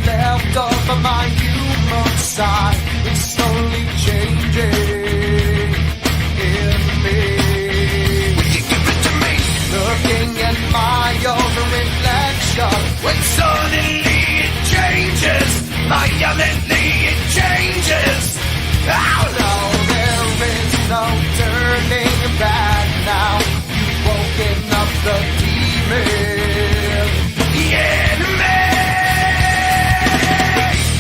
left of my human side is slowly changing in me. Will you give it to me? Looking at my own reflection, when suddenly it changes, violently it changes. Oh no, there is no turning back now. You've woken up the demon. The enemy.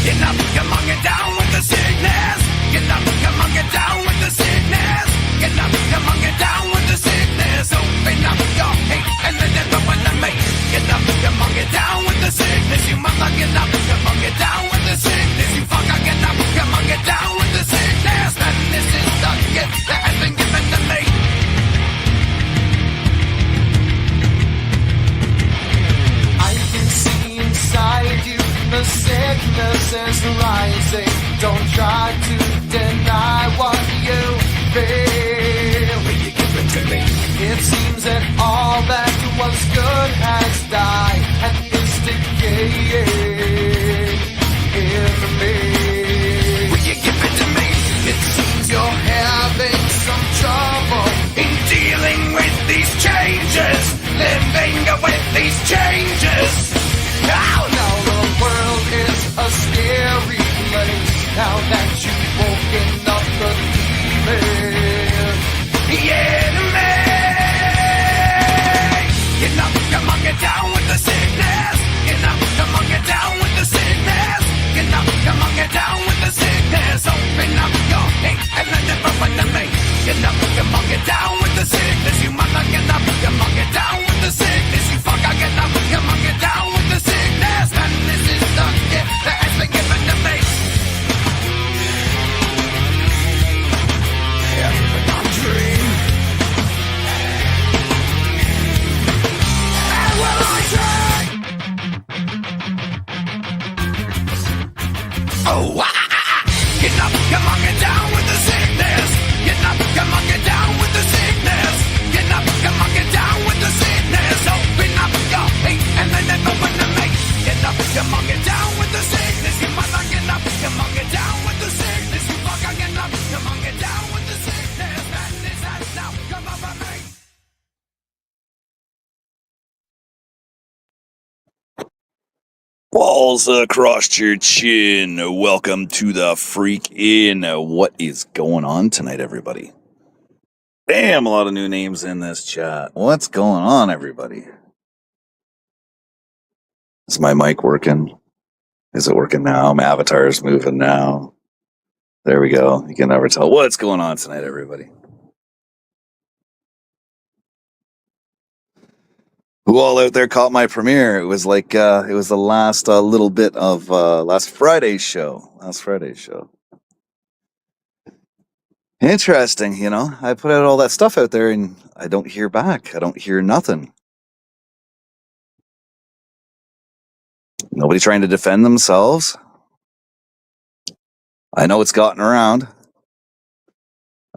Get up, come on, get down with the sickness. Get up, come on, get down with the sickness. Get up, come on, get down with the sickness. Open up your hate and let it open to me. Get up, come on, get down with the sickness. You mother, get up, come on, get down with the sickness. You fucker, get up, come on, get down with the sickness. And this is the gift that has been given to me. I can see inside you, the sickness is rising. Don't try to deny what you feel. Will you give it to me? It seems that all that was good has died and is decaying in me. Will you give it to me? It seems you're having some trouble in dealing with these changes, living with these changes. Now the world is a scary place. Now that you've woken up the demon, the enemy. Get up, come on, get down with the sickness. Get up, come on, get down with the sickness. Get up, come on, get down with the sickness. Open up your hate and let it open to me. Get up, come on, get down with the sickness. You mother, get up, come on, get down with the sickness. You fucker, get up, come on, get down with the sickness. And this is the gift that has been given to me. Everyone dream. And will I dream? Oh, get up, come on, get down with the sickness. Get up, come on, get down with the sickness. Get up, come on, get down with the sickness. Open up your hate and let it open to me. Get up, come on, get down with the sickness. You mother, get up, come on, get down with the sickness. You fucker, get up, come on, get down with the sickness. And this has now come over me. Balls across your chin. Welcome to the Freak In. What is going on tonight, everybody? Damn, a lot of new names in this chat. What's going on, everybody? Is my mic working? Is it working now? My avatar is moving now. There we go. You can never tell what's going on tonight, everybody. Who all out there caught my premiere? It was like it was the last little bit of last Friday's show. Interesting, you know. I put out all that stuff out there and I don't hear back. I don't hear nothing. Nobody trying to defend themselves. I know it's gotten around.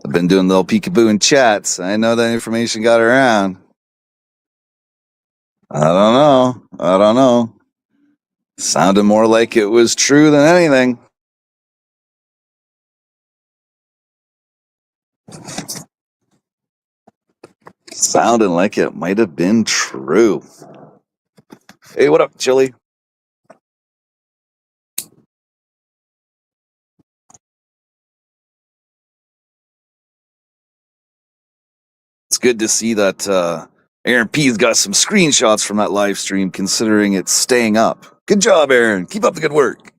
I've been doing little peekaboo in chats. I know that information got around. I don't know. Sounded more like it was true than anything. Sounded like it might have been true. Hey, what up, Chili? It's good to see that Aaron P's got some screenshots from that live stream, considering it's staying up. Good job, Aaron. Keep up the good work.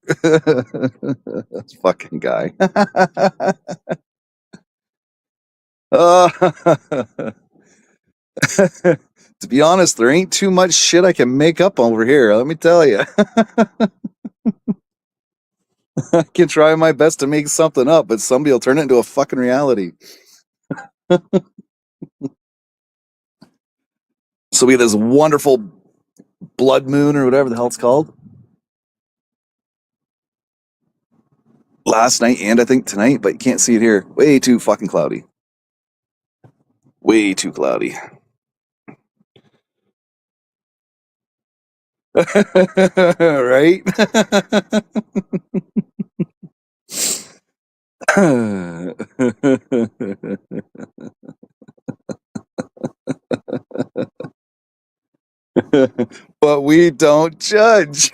That's fucking guy. To be honest, there ain't too much shit I can make up over here. Let me tell you. I can try my best to make something up, but somebody will turn it into a fucking reality. So we had this wonderful blood moon or whatever the hell it's called last night and I think tonight, but you can't see it here. Way too fucking cloudy. Way too cloudy. Right? But we don't judge.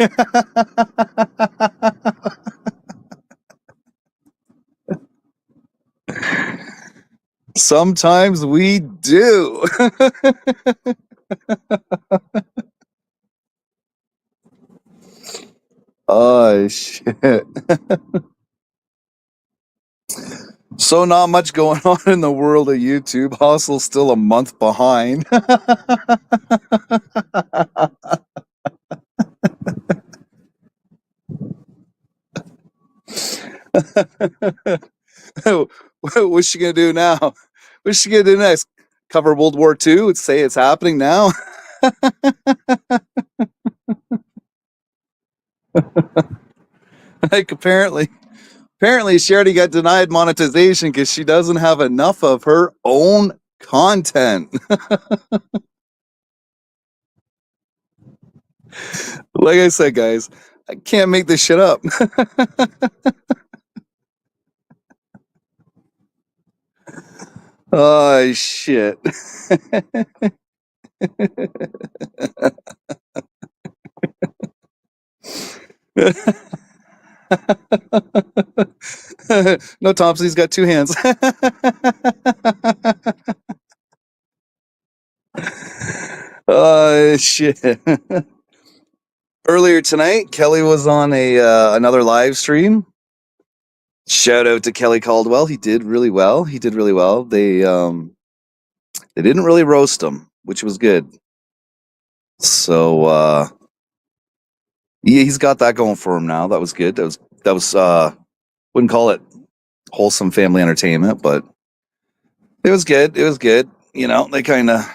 Sometimes we do. Oh, shit. So not much going on in the world of YouTube. Hustle's still a month behind. What's she gonna do now? What's she gonna do next? Cover World War II and say it's happening now? Like apparently she already got denied monetization because she doesn't have enough of her own content. Like I said, guys, I can't make this shit up. Oh shit. No, Thompson, he's got two hands. Oh shit. Earlier tonight, Kelly was on another live stream. Shout out to Kelly Caldwell. He did really well. They didn't really roast him, which was good. So yeah, he's got that going for him now. That was good. That was wouldn't call it wholesome family entertainment, but it was good. It was good. You know, they kind of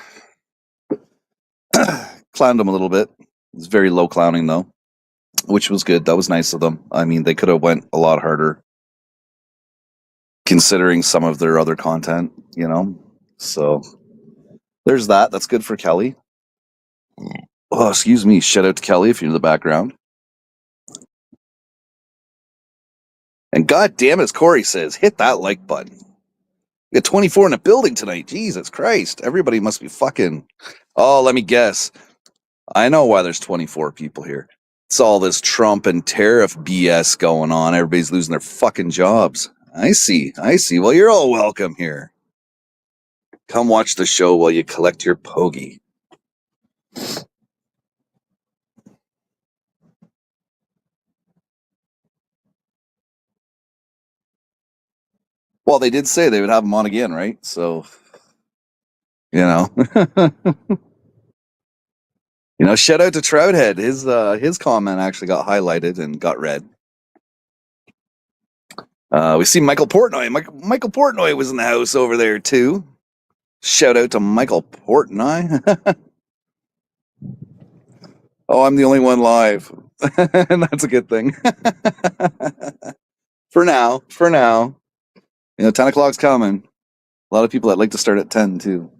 clowned him a little bit. It was very low clowning though, which was good. That was nice of them. I mean, they could have went a lot harder considering some of their other content, you know. So there's that. That's good for Kelly. Oh, excuse me. Shout out to Kelly if you're in the background. And god damn it, as Corey says, hit that like button. We got 24 in the building tonight. Jesus Christ. Everybody must be fucking. Oh, let me guess. I know why there's 24 people here. It's all this Trump and tariff BS going on. Everybody's losing their fucking jobs. I see. Well, you're all welcome here. Come watch the show while you collect your pogey. Well, they did say they would have him on again, right? So, you know. You know, shout out to Troudhead. His comment actually got highlighted and got read. We see Michael Portnoy. Michael Portnoy was in the house over there too. Shout out to Michael Portnoy. Oh, I'm the only one live. And that's a good thing. For now. You know, 10 o'clock's coming. A lot of people that like to start at 10 too.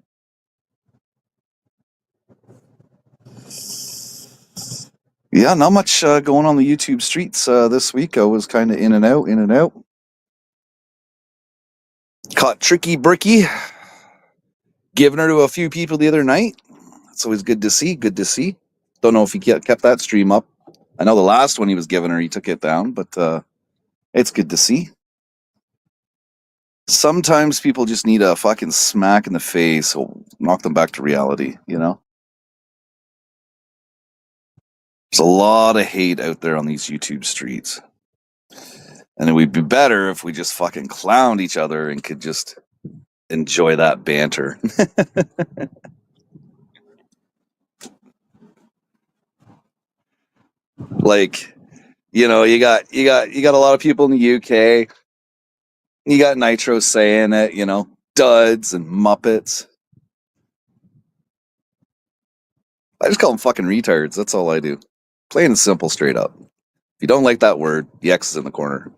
Yeah, not much going on the YouTube streets this week. I was kind of in and out. Caught Tricky Bricky, giving her to a few people the other night. It's always good to see. Don't know if he kept that stream up. I know the last one he was giving her, he took it down, but it's good to see. Sometimes people just need a fucking smack in the face, or knock them back to reality, you know? There's a lot of hate out there on these YouTube streets. And it would be better if we just fucking clowned each other and could just enjoy that banter. Like, you know, you got a lot of people in the UK. You got Nitro saying it, you know, duds and Muppets. I just call them fucking retards. That's all I do. Plain and simple, straight up. If you don't like that word, the X is in the corner.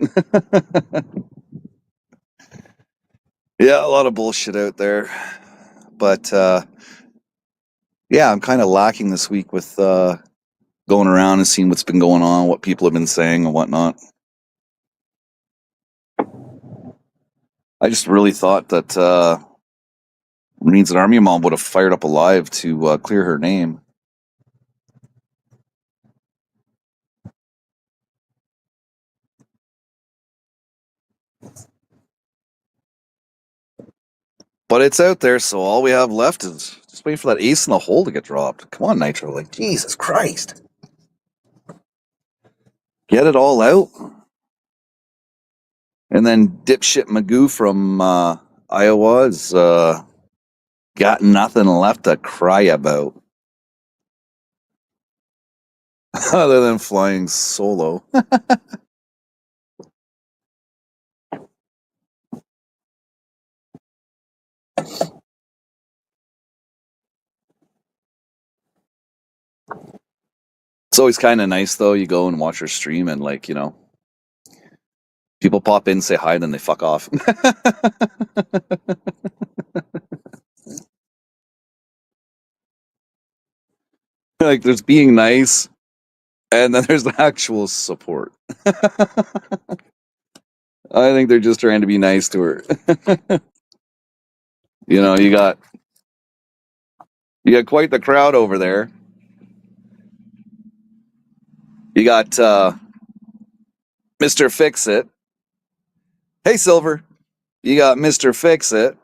Yeah, a lot of bullshit out there. But yeah, I'm kind of lacking this week with going around and seeing what's been going on, what people have been saying and whatnot. I just really thought that Marines and Army Mom would have fired up alive to clear her name. But it's out there, so all we have left is just waiting for that ace in the hole to get dropped. Come on, Nitro. Like, Jesus Christ. Get it all out. And then dipshit Magoo from Iowa has got nothing left to cry about. Other than flying solo. It's always kind of nice, though. You go and watch her stream and, like, you know, people pop in, say hi, then they fuck off. Like, there's being nice, and then there's the actual support. I think they're just trying to be nice to her. You know, you got quite the crowd over there. You got Mr. Fix-It. Hey, Silver. You got Mr. Fix-It,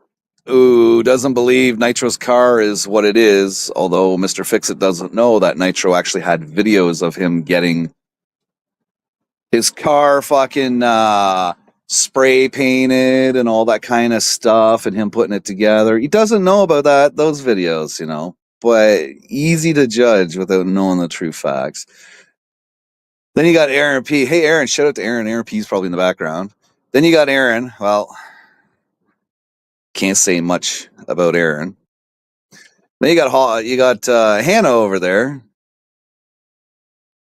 who doesn't believe Nitro's car is what it is, although Mr. Fix-It doesn't know that Nitro actually had videos of him getting his car fucking spray painted and all that kind of stuff, and him putting it together. He doesn't know about those videos, you know, but easy to judge without knowing the true facts. Then you got Aaron P. Hey, Aaron, shout out to Aaron. Aaron P is probably in the background. Then you got Aaron. Well, can't say much about Aaron. Then you got Hannah over there.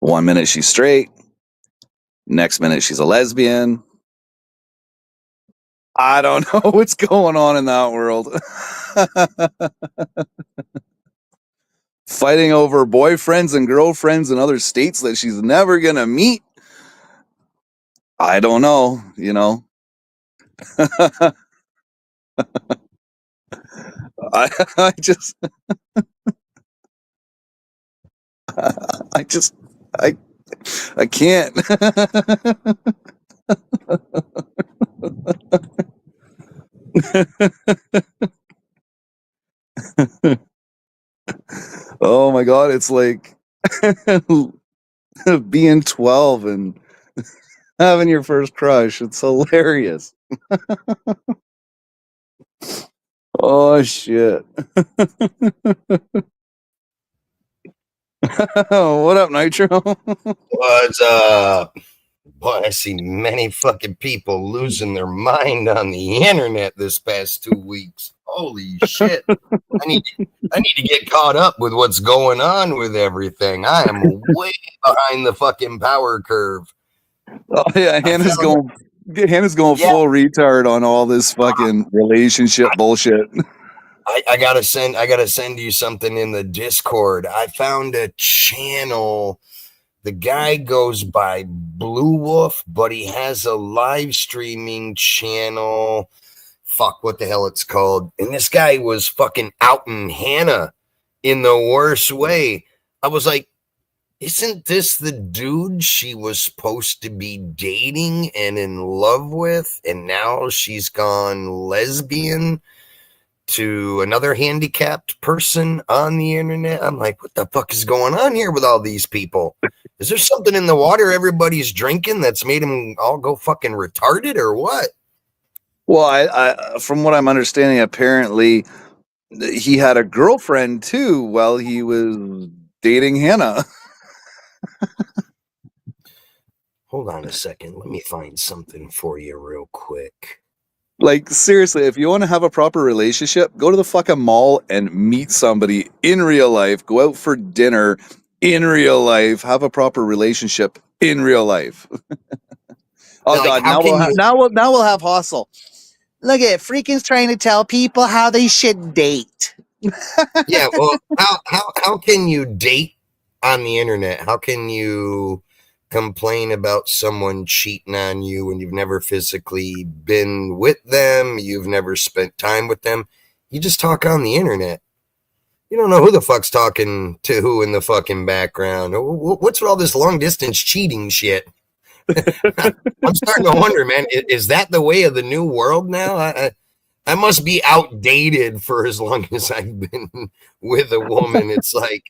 1 minute she's straight. Next minute she's a lesbian. I don't know what's going on in that world. Fighting over boyfriends and girlfriends in other states that she's never going to meet. I don't know, you know. I just I can't. Oh my God, it's like being 12 and having your first crush. It's hilarious. Oh shit. What up, Nitro? What's up? Boy, I see many fucking people losing their mind on the internet this past 2 weeks. Holy shit. I need to get caught up with what's going on with everything. I am way behind the fucking power curve. Oh yeah, Hannah's going full retard on all this fucking relationship bullshit. I gotta send you something in the Discord. I found a channel. The guy goes by Blue Wolf, but he has a live streaming channel. Fuck, what the hell it's called? And this guy was fucking outing Hannah in the worst way. I was like, isn't this the dude she was supposed to be dating and in love with? And now she's gone lesbian to another handicapped person on the internet. I'm like, what the fuck is going on here with all these people? Is there something in the water everybody's drinking that's made them all go fucking retarded or what? Well, I from what I'm understanding, apparently he had a girlfriend too while he was dating Hannah. Hold on a second. Let me find something for you real quick. Like, seriously, if you want to have a proper relationship, go to the fucking mall and meet somebody in real life. Go out for dinner in real life. Have a proper relationship in real life. Oh Like, God! Now we'll have hustle. Look at Freakin's trying to tell people how they should date. Yeah, well, how can you date on the internet? How can you complain about someone cheating on you when you've never physically been with them? You've never spent time with them. You just talk on the internet. You don't know who the fuck's talking to who in the fucking background. What's with all this long distance cheating shit? I'm starting to wonder, man, is that the way of the new world now? I must be outdated for as long as I've been with a woman. It's like,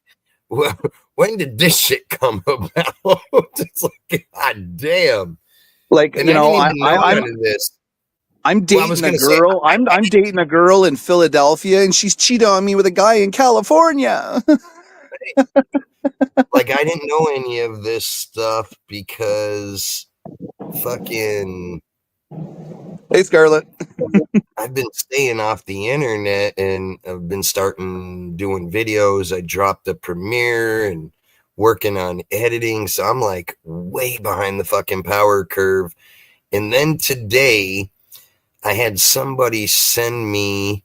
well, when did this shit come about? It's like, god damn. Like, And you know, none of this. I'm dating a girl. I'm dating a girl in Philadelphia, and she's cheating on me with a guy in California. Like, I didn't know any of this stuff because fucking Hey, Scarlett. I've been staying off the internet, and I've been starting doing videos. I dropped the Premiere and working on editing, so I'm like way behind the fucking power curve. And then today I had somebody send me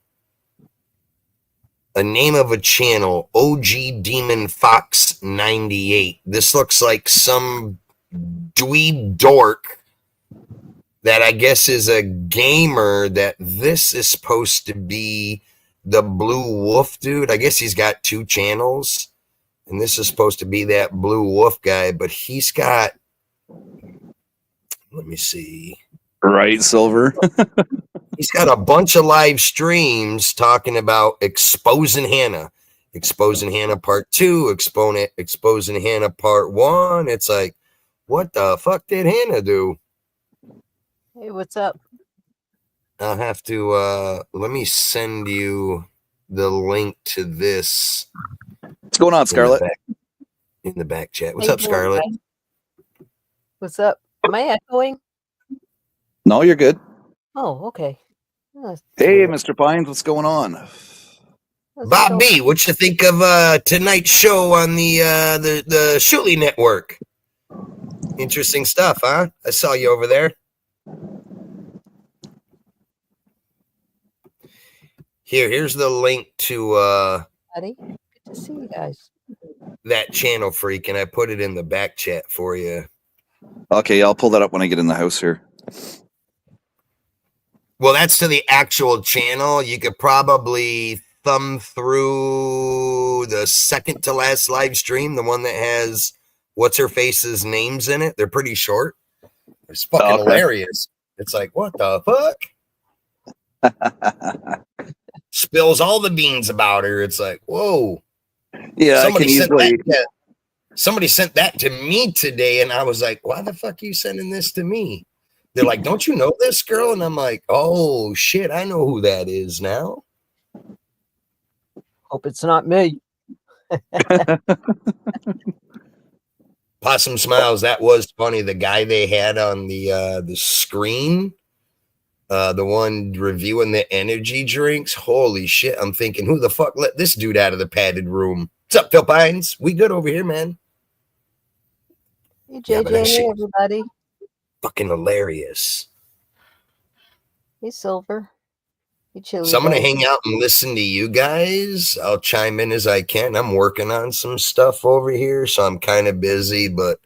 a name of a channel, OG Demon Fox 98. This looks like some dweeb dork that I guess is a gamer, that this is supposed to be the Blue Wolf dude. I guess he's got 2 channels, and this is supposed to be that Blue Wolf guy, but he's got, let me see. Right, Silver. He's got a bunch of live streams talking about exposing Hannah part 2, exposing Hannah part 1. It's like, what the fuck did Hannah do? Hey, what's up? I'll have to let me send you the link to this. What's going on, Scarlett? In the back chat. What's Hey, up, Scarlett? What's up? Am I echoing? No, you're good. Oh, okay. Hey, Mr. Pines, what's going on? Bob B, what you think of tonight's show on the Shuli Network? Interesting stuff, huh? I saw you over there. Here's the link to Buddy, good to see you guys. that channel, Freak, and I put it in the back chat for you. Okay, I'll pull that up when I get in the house here. Well, that's to the actual channel. You could probably thumb through the second to last live stream, the one that has what's her face's names in it. They're pretty short. It's fucking hilarious. It's like, what the fuck? Spills all the beans about her. It's like, whoa. Yeah, Somebody sent that to me today, and I was like, why the fuck are you sending this to me? They're like, don't you know this girl? And I'm like, oh shit, I know who that is now. Hope it's not me. Possum Smiles, that was funny. The guy they had on the screen, the one reviewing the energy drinks. Holy shit. I'm thinking, who the fuck let this dude out of the padded room? What's up, Phil Pines? We good over here, man. Hey, Yeah, but that JJ, shit- hey, everybody. Fucking hilarious. Hey, Silver. Hey, Chili. So I'm going to Dog. hang out and listen to you guys. I'll chime in as I can. I'm working on some stuff over here, so I'm kind of busy, but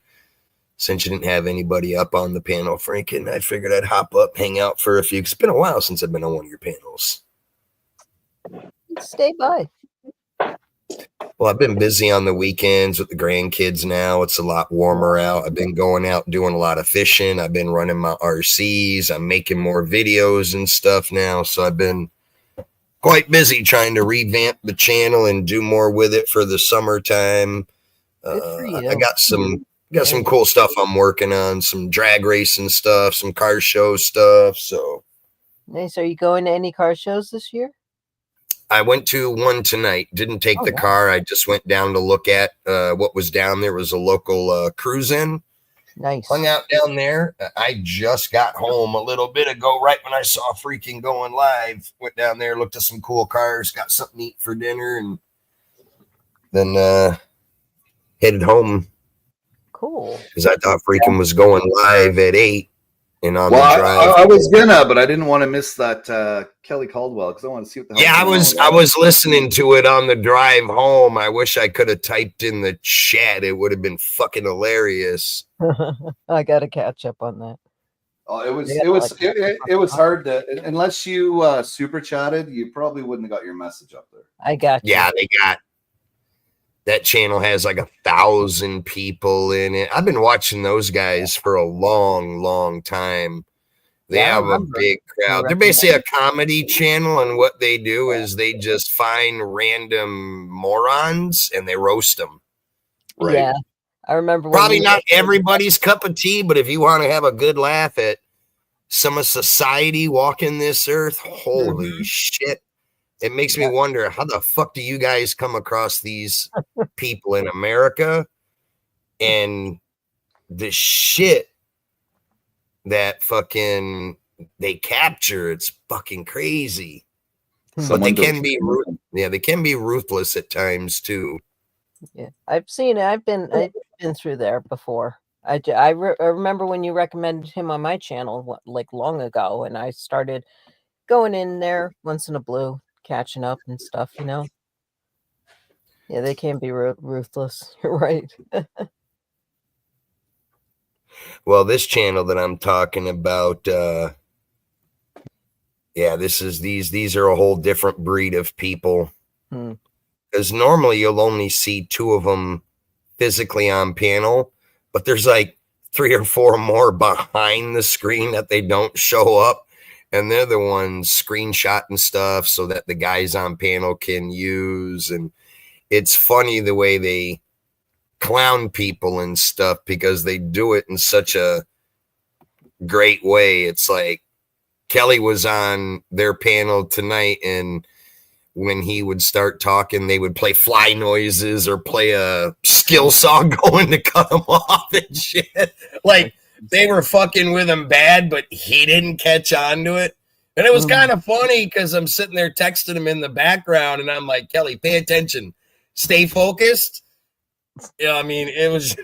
since you didn't have anybody up on the panel, Franken, I figured I'd hop up, hang out for a few. It's been a while since I've been on one of your panels. Stay by. Well, I've been busy on the weekends with the grandkids now. It's a lot warmer out. I've been going out doing a lot of fishing. I've been running my RCs. I'm making more videos and stuff now. So I've been quite busy trying to revamp the channel and do more with it for the summertime. Good for you. I got some cool stuff I'm working on, some drag racing stuff, some car show stuff. So Nice. Are you going to any car shows this year? I went to one tonight. Didn't take Oh, the wow. car. I just went down to look at what was down there. It was a local cruise-in. Nice. Hung out down there. I just got home a little bit ago, right when I saw Freaking going live. Went down there, looked at some cool cars, got something to eat for dinner, and then headed home Cool. because I thought Freaking was going live at 8. and on Well, the drive. I was gonna, but I didn't want to miss that Kelly Caldwell because I want to see what the hell. Yeah, I was listening to it on the drive home. I wish I could have typed in the chat. It would have been fucking hilarious. I gotta catch up on that. Oh, it was Yeah, it was hard to, unless you super chatted, you probably wouldn't have got your message up there. I got you. Yeah, they got that channel has like 1,000 people in it. I've been watching those guys for a long time. They have a big crowd. They're basically a comedy channel, and what they do is they just find random morons and they roast them. Right. Yeah, I remember. Probably not everybody's cup of tea, but if you want to have a good laugh at some of society walking this earth, holy shit. It makes me wonder, how the fuck do you guys come across these people in America and the shit that fucking they capture? It's fucking crazy. But they can be they can be ruthless at times too. Yeah, I've seen it. I've been through there before. I remember when you recommended him on my channel like long ago, and I started going in there once in a blue, catching up and stuff, you know. Yeah, they can be ruthless. You're right. Well, this channel that I'm talking about, yeah, these are a whole different breed of people. Because normally you'll only see 2 of them physically on panel, but there's like 3 or 4 more behind the screen that they don't show up. And they're the ones screenshotting stuff so that the guys on panel can use. And it's funny the way they clown people and stuff because they do it in such a great way. It's like Kelly was on their panel tonight, and when he would start talking, they would play fly noises or play a skill song going to cut him off and shit. Like, they were fucking with him bad, but he didn't catch on to it. And it was kind of funny because I'm sitting there texting him in the background, and I'm like, Kelly, pay attention. Stay focused. Yeah, I mean, it was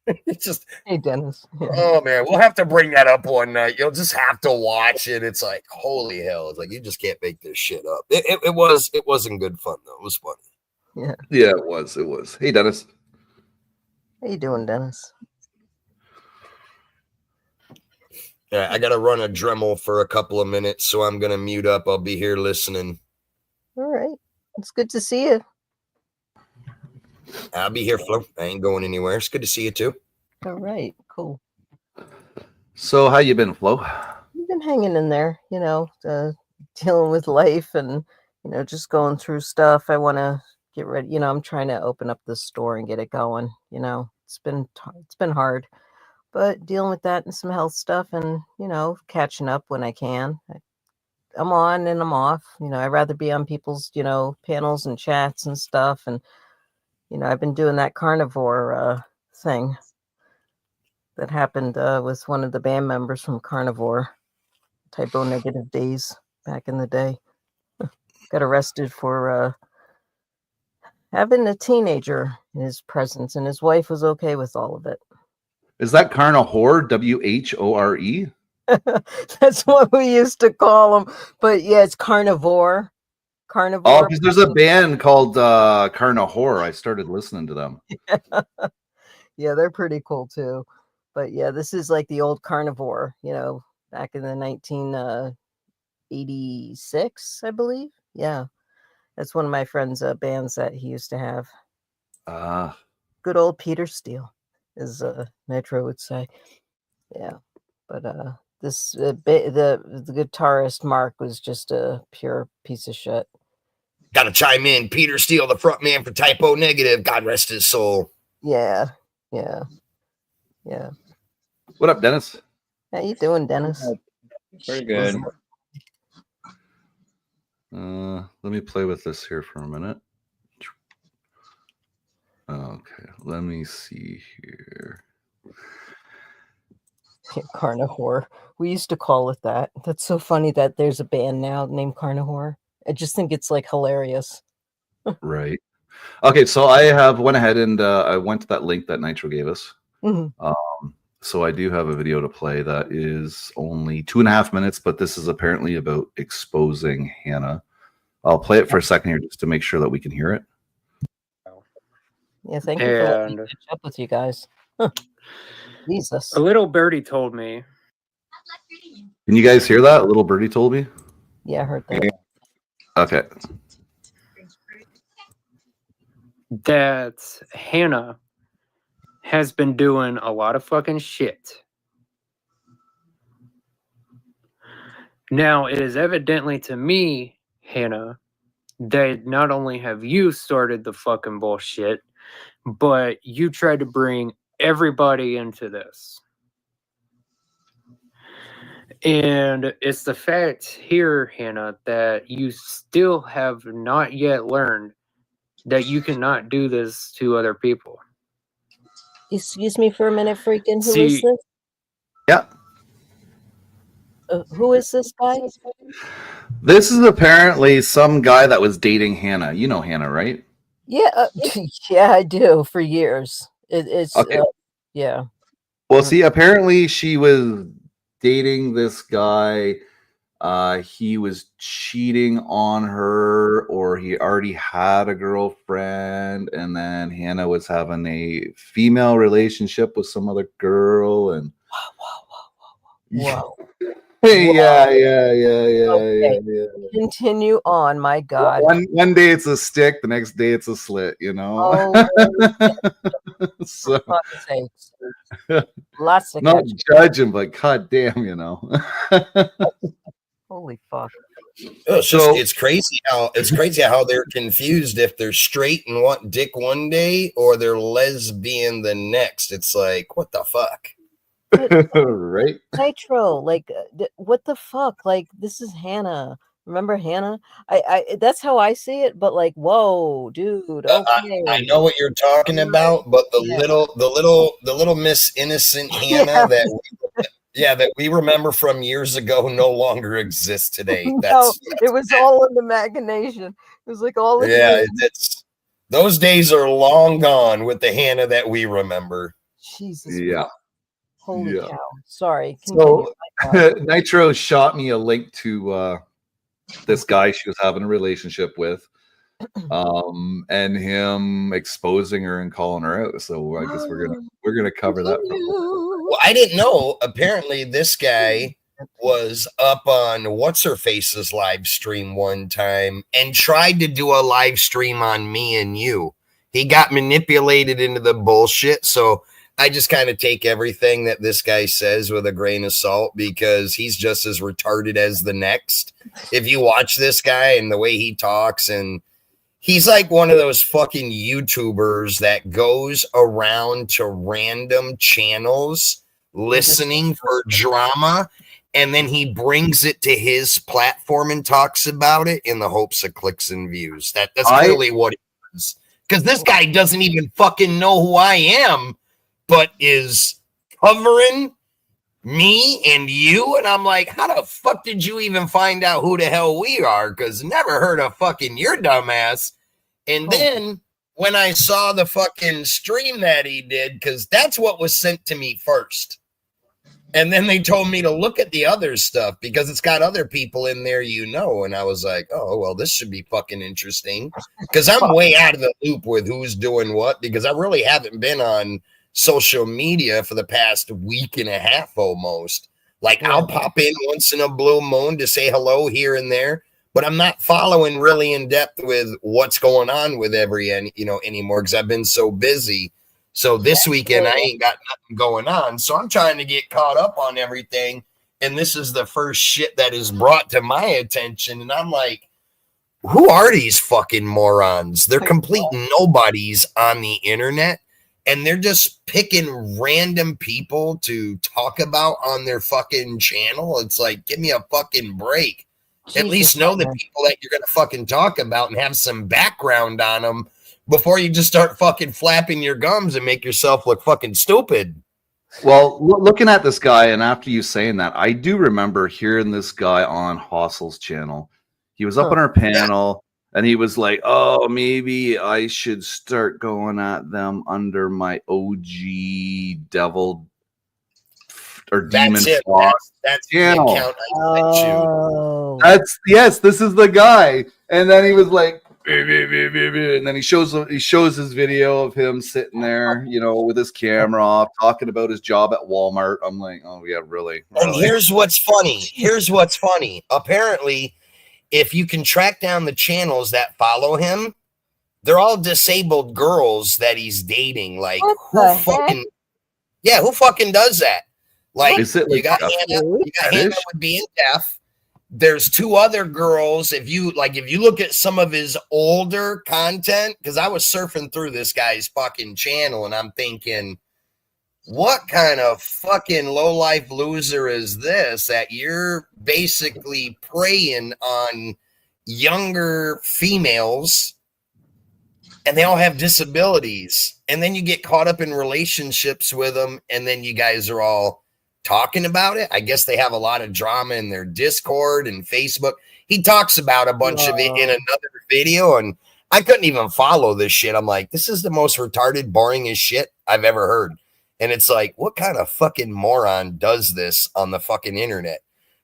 it's just, hey, Dennis. Oh, man, we'll have to bring that up one night. You'll just have to watch it. It's like, holy hell. It's like, you just can't make this shit up. It wasn't good fun, though. It was funny. Yeah, it was. Hey, Dennis. How you doing, Dennis? Yeah, I got to run a Dremel for a couple of minutes, so I'm going to mute up. I'll be here listening. All right. It's good to see you. I'll be here, Flo. I ain't going anywhere. It's good to see you, too. All right. Cool. So how you been, Flo? I've been hanging in there, you know, dealing with life and, you know, just going through stuff. I want to get ready. You know, I'm trying to open up the store and get it going. You know, it's been hard. But dealing with that and some health stuff and, you know, catching up when I can. I'm on and I'm off. You know, I'd rather be on people's, you know, panels and chats and stuff. And, you know, I've been doing that carnivore thing that happened with one of the band members from Carnivore, Typo Negative Days, back in the day. Got arrested for having a teenager in his presence, and his wife was okay with all of it. Is that Carnivore? WHORE? That's what we used to call them. But yeah, it's Carnivore. Carnivore. Oh, because there's a band called Carnivore. I started listening to them. Yeah, they're pretty cool too. But yeah, this is like the old Carnivore, you know, back in the 1986, I believe. Yeah. That's one of my friend's bands that he used to have. Good old Peter Steele, as Metro would say. Yeah. But this the guitarist Mark was just a pure piece of shit. Got to chime in. Peter Steele, the front man for Typo Negative. God rest his soul. Yeah. What up, Dennis? How you doing, Dennis? Very good. Let me play with this here for a minute. Okay, let me see here. Carnivore. We used to call it that. That's so funny that there's a band now named Carnivore. I just think it's like hilarious. Right. Okay, so I have went ahead and I went to that link that Nitro gave us. Mm-hmm. So I do have a video to play that is only 2.5 minutes, but this is apparently about exposing Hannah. I'll play it for a second here just to make sure that we can hear it. Yeah, thank you for letting me catch up with you guys. Huh. Jesus. A little birdie told me. Can you guys hear that? A little birdie told me. Yeah, I heard that. Okay. That Hannah has been doing a lot of fucking shit. Now, it is evidently to me, Hannah, that not only have you started the fucking bullshit, but you tried to bring everybody into this. And it's the fact here, Hannah, that you still have not yet learned that you cannot do this to other people. Excuse me for a minute, freaking. Who is See- this? Yeah. Who is this guy? This is apparently some guy that was dating Hannah. You know Hannah, right? Yeah, yeah, I do. For years, it's Okay. yeah. Well, see, apparently she was dating this guy. He was cheating on her, or he already had a girlfriend, and then Hannah was having a female relationship with some other girl, and Whoa. yeah. Okay. Continue on, my God. One day it's a stick, the next day it's a slit, you know. So, For fuck's sakes. Lots of not catch. judging, but god damn, you know. Holy fuck. It's crazy how they're confused if they're straight and want dick one day or they're lesbian the next. It's like, what the fuck? Right? Nitro, like, what the fuck? Like, this is Hannah. Remember Hannah? I that's how I see it. But like, whoa, dude. Okay. I know what you're talking about, but the little Miss Innocent Hannah that we remember from years ago no longer exists today. No, it was all in the imagination. It was like all in those days are long gone with the Hannah that we remember. Jesus. Yeah. Holy cow. Sorry. So Nitro shot me a link to this guy she was having a relationship with, and him exposing her and calling her out. So I guess we're gonna cover that. Well, I didn't know. Apparently, this guy was up on What's Her Face's live stream one time and tried to do a live stream on me and you. He got manipulated into the bullshit. So I just kind of take everything that this guy says with a grain of salt because he's just as retarded as the next. If you watch this guy and the way he talks, and he's like one of those fucking YouTubers that goes around to random channels listening for drama, and then he brings it to his platform and talks about it in the hopes of clicks and views. That's clearly what it is. Because this guy doesn't even fucking know who I am, but is covering me and you. And I'm like, how the fuck did you even find out who the hell we are? Because never heard of fucking your dumbass. And then when I saw the fucking stream that he did, because that's what was sent to me first. And then they told me to look at the other stuff because it's got other people in there, you know. And I was like, oh, well, this should be fucking interesting. Because I'm way out of the loop with who's doing what, because I really haven't been on social media for the past week and a half almost. Like, I'll pop in once in a blue moon to say hello here and there, but I'm not following really in depth with what's going on with anymore because I've been so busy. So this weekend I ain't got nothing going on. So I'm trying to get caught up on everything. And this is the first shit that is brought to my attention. And I'm like, who are these fucking morons? They're complete nobodies on the internet. And they're just picking random people to talk about on their fucking channel. It's like, give me a fucking break. Jesus, at least know the people that you're going to fucking talk about and have some background on them before you just start fucking flapping your gums and make yourself look fucking stupid. Well, looking at this guy, and after you saying that, I do remember hearing this guy on Hostle's channel. He was up on our panel, and he was like, oh, maybe I should start going at them under my OG devil or Demon That's it. Fox. That's the channel. account I sent you. Oh, That's yes, this is the guy. And then he was like, and then he shows his video of him sitting there, you know, with his camera off, talking about his job at Walmart. I'm like, oh yeah, really? And here's what's funny. Apparently, if you can track down the channels that follow him, they're all disabled girls that he's dating. Like, What who the fucking who fucking does that? Like, Is it you like got a Hannah fetish? with being deaf. There's two other girls. If you look at some of his older content, because I was surfing through this guy's fucking channel and I'm thinking, what kind of fucking low-life loser is this that you're basically preying on younger females and they all have disabilities, and then you get caught up in relationships with them, and then you guys are all talking about it? I guess they have a lot of drama in their Discord and Facebook. He talks about a bunch of it in another video, and I couldn't even follow this shit. I'm like, this is the most retarded, boringest shit I've ever heard. And it's like, what kind of fucking moron does this on the fucking internet?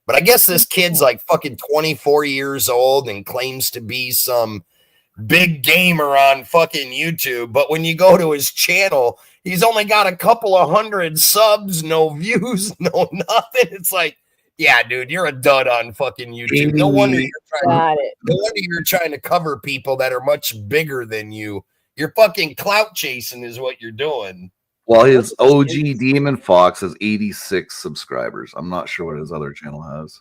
But I guess this kid's like fucking 24 years old and claims to be some big gamer on fucking YouTube. But when you go to his channel, he's only got a couple of hundred subs, no views, no nothing. It's like, yeah, dude, you're a dud on fucking YouTube. No wonder you're trying to cover people that are much bigger than you. You're fucking clout chasing is what you're doing. Well, his OG Demon Fox has 86 subscribers. I'm not sure what his other channel has.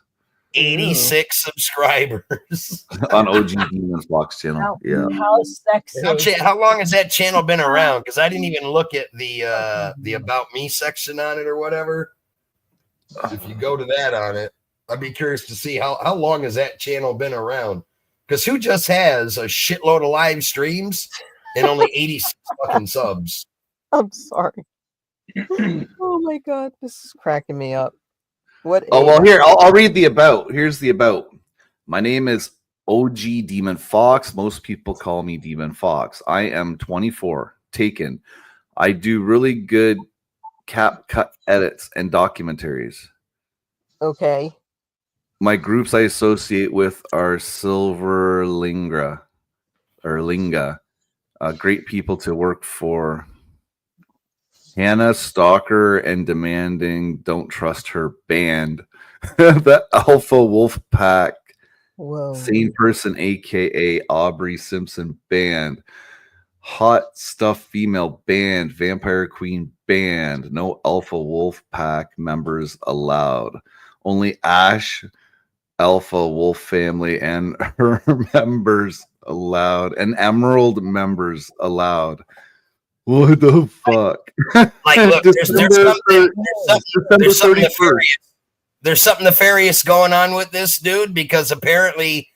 86 subscribers on OG Demon Fox channel. How sexy. How long has that channel been around? Because I didn't even look at the About Me section on it or whatever. If you go to that on it, I'd be curious to see how long has that channel been around? Because who just has a shitload of live streams and only 86 fucking subs? I'm sorry. Oh my god, this is cracking me up. What? Oh well, here I'll read the about. Here's the about. My name is OG Demon Fox. Most people call me Demon Fox. I am 24. Taken. I do really good cap cut edits and documentaries. Okay. My groups I associate with are Silver Linga, great people to work for. Hannah, stalker and demanding, don't trust her band. The Alpha Wolf Pack. Whoa. Same person, aka Aubrey Simpson band. Hot Stuff Female band. Vampire Queen band. No Alpha Wolf Pack members allowed. Only Ash, Alpha Wolf family and her members allowed. And Emerald members allowed. What the fuck? Like, look, there's something nefarious going on with this dude, because apparently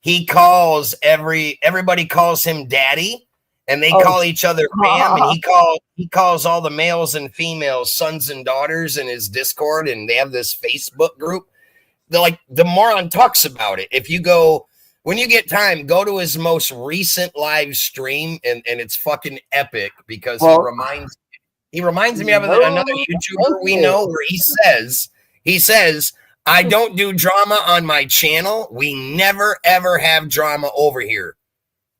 he calls everybody calls him daddy, and they call each other fam, and he calls all the males and females sons and daughters in his Discord, and they have this Facebook group. They're like, the moron talks about it. If you go, when you get time, go to his most recent live stream, and it's fucking epic, because he reminds me of another YouTuber we know, where he says, I don't do drama on my channel. We never ever have drama over here.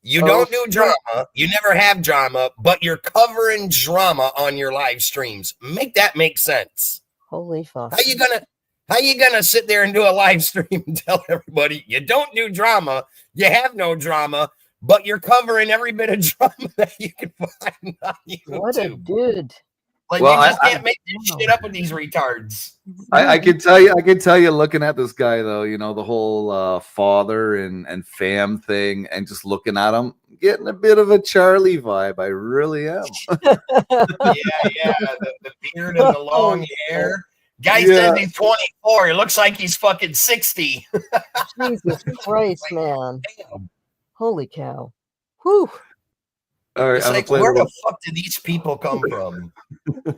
You don't do drama, you never have drama, but you're covering drama on your live streams. Make that make sense. Holy fuck. How you gonna sit there and do a live stream and tell everybody you don't do drama, you have no drama, but you're covering every bit of drama that you can find on YouTube? What a dude. Like, you just can't make this shit up with these retards. I can tell you, looking at this guy though, you know, the whole father and fam thing, and just looking at him, getting a bit of a Charlie vibe. I really am. yeah, the beard and the long hair. Guy says he's 24. He looks like he's fucking 60. Jesus Christ, man. Damn. Holy cow. Whew. All right, it's like, where the fuck did these people come from? All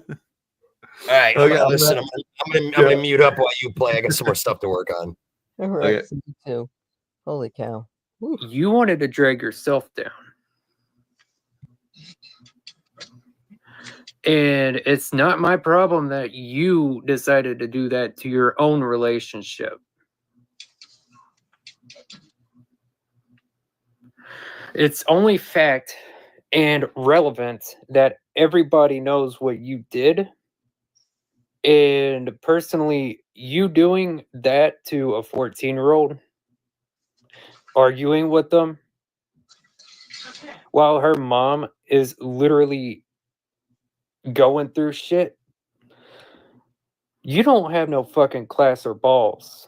right, listen, I'm gonna mute up while you play. I got some more stuff to work on. All right, okay. Me too. Holy cow. Whew. You wanted to drag yourself down. And it's not my problem that you decided to do that to your own relationship. It's only fact and relevant that everybody knows what you did. And personally, you doing that to a 14-year-old, arguing with them, while her mom is literally going through shit, you don't have no fucking class or balls.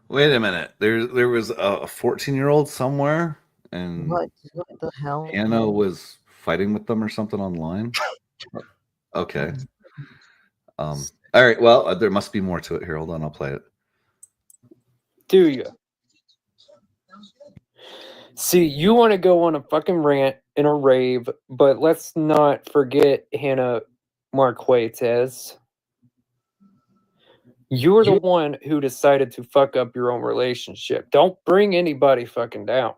Wait a minute. There was a 14-year-old somewhere, and What the hell? Anna was fighting with them or something online. Okay. All right. Well, there must be more to it here. Hold on, I'll play it. Do you? See, you want to go on a fucking rant and a rave, but let's not forget Hannah Marquez. You're the one who decided to fuck up your own relationship. Don't bring anybody fucking down.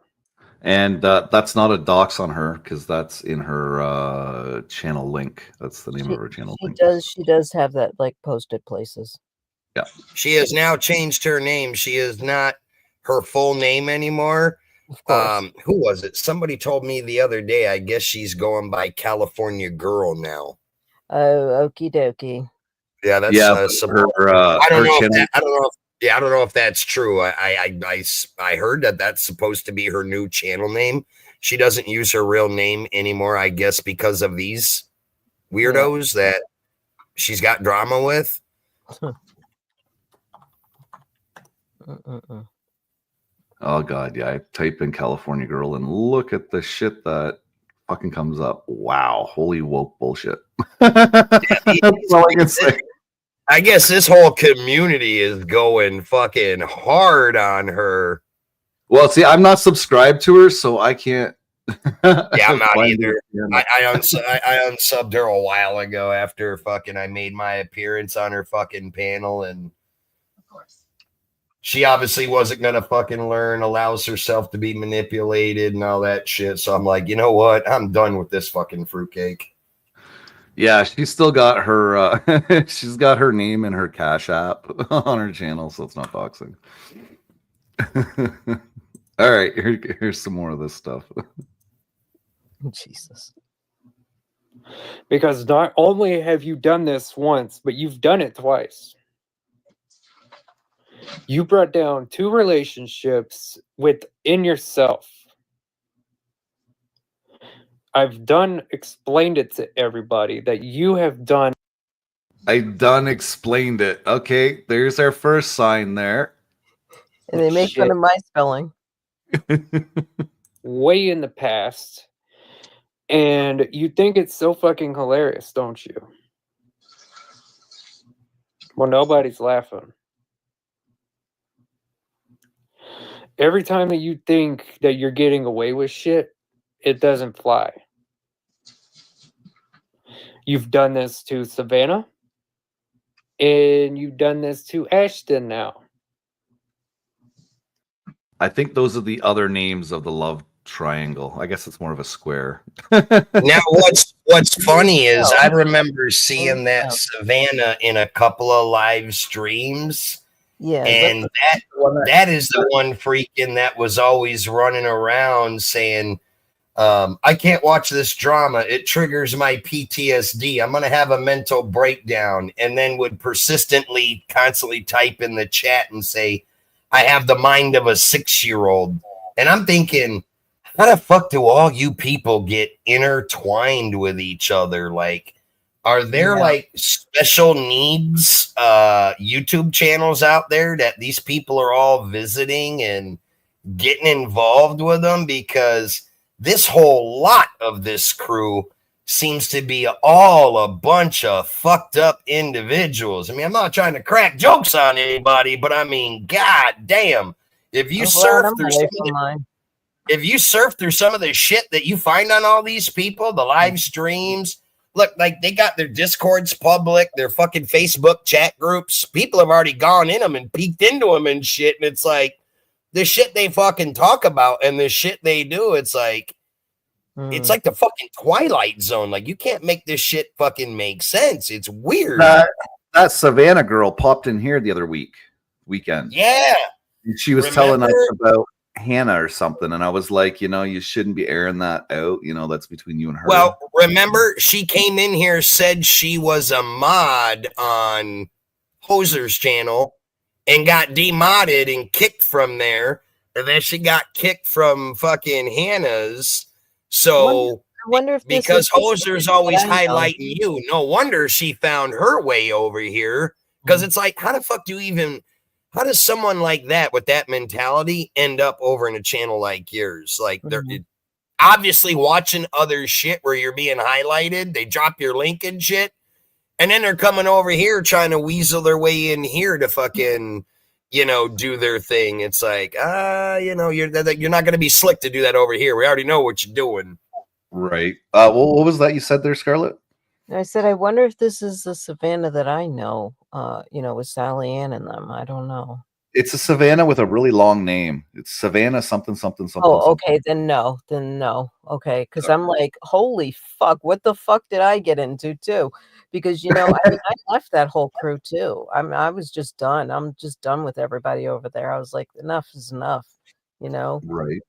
And that's not a dox on her because that's in her channel link. That's the name of her channel link. She does have that like posted places. Yeah. She has now changed her name. She is not her full name anymore. Of course. Who was it? Somebody told me the other day. I guess she's going by California Girl now. Oh, okie dokie. Yeah, that's I don't know if that's true. I heard that that's supposed to be her new channel name. She doesn't use her real name anymore, I guess, because of these weirdos that she's got drama with. Oh god, yeah. I type in California Girl and look at the shit that fucking comes up. Wow, holy woke bullshit. That's all I can say. I guess this whole community is going fucking hard on her. Well, see, I'm not subscribed to her, so I can't. Yeah, I'm not either. I unsubbed her a while ago after fucking I made my appearance on her fucking panel, and of course she obviously wasn't gonna fucking learn, allows herself to be manipulated and all that shit. So I'm like, you know what? I'm done with this fucking fruitcake. Yeah, she's still got her she's got her name and her Cash App on her channel, so it's not boxing. All right, here's some more of this stuff. Jesus. Because not only have you done this once, but you've done it twice. You brought down 2 relationships within yourself. I've explained it to everybody that you have done. I done explained it. Okay, there's our first sign there. And they make fun of my spelling. Way in the past. And you think it's so fucking hilarious, don't you? Well, nobody's laughing. Every time that you think that you're getting away with shit, it doesn't fly. You've done this to Savannah, and you've done this to Ashton now. I think those are the other names of the love triangle. I guess it's more of a square. Now, what's funny is I remember seeing that Savannah in a couple of live streams. Yeah. And that is the one freaking that was always running around saying, I can't watch this drama. It triggers my PTSD. I'm going to have a mental breakdown. And then would persistently, constantly type in the chat and say, I have the mind of a 6-year-old. And I'm thinking, how the fuck do all you people get intertwined with each other? Like, are there like special needs YouTube channels out there that these people are all visiting and getting involved with them? Because this whole lot of this crew seems to be all a bunch of fucked up individuals. I mean, I'm not trying to crack jokes on anybody, but I mean, god damn, if you surf through some of the shit that you find on all these people, the live streams, look, like they got their Discords public, their fucking Facebook chat groups. People have already gone in them and peeked into them and shit. And it's like the shit they fucking talk about and the shit they do. It's like, It's Mm. like the fucking Twilight Zone. Like, you can't make this shit fucking make sense. It's weird. That Savannah girl popped in here the other weekend. Yeah. And she was telling us Remember? about Hannah or something, and I was like, you shouldn't be airing that out. That's between you and her. Well, remember, she came in here, said she was a mod on Hoser's channel and got demodded and kicked from there. And then she got kicked from fucking Hannah's. So, I wonder if this because is Hoser's always I know. highlighting you, no wonder she found her way over here. Because it's like, how the fuck how does someone like that with that mentality end up over in a channel like yours? Like, they're obviously watching other shit where you're being highlighted. They drop your link and shit. And then they're coming over here trying to weasel their way in here to fucking, do their thing. It's like, you're not going to be slick to do that over here. We already know what you're doing. Right. What was that you said there, Scarlett? I said, I wonder if this is the Savannah that I know, with Sally Ann and them. I don't know. It's a Savannah with a really long name. It's Savannah something. Oh, okay. Then no. Okay. Because I'm like, holy fuck, what the fuck did I get into too? Because, I left that whole crew too. I was just done. I'm just done with everybody over there. I was like, enough is enough, Right.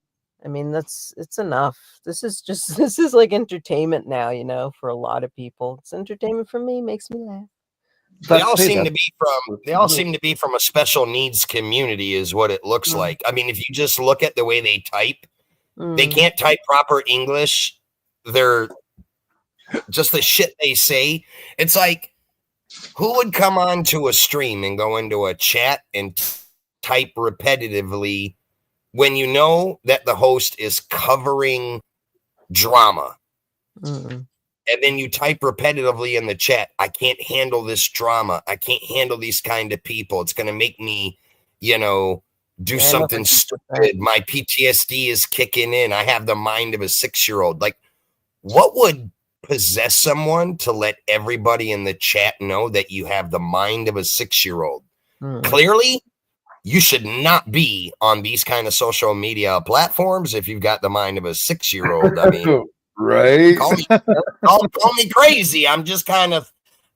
I mean, it's enough. This is like entertainment now, for a lot of people. It's entertainment for me, makes me laugh. They all seem to be from a special needs community is what it looks like. I mean, if you just look at the way they type, they can't type proper English. They're just the shit they say. It's like, who would come on to a stream and go into a chat and type repetitively when you know that the host is covering drama? And then you type repetitively in the chat, I can't handle this drama. I can't handle these kind of people. It's going to make me, do something stupid. My PTSD is kicking in. I have the mind of a 6-year-old. Like, what would possess someone to let everybody in the chat know that you have the mind of a 6-year-old? Clearly, you should not be on these kind of social media platforms if you've got the mind of a 6-year-old. I mean, right. Call me crazy. I'm just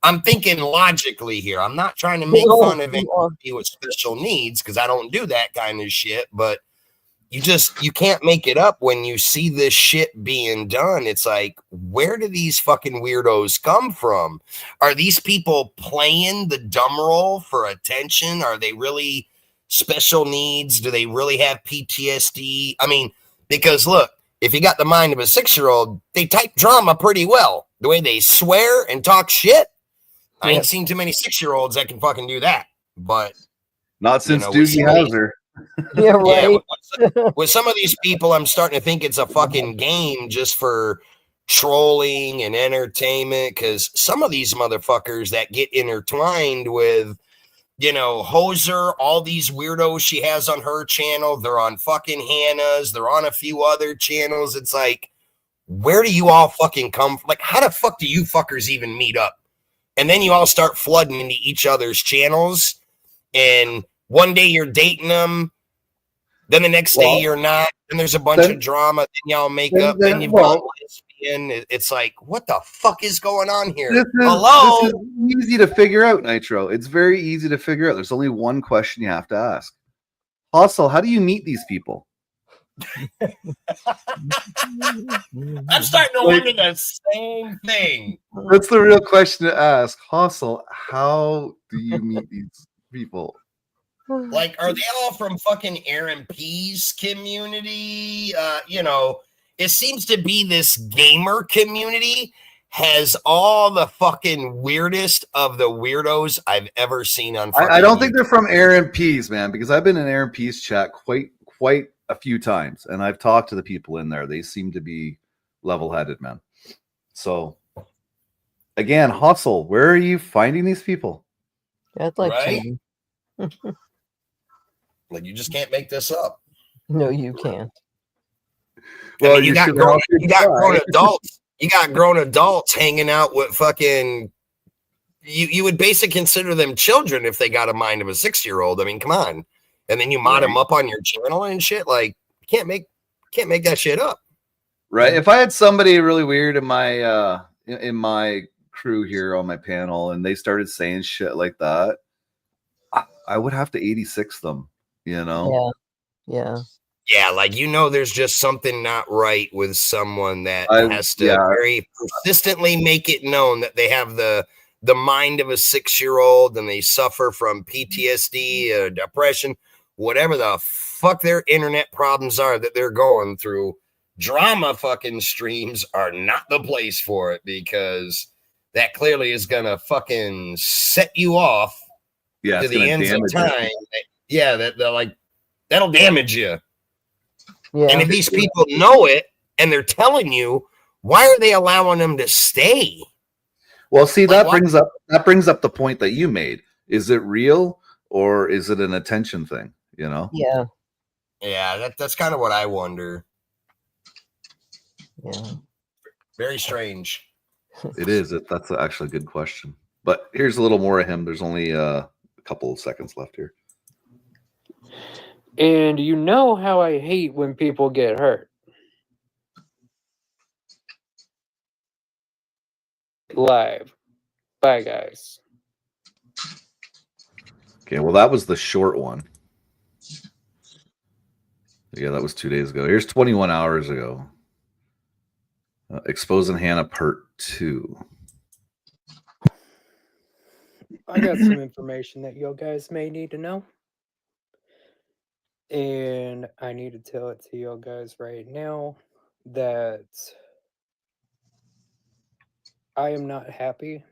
I'm thinking logically here. I'm not trying to make fun of anybody with special needs because I don't do that kind of shit, but you can't make it up when you see this shit being done. It's like, where do these fucking weirdos come from? Are these people playing the dumb role for attention? Are they really special needs? Do they really have PTSD? I mean, because look, if you got the mind of a 6-year-old, they type drama pretty well. The way they swear and talk shit, I ain't seen too many 6-year-olds that can fucking do that. But not since Doogie Howser. Yeah, right. With some of these people, I'm starting to think it's a fucking game just for trolling and entertainment. Because some of these motherfuckers that get intertwined with, Hoser, all these weirdos she has on her channel, they're on fucking Hannah's, they're on a few other channels. It's like, where do you all fucking come from? Like, how the fuck do you fuckers even meet up? And then you all start flooding into each other's channels, and one day you're dating them, then the next day you're not, and there's a bunch of drama, then y'all make up, then you've gone lesbian. It's like, what the fuck is going on here? Hello? This is easy to figure out, Nitro. It's very easy to figure out. There's only one question you have to ask. Hustle, how do you meet these people? I'm starting to wonder the same thing. That's the real question to ask. Hustle, how do you meet these people? Like, are they all from fucking Aaron P's community? It seems to be this gamer community has all the fucking weirdest of the weirdos I've ever seen on fucking I don't YouTube. think they're from Aaron P's, man, because I've been in Aaron P's chat quite a few times, and I've talked to the people in there. They seem to be level-headed, man. So, again, Hustle, where are you finding these people? I'd like Right? to. Like, you just can't make this up. No, you can't. Well, I mean, you got should grown try. adults. You got grown adults hanging out with fucking. You would basically consider them children if they got a mind of a 6-year-old. I mean, come on. And then you mod them up on your channel and shit. Like, can't make that shit up. Right. If I had somebody really weird in my crew here on my panel and they started saying shit like that, I would have to 86 them, you know? Yeah. Yeah, like there's just something not right with someone that I has to yeah, very persistently make it known that they have the mind of a 6-year-old and they suffer from PTSD, depression, whatever the fuck their internet problems are that they're going through. Drama fucking streams are not the place for it, because that clearly is gonna fucking set you off yeah, to it's the gonna ends of damage time. it. Yeah, that'll damage you. And Yeah. if these people know it and they're telling you, why are they allowing them to stay? Well, see, Like, that brings up the point that you made. Is it real or is it an attention thing? You know? Yeah. Yeah, that's kind of what I wonder. Yeah. Very strange. It is. That's actually a good question. But here's a little more of him. There's only a couple of seconds left here. And you know how I hate when people get hurt. Live. Bye, guys. Okay, well, that was the short one. Yeah, that was 2 days ago. Here's 21 hours ago. Exposing Hannah Part 2. I got some information that you guys may need to know. And I need to tell it to you guys right now that I am not happy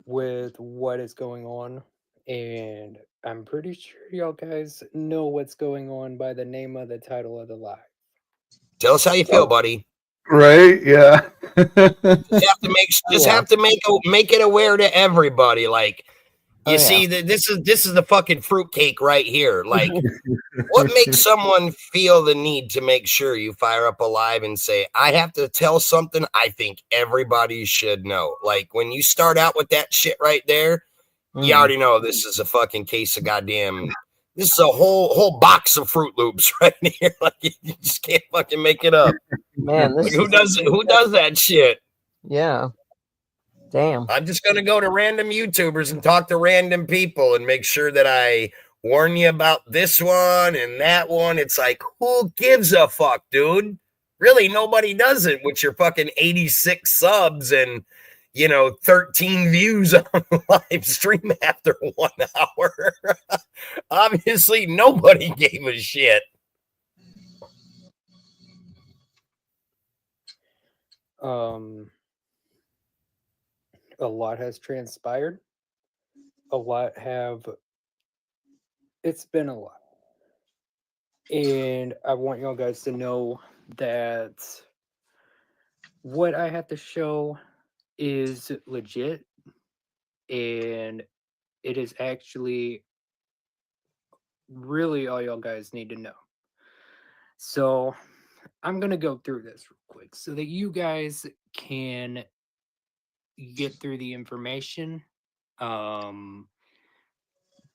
with what is going on. And I'm pretty sure y'all guys know what's going on by the name of the title of the live. Tell us how you feel, buddy. Right? Yeah. Just have to make it aware to everybody. Like, you see that this is the fucking fruitcake right here. Like, what makes someone feel the need to make sure you fire up a live and say, I have to tell something I think everybody should know? Like, when you start out with that shit right there, you already know this is a fucking case of goddamn. This is a whole box of Fruit Loops right here. Like, you just can't fucking make it up. Man, this Like, who does that shit? Yeah. Damn. I'm just gonna go to random YouTubers and talk to random people and make sure that I warn you about this one and that one. It's like, who gives a fuck, dude? Really, nobody does it with your fucking 86 subs and 13 views on live stream after 1 hour. Obviously, nobody gave a shit. A lot has transpired. It's been a lot. And I want y'all guys to know that what I have to show is legit, and it is actually really all y'all guys need to know. So I'm going to go through this real quick so that you guys can get through the information.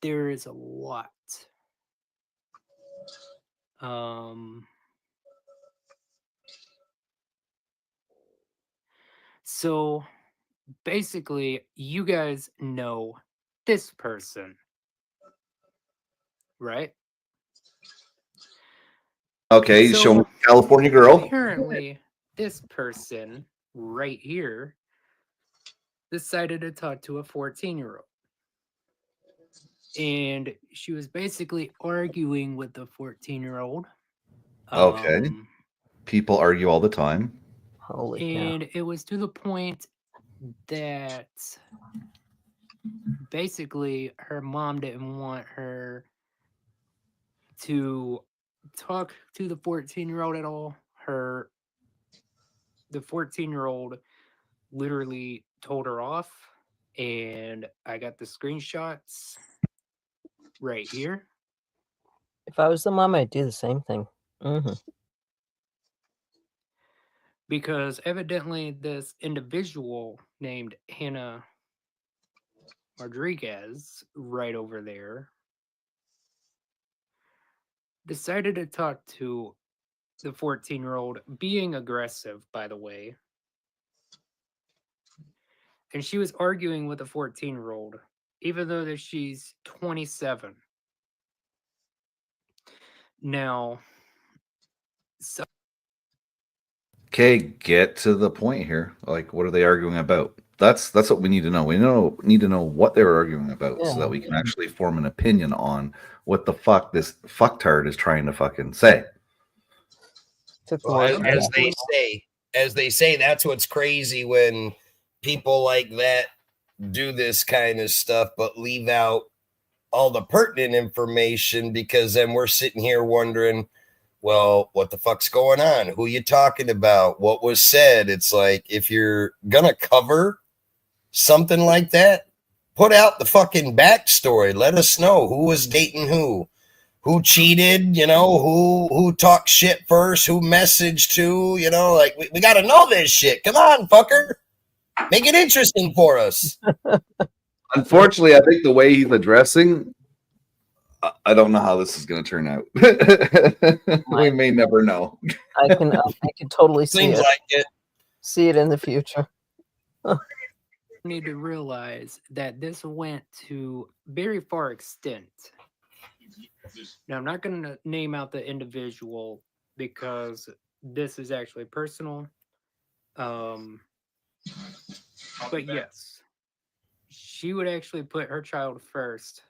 There is a lot. So basically, you guys know this person, right? Okay, you show me California girl. Apparently, this person right here decided to talk to a 14-year-old. And she was basically arguing with the 14-year-old. Okay. People argue all the time. Holy cow. And it was to the point that basically her mom didn't want her to talk to the 14-year-old at all. The 14-year-old literally told her off, and I got the screenshots right here. If I was the mom, I'd do the same thing. Because evidently this individual named Hannah Rodriguez right over there decided to talk to the 14-year-old being aggressive, by the way. And she was arguing with a 14-year-old, even though that she's 27. Now, so Okay, get to the point here. Like, what are they arguing about? That's what we need to know. We need to know what they're arguing about so that we can actually form an opinion on what the fuck this fucktard is trying to fucking say. Well, as they say, that's what's crazy when people like that do this kind of stuff, but leave out all the pertinent information, because then we're sitting here wondering, well, what the fuck's going on? Who you talking about? What was said? It's like, if you're gonna cover something like that, put out the fucking backstory. Let us know who was dating who cheated, you know, who talked shit first, who messaged who, you know, like we got to know this shit. Come on, fucker. Make it interesting for us. Unfortunately, I think the way he's addressing, I don't know how this is going to turn out. We may never know. I can totally see Seems it. like it. See it in the future. need to realize that this went to very far extent. Now, I'm not going to name out the individual because this is actually personal. But yes, she would actually put her child first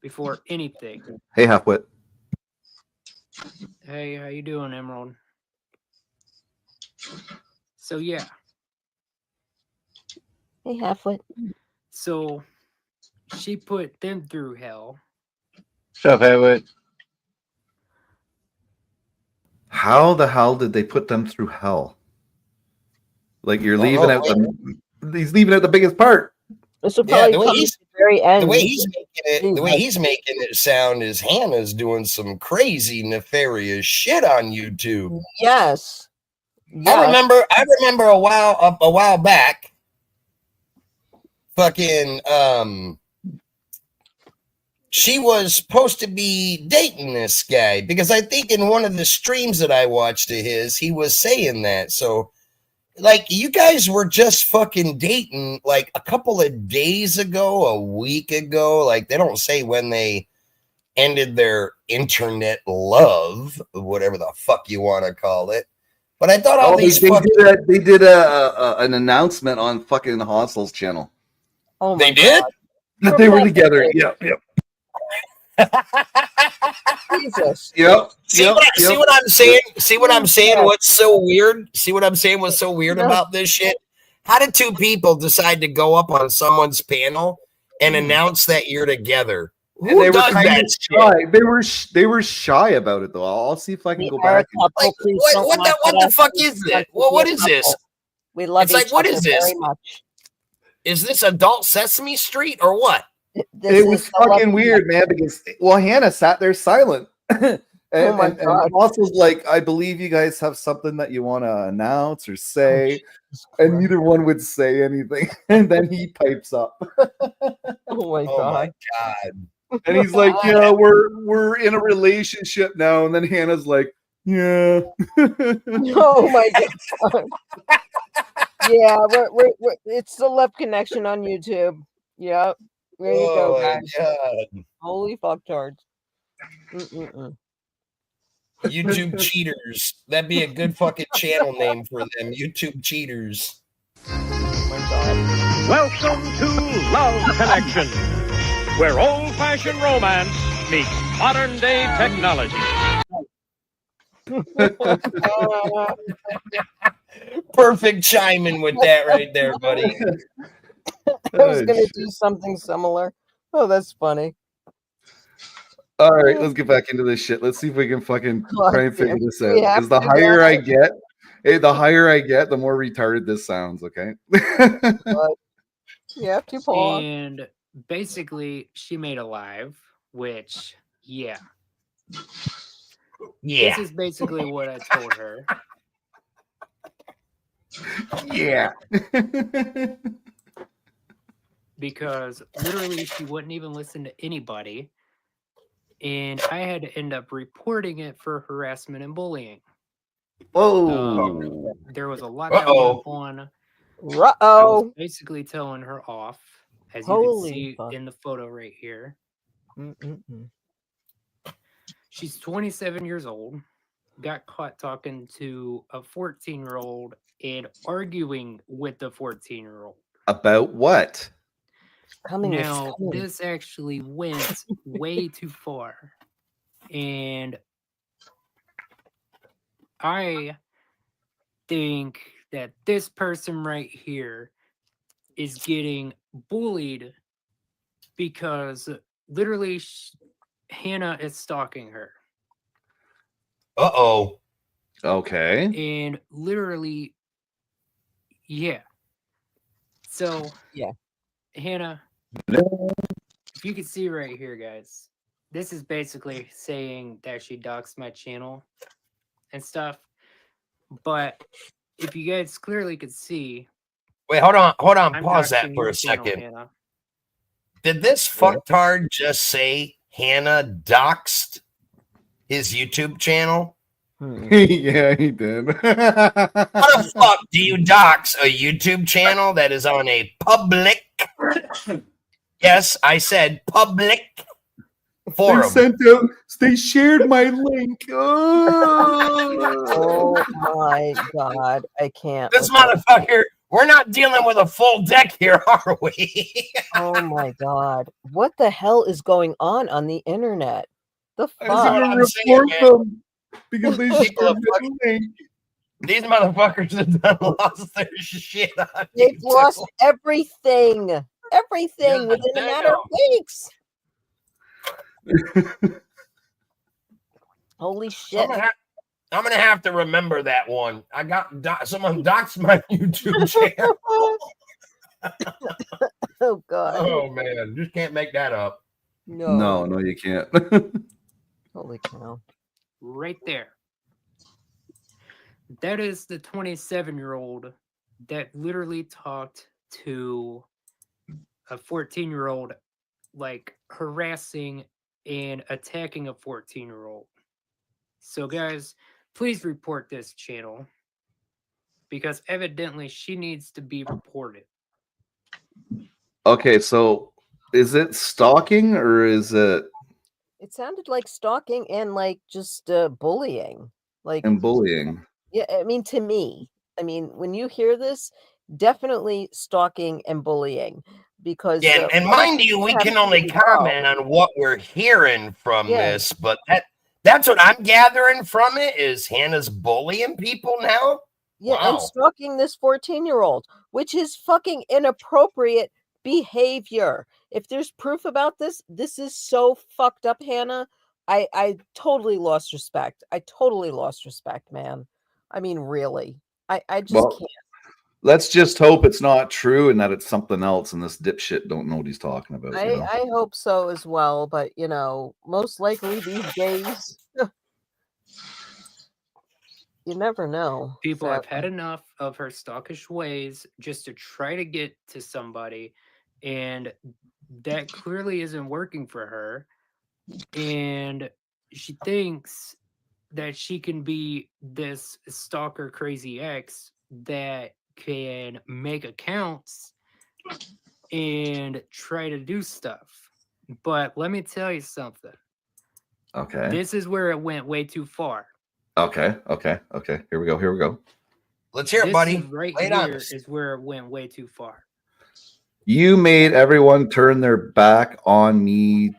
before anything. Hey, Halfwit. Hey, how you doing, Emerald? So yeah. Hey, Halfwit. So she put them through hell. Shut up, Halfwit. How the hell did they put them through hell? Like you're leaving out he's leaving out the biggest part. This will probably come at the very end. The way he's making it sound is Hannah's doing some crazy nefarious shit on YouTube. Yes. I remember a while back. Fucking she was supposed to be dating this guy because I think in one of the streams that I watched of his, he was saying that. So like you guys were just fucking dating like a couple of days ago, a week ago. Like they don't say when they ended their internet love, whatever the fuck you want to call it. But I thought they did an announcement on fucking Hostel's channel. Oh my God. That they were together. Yep. Jesus. Yep. See what I'm saying? See what I'm saying? What's so weird? See what I'm saying? What's so weird about this shit? How did two people decide to go up on someone's panel and announce that you're together? And they were kind of shy. They were shy about it though. I'll see if I can go back. What the fuck is this? What is this? We love it's like, what is this? very much. Is this Adult Sesame Street or what? It was fucking weird, man, because Hannah sat there silent. and Ross was like, I believe you guys have something that you want to announce or say. And neither one would say anything. And then he pipes up. Oh my God. And he's like, yeah, we're in a relationship now. And then Hannah's like, yeah. Oh my God. Yeah, we're it's the Love Connection on YouTube. Yep. There you go, guys. God. Holy fucktards. YouTube cheaters. That'd be a good fucking channel name for them. YouTube cheaters. Oh my God. Welcome to Love Connection, where old-fashioned romance meets modern-day technology. Perfect chiming with that right there, buddy. I was going to do something similar. Oh, that's funny. All right, let's get back into this shit. Let's see if we can fucking try and figure this out. Because the higher I get, the more retarded this sounds, okay? You have to pause. And basically, she made a live, which, yeah. This is basically what I told her. Yeah. Because literally she wouldn't even listen to anybody. and I had to end up reporting it for harassment and bullying. Whoa. There was a lot that went on. I was Uh-oh. basically telling her off, as you can Holy see fuck. in the photo right here. Mm-mm-mm. She's 27 years old, got caught talking to a 14-year-old and arguing with the 14-year-old. About what? Coming is Now, coming. this actually went way too far. And I think that this person right here is getting bullied because literally Hannah is stalking her. Uh-oh. Okay. And literally, yeah. So, Yeah. Hannah, if you can see right here, guys, this is basically saying that she doxed my channel and stuff. But if you guys clearly could see, Wait, hold on. I'm Pause that doxing for your a channel, second. Hannah. Did this fucktard just say Hannah doxed his YouTube channel? Yeah, he did. How the fuck do you dox a YouTube channel that is on a public, yes, I said public forum? They shared my link. Oh my god. I can't. This with that. motherfucker, we're not dealing with a full deck here, are we? Oh my god. What the hell is going on the internet? The That's what fuck? I'm saying, man. them because they People shared are my fucking- link. These motherfuckers have done lost their shit on They've YouTube. lost everything. Everything Yeah, within a I matter of know. weeks. Holy shit. I'm gonna have to remember that one. I got someone doxed my YouTube channel. Oh god. Oh man, just can't make that up. No, you can't. Holy cow. Right there. That is the 27-year-old that literally talked to a 14-year-old, like harassing and attacking a 14-year-old. So, guys, please report this channel because evidently she needs to be reported. Okay, so is it stalking or is it It sounded like stalking and like just bullying. Like and bullying? yeah, I mean to me. I mean, when you hear this, definitely stalking and bullying because Yeah, and mind you, we can only comment on what we're hearing from Yeah. this, but that's what I'm gathering from it is Hannah's bullying people now. Yeah, and Wow. stalking this 14-year-old, which is fucking inappropriate behavior. If there's proof about this, this is so fucked up, Hannah. I totally lost respect. I totally lost respect, man. I mean, really. I just Well, can't. let's just hope it's not true and that it's something else and this dipshit don't know what he's talking about. You know? I hope so as well, but you know, most likely these days you never know. People have had sadly. enough of her stalkish ways just to try to get to somebody, and that clearly isn't working for her. And she thinks that she can be this stalker crazy ex that can make accounts and try to do stuff. But let me tell you something. Okay. This is where it went way too far. Okay. Here we go. Let's hear it, This buddy. is right Lay it on here us. is where it went way too far. You made everyone turn their back on me.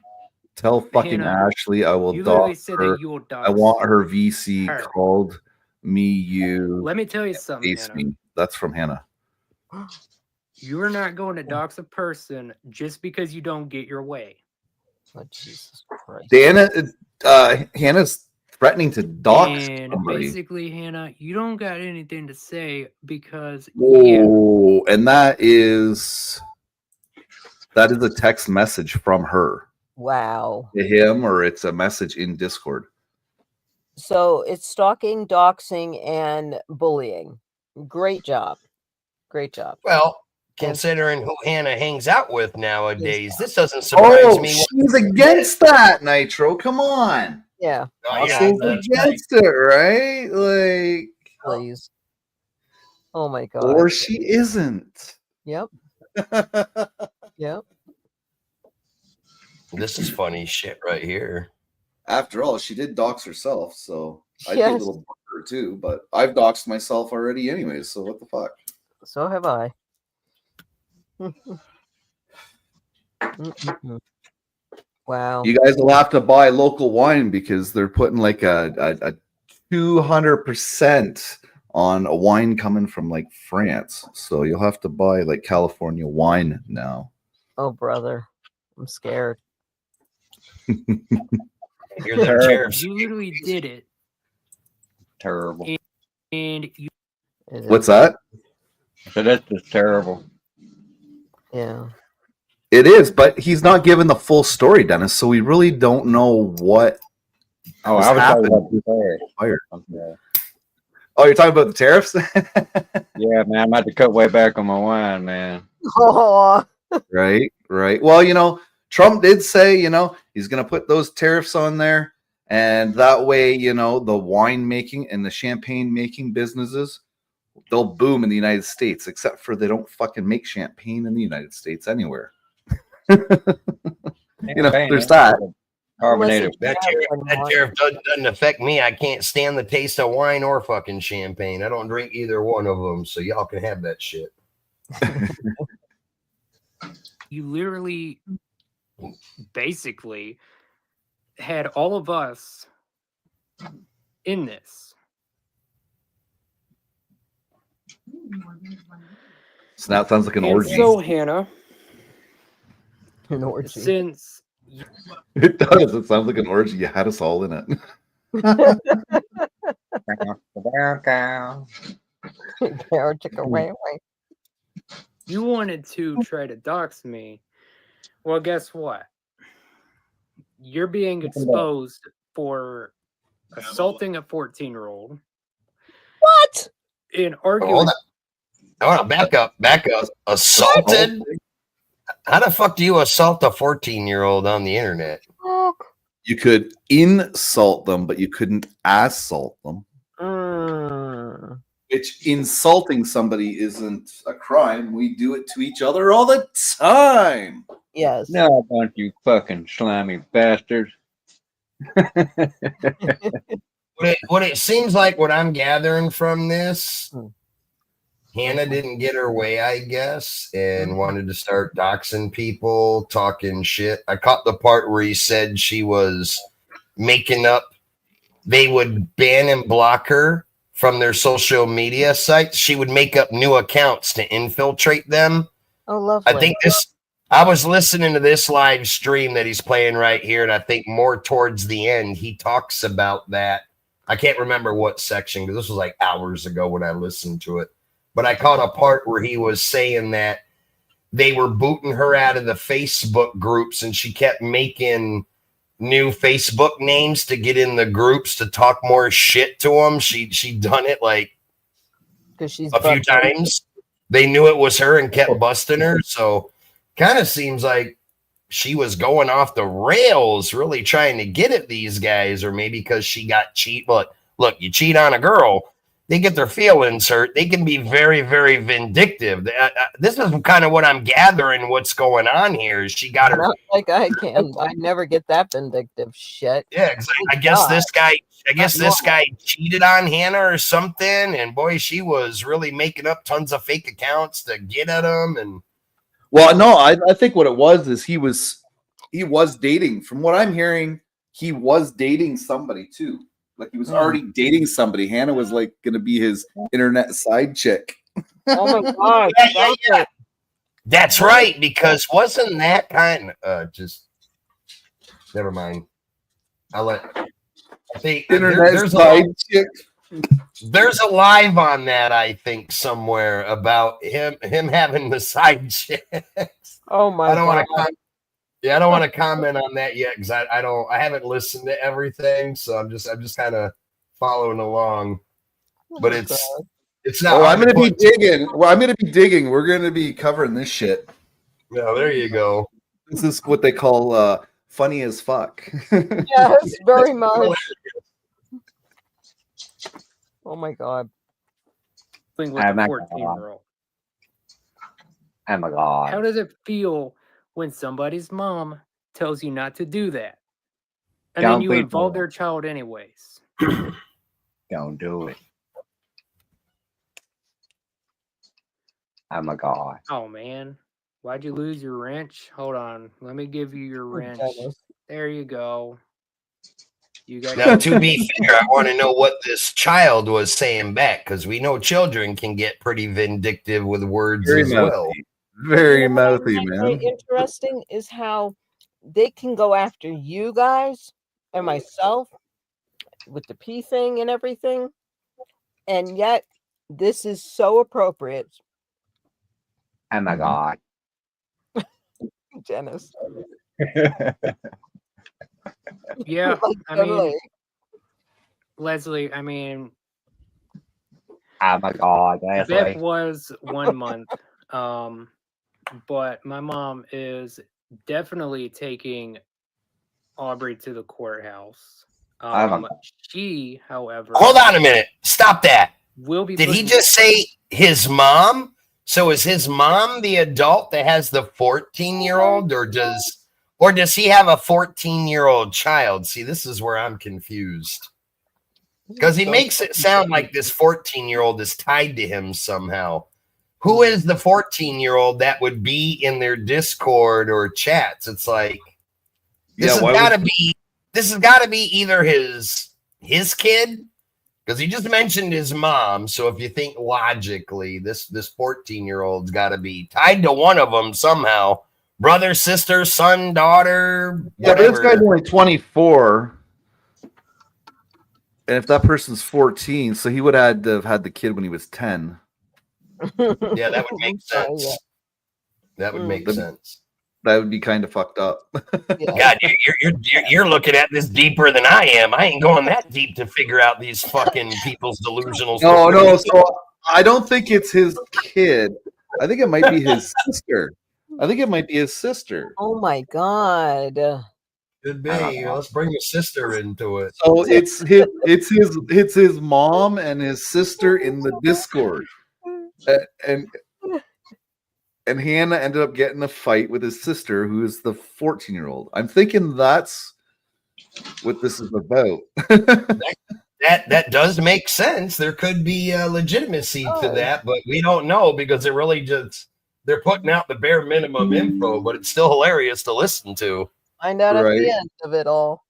Tell fucking Hannah, Ashley I will You literally dox said her. that you will dox. I want her VC her. called me you. Let me tell you something, Face Hannah. me. That's from Hannah. You're not going to dox a person just because you don't get your way. Oh, Jesus Christ. Hannah's threatening to dox And somebody. basically, Hannah, you don't got anything to say because Whoa, and that is a text message from her Wow. to him, or it's a message in Discord. So it's stalking, doxing, and bullying. Great job. Great job. Well, considering who Hannah hangs out with nowadays. This doesn't surprise me. She's against that, Nitro. Come on. Yeah, Oh, yeah, She's that's against it, right? Like, please. Oh my god. or she isn't. Yep. Yep. This is funny shit right here. After all, she did dox herself, so I'd be a Yes. little bummer too. But I've doxed myself already, anyways. So what the fuck? So have I. Mm-mm-mm. Wow. You guys will have to buy local wine because they're putting like a 200% on a wine coming from like France. So you'll have to buy like California wine now. Oh, brother. I'm scared. You're the tariffs. You literally did it, Terrible. and you Is it? What's that? So that's just terrible. Yeah. It is, but he's not given the full story, Dennis. So we really don't know what. Oh, What's I was talking happened? about the tariffs. Fire. Okay. Oh, you're talking about the tariffs? Yeah, man, I'm about to cut way back on my wine, man. Oh, Right. Well, Trump did say, he's going to put those tariffs on there. And that way, the wine making and the champagne making businesses, they'll boom in the United States, except for they don't fucking make champagne in the United States anywhere. There's that. Carbonated. That tariff doesn't affect me. I can't stand the taste of wine or fucking champagne. I don't drink either one of them, so y'all can have that shit. you literally basically had all of us in this. So now it sounds like an And orgy. so, Hannah, an orgy. since It does. It sounds like an orgy. You had us all in it. Carrot chicken wait. you wanted to try to dox me, well, guess what? You're being exposed for assaulting a 14-year-old What? and Hold arguing. on. I want to back up. Assaulted? How the fuck do you assault a 14-year-old on the internet? You could insult them, but you couldn't assault them. Mm. Which insulting somebody isn't a crime. We do it to each other all the time. Yes. No, don't you fucking slimy bastards. What it seems like, what I'm gathering from this, Hannah didn't get her way, I guess, and wanted to start doxing people, talking shit. I caught the part where he said she was making up, they would ban and block her from their social media sites. She would make up new accounts to infiltrate them. Oh, lovely. I think I was listening to this live stream that he's playing right here, and I think more towards the end, he talks about that. I can't remember what section, because this was like hours ago when I listened to it. But I caught a part where he was saying that they were booting her out of the Facebook groups, and she kept making new Facebook names to get in the groups to talk more shit to them. She done it like she's a few times. They knew it was her and kept busting her. So kind of seems like she was going off the rails, really trying to get at these guys, or maybe because she got cheat. But look, you cheat on a girl, they get their feelings hurt. They can be very, very vindictive. This is kind of what I'm gathering. What's going on here is she got her. Not like I can. I never get that vindictive shit. Yeah, I guess this guy. This guy cheated on Hannah or something, and boy, she was really making up tons of fake accounts to get at him. And well, no, I think what it was is he was dating. From what I'm hearing, he was dating somebody too. Like he was already dating somebody. Hannah was like going to be his internet side chick. Oh my god! yeah. That's right, because wasn't that kind of just never mind. I think Internet side chick. There's a live on that, I think, somewhere about him having the side chicks. Oh my! I don't want to comment on that yet because I haven't listened to everything, so I'm just kind of following along. But It's not. Oh, hard I'm to gonna be put- digging. Well, I'm gonna be digging. We're gonna be covering this shit. Yeah, there you go. This is what they call funny as fuck. Yes, very much. Oh my god. Thing with I'm the not 14-year-old. Oh my How god. does it feel when somebody's mom tells you not to do that? And then Don't you be involve doing their child anyways. Don't do it. Oh my god. Oh man. Why'd you lose your wrench? Hold on. Let me give you your wrench. Dennis. There you go. You got Now, to be fair, I want to know what this child was saying back because we know children can get pretty vindictive with words Very as mouthy. well. Very You know what I mouthy, find man. very interesting is how they can go after you guys and myself with the pee thing and everything, and yet this is so appropriate, Oh my god. Dennis. Yeah, Like, I mean, totally. Leslie, I mean, Oh my god. Beth Leslie. was 1 month. But my mom is definitely taking Aubrey to the courthouse. Oh my She, however, Hold on a minute. Stop that. will be Did he putting- just say his mom? So is his mom the adult that has the 14-year-old, or does he have a 14-year-old child? See, this is where I'm confused. Because he makes it sound like this 14-year-old is tied to him somehow. Who is the 14-year-old that would be in their Discord or chats? It's like this Yeah, has gotta be either his kid, because he just mentioned his mom. So if you think logically, this 14-year-old's gotta be tied to one of them somehow. Brother, sister, son, daughter, Yeah, but this whatever. guy's only 24. And if that person's 14, so he would have had the kid when he was 10. Yeah, that would make Oh, sense. That would make Mm. sense. That would be kind of fucked up. yeah. God, you're looking at this deeper than I am. I ain't going that deep to figure out these fucking people's delusional. No. So I don't think it's his kid. I think it might be his sister. Oh my god. Could be. Let's bring the sister into it. So it's his mom and his sister in the Discord, and Hannah ended up getting a fight with his sister, who is the 14-year-old. I'm thinking that's what this is about. That does make sense. There could be a legitimacy to that, but we don't know because they're really just they're putting out the bare minimum info, but it's still hilarious to listen to. Find out at Right. the end of it all.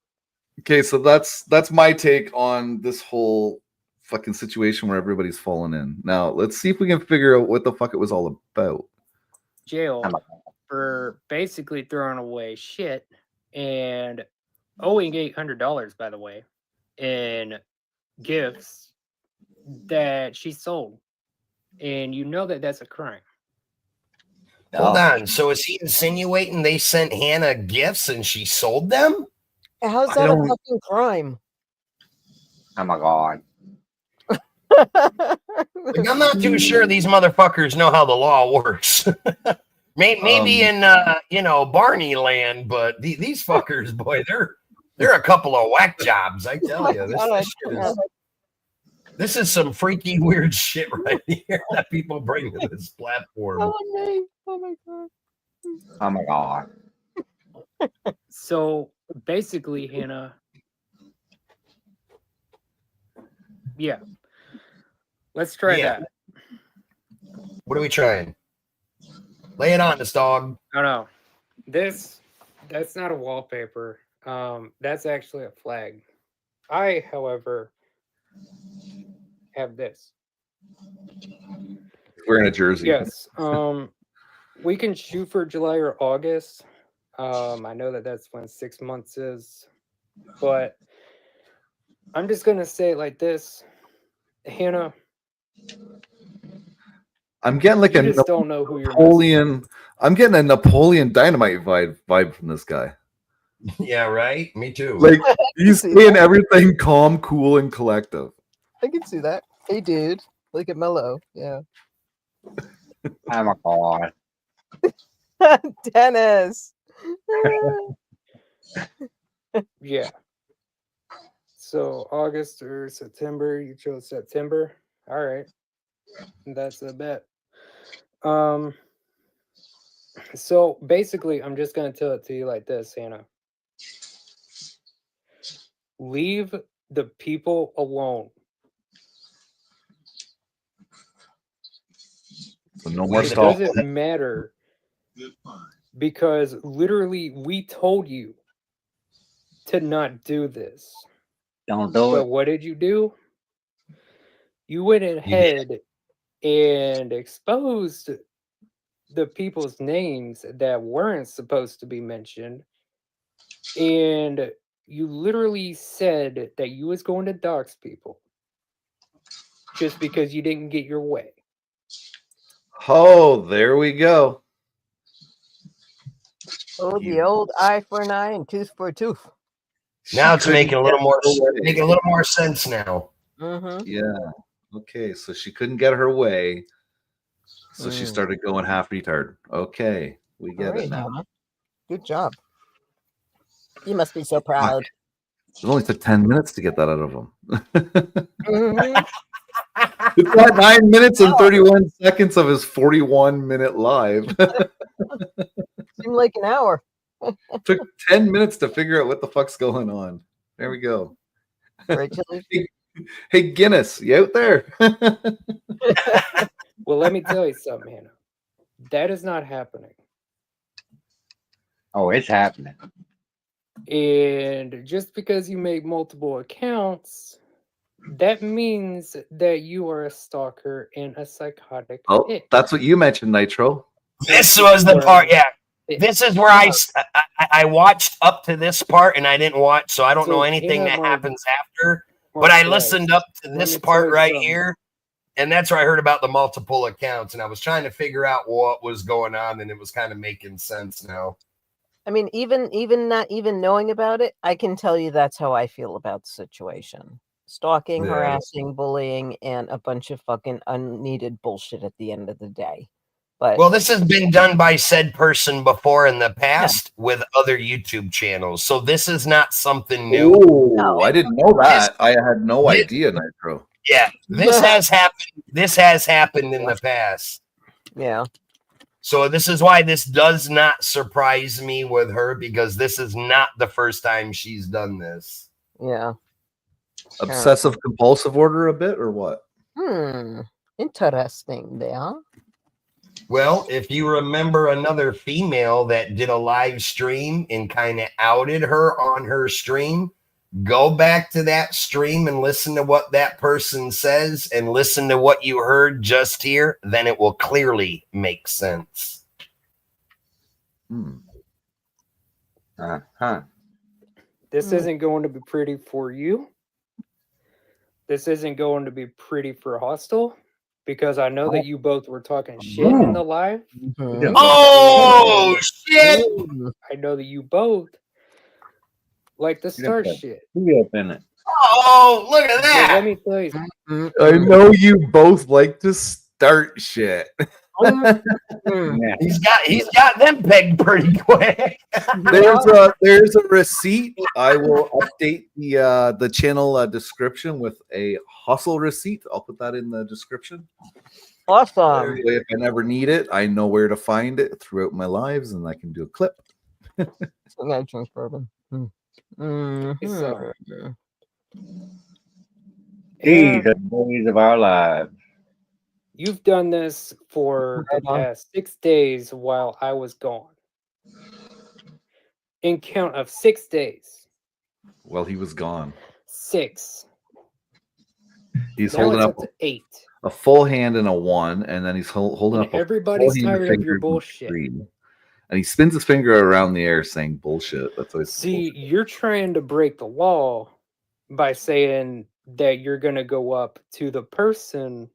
Okay, so that's my take on this whole fucking situation where everybody's fallen in. Now let's see if we can figure out what the fuck it was all about. jail for basically throwing away shit and owing $800, by the way, in gifts that she sold. And you know that that's a crime. Hold on. So is he insinuating they sent Hannah gifts and she sold them? How's I that a don't- fucking crime? Oh my god. Like, I'm not too sure these motherfuckers know how the law works. Maybe in Barney land, but these fuckers, boy, they're a couple of whack jobs. I tell you, this is some freaky weird shit right here that people bring to this platform. Oh my god. Oh my god. So basically, Hannah, yeah, let's try Yeah. that. What are we trying? Lay it on us, dog. No, that's not a wallpaper. That's actually a flag. I, however, have this. Wearing a jersey. Yes. We can shoot for July or August. I know that that's when 6 months is, but I'm just gonna say it like this, Hannah. I'm getting like You a just don't know who you're. Napoleon. I'm getting a Napoleon Dynamite vibe from this guy. Yeah, right. Me too. Like he's saying everything calm, cool, and collective. I can see that. Hey dude. Look at Mello. Yeah. I'm a god. Dennis. Yeah. So August or September, you chose September. All right. That's a bet. So basically, I'm just gonna tell it to you like this, Hannah. Leave the people alone. So no more It stalking. doesn't matter because literally we told you to not do this. Don't do But it. what did you do? You went ahead and exposed the people's names that weren't supposed to be mentioned. And you literally said that you was going to dox people just because you didn't get your way. Oh, there we go. Oh, the old eye for an eye and tooth for a tooth. Now it's She making a couldn't little get more her way. making a little more sense now. Mm-hmm. Yeah. Okay, so she couldn't get her way. So she Mm. started going half retard. Okay, we All get right, it now. Hannah. Good job. You must be so proud. It only took 10 minutes to get that out of him. Mhm. It's got 9 minutes and 31 seconds of his 41-minute live. Seemed like an hour. Took 10 minutes to figure out what the fuck's going on. There we go. Rachel. Hey, Guinness, you out there? Well, let me tell you something, Hannah. That is not happening. Oh, it's happening. And just because you make multiple accounts, that means that you are a stalker and a psychotic. Oh, pig. that's what you mentioned, Nitro. This was the part, yeah. This is where I watched up to this part and I didn't watch, so I don't know anything that happens after. But I listened up to this part right here, and that's where I heard about the multiple accounts, and I was trying to figure out what was going on, and it was kind of making sense now. I mean, even not even knowing about it, I can tell you that's how I feel about the situation. Stalking, Yeah. harassing, bullying, and a bunch of fucking unneeded bullshit at the end of the day. But Well, this has been done by said person before in the past with other YouTube channels, so this is not something new. Oh, I didn't know that. I had no idea, Nitro. Yeah, this has happened. This has happened in the past. yeah, So this is why this does not surprise me with her, because this is not the first time she's done this. yeah. Obsessive compulsive order a bit or what? Interesting there. Well, if you remember another female that did a live stream and kind of outed her on her stream, go back to that stream and listen to what that person says and listen to what you heard just here. Then it will clearly make sense. This isn't going to be pretty for you. This isn't going to be pretty for Hostile, because I know that you both were talking shit in the live. Oh, shit! I know that you both like to start shit. Who up in it? Oh, look at But that! let me tell you something. I know you both like to start shit. Yeah. He's got them pegged pretty quick. There's a receipt. I will update the channel description with a hustle receipt. I'll put that in the description. Awesome. If I never need it, I know where to find it throughout my lives, and I can do a clip. I'm gonna drink bourbon. So, These are the days of our lives. you've done this for the past 6 days while I was gone. In count of 6 days. Well, he was gone. 6. He's Now holding it's up up to 8. a full hand and a 1, and then he's holding And up. A everybody's full hand tired of finger your and a bullshit. 3. And he spins his finger around the air, saying bullshit. That's always See, you're trying to break the law by saying that you're going to go up to the person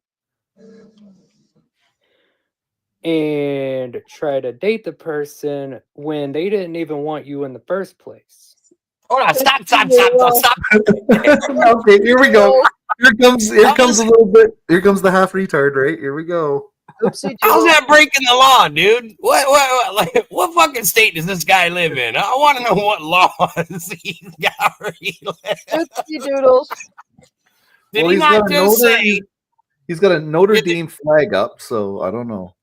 and try to date the person when they didn't even want you in the first place. Hold on, stop. Okay, here we go. Here comes a little bit. Here comes the half retard. Right here we go. Oopsie How's doodle. that breaking the law, dude? What fucking state does this guy live in? I want to know what laws he's got where he lives. Oopsie doodles. Did Well, he he's not got a just Notre- say? He's got a Notre Did- Dame flag up, so I don't know.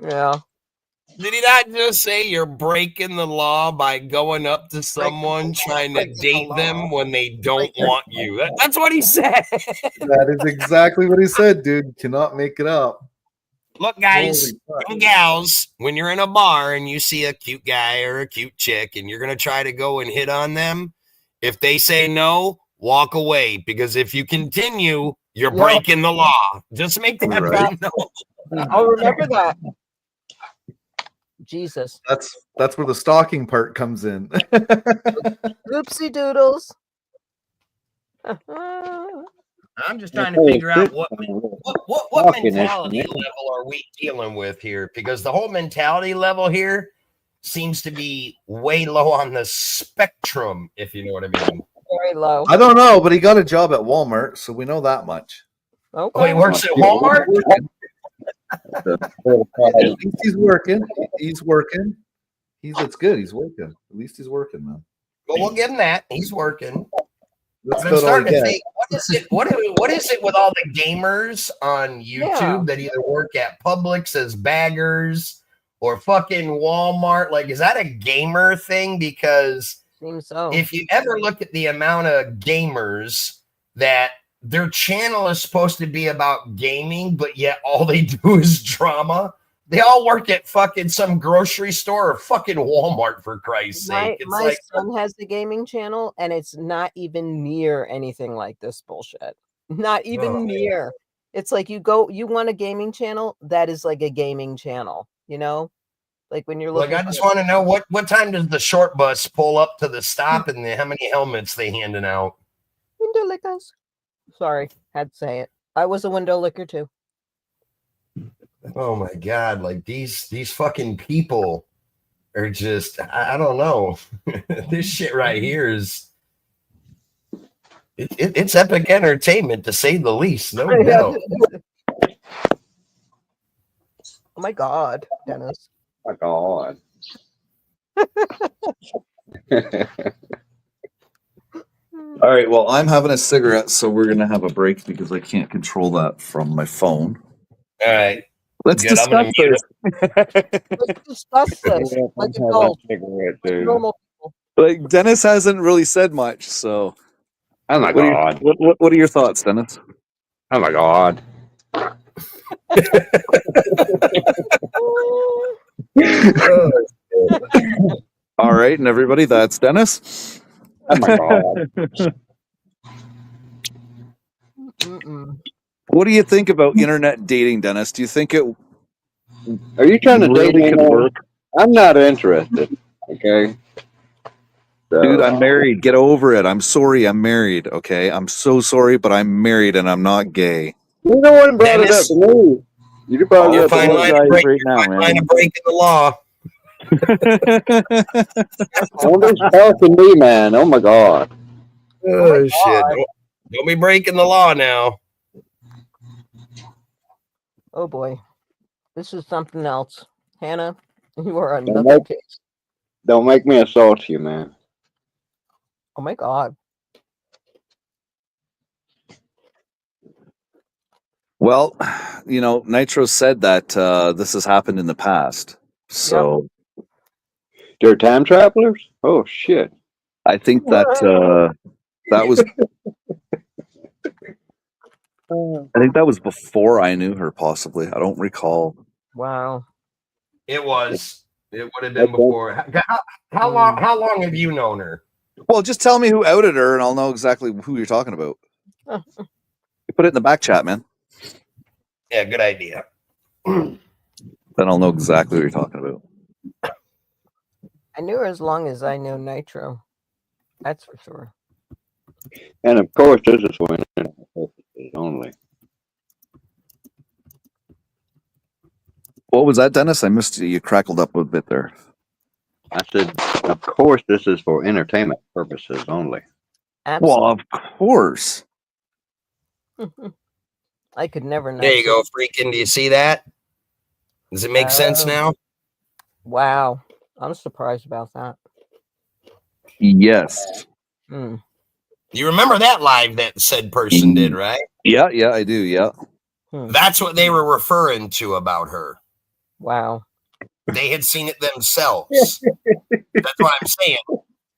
Yeah. Did he not just say you're breaking the law by going up to someone trying to breaking the date law. them when they don't want you? That's what he said. That is exactly what he said, dude. You cannot make it up. Look, guys Holy fuck. and gals, when you're in a bar and you see a cute guy or a cute chick and you're going to try to go and hit on them, if they say no, walk away. Because if you continue, you're Yeah. breaking the law. Just make that Right. known. I'll remember that. Jesus. That's where the stalking part comes in. Oopsie doodles. I'm just trying to figure out what Fucking mentality idiot. level are we dealing with here? Because the whole mentality level here seems to be way low on the spectrum, if you know what I mean. Very low. I don't know, but he got a job at Walmart, so we know that much. Oh, Okay. he works at Walmart? At least he's working. He's working. It's good. He's working. At least he's working, man. Well, we'll give him that. He's working. That's But I'm about all starting he to gets. think, what is it with all the gamers on YouTube Yeah. that either work at Publix as baggers or fucking Walmart? Like, is that a gamer thing? Because Seems so. if you ever look at the amount of gamers that their channel is supposed to be about gaming, but yet all they do is drama. They all work at fucking some grocery store or fucking Walmart, for Christ's sake. It's My like, son has the gaming channel, and it's not even near anything like this bullshit. Not even Oh, man. near. It's like you want a gaming channel, that is like a gaming channel, you know? Like when you're like, looking I just want to know what time does the short bus pull up to the stop and how many helmets they handing out? window lickers. Sorry, had to say it. I was a window licker too. Oh my God. Like these fucking people are just, I don't know. This shit right here is, it's epic entertainment to say the least. No doubt. Oh my God, Dennis. My God. All right. Well, I'm having a cigarette, so we're gonna have a break because I can't control that from my phone. All right. Let's Good, I'm gonna discuss mute this. Let's discuss this. Like adults, Cigarette, like dude. normal people. Like Dennis hasn't really said much, so Oh my what are, God. what are your thoughts, Dennis? Oh my God. All right, and everybody, that's Dennis. Oh my God. Mm-mm. What do you think about internet dating, Dennis? Do you think it Are you trying to date really me? could now? work? I'm not interested. Okay. So, Dude, I'm married. Get over it. I'm sorry. I'm married. Okay. I'm so sorry, but I'm married and I'm not gay. you know what brought it up Dennis. to me? You brought it You're up to fine me. line of break, line of breaking the law. Don't be talking to me, man. Oh my God. Oh, shit. Don't be breaking the law now. Oh boy, this is something else. Hannah, you are Don't another make- case. Don't make me assault you, man. Oh my God. Well, you know, Nitro said that this has happened in the past. So They're time travelers? Oh shit. I think that that was I think that was before I knew her, possibly. I don't recall. Wow. It was. It would have been before. How long have you known her? Well, just tell me who outed her and I'll know exactly who you're talking about. You put it in the back chat, man. Yeah, good idea. Then I'll know exactly what you're talking about. I knew her as long as I know Nitro. That's for sure. And of course, this is for internet purposes only. What was that, Dennis? I missed you. You crackled up a bit there. I said, of course, this is for entertainment purposes only. Well, of course. I could never know. There you go, freaking. Do you see that? Does it make sense Oh. now? Wow. I'm surprised about that. Yes. Hmm. You remember that live that said person did, right? Yeah, I do. Yeah. That's what they were referring to about her. Wow. They had seen it themselves. That's why I'm saying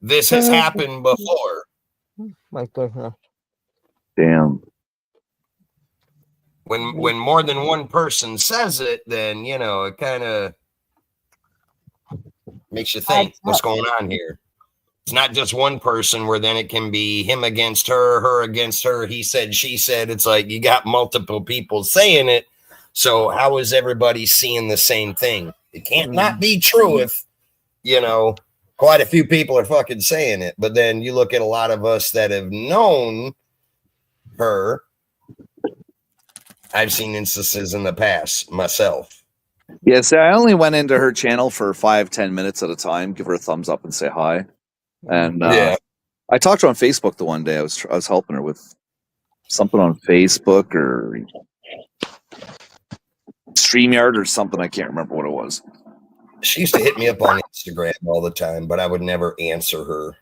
this has happened before. My goodness. Damn. When more than one person says it, then it kind of makes you think what's going on here. It's not just one person where then it can be him against her, her against her, he said, she said. It's like you got multiple people saying it. So how is everybody seeing the same thing? It can't not be true if, quite a few people are fucking saying it. But then you look at a lot of us that have known her. I've seen instances in the past myself. Yeah, see, I only went into her channel for 5-10 minutes at a time, give her a thumbs up and say hi. And I talked to her on Facebook the one day. I was helping her with something on Facebook or StreamYard or something. I can't remember what it was. She used to hit me up on Instagram all the time, but I would never answer her.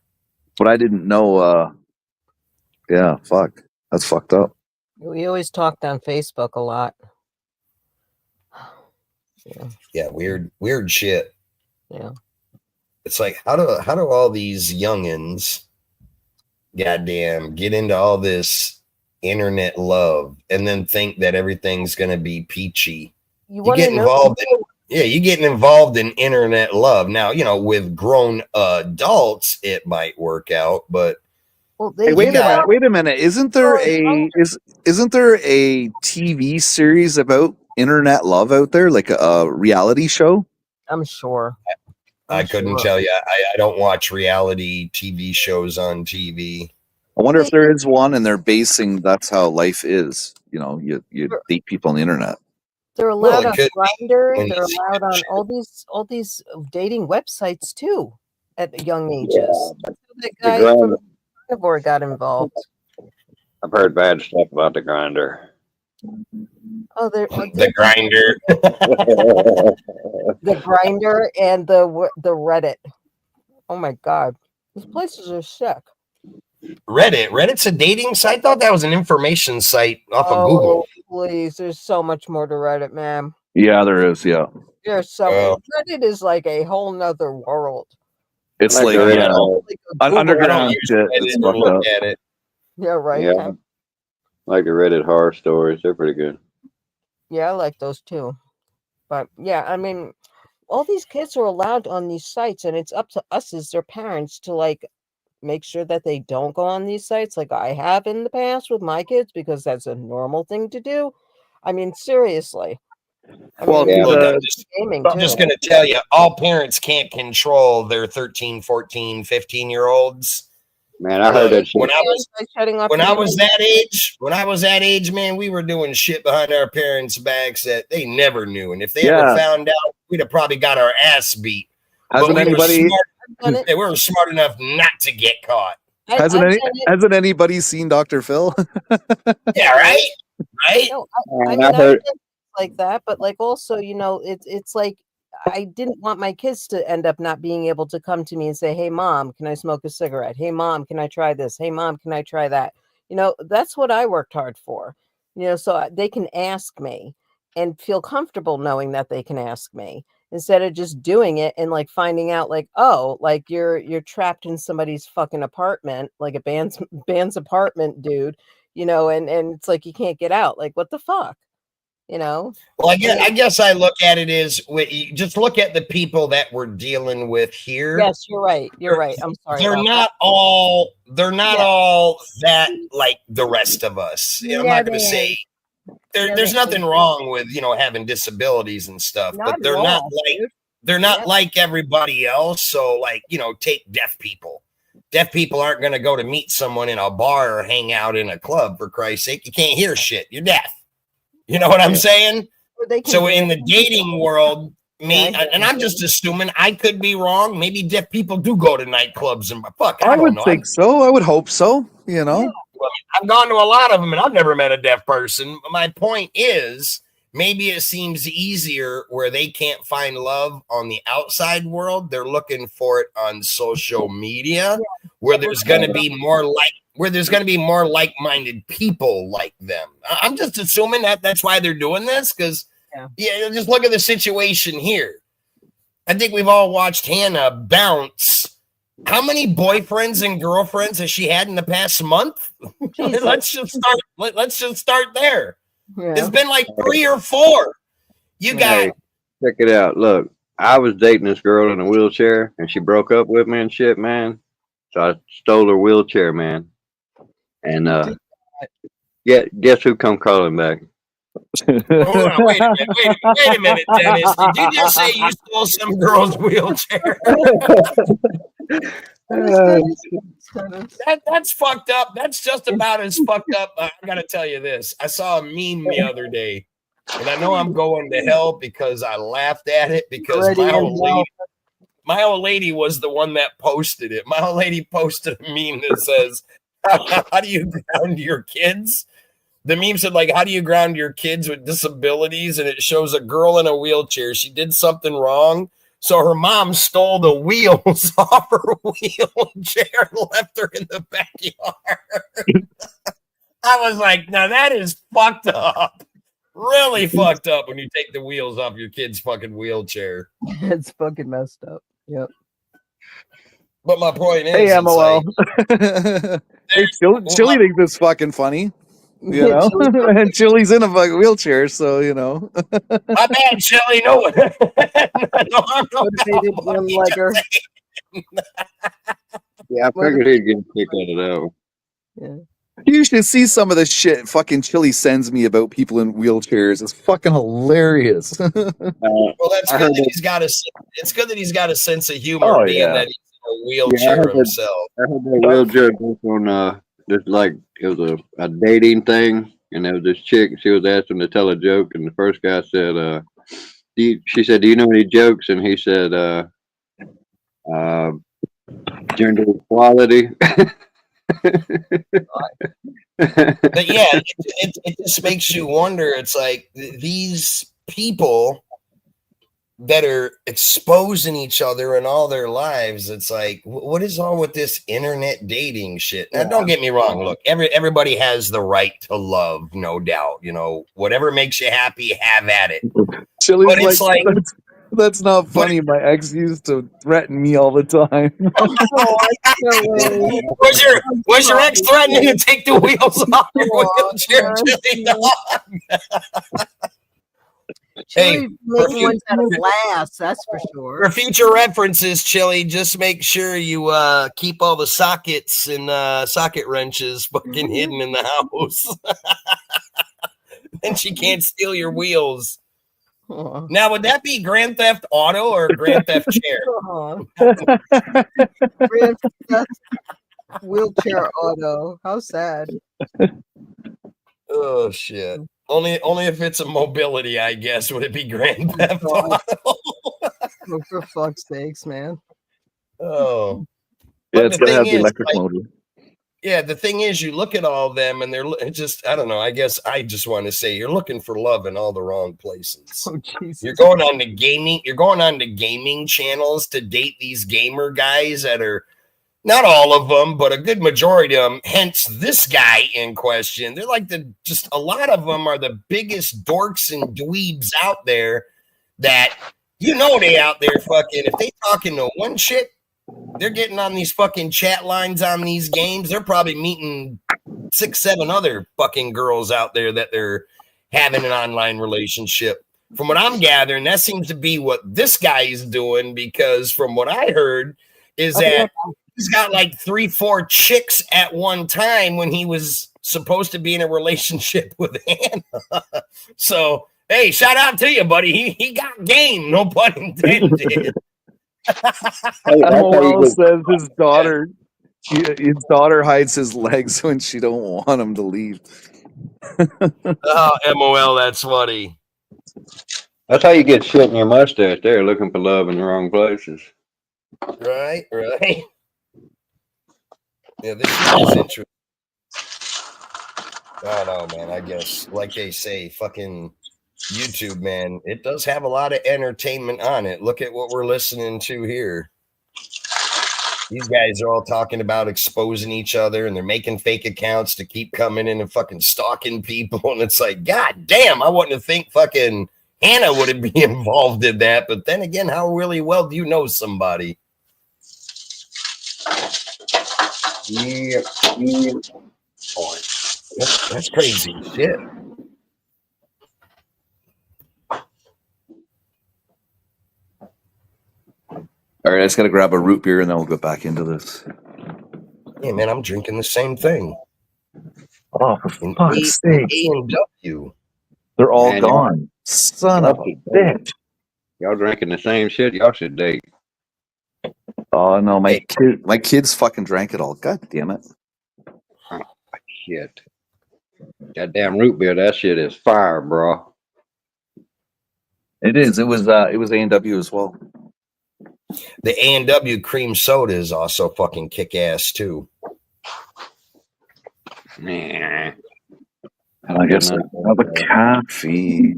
But I didn't know. Yeah, fuck. That's fucked up. We always talked on Facebook a lot. Yeah, weird shit. Yeah. It's like how do all these youngins goddamn get into all this internet love and then think that everything's gonna be peachy? You get involved you getting involved in internet love. Now, with grown adults it might work out, but hey, wait a minute. Isn't there a TV series about internet love out there, like a reality show? I'm sure. I couldn't tell you. I don't watch reality TV shows on TV. I wonder if there is one and they're basing that's how life is. You date people on the internet. They're allowed on Grindr. They're allowed on all these dating websites too at young ages. That's how that guy from Carnivore got involved. I've heard bad stuff about the Grindr. Oh, the Grindr, the Grindr, and the Reddit. Oh my God, these places are sick. Reddit's a dating site. I thought that was an information site off of Google. Please, there's so much more to Reddit, man. Yeah, there is. Yeah, there's so Reddit is like a whole nother world. It's like underground shit. Look at it. Yeah, right. Yeah. Like the Reddit horror stories, they're pretty good. Yeah, I like those too. But yeah, I mean, all these kids are allowed on these sites, and it's up to us as their parents to make sure that they don't go on these sites like I have in the past with my kids, because that's a normal thing to do. I mean, seriously. I'm just going to tell you, all parents can't control their 13, 14, 15-year-olds. Man, I heard that shit. When I was that age, man, we were doing shit behind our parents' backs that they never knew. And if they ever found out, we'd have probably got our ass beat. Hasn't anybody? They were smart enough not to get caught. Hasn't anybody seen Dr. Phil? Yeah, right. No, I heard like that, but also, it's like I didn't want my kids to end up not being able to come to me and say, "Hey, Mom, can I smoke a cigarette? Hey, Mom, can I try this? Hey, Mom, can I try that?" That's what I worked hard for. So they can ask me and feel comfortable knowing that they can ask me, instead of just doing it and finding out you're trapped in somebody's fucking apartment, like a band's apartment, dude, and it's like you can't get out. Like, what the fuck? Well, I guess I look at it as just look at the people that we're dealing with here. Yes, you're right. I'm sorry. They're not all that like the rest of us. I'm not going to say there's nothing wrong with having disabilities and stuff, but they're not like everybody else. So take deaf people. Deaf people aren't going to go to meet someone in a bar or hang out in a club, for Christ's sake. You can't hear shit. You're deaf. You know what I'm saying? So in the dating world, and I'm just assuming, I could be wrong. Maybe deaf people do go to nightclubs and fuck. I would think so. I would hope so. I've gone to a lot of them, and I've never met a deaf person. My point is, maybe it seems easier where they can't find love on the outside world. They're looking for it on social media, where there's going to be more like-minded people like them. I'm just assuming that's why they're doing this, because just look at the situation here. I think we've all watched Hannah bounce. How many boyfriends and girlfriends has she had in the past month? Let's just start there. Yeah. It's been like 3 or 4. You got Hey, check it out. Look, I was dating this girl in a wheelchair, and she broke up with me and shit, man. So I stole her wheelchair, man. And guess who come crawling back? Hold on, wait a minute, Dennis. Did you just say you stole some girl's wheelchair? That's fucked up. That's just about as fucked up. I gotta tell you this. I saw a meme the other day, and I know I'm going to hell because I laughed at it because my old lady was the one that posted it. My old lady posted a meme that says, how do you ground your kids? The meme said, like, how do you ground your kids with disabilities? And it shows a girl in a wheelchair. She did something wrong. So her mom stole the wheels off her wheelchair and left her in the backyard. I was like, now that is fucked up. Really fucked up when you take the wheels off your kid's fucking wheelchair. It's fucking messed up. Yep. But my point is, Hey, MOL. Hey, Chili thinks it's fucking funny. You know, and Chili's in a fucking wheelchair, so you know. My bad, Chili. No, Yeah, I figured he'd get a kick out of that one. Yeah. You should see some of the shit fucking Chili sends me about people in wheelchairs. It's fucking hilarious. Well, that's good that he's got it's good that he's got a sense of humor, being that he's in a wheelchair himself. I heard that wheelchair joke on just like it was a dating thing, and there was this chick. She was asking to tell a joke, and the first guy said, she said, "Do you know any jokes?" And he said, "Gender equality." But yeah, it just makes you wonder. It's like these people that are exposing each other in all their lives. It's like, what is all with this internet dating shit? Now, don't get me wrong. Look, everybody has the right to love, no doubt. You know, whatever makes you happy, have at it. Chili's but it's like that's not funny. My ex used to threaten me all the time. Was your ex threatening to take the wheels off your wheelchair, Chili? Hey, making ones out of glass, that's for sure. For future references, Chili, just make sure you keep all the sockets and socket wrenches fucking hidden in the house. And she can't steal your wheels. Now, would that be Grand Theft Auto or Grand Theft Chair? Grand Theft Wheelchair Auto. How sad. Oh shit. Only if it's a mobility, I guess, would it be Grand Theft Auto. Oh, for fuck's sakes, man. Oh. Yeah, it's gonna have the electric motor. Yeah, the thing is, you look at all of them, and they're just, I don't know. I guess I just want to say you're looking for love in all the wrong places. Oh, Jesus. You're going on to gaming. You're going on to gaming channels to date these gamer guys that are not all of them, but a good majority of them. Hence, this guy in question. They're like just a lot of them are the biggest dorks and dweebs out there. That they out there fucking. If they talking to one chick, they're getting on these fucking chat lines on these games. They're probably meeting 6, 7 other fucking girls out there that they're having an online relationship. From what I'm gathering, that seems to be what this guy is doing, because from what I heard is that he's got like 3, 4 chicks at one time when he was supposed to be in a relationship with Hannah. So, hey, shout out to you, buddy. He got game, no pun intended. MOL says his daughter hides his legs when she don't want him to leave. Oh, MOL, that's funny. That's how you get shit in your mustache there, looking for love in the wrong places. Right. Yeah, this is interesting. I don't know, man. I guess, like they say, fucking YouTube, man, it does have a lot of entertainment on it. Look at what we're listening to here. These guys are all talking about exposing each other, and they're making fake accounts to keep coming in and fucking stalking people. And it's like, God damn, I wouldn't have think fucking Hannah would be involved in that. But then again, how really well do you know somebody? Yeah. That's crazy shit. All right, I just got to grab a root beer and then we'll get back into this. Yeah, man, I'm drinking the same thing. Oh, for fuck's sake. A&W. They're all Man, gone. Son of a bitch. Y'all drinking the same shit? Y'all should date. Oh, no, my kids fucking drank it all. God damn it. Shit. That damn root beer, that shit is fire, bro. It is. It was A&W as well. The A&W cream soda is also fucking kick-ass, too. Man. And I guess another coffee.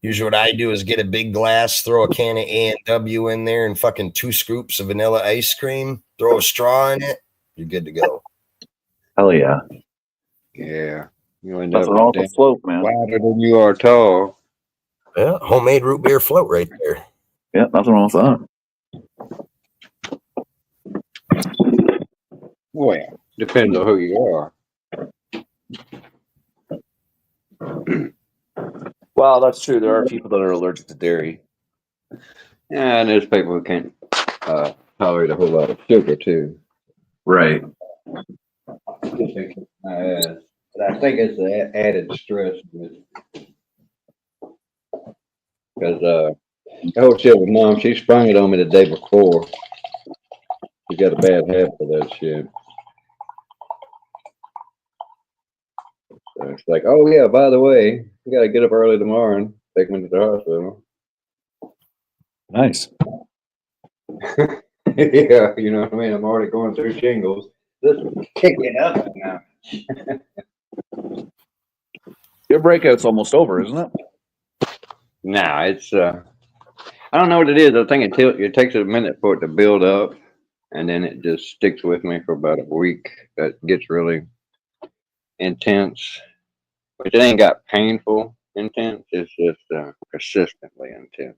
Usually what I do is get a big glass, throw a can of A&W in there, and fucking 2 scoops of vanilla ice cream, throw a straw in it, you're good to go. Hell yeah. Yeah. You end up Nothing wrong with the float, man. wider than you are tall. Yeah, homemade root beer float right there. Yeah, nothing wrong with that. Well, depends on who you are. Well, that's true. There are people that are allergic to dairy. Yeah, and there's people who can't tolerate a whole lot of sugar, too. Right. But I think it's the added stress because the whole shit with Mom, she sprung it on me the day before. She got a bad habit for that shit. So it's like, oh yeah, by the way, you gotta get up early tomorrow and take me to the hospital. Nice. Yeah, you know what I mean? I'm already going through shingles. Just kick it up now. Your breakout's almost over, isn't it? Nah, it's I don't know what it is. I think it takes a minute for it to build up, and then it just sticks with me for about a week. That gets really intense, but it ain't got painful intense. It's just persistently intense.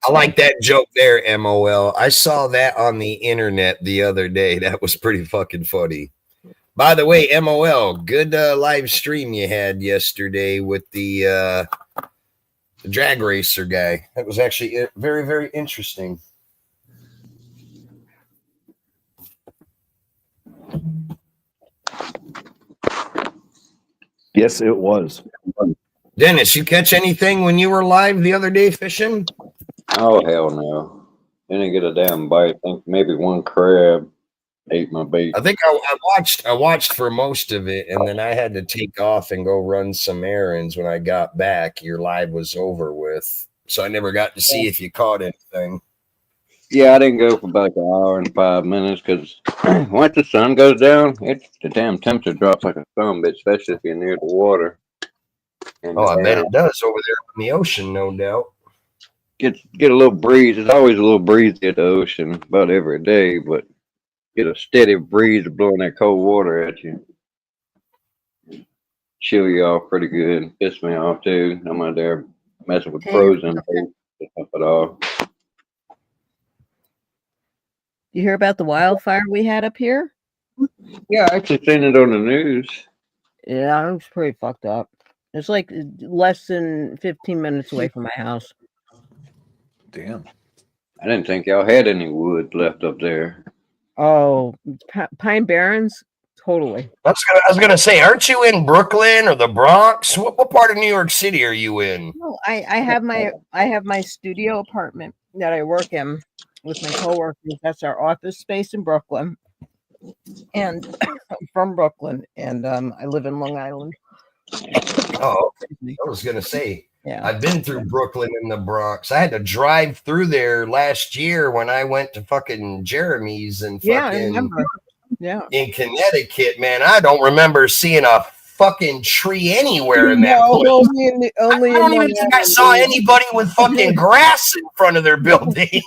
I like that joke there, MOL. I saw that on the internet the other day. That was pretty fucking funny. By the way, MOL, good live stream you had yesterday with the drag racer guy. That was actually very, very interesting. Yes, it was. Dennis, you catch anything when you were live the other day fishing? Oh hell no! Didn't get a damn bite. I think maybe one crab ate my bait. I think I watched for most of it, and then I had to take off and go run some errands. When I got back, your live was over with, so I never got to see if you caught anything. Yeah, I didn't go for about an hour and 5 minutes because once the sun goes down, the damn temperature drops like a thumb, especially if you're near the water. And Oh, I bet it does over there in the ocean, no doubt. Get a little breeze. It's always a little breezy at the ocean about every day, but get a steady breeze blowing that cold water at you. Chill you off pretty good. Piss me off too. I'm out there messing with frozen stuff at all. You hear about the wildfire we had up here? Yeah, I actually seen it on the news. Yeah, it was pretty fucked up. It's like less than 15 minutes away from my house. Damn. I didn't think y'all had any wood left up there. Oh, Pine Barrens? Totally. I was gonna say, aren't you in Brooklyn or the Bronx? What part of New York City are you in? No, I have my studio apartment that I work in with my coworkers. That's our office space in Brooklyn. And I'm from Brooklyn, and I live in Long Island. Oh, I was gonna say, yeah, I've been through Brooklyn and the Bronx. I had to drive through there last year when I went to fucking Jeremy's and fucking. Yeah, I remember. Yeah. in Connecticut, man, I don't remember seeing a fucking tree anywhere in that No, place. only I don't in even think I Long saw Island. anybody with fucking grass in front of their building.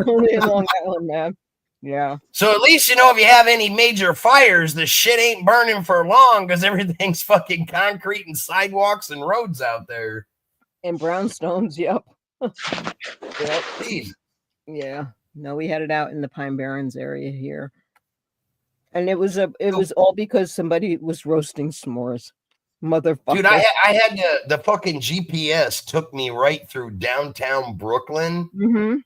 Only in Long Island, man. Yeah. So at least, you know, if you have any major fires, the shit ain't burning for long because everything's fucking concrete and sidewalks and roads out there. And brownstones, yep. Yep. Jeez. Yeah. No, we had it out in the Pine Barrens area here. And it was all because somebody was roasting s'mores. Motherfucker. Dude, I had the fucking GPS took me right through downtown Brooklyn. Mm-hmm.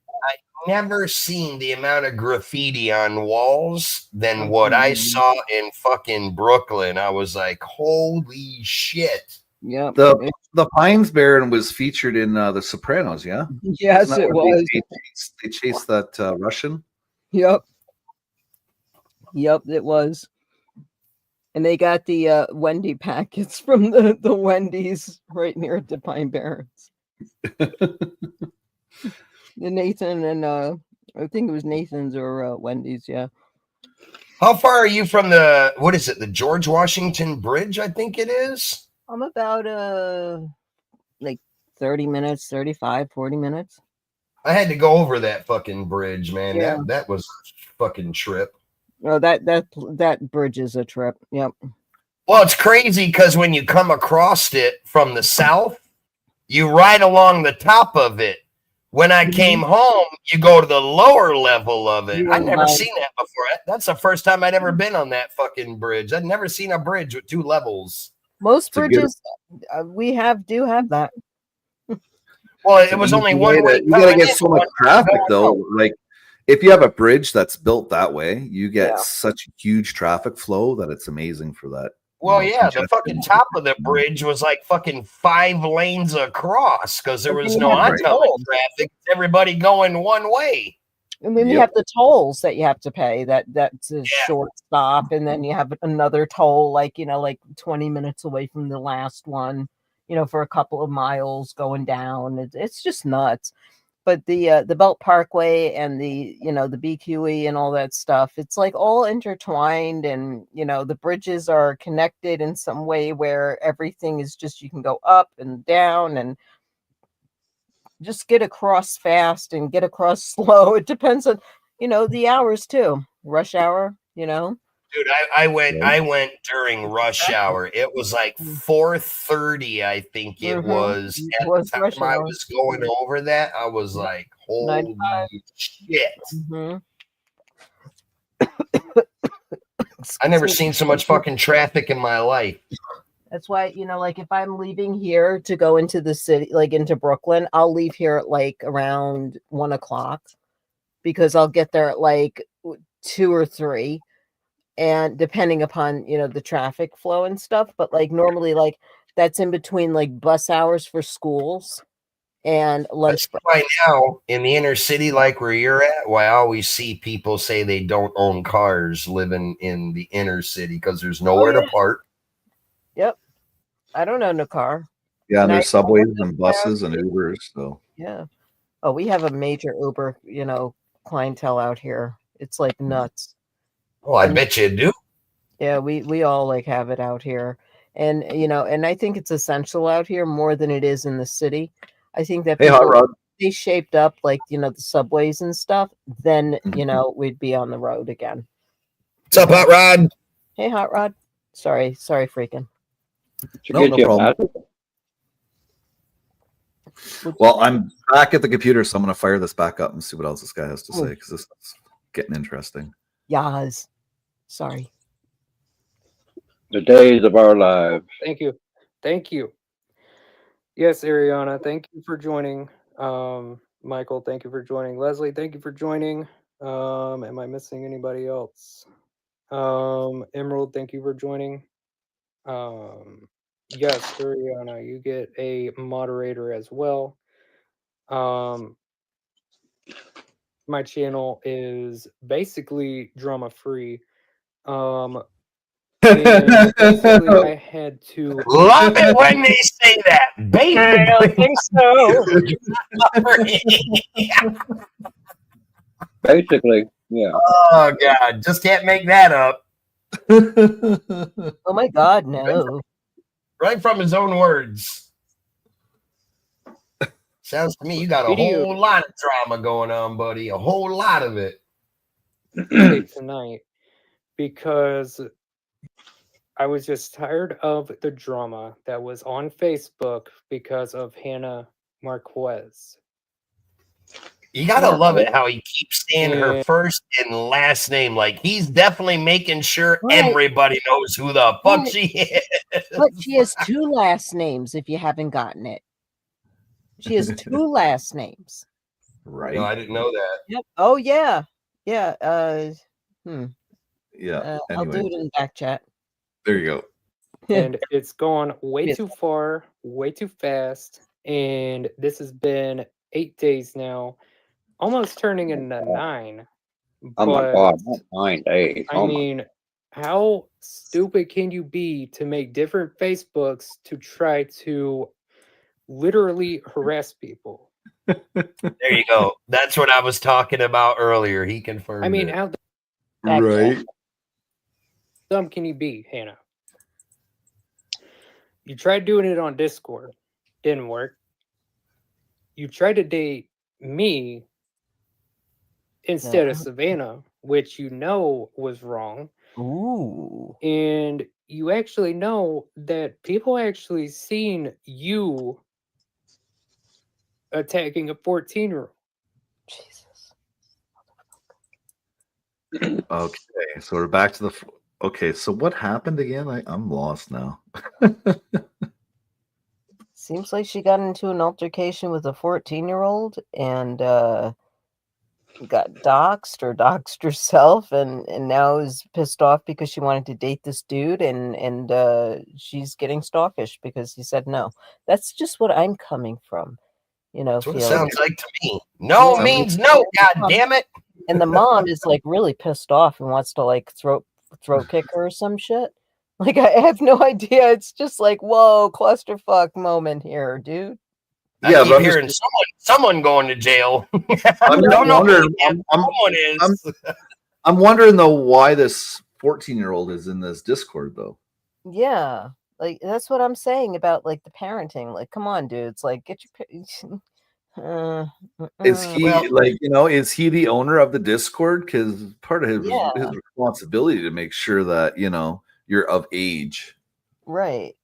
Never seen the amount of graffiti on walls than what I saw in fucking Brooklyn. I was like, holy shit. Yep. The Pines Baron was featured in The Sopranos, yeah? Yes, Isn't that it where was. They chased that Russian. Yep. Yep, it was. And they got the Wendy packets from the Wendy's right near the Pine Barrens. The Nathan and I think it was Nathan's or Wendy's, yeah. How far are you from the George Washington Bridge, I think it is? I'm about like 30 minutes, 35, 40 minutes. I had to go over that fucking bridge, man. Yeah. That was a fucking trip. Oh, that bridge is a trip. Yep. Well, it's crazy because when you come across it from the south, you ride along the top of it. When I came home, you go to the lower level of it. I'd never seen that before. That's the first time I'd ever been on that fucking bridge. I'd never seen a bridge with 2 levels. Most bridges do have that. Well, it was only one way. You gotta get so much traffic though. Like if you have a bridge that's built that way, you get such huge traffic flow that it's amazing for that. Well, yeah, the fucking top of the bridge was like fucking 5 lanes across because there was no oncoming traffic. Everybody going one way. And then you have the tolls that you have to pay. That's a short stop, and then you have another toll, like 20 minutes away from the last one. For a couple of miles going down. It's just nuts. But the Belt Parkway and the BQE and all that stuff, it's like all intertwined, and the bridges are connected in some way where everything is just, you can go up and down and just get across fast and get across slow. It depends on the hours too. Rush hour, Dude, I went during rush hour. It was like 4:30, I think it was. At the time I was going over that, I was like, holy shit. I never seen so much fucking traffic in my life. That's why, like if I'm leaving here to go into the city, like into Brooklyn, I'll leave here at like around 1 o'clock because I'll get there at like 2 or 3. And depending upon, the traffic flow and stuff, but like normally, like that's in between like bus hours for schools and lunch. Right now in the inner city, like where you're at, I always see people say they don't own cars living in the inner city because there's nowhere to park. Yep. I don't own a car. Yeah, and there's subways and buses and Ubers. So yeah. Oh, we have a major Uber, clientele out here. It's like nuts. Oh, I bet you do. Yeah, we all like have it out here. And and I think it's essential out here more than it is in the city. I think that they shaped up like the subways and stuff, then we'd be on the road again. What's up, Hot Rod? Hey, Hot Rod. Sorry, freaking. No problem. Well, I'm back at the computer, so I'm gonna fire this back up and see what else this guy has to say because this is getting interesting. Yas. Sorry. The days of our lives. Thank you. Yes, Ariana, thank you for joining. Michael, thank you for joining. Leslie, thank you for joining. Am I missing anybody else? Emerald, thank you for joining. Yes, Ariana, you get a moderator as well. My channel is basically drama free. And basically I had to love it when they say that. Basically, I don't think so. Basically, Yeah. Oh God, just can't make that up. Oh my God, no. Right from his own words. Sounds to me you got a Video. whole lot of drama going on, buddy. A whole lot of it. Tonight because I was just tired of the drama that was on Facebook because of Hannah Marquez. You gotta Yeah. love it how he keeps saying her And- first and last name. Like he's definitely making sure Right. everybody knows who the fuck Right. she is. But she has two last names if you haven't gotten it. She has two last names. Right. No, I didn't know that. Yep. Oh yeah. Yeah. Yeah. I'll do Anyway, it in the back chat. there you go. and it's gone way Yes. too far, way too fast. And this has been 8 days now, almost turning into 9. Oh my But, God, not 9 days. I Oh my. mean, how stupid can you be to make different Facebooks to try to literally harass people? There you go. That's what I was talking about earlier. He confirmed. I mean, it. how Back Right. dumb can you be, Hannah? You tried doing it on Discord, didn't work. You tried to date me instead of Savannah, which you know was wrong. Ooh. And you actually know that people actually seen you attacking a 14-year-old. Jesus. Okay. So we're back to the. Okay. So what happened again? I'm lost now. Seems like she got into an altercation with a 14-year-old and got doxxed or doxed herself and now is pissed off because she wanted to date this dude and she's getting stalkish because he said no. That's just what I'm coming from. You know, That's what it feeling. sounds like to me. No Yeah. means no. God damn it. And the mom is like really pissed off and wants to like throat kick her or some shit. Like I have no idea. It's just like, whoa, clusterfuck moment here, dude. I Yeah, keep but I'm hearing just- someone going to jail. I'm I just don't know who wondering. that someone is. I'm wondering though why this 14-year-old is in this Discord though. Yeah, like that's what I'm saying about like the parenting. Like, come on, dudes. Like, get your. Is he Well- is he the owner of the Discord? Because part of his Yeah. his responsibility to make sure that you're of age. right?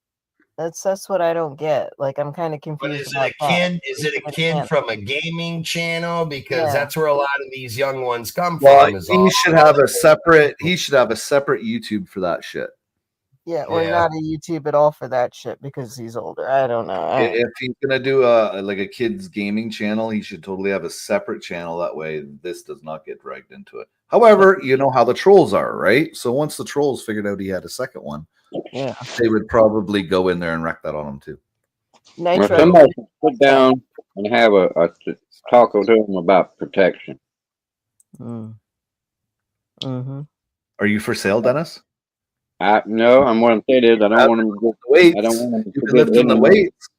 That's what I don't get. Like, I'm kind of But confused. is it about a that. kid? Is it a Like, kid yeah. from a gaming channel? Because Yeah. that's where a lot of these young ones come Well, from. Is he all should have a separate. He should have a separate YouTube for that shit. Yeah, or Yeah. not a YouTube at all for that shit because he's older. I don't know. If he's gonna do a kids gaming channel, he should totally have a separate channel. That way, this does not get dragged into it. However, you know how the trolls are, right? So once the trolls figured out he had a second one, Yeah. they would probably go in there and wreck that on him too. Well, Nitro. somebody should sit down and have a talk to him about protection. Mm-hmm. Are you for sale, Dennis? No, I'm what I'm saying is I don't want him to Wait, I don't want him you to can lift in the internet- weights.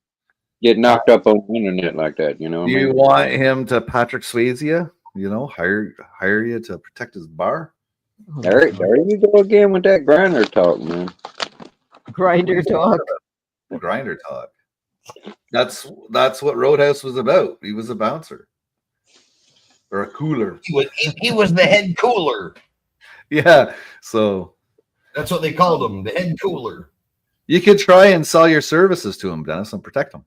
get knocked up on the internet like that. You know what Do I you mean? want him to Patrick Swayze you? Hire you to protect his bar? There you go again with that grinder talk, man. Grinder talk. Grinder talk. That's what Roadhouse was about. He was a bouncer or a cooler. He was the head cooler. Yeah. So That's what they called him, the head cooler. you could try and sell your services to him, Dennis, and protect him.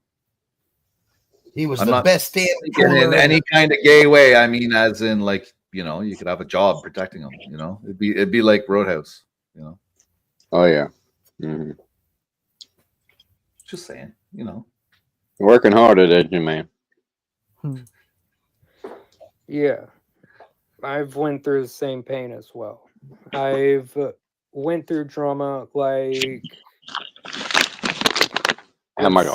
He was I'm the not best damn In cooler. any kind of gay way. I mean, as in you could have a job protecting him. It'd be like Roadhouse. Oh yeah. hmm Just saying. Working hard at it, man. Yeah, I've went through the same pain as well. I've went through drama like How much?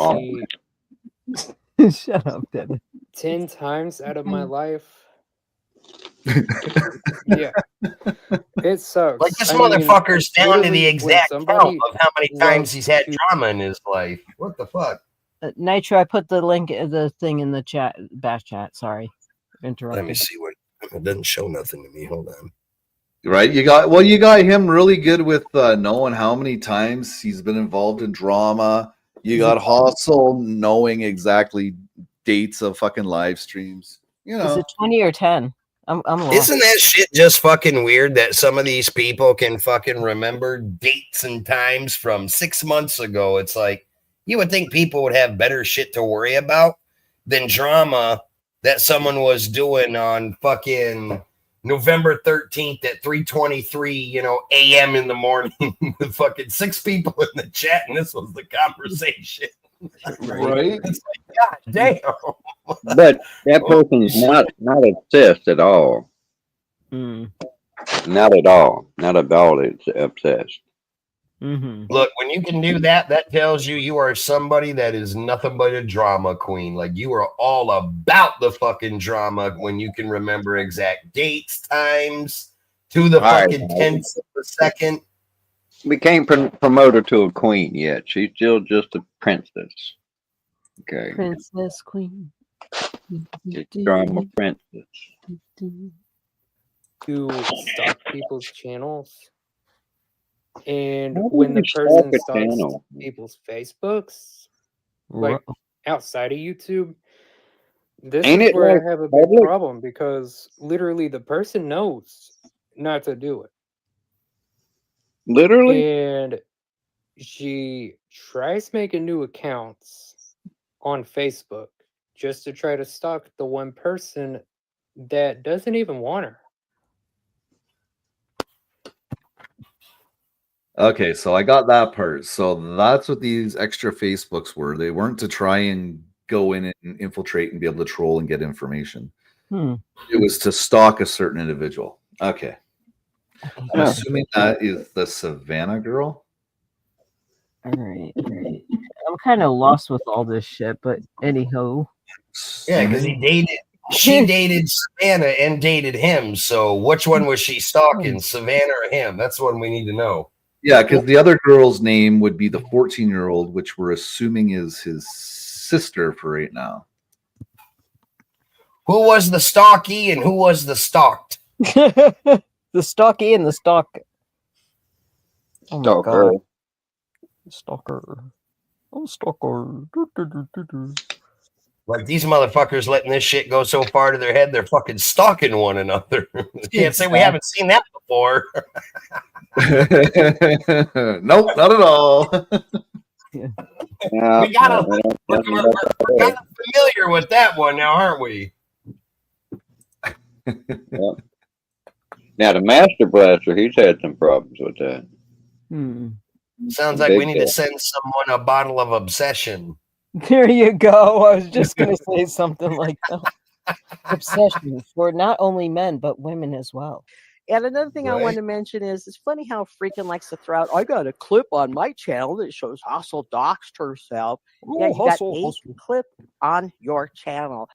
let's see, Shut up, Dennis. 10 times out of my life. Yeah, it sucks. Like this I mean, motherfucker's down to the literally, when exact count somebody of how many times loves he's had to- drama in his life. What the fuck? Nitro, I put the link, the thing in the chat, bash chat. Sorry, Let me interrupted. see what It doesn't show nothing to me. Hold on. Right, you got him really good with knowing how many times he's been involved in drama. You got Hustle knowing exactly dates of fucking live streams. You Is know, it 20 or 10? I'm lost. Isn't that shit just fucking weird that some of these people can fucking remember dates and times from 6 months ago? It's like you would think people would have better shit to worry about than drama that someone was doing on fucking November 13th at 3:23, a.m. in the morning with fucking 6 people in the chat, and this was the conversation. right? It's like, God damn. But that person's not obsessed at all. Mm. Not at all. Not at all. It's obsessed. Mm-hmm. Look, when you can do that, that tells you are somebody that is nothing but a drama queen. Like you are all about the fucking drama when you can remember exact dates, times, to the All fucking right. tenths of a second. We can't promote her to a queen yet. She's still just a princess. Okay. Princess Queen. She's drama princess. To stalk people's channels. And How do when the you stalk person a stalks channel? people's Facebooks, like outside of YouTube, this Ain't is it where like I have a big public? problem because literally the person knows not to do it. Literally? And she tries making new accounts on Facebook just to try to stalk the one person that doesn't even want her. Okay, so I got that part. So that's what these extra Facebooks were. They weren't to try and go in and infiltrate and be able to troll and get information. It was to stalk a certain individual. Okay. I'm Yeah. assuming that is the Savannah girl. All right. I'm kind of lost with all this shit, but anyhow. Yeah, because she dated Savannah and dated him. So which one was she stalking, Savannah or him? That's what we need to know. Yeah, because the other girl's name would be the 14-year-old, which we're assuming is his sister for right now. Who was the stalky and who was the stalked? The stalky and the stalk. Oh my Stalker. god. Stalker. Oh, stalker. Like these motherfuckers letting this shit go so far to their head, they're fucking stalking one another. Can't say we haven't seen that before. Nope, not at all. Yeah, We gotta, we're kind of familiar with that one now, aren't we? Now the Master Blaster, he's had some problems with that. Sounds like we need to send someone a bottle of Obsession. There you go. I was just going to say something like that. Obsession for not only men, but women as well. And another thing I want to mention is it's funny how Freaking likes to throw out, I got a clip on my channel that shows Hustle doxed herself. Yeah, you got a clip on your channel.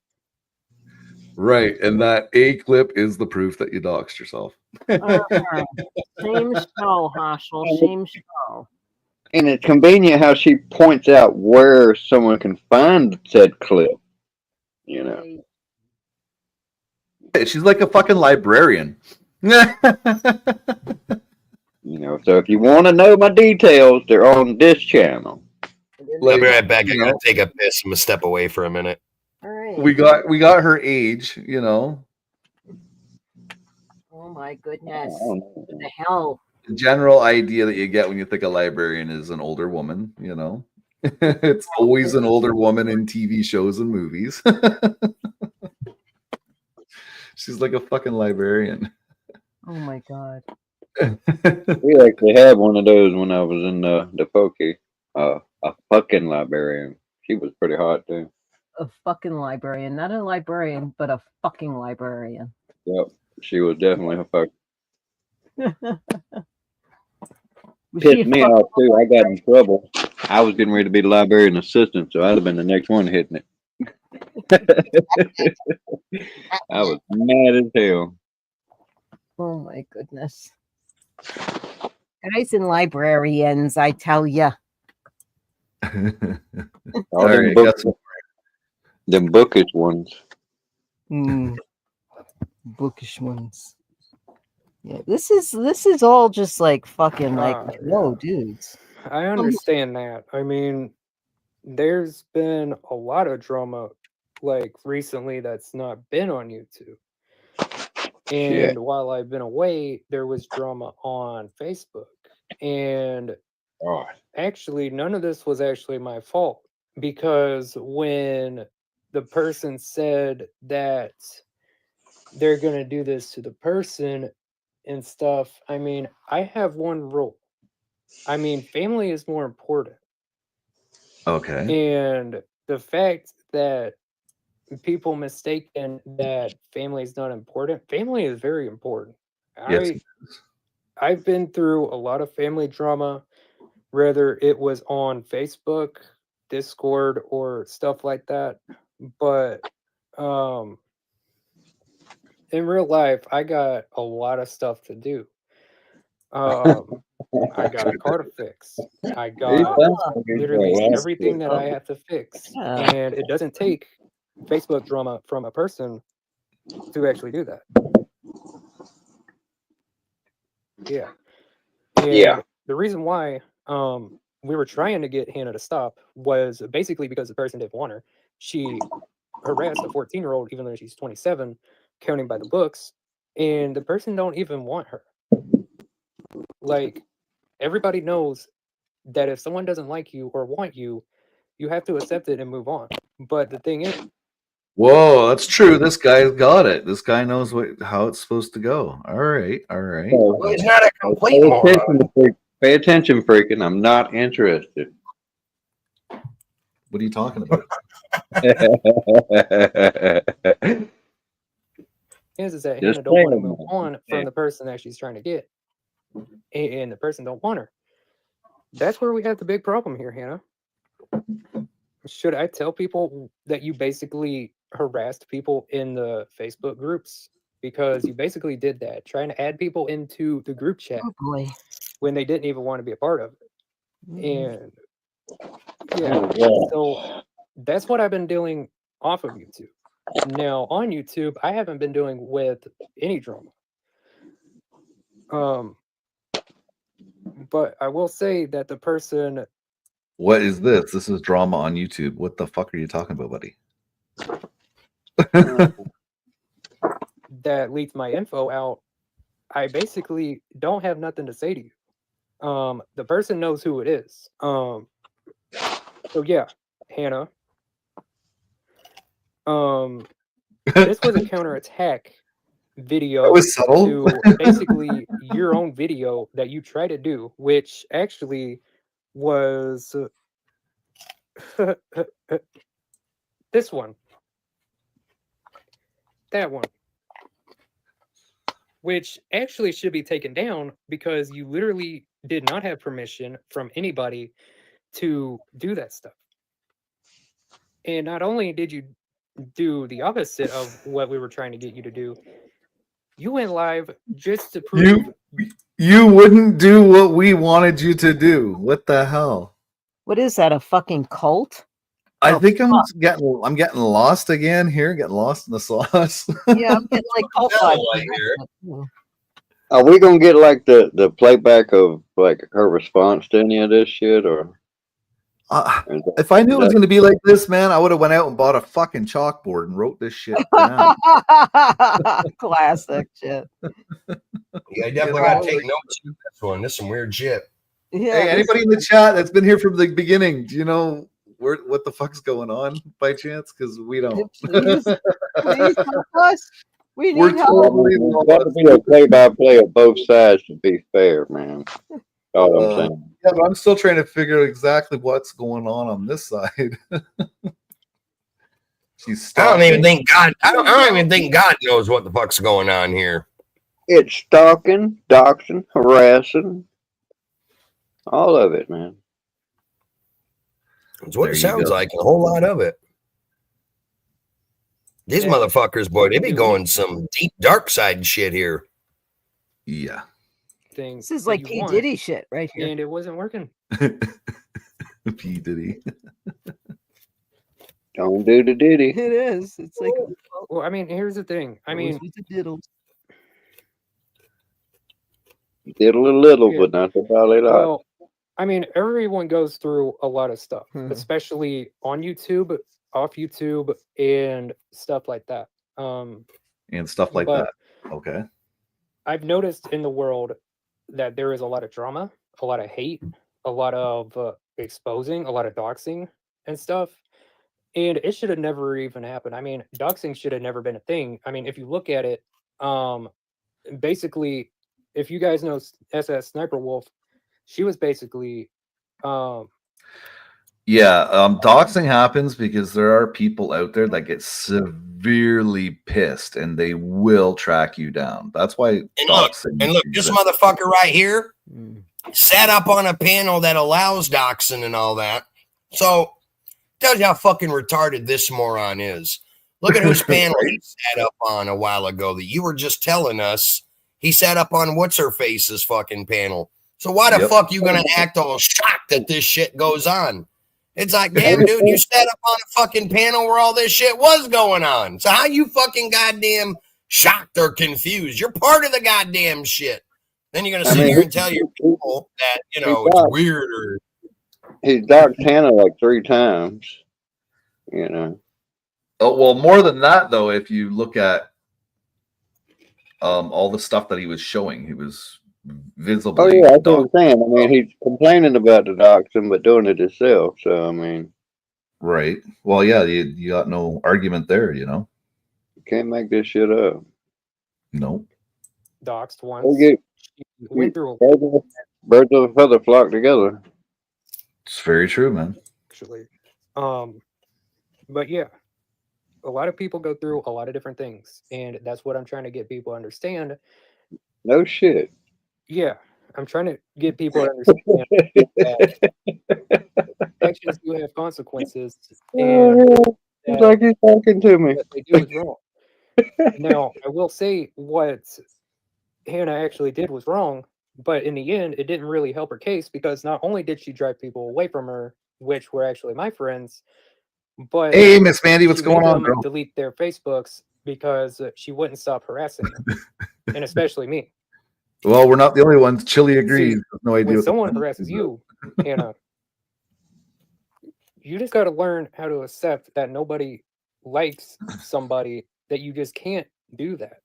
Right, and that A clip is the proof that you doxed yourself. Same show, Hustle. Same show. And it's convenient how she points out where someone can find said clip. You know. She's like a fucking librarian. You know, so if you want to know my details, they're on this channel. I'll be right back. I gotta take a piss. I'm gonna step away for a minute. All right. We got her age, you know. Oh my goodness. What the hell? The general idea that you get when you think a librarian is an older woman, you know. It's always an older woman in TV shows and movies. She's like a fucking librarian. Oh my god. We actually had one of those when I was in the Pokey. A fucking librarian. She was pretty hot too. A fucking librarian. Not a librarian, but a fucking librarian. Yep. She was definitely a fuck. Was she Pissed a me fucking off too. I got in trouble. I was getting ready to be the librarian assistant, so I'd have been the next one hitting it. I was mad as hell. Oh my goodness. Guys and librarians, I tell ya. All them, them bookish ones. Bookish ones. Yeah, this is all just like fucking like whoa, dudes. I understand that. I mean, there's been a lot of drama like recently that's not been on YouTube. And while I've been away, there was drama on Facebook. And actually, none of this was actually my fault, because when the person said that they're going to do this to the person and stuff, I mean, I have one rule. I mean, family is more important. Okay. And the fact that people mistaken that family is not important, family is very important. Yes. I've been through a lot of family drama, whether it was on Facebook, Discord, or stuff like that. But in real life, I got a lot of stuff to do. I got a car to fix. I got literally everything that I have to fix. And it doesn't take Facebook drama from a person to actually do that. Yeah. And the reason why we were trying to get Hannah to stop was basically because the person didn't want her. She harassed a 14-year-old even though she's 27, counting by the books, and the person don't even want her. Like, everybody knows that if someone doesn't like you or want you, you have to accept it and move on. But the thing is, whoa, that's true. This guy's got it. This guy knows how it's supposed to go. All right. Well, it's not a complete moron. Pay attention, freaking. I'm not interested. What are you talking about? is that Hannah don't want to move on from the person that she's trying to get, and the person don't want her. That's where we have the big problem here, Hannah. Should I tell people that you basically harassed people in the Facebook groups? Because you basically did that, trying to add people into the group chat when they didn't even want to be a part of it. And so that's what I've been doing off of YouTube. Now on YouTube, I haven't been doing with any drama. But I will say that the person. What is this? This is drama on YouTube. What the fuck are you talking about, buddy? That leaked my info out. I basically don't have nothing to say to you. The person knows who it is. So yeah, Hannah. This was a counterattack video. That was subtle. To basically your own video that you try to do, which actually was this one, that one, which actually should be taken down because you literally did not have permission from anybody to do that stuff. And not only did you do the opposite of what we were trying to get you to do, you went live just to prove you wouldn't do what we wanted you to do. What the hell? What is that? A fucking cult? I think I'm getting lost again here. Getting lost in the sauce. Yeah, I'm getting like cult vibes here. Are we gonna get like the playback of like her response to any of this shit, or? If I knew it was going to be like this, man, I would have went out and bought a fucking chalkboard and wrote this shit down. Classic shit. Yeah, I definitely got to take notes on this one. This is some weird shit. Yeah. Hey, anybody in the chat that's been here from the beginning, do you know what the fuck's going on by chance? Because we don't. Please help us. We We're need help. totally got to be a play-by-play of both sides to be fair, man. All I'm saying. Yeah, but I'm still trying to figure out exactly what's going on this side. She's I don't even think God knows what the fuck's going on here. It's stalking, doxing, harassing, all of it, man. It's what it sounds like. A whole lot of it. These motherfuckers, boy, they be going some deep dark side shit here. Yeah. Things. This is like P. Diddy shit right here. And it wasn't working. P. Diddy. Don't do the Diddy. It is. It's like Well, I mean, here's the thing. I mean, Diddle a little, Yeah. but not about it all. well, I mean, everyone goes through a lot of stuff, Hmm. especially on YouTube, off YouTube, and stuff like that. And stuff like but that. Okay. I've noticed in the world that there is a lot of drama, a lot of hate, a lot of exposing, a lot of doxing and stuff. And it should have never even happened. I mean, doxing should have never been a thing. I mean, if you look at it, basically, if you guys know SS Sniper Wolf, she was basically, Yeah, doxing happens because there are people out there that get severely pissed and they will track you down. That's why And look, doxing. this exists. motherfucker right here Mm. sat up on a panel that allows doxing and all that. So tells you how fucking retarded this moron is. Look at whose panel he sat up on a while ago that you were just telling us he sat up on what's her face's fucking panel. So why the Yep. fuck you gonna act all shocked that this shit goes on? It's like, damn, dude, you sat up on a fucking panel where all this shit was going on. So how you fucking goddamn shocked or confused? You're part of the goddamn shit. Then you're gonna sit here and tell your people that, you know, it's weird or He's docked Hannah like 3 times. You know. Oh, well, more than that, though, if you look at all the stuff that he was showing, he was visibly. Oh yeah, that's what I'm saying. I mean, he's complaining about the doxing, but doing it himself. So I mean, right. Well, yeah, you got no argument there, you know. you can't make this shit up. No. doxed once. They get She went through birds of a feather flock together. It's very true, man. actually. But yeah, a lot of people go through a lot of different things, and that's what I'm trying to get people to understand. No shit. Yeah, I'm trying to get people to understand that actions do have consequences, and It's like he's talking to me. what they do is wrong. Now, I will say what Hannah actually did was wrong, but in the end, it didn't really help her case because not only did she drive people away from her, which were actually my friends, but Hey, Miss Mandy, what's she going made on, them girl? delete their Facebooks because she wouldn't stop harassing them, and especially me. Well, we're not the only ones. Chili agrees. See, No idea. When what the someone fuck harasses is you, Hannah, you just got to learn how to accept that nobody likes somebody that you just can't do that.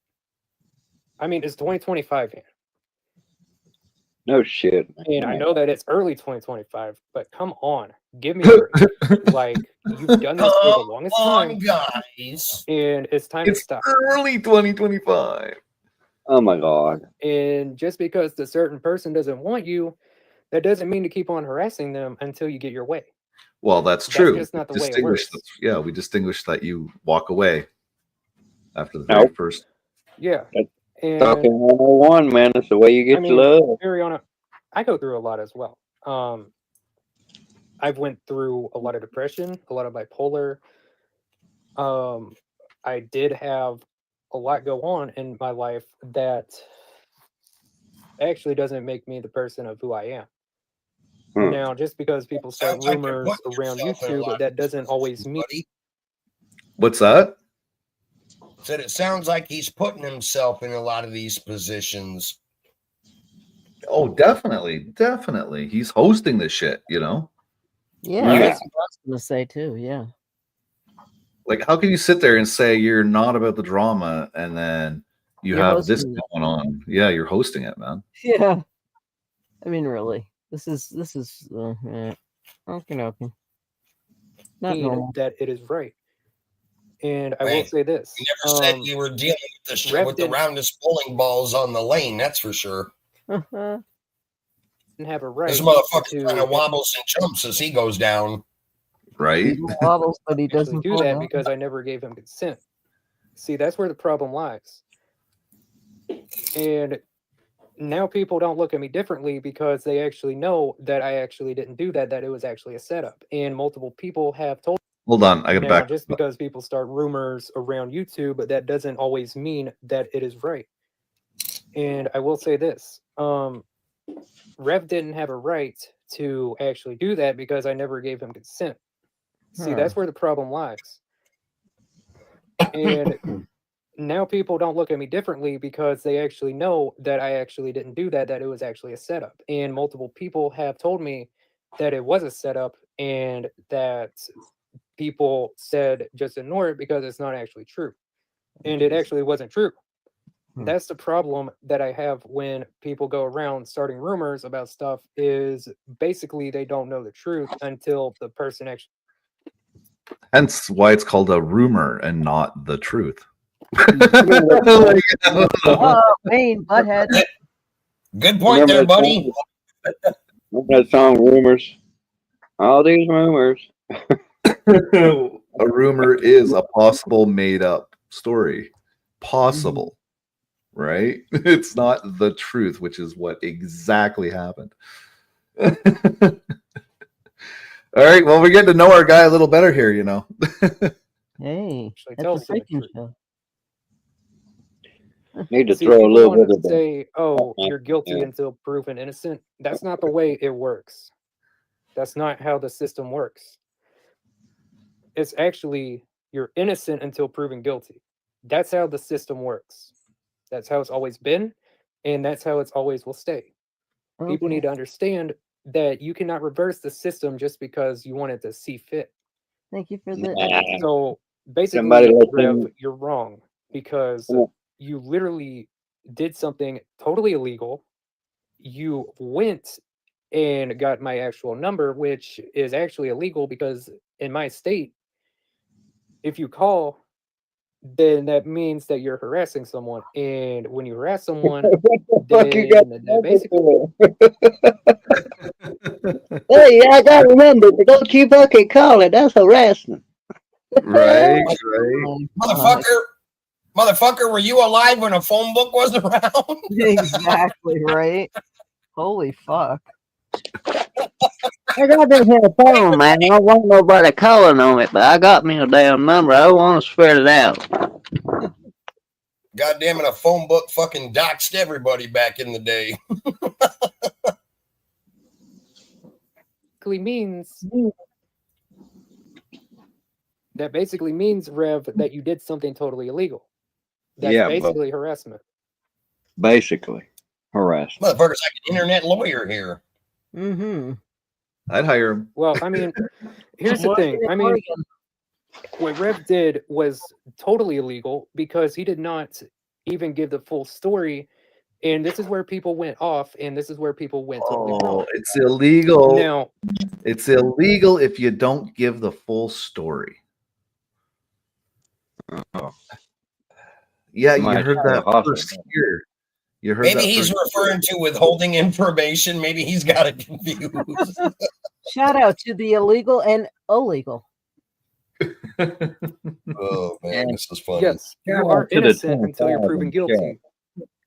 I mean, it's 2025, Hannah. No shit. And I know that it's early 2025, but come on, give me a break. Like, you've done this for the longest time, guys. and it's time to It's stop. early 2025. Oh my god. And just because the certain person doesn't want you, that doesn't mean to keep on harassing them until you get your way. Well, that's That's true. just not the way it Distinguish works. yeah, we distinguish that you walk away after the No. very first. Yeah. And Talking 101, man. That's the way you get I mean, love. Ariana, I go through a lot as well. I've went through a lot of depression, a lot of bipolar. I did have a lot go on in my life that actually doesn't make me the person of who I am. Hmm. Now, just because people start Sounds like you're rumors putting around yourself in a lot YouTube, of that doesn't different always positions, mean. buddy. What's that? Said it sounds like he's putting himself in a lot of these positions. Oh, definitely. Definitely. He's hosting this shit, you know? Yeah, Right. that's what I was gonna say too. Yeah. Like, how can you sit there and say you're not about the drama and then you You're have this hosting it. going on? Yeah, you're hosting it, man. Yeah. I mean, really, this is okay. Not mean normal. that it is right. And I will Right. say this. You never said you were dealing with the shit Rev with the didn't- roundest bowling balls on the lane, that's for sure. Uh-huh. didn't have a right This motherfucker to kind of wobbles and jumps as he goes down. Right? He wobbles, but he actually doesn't do fall that down. because I never gave him consent. See, that's where the problem lies. And now people don't look at me differently because they actually know that I actually didn't do that, that it was actually a setup. And multiple people have told Hold on. I got to now, back. just because people start rumors around YouTube, but that doesn't always mean that it is right. And I will say this. Rev didn't have a right to actually do that because I never gave him consent. See, Huh. that's where the problem lies. And now people don't look at me differently because they actually know that I actually didn't do that, that it was actually a setup. And multiple people have told me that it was a setup and that people said just ignore it because it's not actually true. And it actually wasn't true. That's the problem that I have when people go around starting rumors about stuff is basically they don't know the truth until the person actually. Hence why it's called a rumor and not the truth. Oh, Wayne, butthead. Good point there, buddy. Remember that song, Rumors? All these rumors. A rumor is a possible made up story. Possible. Right? It's not the truth, which is what exactly happened. All right. Well, we're getting to know our guy a little better here, you know. Hey, Actually that's tells a the freaking truth. show. Need to See, throw a people little want bit of to say, "Oh, Yeah. you're guilty until proven innocent." That's not the way it works. That's not how the system works. It's actually you're innocent until proven guilty. That's how the system works. That's how it's always been, and that's how it's always will stay. People need to understand that you cannot reverse the system just because you want it to see fit. Thank you for the. Nah. So basically, Somebody let Rev, them- you're wrong because Come on. you literally did something totally illegal. You went and got my actual number, which is actually illegal because in my state, if you call, then that means that you're harassing someone. And when you harass someone, What the fuck you got then to basically, Hey, I got to remember, but don't you fucking call it. That's harassment. Right, right. Motherfucker, were you alive when a phone book was around? Exactly, right? Holy fuck. I got this here phone, man. I don't want nobody calling on it, but I got me a damn number. I want to spread it out. God damn it, a phone book fucking doxed everybody back in the day. means that basically means, Rev, that you did something totally illegal. That's Yeah, but- basically harassment. Basically, harassment. Motherfucker's like an internet lawyer here. Mm-hmm. I'd hire him. Well, I mean, here's the thing. I mean, what Rev did was totally illegal because he did not even give the full story. And this is where people went off, and this is where people went totally wrong. Oh, it's illegal. Now, It's illegal if you don't give the full story. Oh. Yeah, you Might heard have that a hospital. first here. You heard Maybe that he's first. referring to withholding information. Maybe he's got it confused. Shout out to the illegal and illegal. Oh man, this is funny. yes, you Shout are out to the innocent until you're proven 10,000 guilty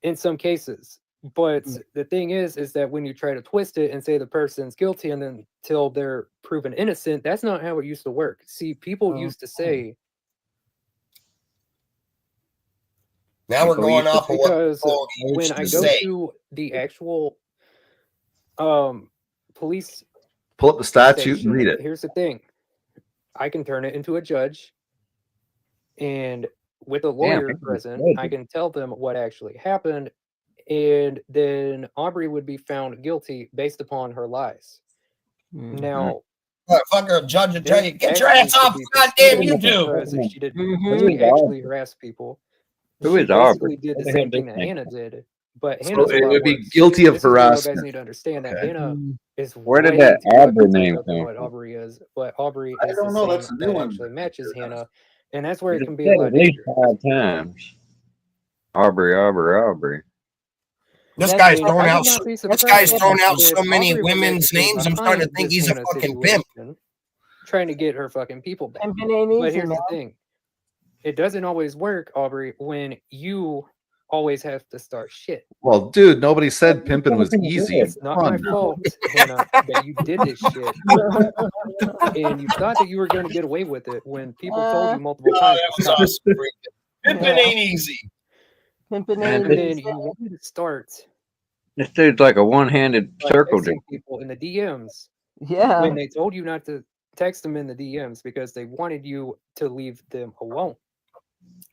in some cases. But the thing is that when you try to twist it and say the person's guilty and then till they're proven innocent, that's not how it used to work. See, people used to say, Now we're People going used to- off of what because people when used I to go say. to the actual police Pull up the statute station, and read it. here's the thing. I can turn it into a judge, and with a lawyer that's present, good. I can tell them what actually happened, and then Aubrey would be found guilty based upon her lies. Now, Motherfucker, a judge will tell you, this get your actually ass off could be goddamn proceedable YouTube. because if she did Mhm. actually harass people, Who she is Aubrey? basically did the What the same hell thing this that thing? Hannah did. But So Hannah's a it lot would be worse. guilty of This is what you guys harassment. need to understand that Okay. Hannah is Where did way that too Aubrey ugly name to come what from? Aubrey is, but Aubrey I is don't the know, same that's a new that one. actually matches Hannah, and that's where it You can be said a lot at least dangerous. 5 times. Aubrey. This That's guy's it. throwing I out. would not be This surprised guy's throwing out if so many Aubrey was women's actually names. I'm starting to behind think this he's a Hannah fucking pimp. situation, trying to get her fucking people back. Pimping ain't But easy, here's man. the thing. It doesn't always work, Aubrey, when you always have to start shit. Well, dude, nobody said pimping was easy. It's not Come my on now. fault, Hannah, that you did this shit. And you thought that you were going to get away with it when people told you multiple Oh, times that to was stop. awesome. Pimping ain't easy. Pimping Man, ain't And then easy. you wanted to start This dude's like a one-handed like, circle texting dude. people in the DMs Yeah. when they told you not to text them in the DMs because they wanted you to leave them alone.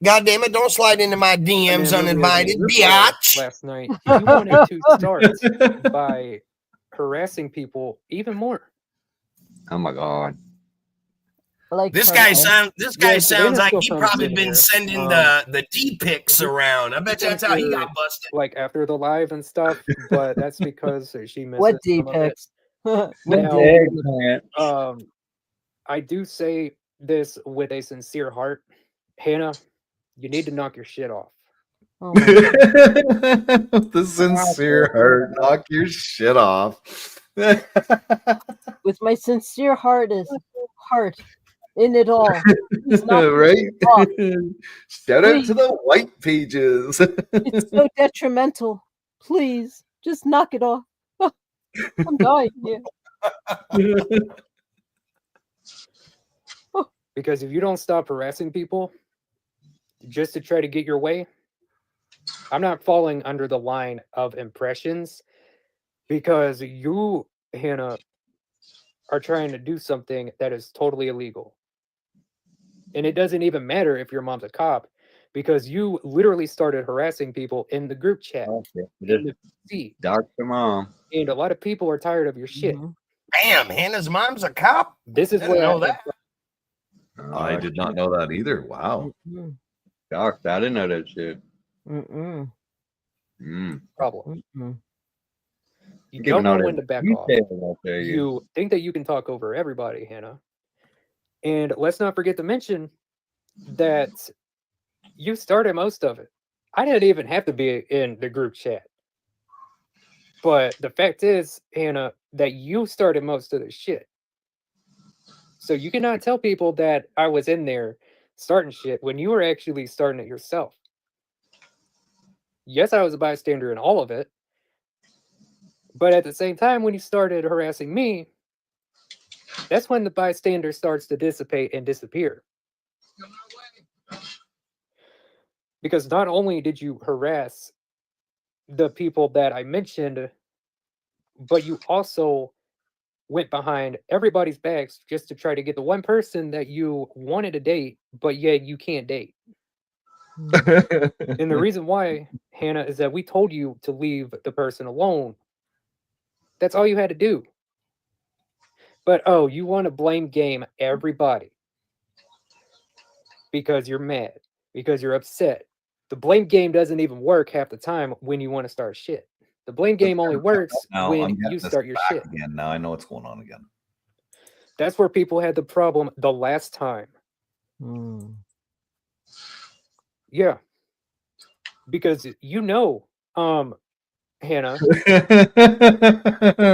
God damn it! Don't slide into my And DMs then earlier uninvited, this biatch. last night, you wanted to start by harassing people even more. Oh my god. Like This Carmel. guy sounds. This guy Yeah, sounds Savannah like still he comes probably in been here. sending the pics around. I bet you that's how he got busted. Like after the live and stuff, but that's because she misses What some of it. D-pics? What Now, Eggplant. I do say this with a sincere heart. Hannah, you need to knock your shit off. Oh my God. The sincere heart, knock your shit off. With my sincere heart in it all. Please knock your Right? shit off. Shout out to Please. the white pages. It's so detrimental. Please, just knock it off. I'm dying here. Because if you don't stop harassing people just to try to get your way, I'm not falling under the line of impressions because you, Hannah, are trying to do something that is totally illegal. And it doesn't even matter if your mom's a cop because you literally started harassing people in the group chat. In the PC. Dr. Mom. And a lot of people are tired of your shit. Damn, Hannah's mom's a cop. This is I didn't where know that. I did not know that either. Wow. Doc, I didn't know that shit. Mm-mm. Problem. Mm-mm. You Giving don't all know that when to back off. detail out there, You think that you can talk over everybody, Hannah. And let's not forget to mention that you started most of it. I didn't even have to be in the group chat. But the fact is, Hannah, that you started most of the shit. So you cannot tell people that I was in there starting shit when you were actually starting it yourself. Yes, I was a bystander in all of it. But at the same time, when you started harassing me, that's when the bystander starts to dissipate and disappear. Because not only did you harass the people that I mentioned, but you also went behind everybody's backs just to try to get the one person that you wanted to date, but yet you can't date. And the reason why, Hannah, is that we told you to leave the person alone. That's all you had to do. But oh, you want to blame game everybody because you're mad, because you're upset. The blame game doesn't even work half the time when you want to start shit. The blame game only works Now when I'm getting you this start your back shit. again. Now I know what's going on again. That's where people had the problem the last time. Yeah. Because Hannah,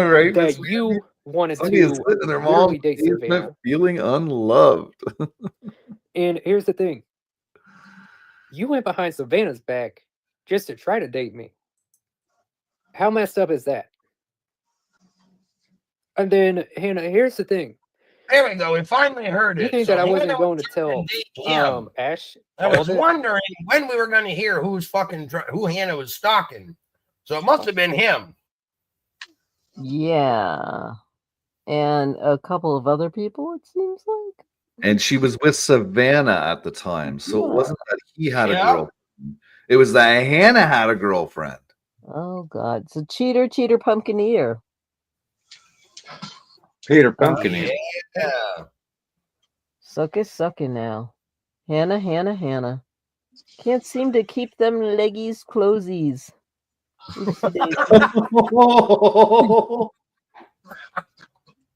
Right? that you wanted Somebody is to sitting in their literally mom's date basement Savannah. feeling unloved. And here's the thing. You went behind Savannah's back just to try to date me. How messed up is that? And then, Hannah, here's the thing. There we go. We finally heard You it. think So that I wasn't Hannah going was to tell dating him. Ash? I all was of it? wondering when we were going to hear who Hannah was stalking. So it must have been him. Yeah. And a couple of other people, it seems like. And she was with Savannah at the time. So it Yeah. wasn't that he had a Yeah. girlfriend. It was that Hannah had a girlfriend. Oh God. So cheater, pumpkin ear. Peter Pumpkin. Yeah. Suck it now. Hannah. Can't seem to keep them leggies closies.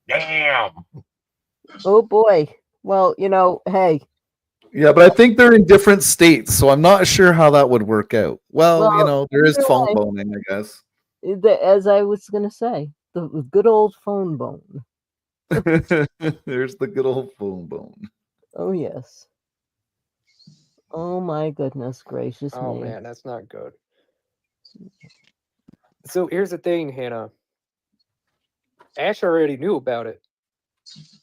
Damn. Oh boy. Well, hey. Yeah, but I think they're in different states, so I'm not sure how that would work out. Well, there is either phone way. boning, I guess. As I was gonna say, the good old phone bone. There's the good old phone bone. Oh yes. Oh my goodness gracious Oh me. man, that's not good. So here's the thing, Hannah. Ash already knew about it.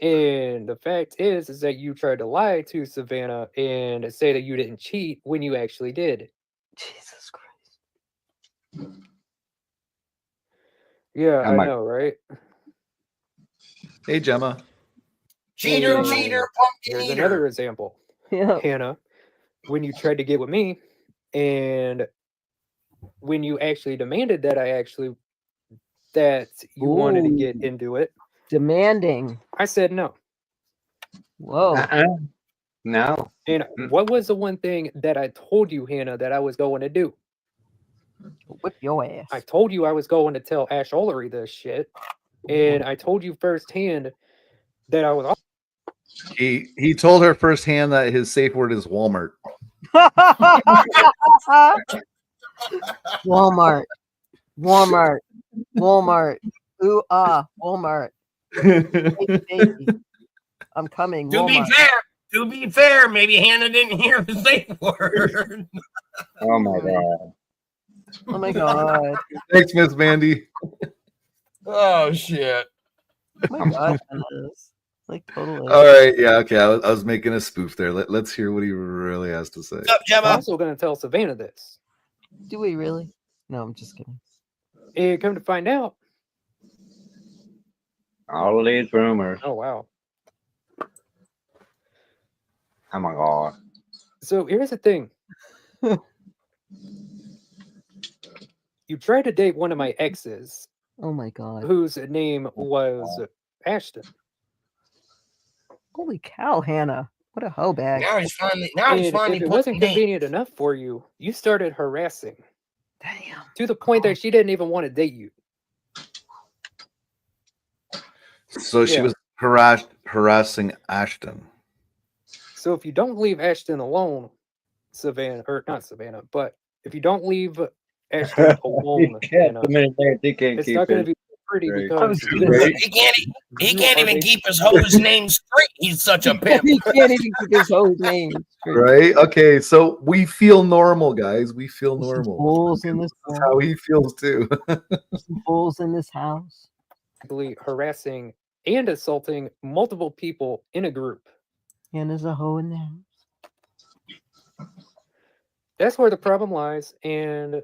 And the fact is that you tried to lie to Savannah and say that you didn't cheat when you actually did. Jesus Christ. Yeah, I know, right? Hey, Gemma. Cheater, And pumpkin here's eater. another example. Yeah. Hannah, when you tried to get with me, and when you actually demanded that you wanted to get Ooh. into it, Demanding. I said no. Whoa. No. And what was the one thing that I told you, Hannah, that I was going to do? Whip your ass. I told you I was going to tell Ash Olery this shit, and I told you firsthand that I was. He told her firsthand that his safe word is Walmart. Walmart. Walmart. Walmart. Ooh Walmart. Baby. I'm coming. Walmart. To be fair, maybe Hannah didn't hear the safe word. Oh my god. Oh my god. Thanks, Miss Mandy. Oh shit. Oh my god. Like totally. All right, yeah, okay. I was making a spoof there. Let's hear what he really has to say. What's up, I'm Gemma? also going to tell Savannah this. Do we really? No, I'm just kidding. And come to find out. All these rumors. Oh wow. Oh my god. So here's the thing. You tried to date one of my exes, Oh my god. whose name was Ashton. Holy cow, Hannah. What a hoe bag. Now he's finally And if putting it wasn't names. convenient enough for you, you started harassing Damn. to the point that she didn't even want to date you. So she Yeah. was harassing Ashton. So if you don't leave Ashton alone, Savannah, or not Savannah, but if you don't leave Ashton alone, Hannah, it's not going to be pretty Right. because He can't even keep his hose name straight. He's such a pimp. He can't even keep his whole name straight. Right? Okay, so we feel normal, guys. We feel There's some normal. fools in this That's house. how he feels too. Some fools in this house. basically harassing and assaulting multiple people in a group. Hannah's a hoe in the house. That's where the problem lies, and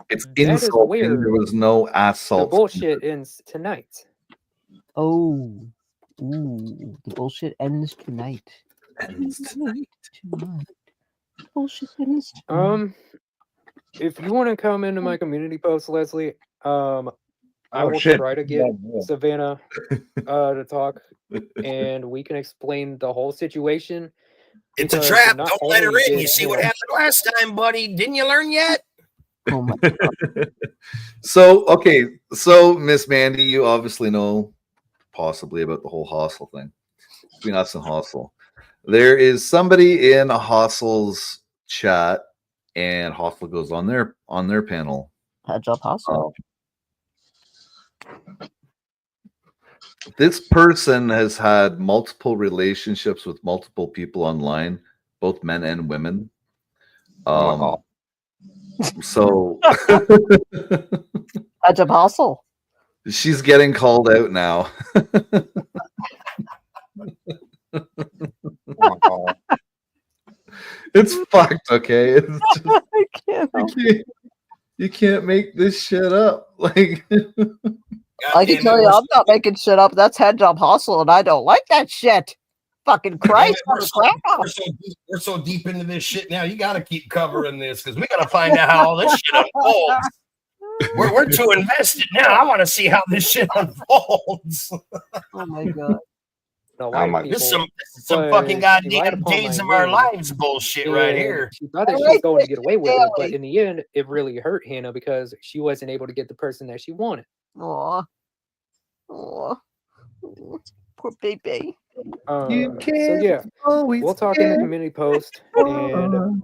It's That is insulting. where There was no the assault. bullshit ends tonight. Oh. Ooh. The bullshit ends tonight. Tonight. Bullshit ends tonight. If you want to come into my community post, Leslie, I Oh, will shit. try to get Savannah to talk, and we can explain the whole situation. It's a because trap. not Don't let her only in. did You see Hannah- what happened last time, buddy? Didn't you learn yet? Oh my god. So, okay. So, Miss Mandy, you obviously know possibly about the whole hostel thing between us and hostel. There is somebody in a hostel's chat, and hostel goes on their panel. Heads up, hustle. This person has had multiple relationships with multiple people online, both men and women. So Heads up, hustle. she's getting called out now. It's fucked, okay? It's just, I can't. you can't make this shit up. Like, I can tell you, I'm not making shit up. That's heads up, hustle, and I don't like that shit. Fucking Christ, We're so deep into this shit now. You got to keep covering this because we got to find out how all this shit unfolds. We're too invested now. I want to see how this shit unfolds. Oh my god. a lot of This is people, some but fucking she lied goddamn upon days my of our name, lives bullshit right and here. She thought that she was going to get away with it, but in the end, it really hurt Hannah because she wasn't able to get the person that she wanted. Aw. Aw. Poor baby. So yeah, we'll talk in the community post. And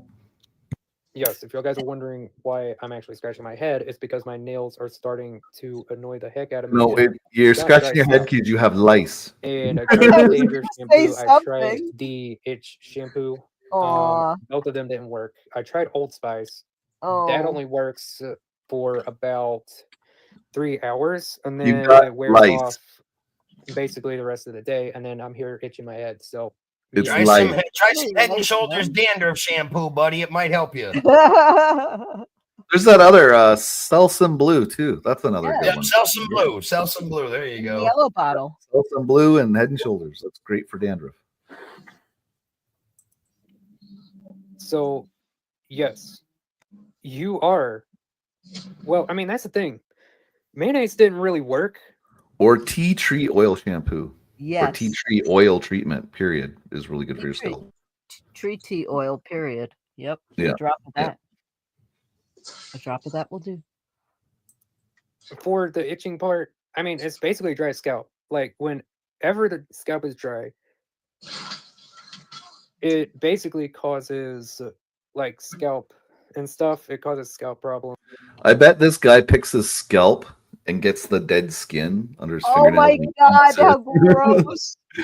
yes, if you guys are wondering why I'm actually scratching my head, it's because my nails are starting to annoy the heck out of me. no, and you're Gotta scratching try your head stuff. because you have lice. And I tried the Danger shampoo. I tried something. the Itch shampoo. Aw. Both of them didn't work. I tried Old Spice. Oh. That only works for about 3 hours, and You then got it wears lice. off basically the rest of the day, and then I'm here itching my head. So It's Try light. some Head and Shoulders dandruff shampoo, buddy. It might help you. There's that other Selsun Blue too. That's another good Yeah, one. sell some blue. Sell some blue. There you go. Yellow bottle. Selsun Blue and Head and Shoulders. That's great for dandruff. So, yes, you are. Well, I mean, that's the thing. Mayonnaise didn't really work. Or tea tree oil shampoo. Or Yes. tea tree oil treatment, period, is really good for your Tree- scalp. Tree tea oil, period. Yep. Yeah. A drop of Yeah. that. A drop of that will do. For the itching part, I mean, it's basically dry scalp. Like, whenever the scalp is dry, it basically causes like scalp and stuff. It causes scalp problems. I bet this guy picks his scalp and gets the dead skin under his Oh fingernails. my and god, eats it. how gross. You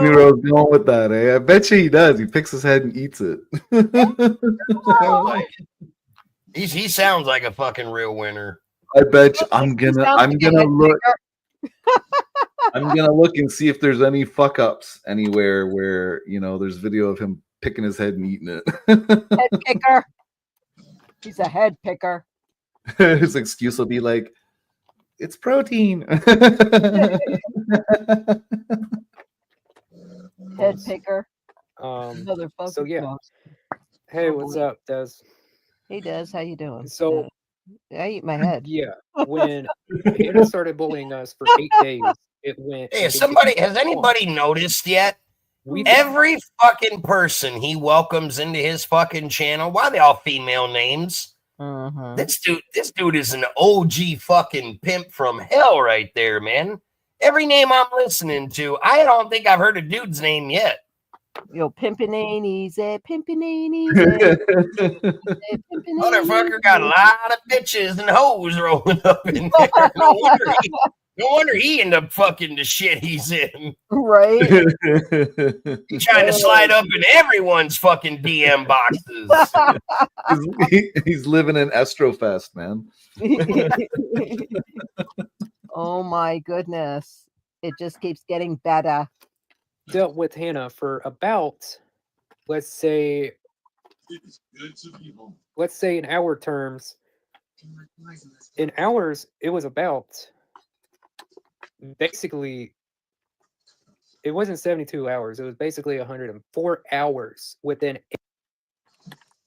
knew where I was going with that, eh? I bet you he does. He picks his head and eats it. He sounds like a fucking real winner. I bet you I'm gonna look. I'm gonna look and see if there's any fuck ups anywhere where there's video of him picking his head and eating it. Head picker. He's a head picker. His excuse will be like, "It's protein." Head picker. So Motherfucker. yeah. No. Hey, what's up, Des? Hey Des, how you doing? So I eat my head. yeah, when Hannah started bullying us for 8 days, it went. Hey, has anybody noticed yet? Every fucking person he welcomes into his fucking channel, why are they all female names? Mm-hmm. This dude is an OG fucking pimp from hell right there, man. Every name I'm listening to, I don't think I've heard a dude's name yet. Yo, pimpin' ain't easy, pimpin' ain't easy. Motherfucker got a lot of bitches and hoes rolling up in there. No wonder he ended up fucking the shit he's in. Right? He's trying to slide up in everyone's fucking DM boxes. He's living in Estrofest, man. Oh my goodness. It just keeps getting better. Dealt with Hannah for about, let's say in hour terms. In hours, it was about basically, it wasn't 72 hours. It was basically 104 hours within.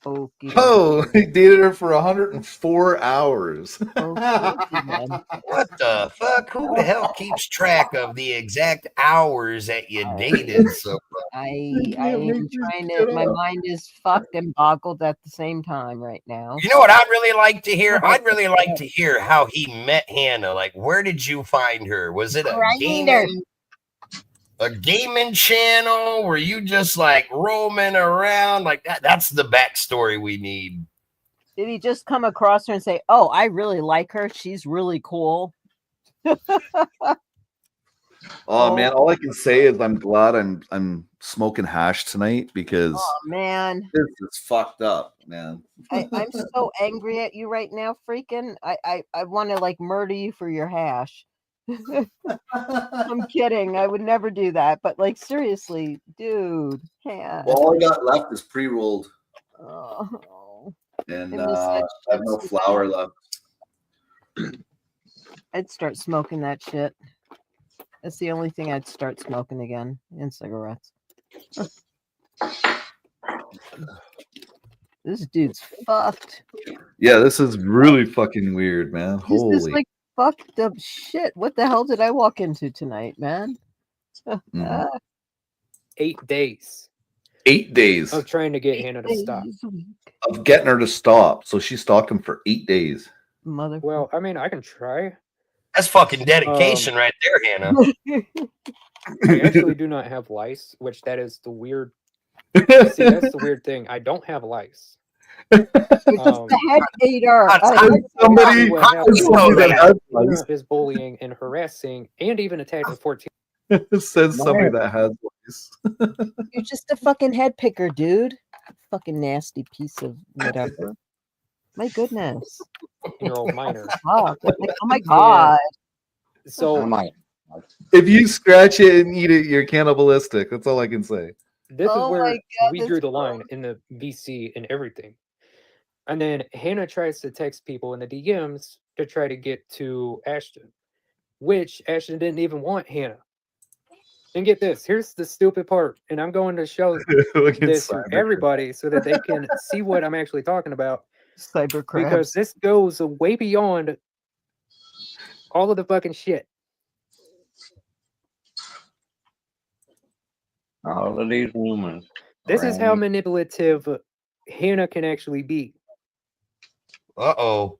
Oh, he dated her for 104 hours. What the fuck? Who the hell keeps track of the exact hours that you dated? So I am trying to, my mind is fucked and boggled at the same time right now. you know what I'd really like to hear? I'd really like to hear how he met Hannah. Like, where did you find her? Was it a gaming channel? Were you just like roaming around like that? That's the backstory we need. Did he just come across her and say, "Oh, I really like her. She's really cool"? Oh man, all I can say is I'm glad I'm smoking hash tonight because man, this is fucked up, man. I'm so angry at you right now, freaking. I want to like murder you for your hash. I'm kidding. I would never do that. But like seriously, dude. Yeah. All I got left is pre-rolled. Oh. And I have no flour left. I'd start smoking that shit. That's the only thing I'd start smoking again, and cigarettes. This dude's fucked. Yeah, this is really fucking weird, man. This is Holy. like fucked up shit. What the hell did I walk into tonight, man? 8 days. 8 days of trying to get Hannah to stop. of getting her to stop. So she stalked him for 8 days. Mother. Well, I mean, I can try. That's fucking dedication right there, Hannah. I actually do not have lice, which that is the weird. See, that's the weird thing. I don't have lice. The head eater. Somebody Is bullying and harassing and even attacking 14. says somebody that has lice. You're just a fucking head picker, dude. Fucking nasty piece of whatever. My goodness. You're all minor. Oh my god. So if you scratch it and eat it, you're cannibalistic. That's all I can say. This is where we drew the line in the VC and everything. And then Hannah tries to text people in the DMs to try to get to Ashton, which Ashton didn't even want Hannah. And get this, here's the stupid part, and I'm going to show Look at this to Cyber everybody so that they can see what I'm actually talking about. Cyber crabs. Because this goes way beyond all of the fucking shit. All of these women. This is how around me. manipulative Hannah can actually be. Uh-oh.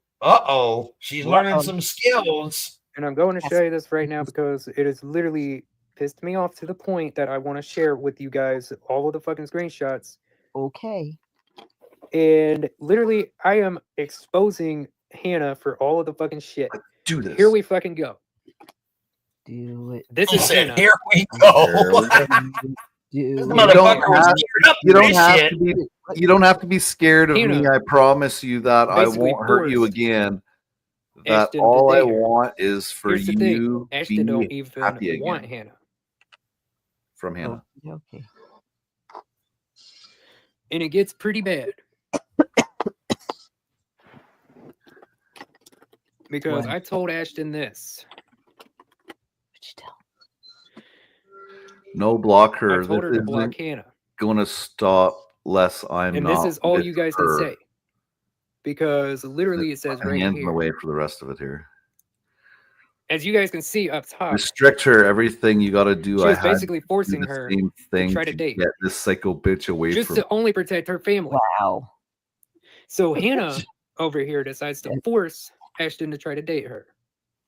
She's learning some skills. And I'm going to show you this right now because it has literally pissed me off to the point that I want to share with you guys all of the fucking screenshots. Okay. And literally, I am exposing Hannah for all of the fucking shit. Do this. Here we fucking go. Do it. This He is said, Hannah. "Here we go." Do This it. motherfucker was geared up You for don't this have shit. to be. You don't have to be scared of me. Hannah I promise you that I basically won't hurt you forced again. That Ashton all to I date her. want is for Here's the thing. you Ashton don't be even happy want again Hannah. from Hannah. Okay. And it gets pretty bad. Because What? I told Ashton this. What'd you tell? No, block I her. told her This to block isn't Hannah. gonna stop less I'm And not. this is all with you guys her. can say. Because literally it says My right hands in the here. way for the rest of it here. As you guys can see up top, Restrict her. Everything you got to do. she I was had basically to do forcing the her same thing try to to date. get this psycho bitch away just from. to only protect her family. Wow. So Hannah over here decides to force Ashton to try to date her.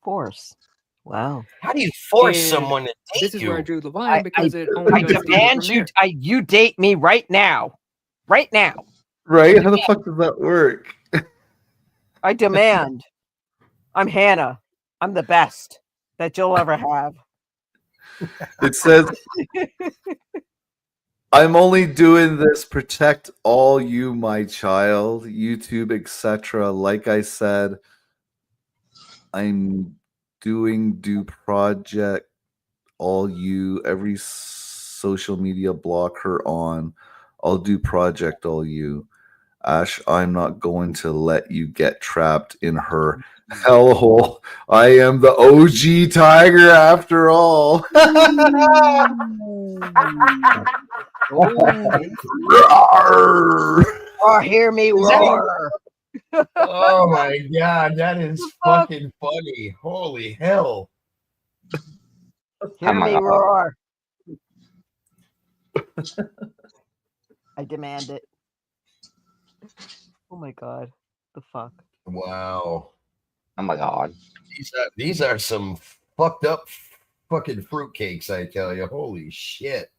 Force. Wow. How do you force And someone to This date is where I you? drew the line I because it only I goes deeper demand from you. there. You date me right now. Right now. Right? How the fuck does that work? I demand. I'm Hannah. I'm the best that you'll ever have. It says, I'm only doing this protect all you, my child, YouTube, etc. Like I said, I'm doing do project all you, every social media block her on. I'll do project all you. Ash, I'm not going to let you get trapped in her hellhole. I am the OG tiger after all. Roar! Oh, hear me roar. Oh my god, that is fucking funny. Holy hell. Hear my me God. roar. I demand it. Oh my god. The fuck. Wow. Oh my god. These are some fucked up fucking fruitcakes, I tell you. Holy shit.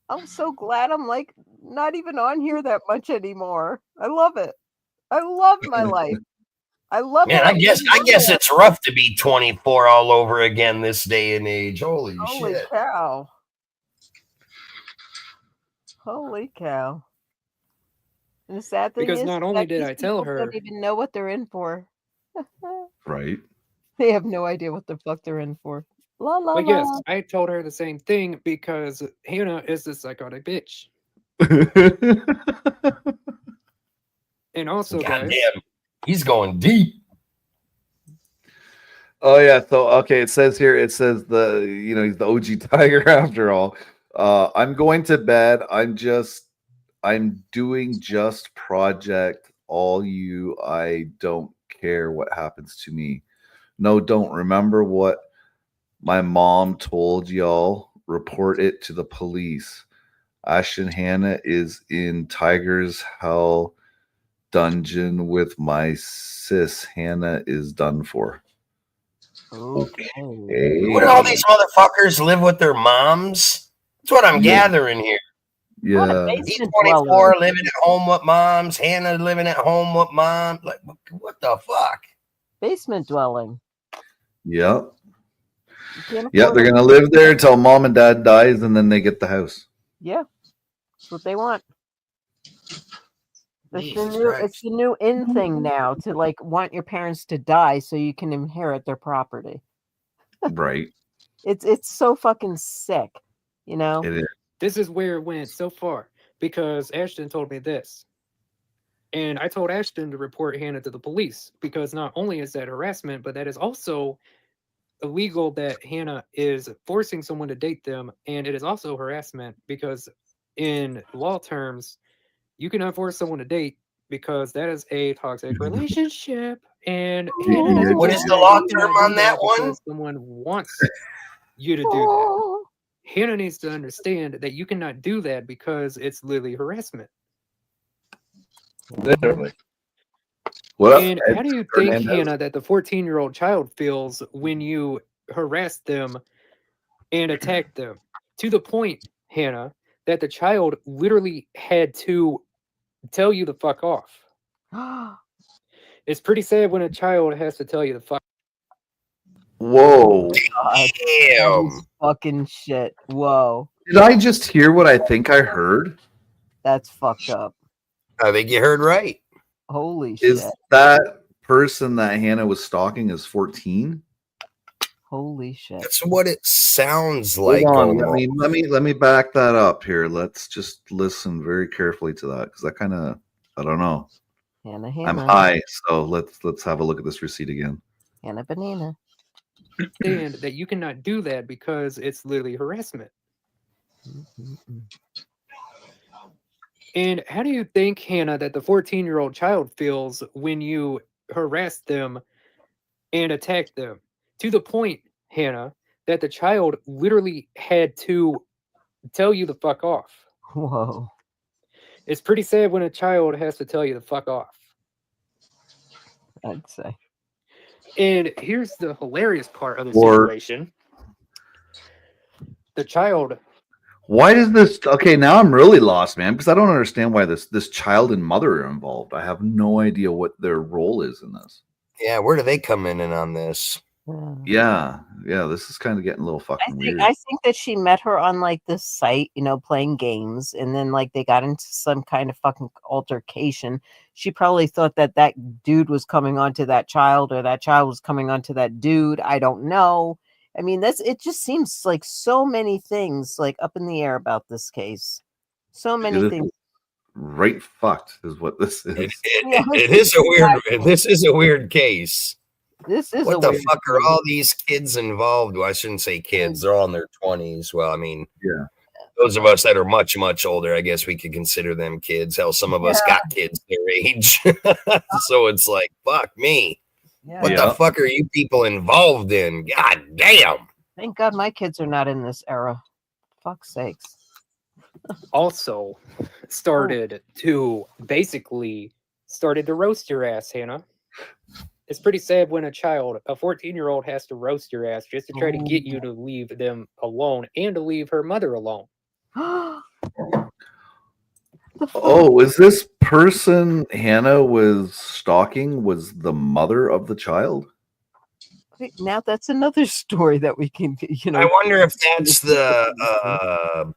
I'm so glad I'm like not even on here that much anymore. I love it. I love my life. I love Man, it. I guess it's rough to be 24 all over again this day and age. Holy shit. Cow. Holy cow. And the sad thing Because is not only that did these I tell people her, don't even know what they're in for. Right. They have no idea what the fuck they're in for. La la but la. yes, I told her the same thing because Hannah is the psychotic bitch. And also, guys, Goddamn. He's going deep. Oh yeah, so okay, it says here, it says he's the OG tiger after all. I'm going to bed. I'm doing just project all you. I don't care what happens to me. No, don't remember what my mom told y'all. Report it to the police. Ashton Hannah is in Tiger's Hell dungeon with my sis. Hannah is done for. Okay. Would all these motherfuckers live with their moms? That's what I'm gathering here. Yeah. He's 24, living at home with moms. Hannah living at home with mom. Like, what the fuck? Basement dwelling. Yep. Can't Yeah, afford they're it. gonna live there until mom and dad dies, and then they get the house. Yeah. That's what they want. Jesus It's the new in thing now to like want your parents to die so you can inherit their property. Right. It's so fucking sick, you know? It is. this is where it went so far because Ashton told me this. And I told Ashton to report Hannah to the police because not only is that harassment, but that is also illegal that Hannah is forcing someone to date them, and it is also harassment because, in law terms, you cannot force someone to date because that is a toxic relationship. And Hannah doesn't What know is the that law you cannot term do on that one? because someone wants you to do that. Hannah needs to understand that you cannot do that because it's literally harassment. Literally. What up, And Ed how do you think, Hernandez? Hannah, that the 14-year-old child feels when you harass them and attack them? To the point, Hannah, that the child literally had to tell you to fuck off. It's pretty sad when a child has to tell you to fuck. Whoa. God, that is Damn. fucking shit. Whoa, Did I just hear what I think I heard? that's fucked up. I think you heard right. Holy Is shit. that person that Hannah was stalking is 14? Holy shit. That's what it sounds like. Hold on, almost. let me back that up here. Let's just listen very carefully to that because that kind of I don't know. Hannah, I'm Hannah, high, so let's have a look at this receipt again. Hannah Banana. And that you cannot do that because it's literally harassment. And how do you think, Hannah, that the 14-year-old child feels when you harass them and attack them? To the point, Hannah, that the child literally had to tell you to fuck off. Whoa. It's pretty sad when a child has to tell you to fuck off. I'd say. And here's the hilarious part of the Or- situation. The child, Why does this? Okay, now I'm really lost, man, because I don't understand why this child and mother are involved. I have no idea what their role is in this. Yeah, where do they come in on this? Yeah, this is kind of getting a little fucking weird. I think that she met her on like this site, you know, playing games, and then like they got into some kind of fucking altercation. She probably thought that that dude was coming onto that child, or that child was coming onto that dude. I don't know. I mean, it just seems like so many things like up in the air about this case. So many It is things. right fucked is what this is. It is a weird. This is a weird case. This is What a the weird fuck are case. all these kids involved? Well, I shouldn't say kids. They're all in their 20s. Well, I mean, Yeah. those of us that are much, much older, I guess we could consider them kids. Hell, some of us got kids their age. So it's like, fuck me. Yeah. What the fuck are you people involved in? God damn. Thank God my kids are not in this era. Fuck's sakes. also started to roast your ass, Hannah. It's pretty sad when a 14-year-old has to roast your ass just to try to get you to leave them alone and to leave her mother alone. Oh, is this person Hannah was stalking was the mother of the child? Now that's another story that we can, you know. I wonder if that's the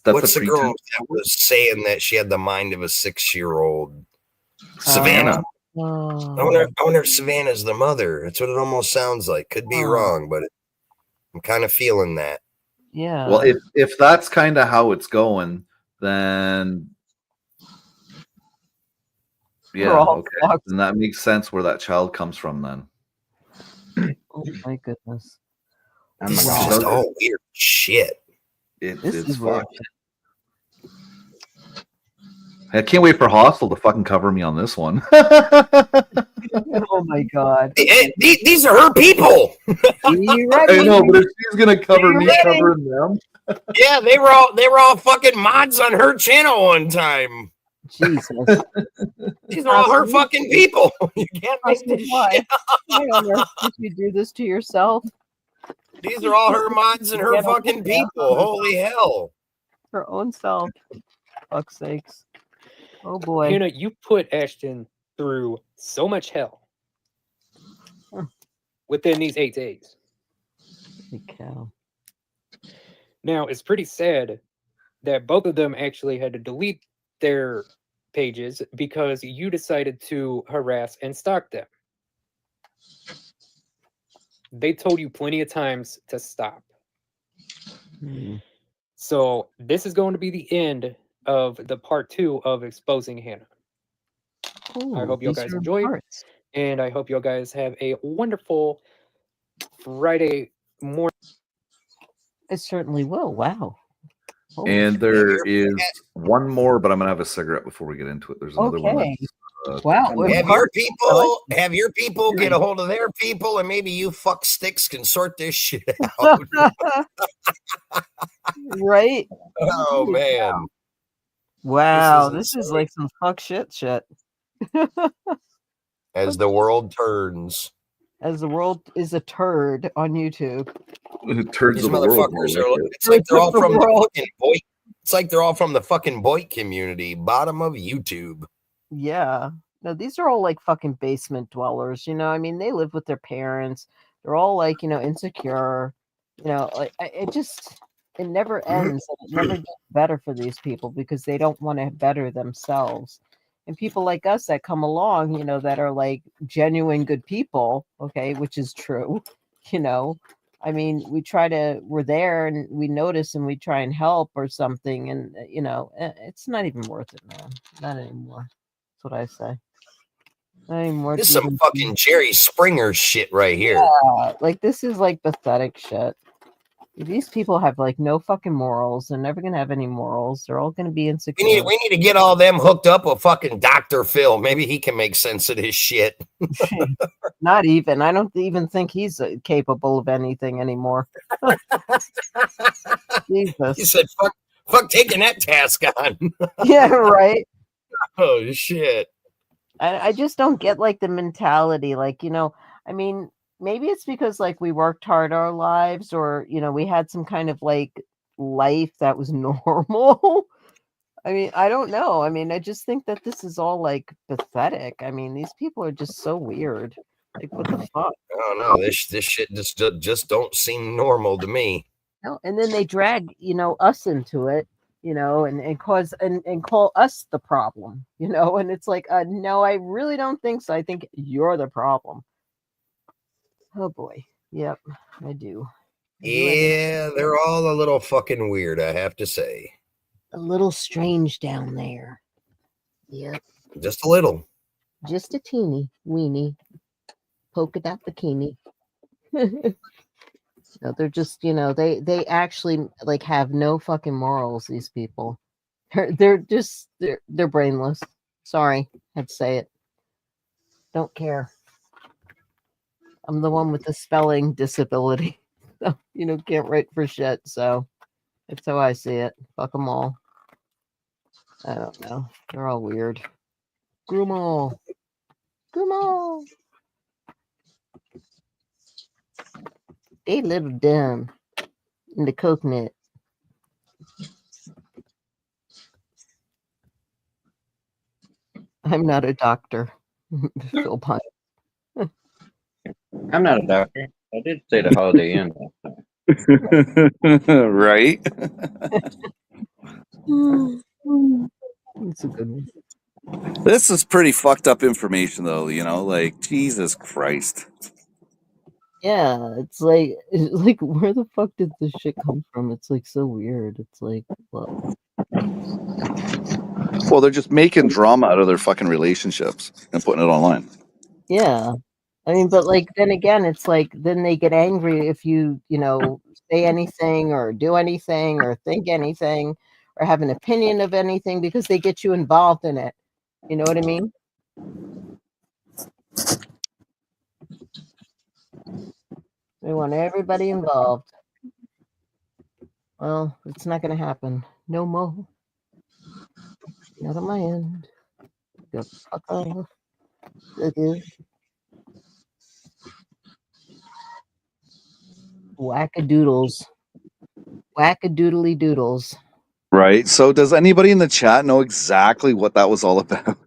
what's the girl that was saying that she had the mind of a 6-year-old? Savannah. I wonder if Savannah's the mother. That's what it almost sounds like. Could be wrong, but I'm kind of feeling that. Yeah. Well, if that's kind of how it's going, then yeah, okay. Then that makes sense where that child comes from then. Oh my goodness. This is just all weird shit. It's weird. fucked. I can't wait for Hostel to fucking cover me on this one. Oh my god. These are her people. I know, but if she's gonna cover me covering them. Yeah, they were all fucking mods on her channel one time. Jesus. These are all her fucking people. You can't make this shit up. Did you do this to yourself? These are all her mods and her fucking people. Holy hell. Her own self. Fuck's sakes. Oh boy. Hannah, you put Ashton through so much hell within these 8 days. Holy cow. Now, it's pretty sad that both of them actually had to delete their pages because you decided to harass and stalk them. They told you plenty of times to stop. So this is going to be the end of the part 2 of exposing Hannah. I hope you guys enjoy, and I hope you guys have a wonderful Friday morning. It certainly will. Wow. Holy And shit. there is one more, but I'm gonna have a cigarette before we get into it. There's another one. Okay. That's, Wow. kinda- Have your people get a hold of their people, and maybe you fuck sticks can sort this shit out. Right? Oh man. Wow. This is This is like some fuck shit. As the world turns. As the world is a turd on YouTube. Turds These of the world. motherfuckers more like are. it. It's like they're all The from the world. fucking Boy. It's like they're all from the fucking Boy community, bottom of YouTube. Yeah. No, these are all like fucking basement dwellers. You know, I mean, they live with their parents. They're all like, you know, insecure. You know, like it never ends. And it never gets better for these people because they don't want to better themselves. And people like us that come along, you know, that are like genuine good people, okay, which is true, you know. I mean, we're there and we notice and we try and help or something. And, you know, it's not even worth it, man. Not anymore. That's what I say. Not anymore. This is some fucking Jerry Springer shit right here. Yeah, like this is like pathetic shit. These people have like no fucking morals. They're never gonna have any morals. They're all gonna be insecure. We need to get all them hooked up with fucking Dr. Phil. Maybe he can make sense of this shit. Not even. I don't even think he's capable of anything anymore. Jesus. He said, fuck taking that task on. Yeah, right. Oh, shit. I just don't get like the mentality. Like, you know, I mean, maybe it's because like we worked hard our lives or, you know, we had some kind of like life that was normal. I mean, I don't know. I mean, I just think that this is all like pathetic. I mean, these people are just so weird. Like, what the fuck? Oh no, this shit just don't seem normal to me. No, and then they drag, you know, us into it, you know, and cause and call us the problem, you know, and it's like, no, I really don't think so. I think you're the problem. Oh boy. Yep, I do. Yeah, they're all a little fucking weird, I have to say. A little strange down there. Yep. Just a little. Just a teeny weeny polka dot bikini. No, they're just, you know, they actually like have no fucking morals, these people. They're brainless. Sorry, had to say it. Don't care. I'm the one with the spelling disability. So, you know, can't write for shit, so that's how I see it. Fuck them all. I don't know. They're all weird. Grumal. Grumal. They little dumb in the coconut. I'm not a doctor. Phil Pine. I'm not a doctor. I did stay at Holiday Inn. Right? It's a good one. This is pretty fucked up information, though. You know, like Jesus Christ. Yeah, it's like where the fuck did this shit come from? It's like so weird. It's like, well, they're just making drama out of their fucking relationships and putting it online. yeah. I mean, but like then again, it's like then they get angry if you know, say anything or do anything or think anything or have an opinion of anything because they get you involved in it. You know what I mean? They want everybody involved. Well, it's not going to happen. No more. Not on my end. Go fuck off. Okay. Wackadoodles. Wackadoodly doodles. Right. So, does anybody in the chat know exactly what that was all about?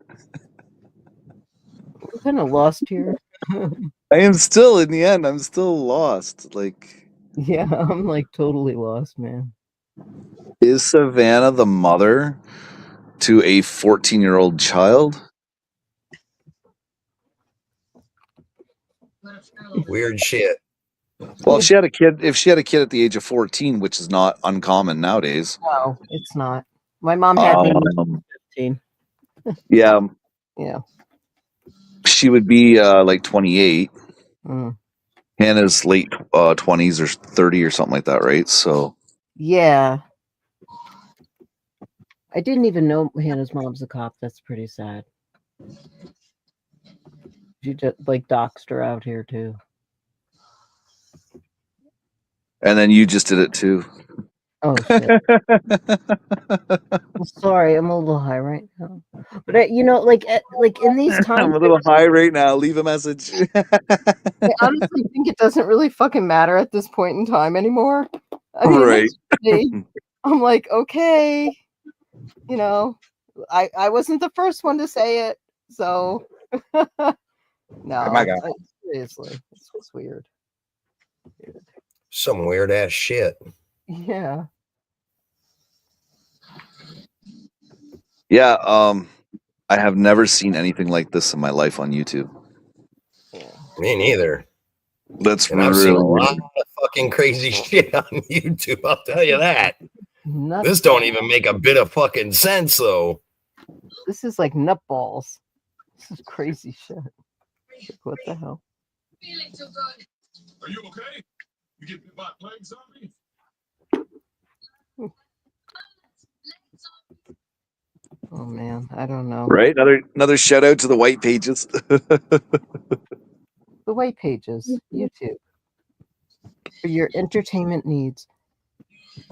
We're kind of lost here. I am still, in the end, I'm still lost. Like, Yeah, I'm like totally lost, man. is Savannah the mother to a 14-year-old child? Weird shit. Well, if she had a kid at the age of 14, which is not uncommon nowadays. No, it's not. My mom had me when I was 15. Yeah. Yeah. She would be like 28. Mm. Hannah's late 20s or 30 or something like that, right? So Yeah. I didn't even know Hannah's mom's a cop. That's pretty sad. She just like doxed her out here too. and then you just did it too. Oh shit. I'm sorry, I'm a little high right now. But you know, like in these times, I'm a little high right now. Leave a message. I honestly think it doesn't really fucking matter at this point in time anymore. I mean, Right. yesterday, I'm like, okay, you know, I wasn't the first one to say it, so no, my God. seriously, it's just weird. Some weird ass shit. Yeah. Yeah, I have never seen anything like this in my life on YouTube. Me neither. That's And I've seen a really lot of fucking crazy shit on YouTube. I'll tell you that. Nothing. This don't even make a bit of fucking sense, though. This is like nutballs. This is crazy shit. Like, what the hell? Feeling too good. Are you okay? You get bit by a plague zombie? Oh man, I don't know. right. Another shout out to the white pages. The white pages, YouTube, for your entertainment needs.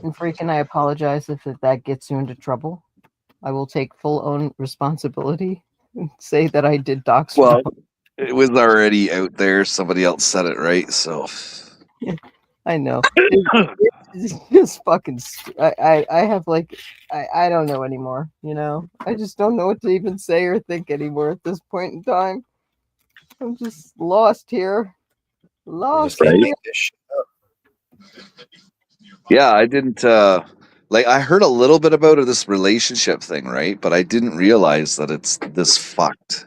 And freaking, I apologize if that gets you into trouble. I will take full own responsibility and say that I did dox. Well, it was already out there. Somebody else said it, right? So I know. It's just fucking. I have like, I don't know anymore. You know, I just don't know what to even say or think anymore at this point in time. I'm just lost here. Lost. Just can't here. make this shit up. yeah, I didn't like. I heard a little bit about this relationship thing, right? But I didn't realize that it's this fucked.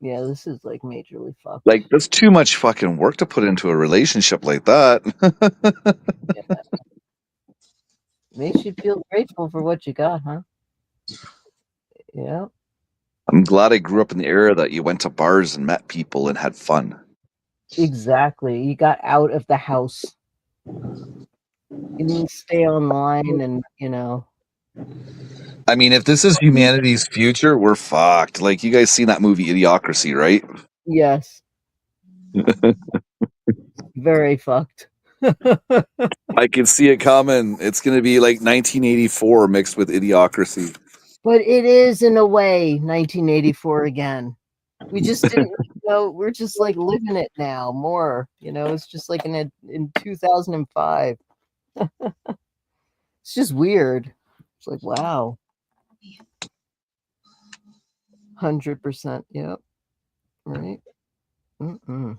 Yeah, this is like majorly fucked. Like, there's too much fucking work to put into a relationship like that. Yeah. Makes you feel grateful for what you got, huh? Yeah. I'm glad I grew up in the era that you went to bars and met people and had fun. Exactly. You got out of the house. You didn't stay online and, you know. I mean, if this is humanity's future, we're fucked. Like, you guys seen that movie Idiocracy, right? Yes. Very fucked. I can see it coming. It's going to be like 1984 mixed with Idiocracy. But it is, in a way, 1984 again. We just didn't, you know, we're just like living it now more. You know, it's just like in 2005. It's just weird. It's like, wow. 100%. Yep. Right. Mm-mm.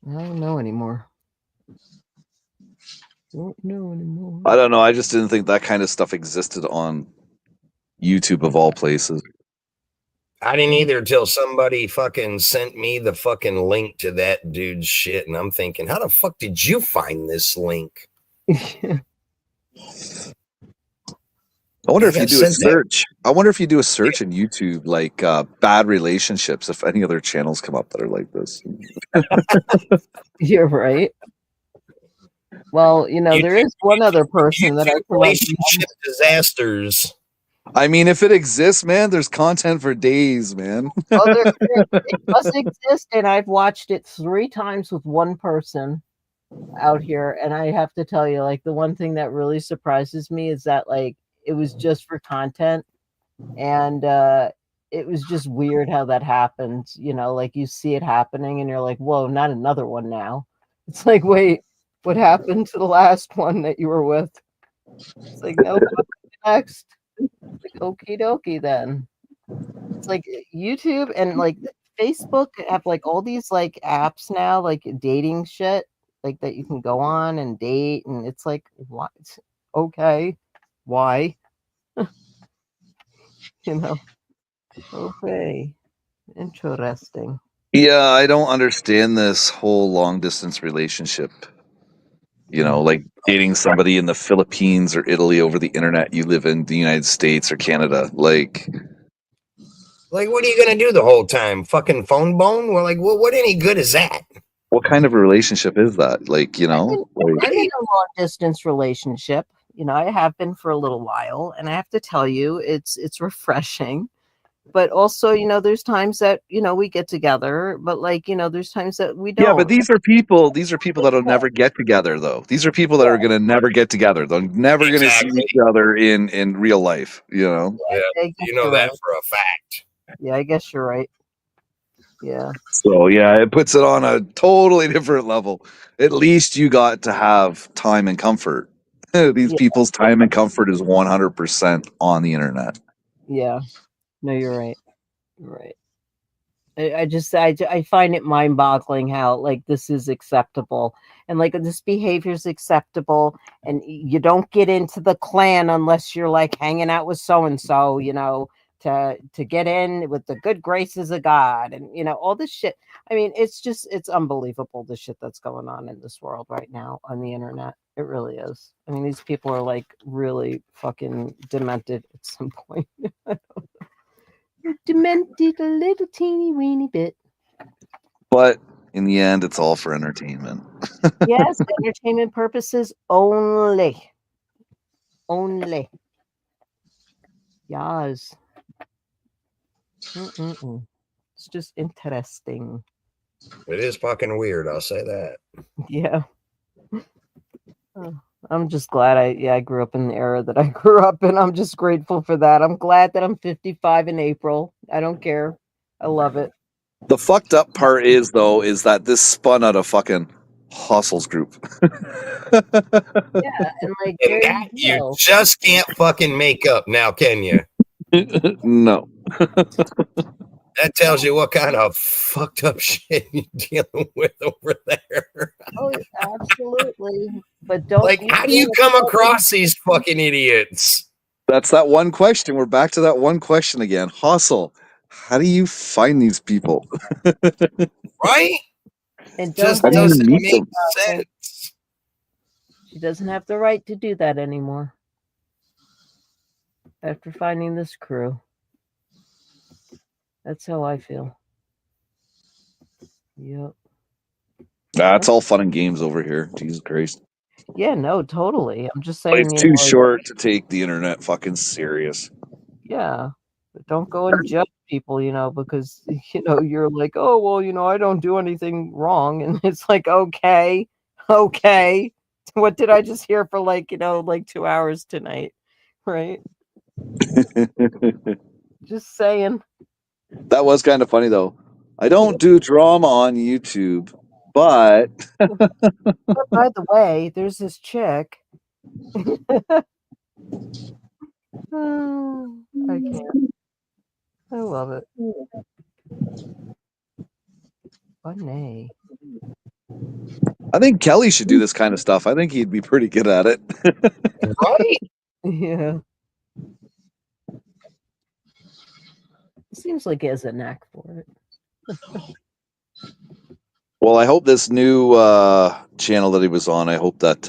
I don't know anymore. Don't know anymore. I don't know. I just didn't think that kind of stuff existed on YouTube of all places. I didn't either till somebody fucking sent me the fucking link to that dude's shit. And I'm thinking, how the fuck did you find this link? I wonder if you do a search. I wonder if you do a search in YouTube, like bad relationships, if any other channels come up that are like this. You're right. Well, you know, there is one other person that I relationship disasters. I mean, if it exists, man, there's content for days, man. It does exist, and I've watched it 3 times with one person out here, and I have to tell you, like, the one thing that really surprises me is that, like, it was just for content, and it was just weird how that happened. You know, like, you see it happening, and you're like, whoa, not another one now. It's like, wait, what happened to the last one that you were with? It's like, no, next. Like, okie dokie then. It's like YouTube and like Facebook have like all these like apps now, like dating shit, like that you can go on and date, and it's like, what? Okay, why? You know? Okay, interesting. Yeah, I don't understand this whole long distance relationship. You know, like dating somebody in the Philippines or Italy over the internet. You live in the United States or Canada. Like, what are you gonna do the whole time? Fucking phone bone? We're like, what any good is that? What kind of relationship is that? Like, you know, like, I'm in a long distance relationship. You know, I have been for a little while, and I have to tell you, it's refreshing. But also, you know, there's times that, you know, we get together, but like, you know, there's times that we yeah, but don't. these are people that'll never get together though. These are people that are gonna never get together. They're never gonna see Exactly. each other in real life, you know. Yeah, I guess you know you're that right. for a fact. Yeah, I guess you're right. Yeah. So yeah, it puts it on a totally different level. At least you got to have time and comfort. These Yeah. people's time and comfort is 100% on the internet. Yeah. No, you're right. You're right. I find it mind boggling how like this is acceptable and like this behavior is acceptable, and you don't get into the clan unless you're like hanging out with so and so, you know, to get in with the good graces of God, and you know all this shit. I mean, it's unbelievable the shit that's going on in this world right now on the internet. It really is. I mean, these people are like really fucking demented at some point. Demented a little teeny weeny bit. But in the end, it's all for entertainment. Yes, entertainment purposes only. Only. Yes. It's just interesting. It is fucking weird. I'll say that. Yeah. I'm just glad I grew up in the era that I grew up in. I'm just grateful for that. I'm glad that I'm 55 in April. I don't care. I love it. The fucked up part is though, is that this spun out of fucking Hustles group. Yeah, and like And there that you you go. just can't fucking make up now, can you? No. That tells you what kind of fucked up shit you're dealing with over there. Oh, absolutely. But don't Like, how do you come across these fucking idiots? That's that one question. We're back to that one question again. Hustle. How do you find these people? Right? And Just don't doesn't meet make them? sense. She doesn't have the right to do that anymore. After finding this crew. That's how I feel. Yep. That's all fun and games over here. Jesus Christ. Yeah, no, totally. I'm just But saying, it's you too know, like, short to take the internet fucking serious. yeah. But don't go and judge people, you know, because you know, you're like, oh well, you know, I don't do anything wrong. And it's like, okay. What did I just hear for like, you know, like 2 hours tonight? Right? Just saying. That was kind of funny though. I don't do drama on YouTube, but But by the way, there's this chick. Oh, I can't. I love it. Funny. I think Kelly should do this kind of stuff. I think he'd be pretty good at it. Right? Yeah. Seems like he has a knack for it. Well, I hope this new channel that he was on, I hope that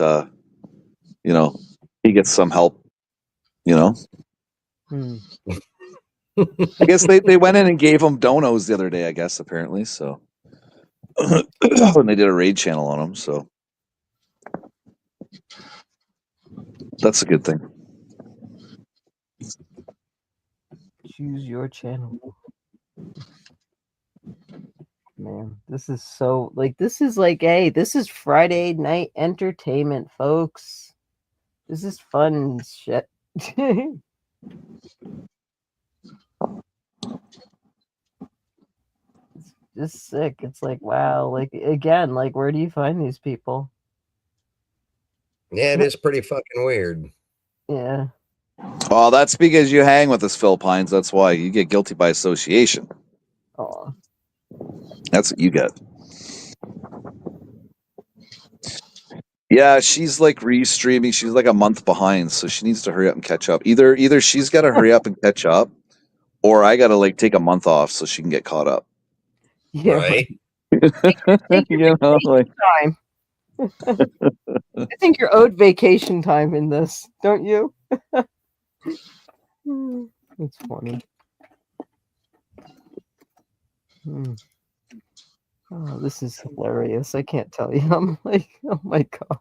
you know, he gets some help, you know. I guess they went in and gave him donos the other day, I guess, apparently. So when they did a raid channel on him, so that's a good thing. Choose your channel. Man, this is so like this is like, hey, this is Friday night entertainment, folks. This is fun shit. It's just sick. It's like, wow, like again, like where do you find these people? Yeah, it is pretty fucking weird. Yeah. Oh, that's because you hang with us, Phil Pines. That's why you get guilty by association. Oh. That's what you get. Yeah, she's like restreaming. She's like a month behind, so she needs to hurry up and catch up. Either she's got to hurry up and catch up, or I got to like take a month off so she can get caught up. Yeah. Right? Take your You know, like, time. I think you're owed vacation time in this, don't you? It's funny. Oh, this is hilarious. I can't tell you. I'm like, oh my god.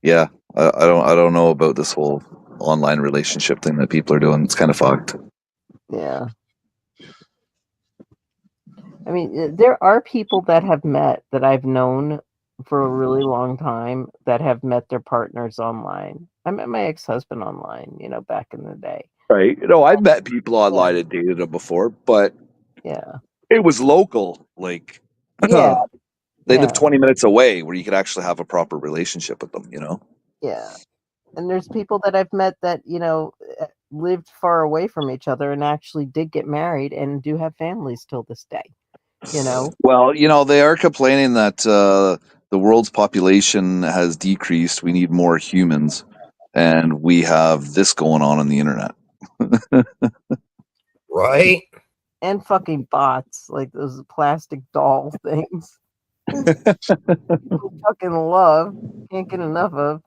Yeah, I don't know about this whole online relationship thing that people are doing. It's kind of fucked. Yeah. I mean, there are people that have met that I've known for a really long time that have met their partners online. I met my ex-husband online, back in the day. Right. I've met people online and dated them before, but Yeah. it was local. Like, Yeah. they live 20 minutes away where you could actually have a proper relationship with them, Yeah. And there's people that I've met that, lived far away from each other and actually did get married and do have families till this day, Well, they are complaining that the world's population has decreased. We need more humans, and we have this going on the internet. Right? And fucking bots, like those plastic doll things. People fucking love, can't get enough of.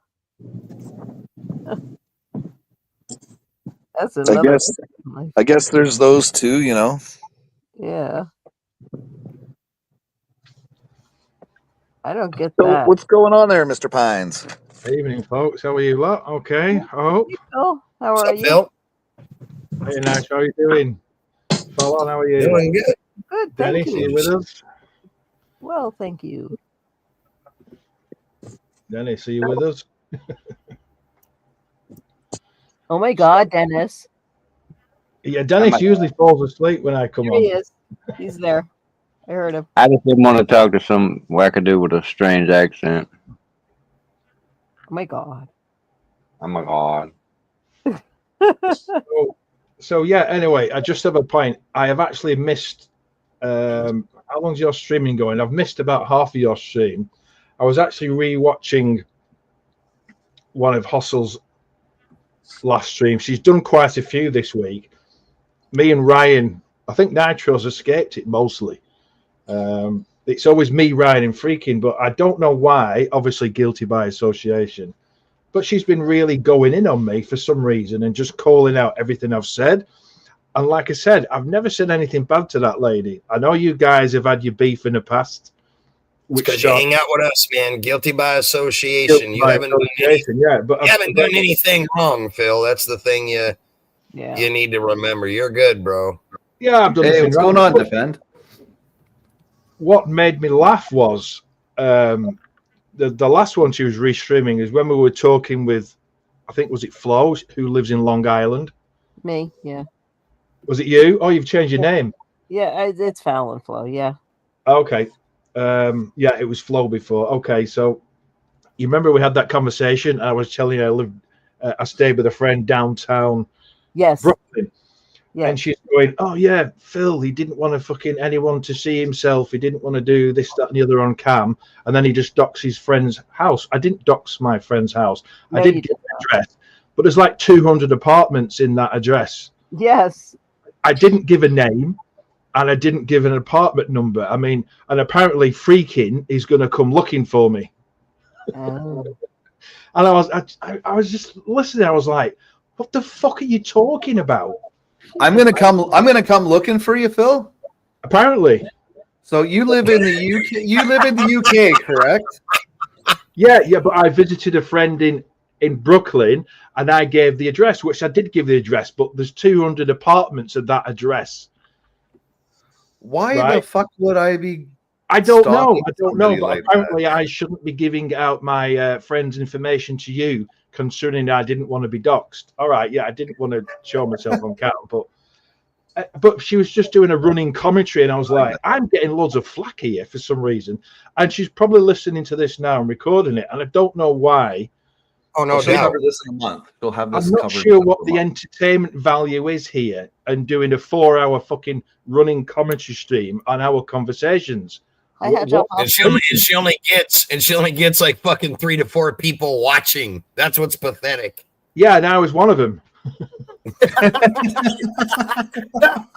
That's another. I guess there's those too, Yeah. I don't get So that. what's going on there, Mr. Pines? Evening, folks. How are you lot? Okay, I hope. Phil, how What's are up, you? Phil? Hey, Nash, how are you doing? Fallon, how are you? Doing good. Good, thank Dennis, are you you. with us? Well, thank you. Dennis, are you with us? Oh my God, Dennis. Yeah, Dennis usually falls asleep when I come Here on. he is. He's there. I heard him. I just didn't want to talk to some wackadoo with a strange accent. Oh my God. Oh my God. So yeah, anyway, I just have a point. I have actually missed, how long's your streaming going? I've missed about half of your stream. I was actually re-watching one of Hostle's last stream. She's done quite a few this week. Me and Ryan, I think Nitro's escaped it mostly. It's always me, Ryan, and Freaking, but I don't know why. Obviously guilty by association. But she's been really going in on me for some reason and just calling out everything I've said. And like I said, I've never said anything bad to that lady. I know you guys have had your beef in the past. Because you hang out with us, man. Guilty by association. You haven't done anything wrong, Phil. That's the thing you need to remember. You're good, bro. Yeah, I've done. Hey, what's going on, Defend? What made me laugh was the last one she was restreaming is when we were talking with, I think, was it Flo, who lives in Long Island? Me, yeah. Was it you? Oh, you've changed your name. Yeah, it's Fallon Flo, yeah. Okay. Yeah, it was Flo before. Okay, so you remember we had that conversation? I was telling you I stayed with a friend downtown Brooklyn. Yeah. And she's going, oh yeah, Phil, he didn't want anyone to see himself. He didn't want to do this, that, and the other on cam. And then he just docks his friend's house. I didn't dox my friend's house. No, I did get the address, but there's like 200 apartments in that address. Yes. I didn't give a name and I didn't give an apartment number. I mean, and apparently Freaking is going to come looking for me. Oh. And I was just listening. I was like, what the fuck are you talking about? I'm gonna come looking for you, Phil. Apparently. So you live in the UK. You live in the UK, correct? Yeah, but I visited a friend in Brooklyn, and I gave the address, which I did give the address. But there's 200 apartments at that address. Why the fuck would I be? I don't know. But like apparently, I shouldn't be giving out my friend's information to you, concerning I didn't want to be doxxed. All right, yeah, I didn't want to show myself on camera, but she was just doing a running commentary, and I was like, I'm getting loads of flack here for some reason, and she's probably listening to this now and recording it, and I don't know why. Oh no, she'll cover this in a month. She'll have this. I'm not sure what the entertainment value is here, and doing a 4-hour fucking running commentary stream on our conversations. And she only gets like fucking 3 to 4 people watching. That's what's pathetic. Yeah, and I was one of them.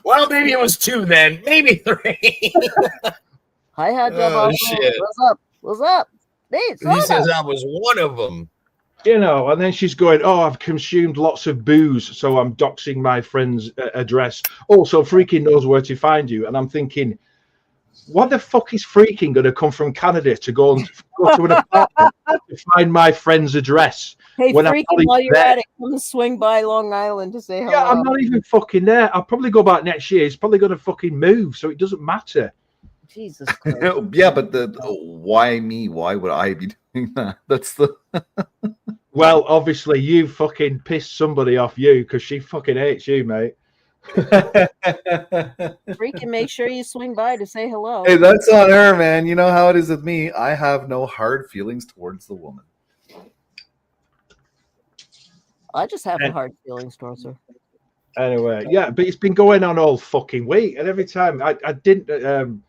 Well, maybe it was 2 then, maybe 3. Hi, Oh, shit. What's up? What's up? Hey, He says I was one of them. You know, and then she's going, "Oh, I've consumed lots of booze, so I'm doxing my friend's address. Also, Freaking knows where to find you." And I'm thinking, what the fuck is Freaking going to come from Canada to go to an apartment to find my friend's address? Hey, when I'm Freaking, not even while you're there? at it, come swing by Long Island to say hello. Yeah, I'm not even fucking there. I'll probably go back next year. It's probably going to fucking move, so it doesn't matter. Jesus Christ. Yeah, but why me? Why would I be doing that? That's the Well, obviously, you fucking pissed somebody off you because she fucking hates you, mate. Freaking, make sure you swing by to say hello. Hey, that's on her, man. You know how it is with me. I have no hard feelings towards the woman. I just have hard feelings towards her. Anyway, yeah, but it's been going on all fucking week, and every time I didn't.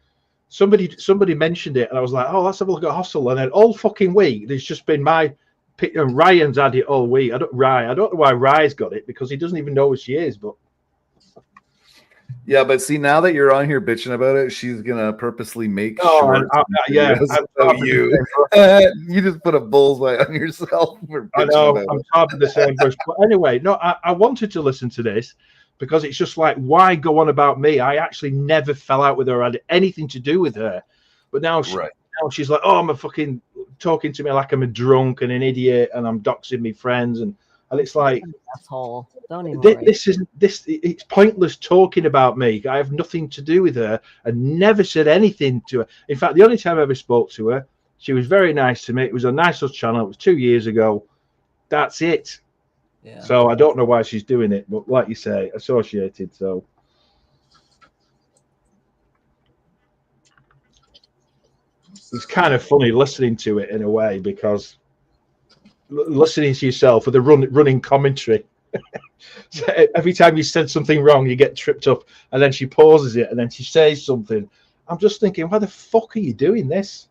Somebody mentioned it, and I was like, "Oh, let's have a look at Hustle." And then all fucking week, there's just been my pick, and Ryan's had it all week. I don't know why Ryan's got it because he doesn't even know who she is. But yeah, but see, now that you're on here bitching about it, she's gonna purposely make sure. Yeah, you. You just put a bullseye on yourself. For I know I'm tired of the same bush. But anyway, no, I wanted to listen to this because it's just like, why go on about me? I actually never fell out with her, had anything to do with her. But now, now she's like, oh, I'm a fucking talking to me like I'm a drunk and an idiot, and I'm doxing my friends, and it's like, asshole. Don't even it's pointless talking about me. I have nothing to do with her, and never said anything to her. In fact, the only time I ever spoke to her, she was very nice to me. It was a nice little channel. It was 2 years ago. That's it. Yeah. So I don't know why she's doing it, but like you say, associated. So it's kind of funny listening to it in a way, because listening to yourself with a running commentary. So every time you said something wrong, you get tripped up, and then she pauses it, and then she says something. I'm just thinking, why the fuck are you doing this?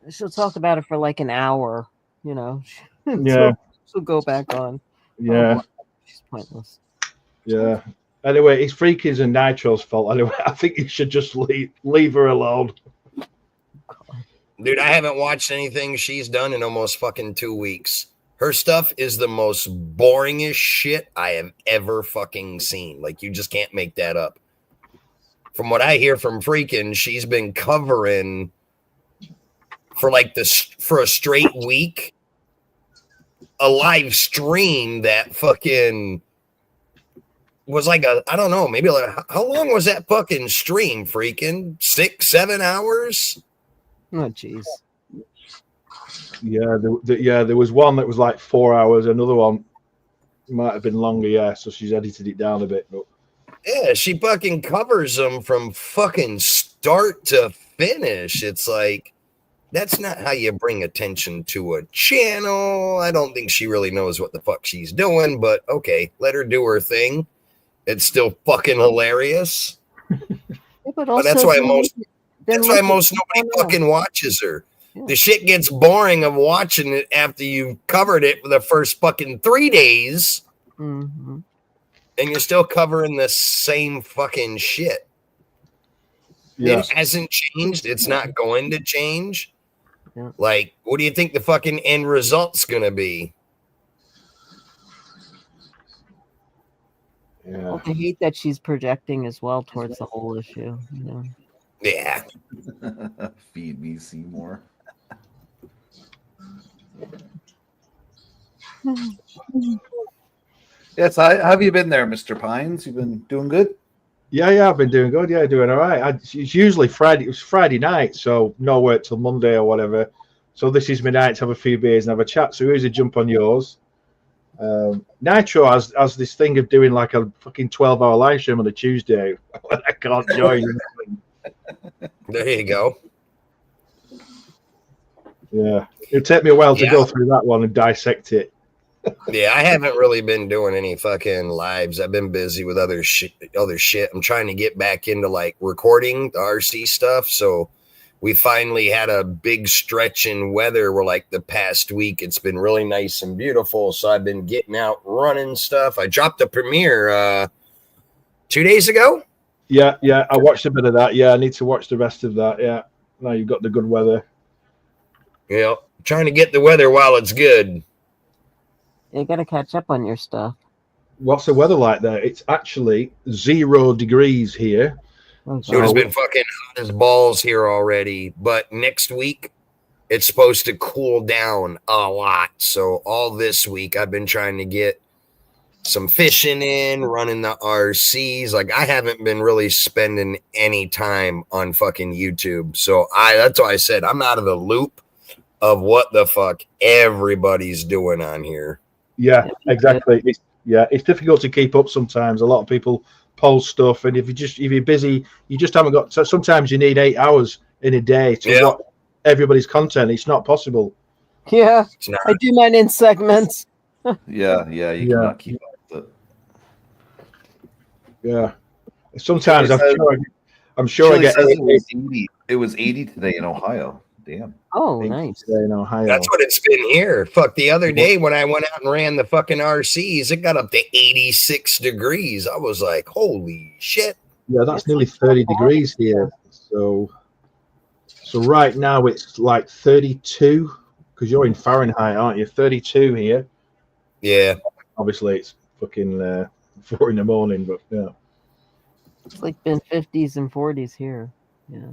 She'll talk about it for like an hour, you know. Yeah. She'll go back on. Yeah. Oh, she's pointless. Yeah. Anyway, it's Freaky's and Nitro's fault. Anyway, I think you should just leave her alone. Dude, I haven't watched anything she's done in almost fucking 2 weeks. Her stuff is the most boringest shit I have ever fucking seen. Like, you just can't make that up. From what I hear from Freaking, she's been covering for a straight week a live stream that fucking was like I don't know, maybe like, how long was that fucking stream, Freaking? 6-7 hours? Oh, jeez. Yeah, there was one that was like 4 hours. Another one might have been longer. Yeah, so she's edited it down a bit. But yeah, she fucking covers them from fucking start to finish. It's like, that's not how you bring attention to a channel. I don't think she really knows what the fuck she's doing, but okay, let her do her thing. It's still fucking hilarious. Yeah, but that's why most nobody fucking watches her. Yeah. The shit gets boring of watching it after you've covered it for the first fucking 3 days. Mm-hmm. And you're still covering the same fucking shit. Yeah. It hasn't changed. It's not going to change. Yeah. Like, what do you think the fucking end result's going to be? Yeah. Well, I hate that she's projecting as well towards the whole issue. You know? Yeah. Feed me, Seymour. Yes, have you been there, Mr. Pines? You've been doing good? Yeah, I've been doing good. Yeah, doing all right. It's usually Friday. It was Friday night, so no work till Monday or whatever. So this is my night to have a few beers and have a chat. So here's a jump on yours. Nitro has this thing of doing like a fucking 12-hour live stream on a Tuesday when I can't join. There you go. Yeah, it'll take me a while to go through that one and dissect it. Yeah, I haven't really been doing any fucking lives. I've been busy with other shit. I'm trying to get back into like recording the RC stuff. So we finally had a big stretch in weather where like the past week it's been really nice and beautiful. So I've been getting out running stuff. I dropped the premiere 2 days ago. Yeah, I watched a bit of that. Yeah, I need to watch the rest of that. Yeah, now you've got the good weather. Yeah, trying to get the weather while it's good. You got to catch up on your stuff. What's the weather like there? It's actually 0 degrees here. Oh, Dude, it's been fucking hot as balls here already. But next week, it's supposed to cool down a lot. So all this week, I've been trying to get some fishing in, running the RCs. Like, I haven't been really spending any time on fucking YouTube. So that's why I said I'm out of the loop of what the fuck everybody's doing on here. Yeah, exactly. It's difficult to keep up sometimes. A lot of people post stuff, and if you're busy, you just haven't got. So sometimes you need 8 hours in a day to watch everybody's content. It's not possible. Yeah, I do mine in segments. You cannot keep up with it. Yeah, sometimes I'm sure Chili I get. says it was 80 today in Ohio. Damn. Oh, nice. Today in Ohio. That's what it's been here. Fuck, the other day when I went out and ran the fucking RCs, it got up to 86 degrees. I was like, holy shit. Yeah, that's nearly 30 degrees here. So right now it's like 32 because you're in Fahrenheit, aren't you? 32 here. Yeah. Obviously, it's fucking 4 in the morning, but yeah. It's like been 50s and 40s here. Yeah.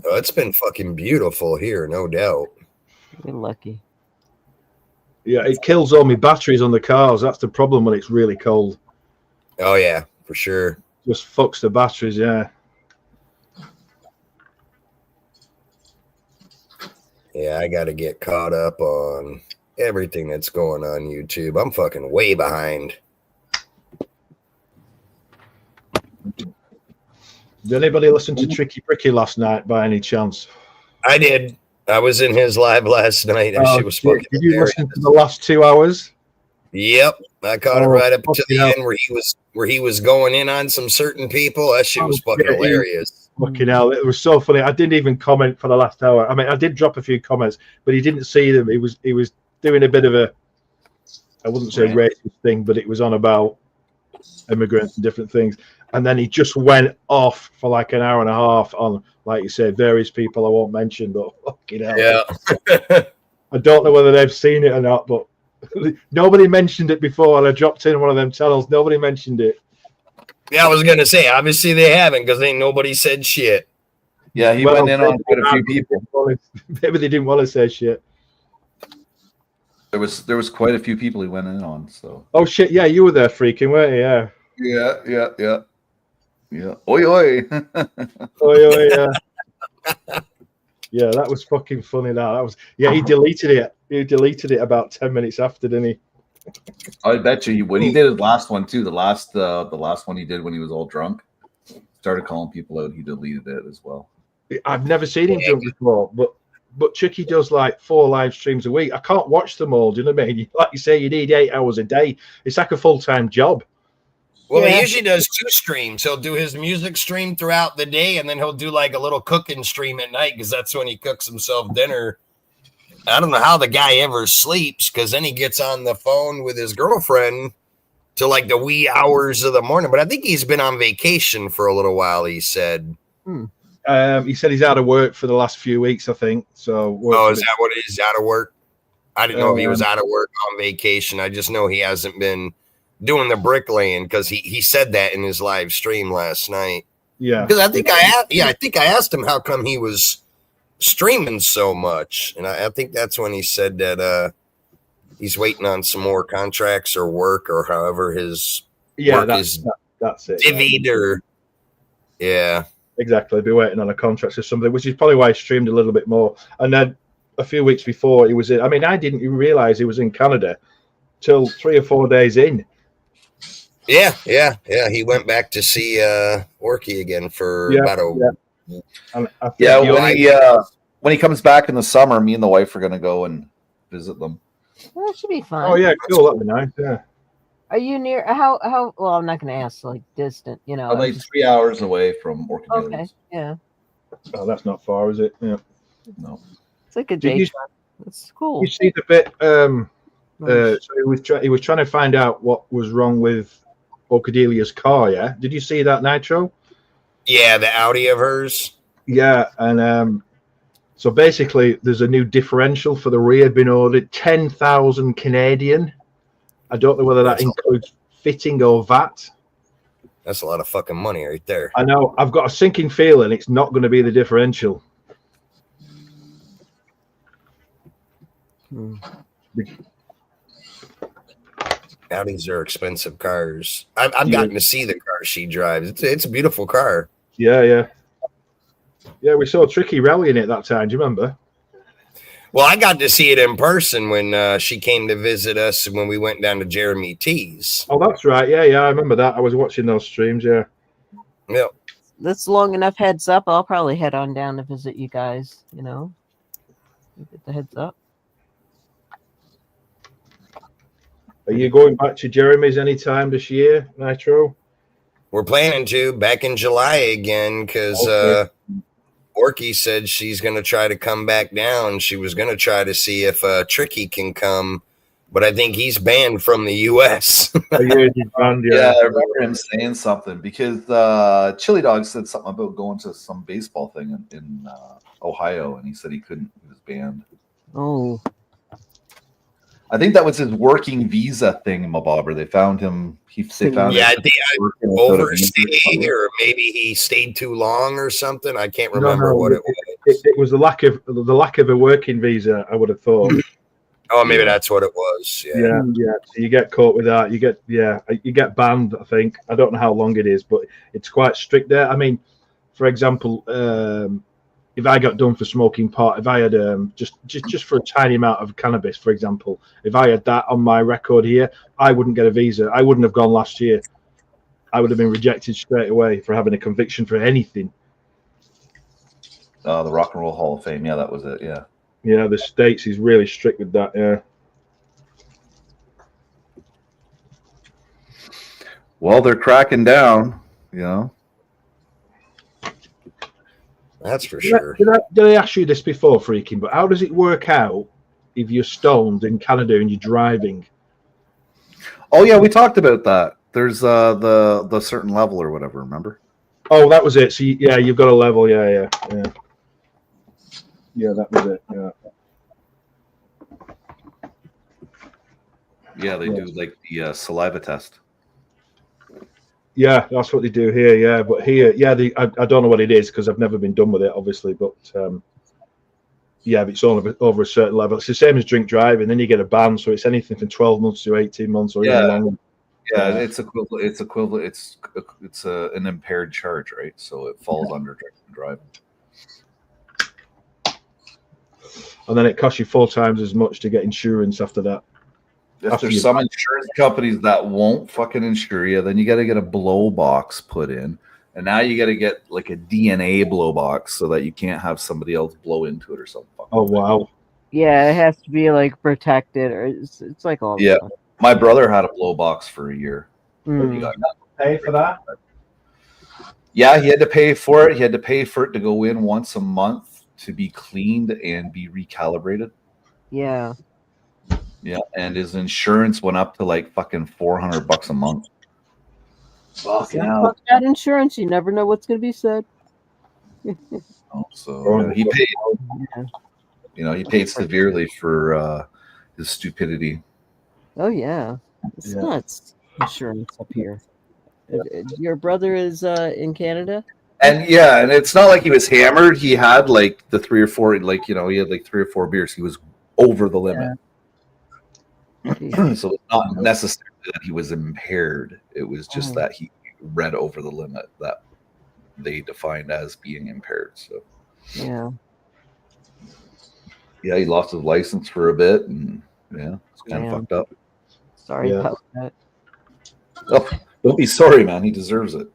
Oh, it's been fucking beautiful here, no doubt. You're lucky. Yeah, it kills all my batteries on the cars. That's the problem when it's really cold. Oh, yeah, for sure. Just fucks the batteries, yeah. Yeah, I got to get caught up on everything that's going on YouTube. I'm fucking way behind. Did anybody listen to Tricky Bricky last night by any chance? I did. I was in his live last night. That shit was fucking Did you hilarious. listen to the last 2 hours? Yep, I caught it right up to the end where he was going in on some certain people. That shit was fucking hilarious. Fucking hell, it was so funny. I didn't even comment for the last hour. I mean, I did drop a few comments, but he didn't see them. He was doing a bit of a, I wouldn't say racist thing, but it was on about immigrants and different things. And then he just went off for like an hour and a half on, like you said, various people I won't mention, but fucking hell. Yeah. I don't know whether they've seen it or not, but nobody mentioned it before, and I dropped in one of them channels. Nobody mentioned it. Yeah, I was gonna say, obviously they haven't because ain't nobody said shit. Yeah, he went in on quite a few people. Maybe they didn't want to say shit. There was quite a few people he went in on. So. Oh shit! Yeah, you were there, freaking, weren't you? Yeah. Yeah. Oi oi. Oi oi. Yeah. Yeah, that was fucking funny. That was. Yeah, he deleted it. He deleted it about 10 minutes after, didn't he? I bet you when he did his last one too, the last one he did when he was all drunk, started calling people out. He deleted it as well. I've never seen him drunk before, but Chucky does like 4 live streams a week. I can't watch them all. Do you know what I mean? Like you say, you need 8 hours a day. It's like a full-time job. Well, he usually does 2 streams. He'll do his music stream throughout the day, and then he'll do like a little cooking stream at night because that's when he cooks himself dinner. I don't know how the guy ever sleeps because then he gets on the phone with his girlfriend till like the wee hours of the morning. But I think he's been on vacation for a little while, he said. He said he's out of work for the last few weeks, I think. So. Oh, is that what it is? Out of work? I didn't know if he was out of work on vacation. I just know he hasn't been doing the bricklaying because he said that in his live stream last night. Yeah. Because I think I asked him how come he was streaming so much, and I think that's when he said that he's waiting on some more contracts or work or however his work is that's it. divvied or exactly. Be waiting on a contract or something, which is probably why he streamed a little bit more. And then a few weeks before he was in, I mean, I didn't even realize he was in Canada till 3 or 4 days in. Yeah. He went back to see Orky again for about when he comes back in the summer, me and the wife are gonna go and visit them. Well, that should be fun. Oh yeah, cool. That'd be nice. Yeah. Are you near? How? Well, I'm not going to ask like distant. You know, I'm like 3 hours away from Orchid. Okay. Yeah. Oh, that's not far, is it? Yeah. No. It's like a day trip. It's cool. You see the bit. So he was trying to find out what was wrong with Orchidelia's car. Yeah. Did you see that, Nitro? Yeah, the Audi of hers. Yeah, and so basically, there's a new differential for the rear been ordered, 10,000 Canadian. I don't know whether that That's a- includes fitting or VAT. That's a lot of fucking money right there. I know. I've got a sinking feeling it's not going to be the differential. Audis are expensive cars. I've gotten to see the car she drives. It's a beautiful car. Yeah. We saw Tricky rallying it that time. Do you remember? Well, I got to see it in person when she came to visit us when we went down to Jeremy T's. Oh, that's right. Yeah, I remember that. I was watching those streams. Yeah. Yep. That's long enough heads up. I'll probably head on down to visit you guys. You know, get the heads up. Are you going back to Jeremy's anytime this year, Nitro? We're planning to back in July again because Orky said she's going to try to come back down. She was going to try to see if Tricky can come, but I think he's banned from the U.S. Yeah, I remember him saying something because Chili Dog said something about going to some baseball thing in Ohio, and he said he couldn't. He was banned. Oh. I think that was his working visa thing, Mabobber. They found him. They found yeah, I him think I overstayed, or maybe he stayed too long or something. I can't remember what it was. It was the lack of a working visa, I would have thought. Oh, maybe that's what it was. Yeah. So you get caught with that. You get banned. I think. I don't know how long it is, but it's quite strict there. I mean, for example, if I got done for smoking pot, if I had just for a tiny amount of cannabis, for example, if I had that on my record here, I wouldn't get a visa. I wouldn't have gone last year. I would have been rejected straight away for having a conviction for anything. The Rock and Roll Hall of Fame. Yeah, that was it. Yeah. Yeah, the States is really strict with that. Yeah. Well, they're cracking down. You know. That's for sure. Did I ask you this before, Freaking? But how does it work out if you're stoned in Canada and you're driving? Oh yeah, we talked about that. There's the certain level or whatever. Remember? Oh, that was it. So you've got a level. Yeah. Yeah, that was it. Yeah, they do like the saliva test. Yeah, that's what they do here. Yeah, but here, I don't know what it is because I've never been done with it, obviously. But if it's over a certain level, it's the same as drink driving. Then you get a ban, so it's anything from 12 months to 18 months or even longer. Yeah, it's equivalent. It's equivalent. It's an impaired charge, right? So it falls under drinking and driving. And then it costs you 4 times as much to get insurance after that. If there's some insurance companies that won't fucking insure you, then you got to get a blow box put in, and now you got to get like a DNA blow box so that you can't have somebody else blow into it or something. Oh wow! Yeah, it has to be like protected, or it's like all. Yeah, my brother had a blow box for a year. But you got to pay for that. Yeah, he had to pay for it. He had to pay for it to go in once a month to be cleaned and be recalibrated. Yeah. Yeah, and his insurance went up to like fucking $400 a month. Fuck that insurance. You never know what's going to be said. So he paid. He paid severely for his stupidity. Oh yeah, it's nuts. Insurance up here. Your brother is in Canada. And and it's not like he was hammered. He had like the 3 or 4, he had like 3 or 4 beers. He was over the limit. So it's not necessarily that he was impaired. It was just that he read over the limit that they defined as being impaired. So he lost his license for a bit, and it's kind of fucked up. Sorry about that. Oh, don't be sorry, man. He deserves it.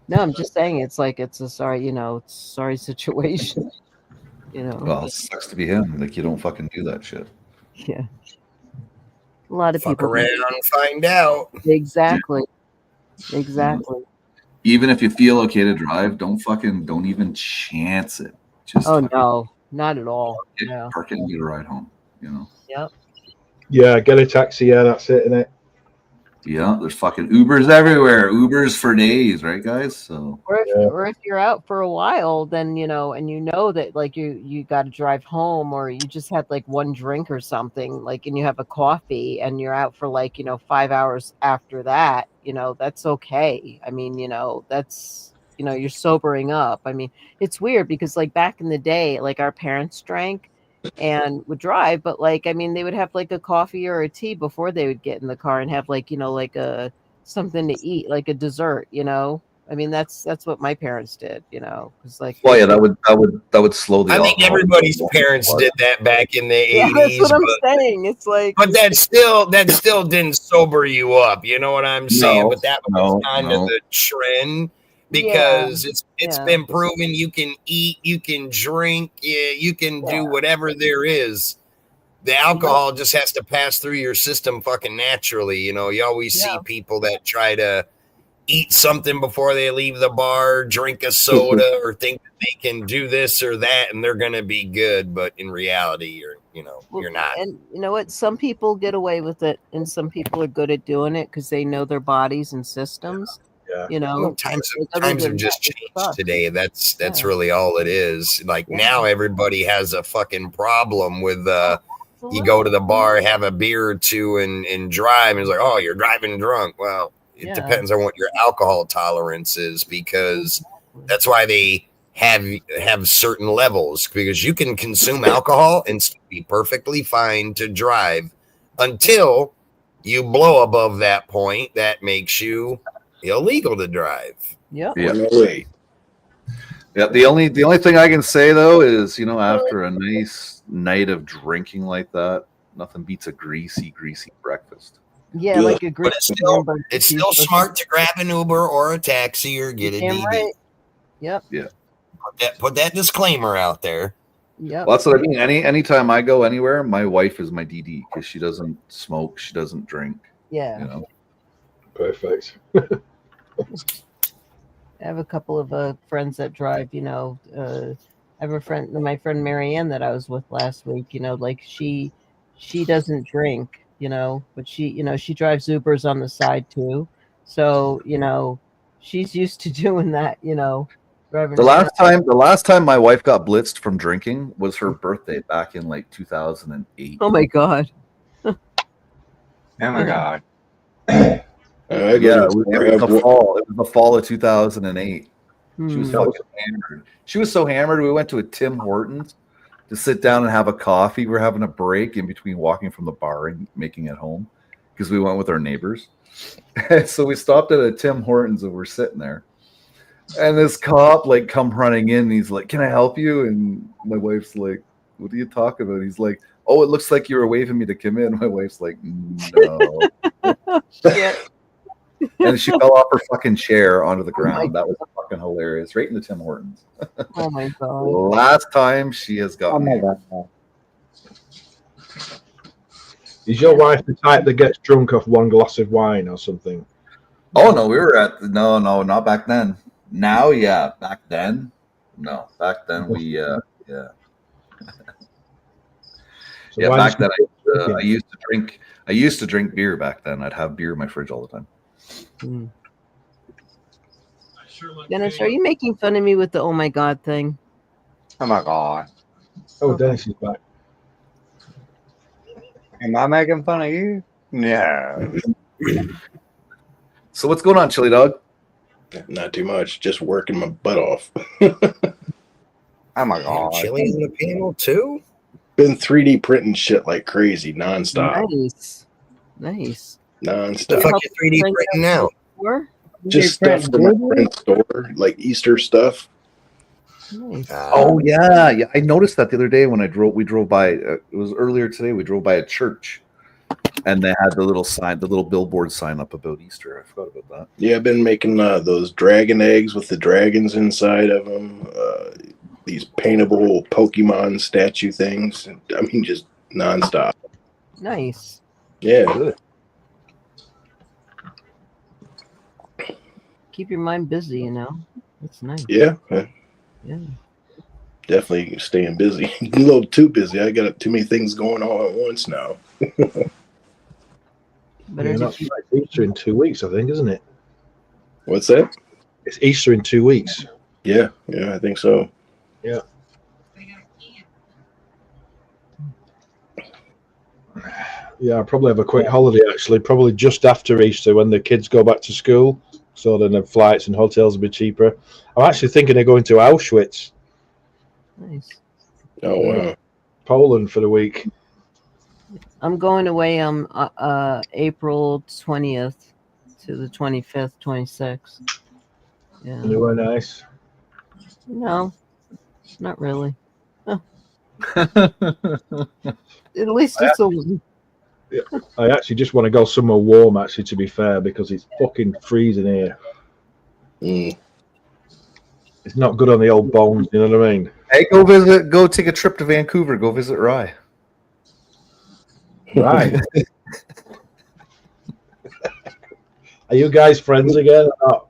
No, I'm just saying it's a sorry situation. Well, it sucks to be him. Like, you don't fucking do that shit. Yeah. A lot of Fuck people around and find out. Exactly. Even if you feel okay to drive, don't even chance it. Just no, not at all. Park it and get a ride home. Yep. Yeah, get a taxi. Yeah, that's it, isn't it? Yeah, there's fucking Ubers everywhere. Ubers for days, right, guys? So Or if you're out for a while, then and you know that like you got to drive home, or you just had like one drink or something, like, and you have a coffee, and you're out for like 5 hours after that. That's okay. I mean, that's you're sobering up. I mean, it's weird because like back in the day, like our parents drank and would drive, but like I mean, they would have like a coffee or a tea before they would get in the car and have like like a something to eat, like a dessert. I mean, that's what my parents did, because like. well, yeah, that would slow the. I think everybody's parents did that back in the 80s. That's what I'm saying. It's like, but that still didn't sober you up. You know what I'm saying? But that was kind of the trend, because it's been proven you can eat, you can drink, you can do whatever there is. The alcohol just has to pass through your system fucking naturally. You always see people that try to eat something before they leave the bar, drink a soda, or think that they can do this or that and they're gonna be good, but in reality you're not. And you know what, some people get away with it and some people are good at doing it because they know their bodies and systems. Times have just changed today. That's really all it is. Like now everybody has a fucking problem with you go to the bar, have a beer or two and drive, and it's like, oh, you're driving drunk. Well, it depends on what your alcohol tolerance is, because that's why they have certain levels, because you can consume alcohol and still be perfectly fine to drive until you blow above that point. That makes you illegal to drive. Yeah. No way. Yeah. The only thing I can say though is, after a nice night of drinking like that, nothing beats a greasy breakfast. Yeah, like a great. But it's still smart to grab an Uber or a taxi or get a DD. Right. Yep. Yeah. Put that disclaimer out there. Yeah. Well, that's what I mean. Anytime I go anywhere, my wife is my DD because she doesn't smoke, she doesn't drink. Yeah. Perfect. I have a couple of friends that drive. I have a friend, my friend Marianne, that I was with last week. Like she doesn't drink. But she drives Ubers on the side too. So, she's used to doing that, driving. The last time my wife got blitzed from drinking was her birthday back in like 2008. Oh my God. Oh my God. Yeah, it was the fall of 2008. She was fucking hammered. She was so hammered, we went to a Tim Hortons to sit down and have a coffee. We're having a break in between walking from the bar and making it home because we went with our neighbors. So we stopped at a Tim Hortons and we're sitting there. And this cop like come running in and he's like, "Can I help you?" And my wife's like, "What are you talking about?" He's like, "Oh, it looks like you were waving me to come in." My wife's like, "No." Yeah. And she fell off her fucking chair onto the ground. That was fucking hilarious. Right in the Tim Hortons. Oh my God. Last time she has gotten. Is your wife the type that gets drunk off one glass of wine or something? Oh no, we were at no, not back then. Now, yeah, back then, no, back then we, yeah, So yeah. why Back does then, I used to drink beer back then. I'd have beer in my fridge all the time. Dennis, are you making fun of me with the "oh my God" thing? Oh my God. Oh, Dennis is back. Am I making fun of you? No. So what's going on, Chili Dog? Not too much. Just working my butt off. Oh my God. Chili in the panel too? Been 3D printing shit like crazy, nonstop. Nice. Nonstop. The fuck you 3D printing now? Just stuff from my friend's store, like Easter stuff. Nice. Oh yeah. I noticed that the other day when we drove by. It was earlier today. We drove by a church, and they had the little sign, the little billboard sign up about Easter. I forgot about that. Yeah, I've been making those dragon eggs with the dragons inside of them. These paintable Pokemon statue things. I mean, just nonstop. Nice. Yeah. Good. Keep your mind busy, That's nice. Yeah. Yeah. Definitely staying busy. A little too busy. I got too many things going on at once now. Better Yeah, do that's right. It's Easter in 2 weeks, I think, isn't it? What's that? It's Easter in 2 weeks. Yeah, I think so. Yeah. Yeah, I'll probably have a quick holiday actually, probably just after Easter when the kids go back to school. So then the flights and hotels will be cheaper. I'm actually thinking of going to Auschwitz, Nice. Oh wow. Poland for the week. I'm going away April 20th to the 25th, 26th. Yeah. Anywhere nice. No, not really. Huh. At least it's a I actually just want to go somewhere warm, actually, to be fair, because it's fucking freezing here. Mm. It's not good on the old bones, you know what I mean? Hey, go take a trip to Vancouver. Go visit Rye. Right. Are you guys friends again or not?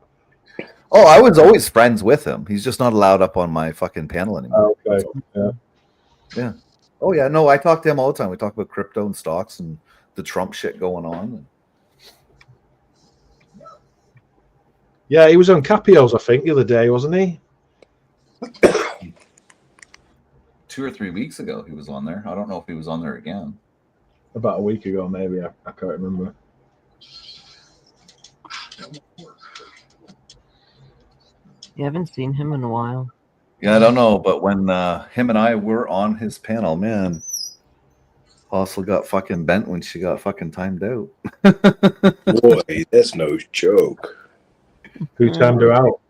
Oh, I was always friends with him. He's just not allowed up on my fucking panel anymore. Oh, okay. Yeah. Yeah. Oh yeah. No, I talk to him all the time. We talk about crypto and stocks and the Trump shit going on. Yeah, he was on Capios, I think, the other day, wasn't he? 2 or 3 weeks ago, he was on there. I don't know if he was on there again. About a week ago, maybe. I can't remember. You haven't seen him in a while. Yeah, I don't know, but when him and I were on his panel, man, Hostel got fucking bent when she got fucking timed out. Boy, that's no joke. Who timed her out?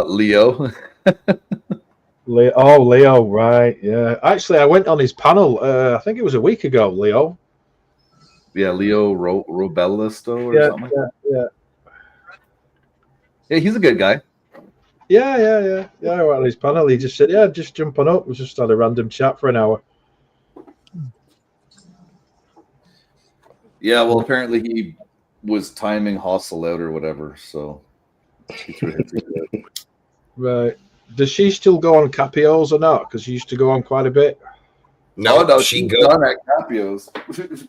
Leo. Leo, right? Yeah. Actually, I went on his panel. I think it was a week ago. Leo. Yeah, Leo Robellisto or something. Yeah. Yeah, he's a good guy. Yeah. I went on his panel. He just said, "Yeah, just jump on up." We just had a random chat for an hour. Yeah, well, apparently he was timing Hostel out or whatever, so he threw his out. Right. Does she still go on Capios or not? Because she used to go on quite a bit. No, she she's goes done at Capios.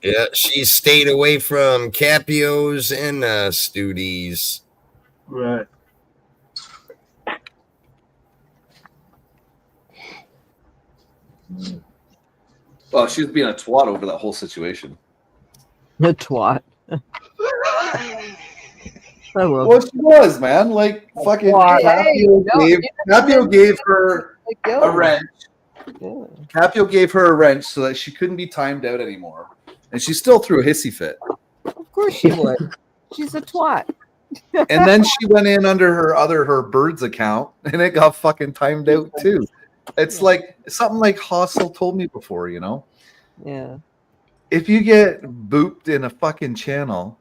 Yeah, she stayed away from Capios and Studies. Right. Well, she was being a twat over that whole situation. A twat. I will. Well, she was, man. Like, fucking Capio gave her a wrench. Capio gave her a wrench so that she couldn't be timed out anymore. And she still threw a hissy fit. Of course she would. She's a twat. And then she went in under her Birds account and it got fucking timed out too. It's like something like Hostel told me before, you know? Yeah. If you get booped in a fucking channel,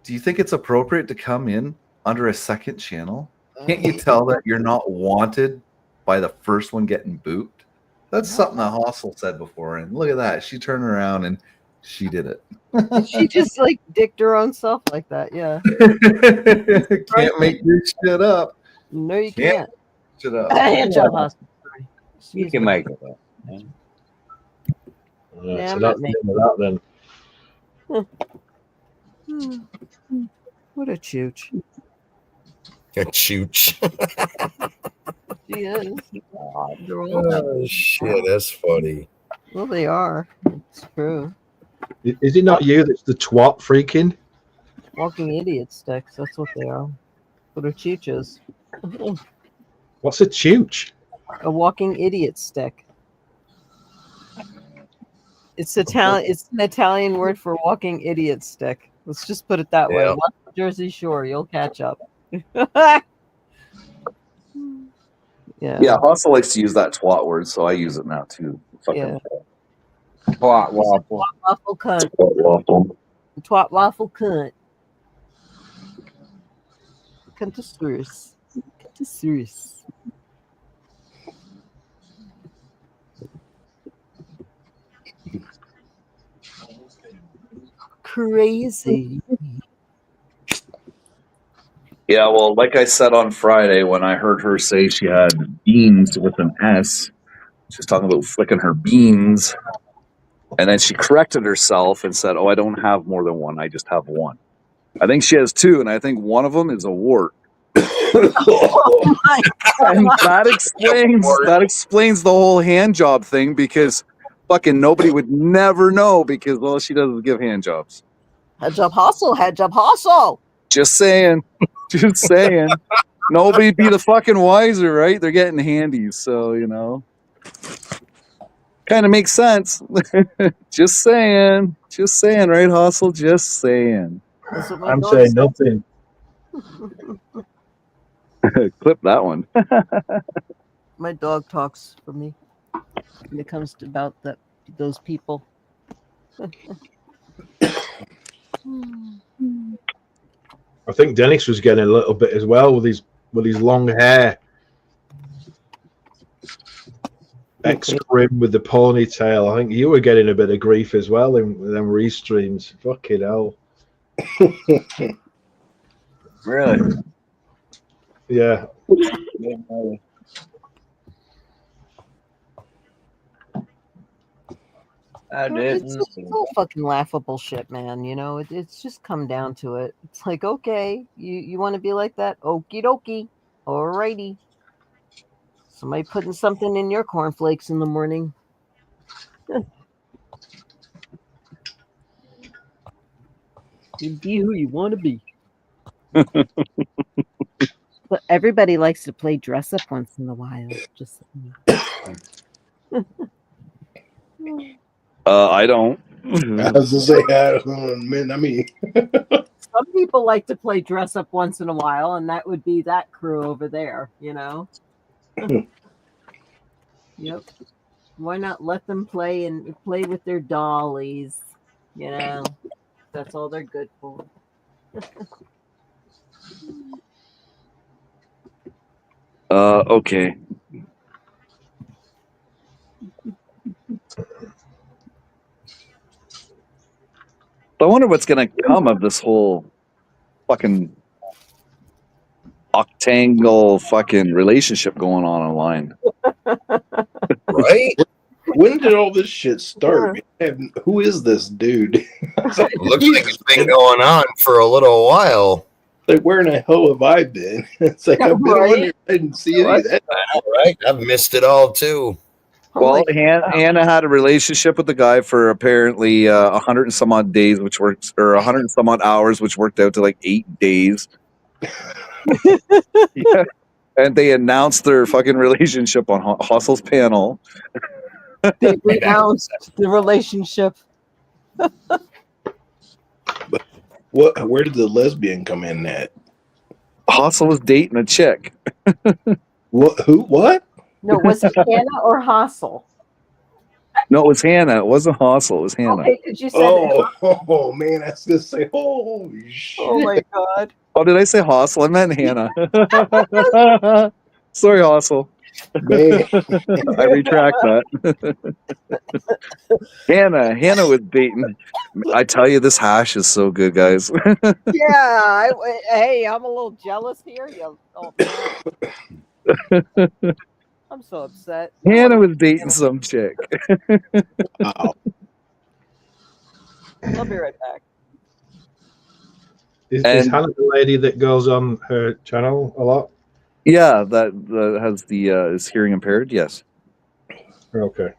do you think it's appropriate to come in under a second channel? Can't you tell that you're not wanted by the first one getting booped? That's something that Hostel said before. And look at that. She turned around and she did it. She just like dicked her own self like that. Yeah. Can't make this shit up. No, you can't. Shut up. Hand job, Hostel. You can make it up. Yeah, So I'm that's not the end of that then. What a chooch. A chooch. She is. They're all Oh, shit, that's funny. Well, they are. It's true. Is it not you that's the twat freaking? Walking idiot sticks. That's what they are. What are chooches? What's a chooch? A walking idiot stick. It's Italian. It's an Italian word for walking idiot stick. Let's just put it that way. Yeah. Watch the Jersey Shore. You'll catch up. Yeah. Yeah, Hostel likes to use that twat word, so I use it now too. Fucking Yeah. Twat waffle. Twat waffle cunt. twat waffle. Twat waffle cunt. Cuntosaurus. Cuntosaurus. Crazy. Yeah, well, like I said on Friday when I heard her say she had beans with an S, she was talking about flicking her beans. And then she corrected herself and said, "Oh, I don't have more than one. I just have one." I think she has two, and I think one of them is a wart. Oh my And God. that explains the whole hand job thing, because fucking nobody would never know, because all she does is give hand jobs. Head job hustle, head job hustle. Just saying. Just saying. Nobody'd be the fucking wiser, right? They're getting handies, so you know. Kind of makes sense. Just saying. Just saying, right, Hustle? Just saying. That's what my I'm dog saying said. nothing. Clip that one. My dog talks for me when it comes to about those people. I think Dennis was getting a little bit as well with his long hair. Ex-Grim with the ponytail. I think you were getting a bit of grief as well in them restreams. Fucking hell. Really? Yeah. I It's didn't. all fucking laughable shit, man. You know, it's just come down to it. It's like, okay, you want to be like that? Okie dokie. Alrighty. Somebody putting something in your cornflakes in the morning. You be who you want to be. But everybody likes to play dress up once in a while. Just I don't. I was gonna say, man. I mean, some people like to play dress up once in a while, and that would be that crew over there, you know. Yep. Why not let them play and play with their dollies? You know, that's all they're good for. Okay. I wonder what's gonna come of this whole fucking octangle fucking relationship going on online. Right? When did all this shit start? Man? Who is this dude? Looks like it's been going on for a little while. Like, where in the hell have I been? It's like, I've been on here. I didn't see any of that. Right? I've missed it all too. Well, Hannah had a relationship with the guy for apparently 100 and some odd days, which works, or 100 and some odd hours, which worked out to like 8 days. Yeah. And they announced their fucking relationship on Hustle's panel. They renounced the relationship. What? Where did the lesbian come in at? Hustle was dating a chick. What? Who? What? No, was it Hannah or Hustle? No, it was Hannah. It wasn't Hustle. It was Hannah. Okay, because you said Oh man, I was gonna say, holy shit. Oh my God. Oh, did I say Hustle? I meant Hannah. Sorry, Hustle. Man. I retract that. Hannah was dating. I tell you, this hash is so good, guys. Yeah, hey, I'm a little jealous here. I'm so upset. Hannah was dating some chick. Wow. I'll be right back. Is Hannah the lady that goes on her channel a lot? Yeah, that has the is hearing impaired. Yes. Okay.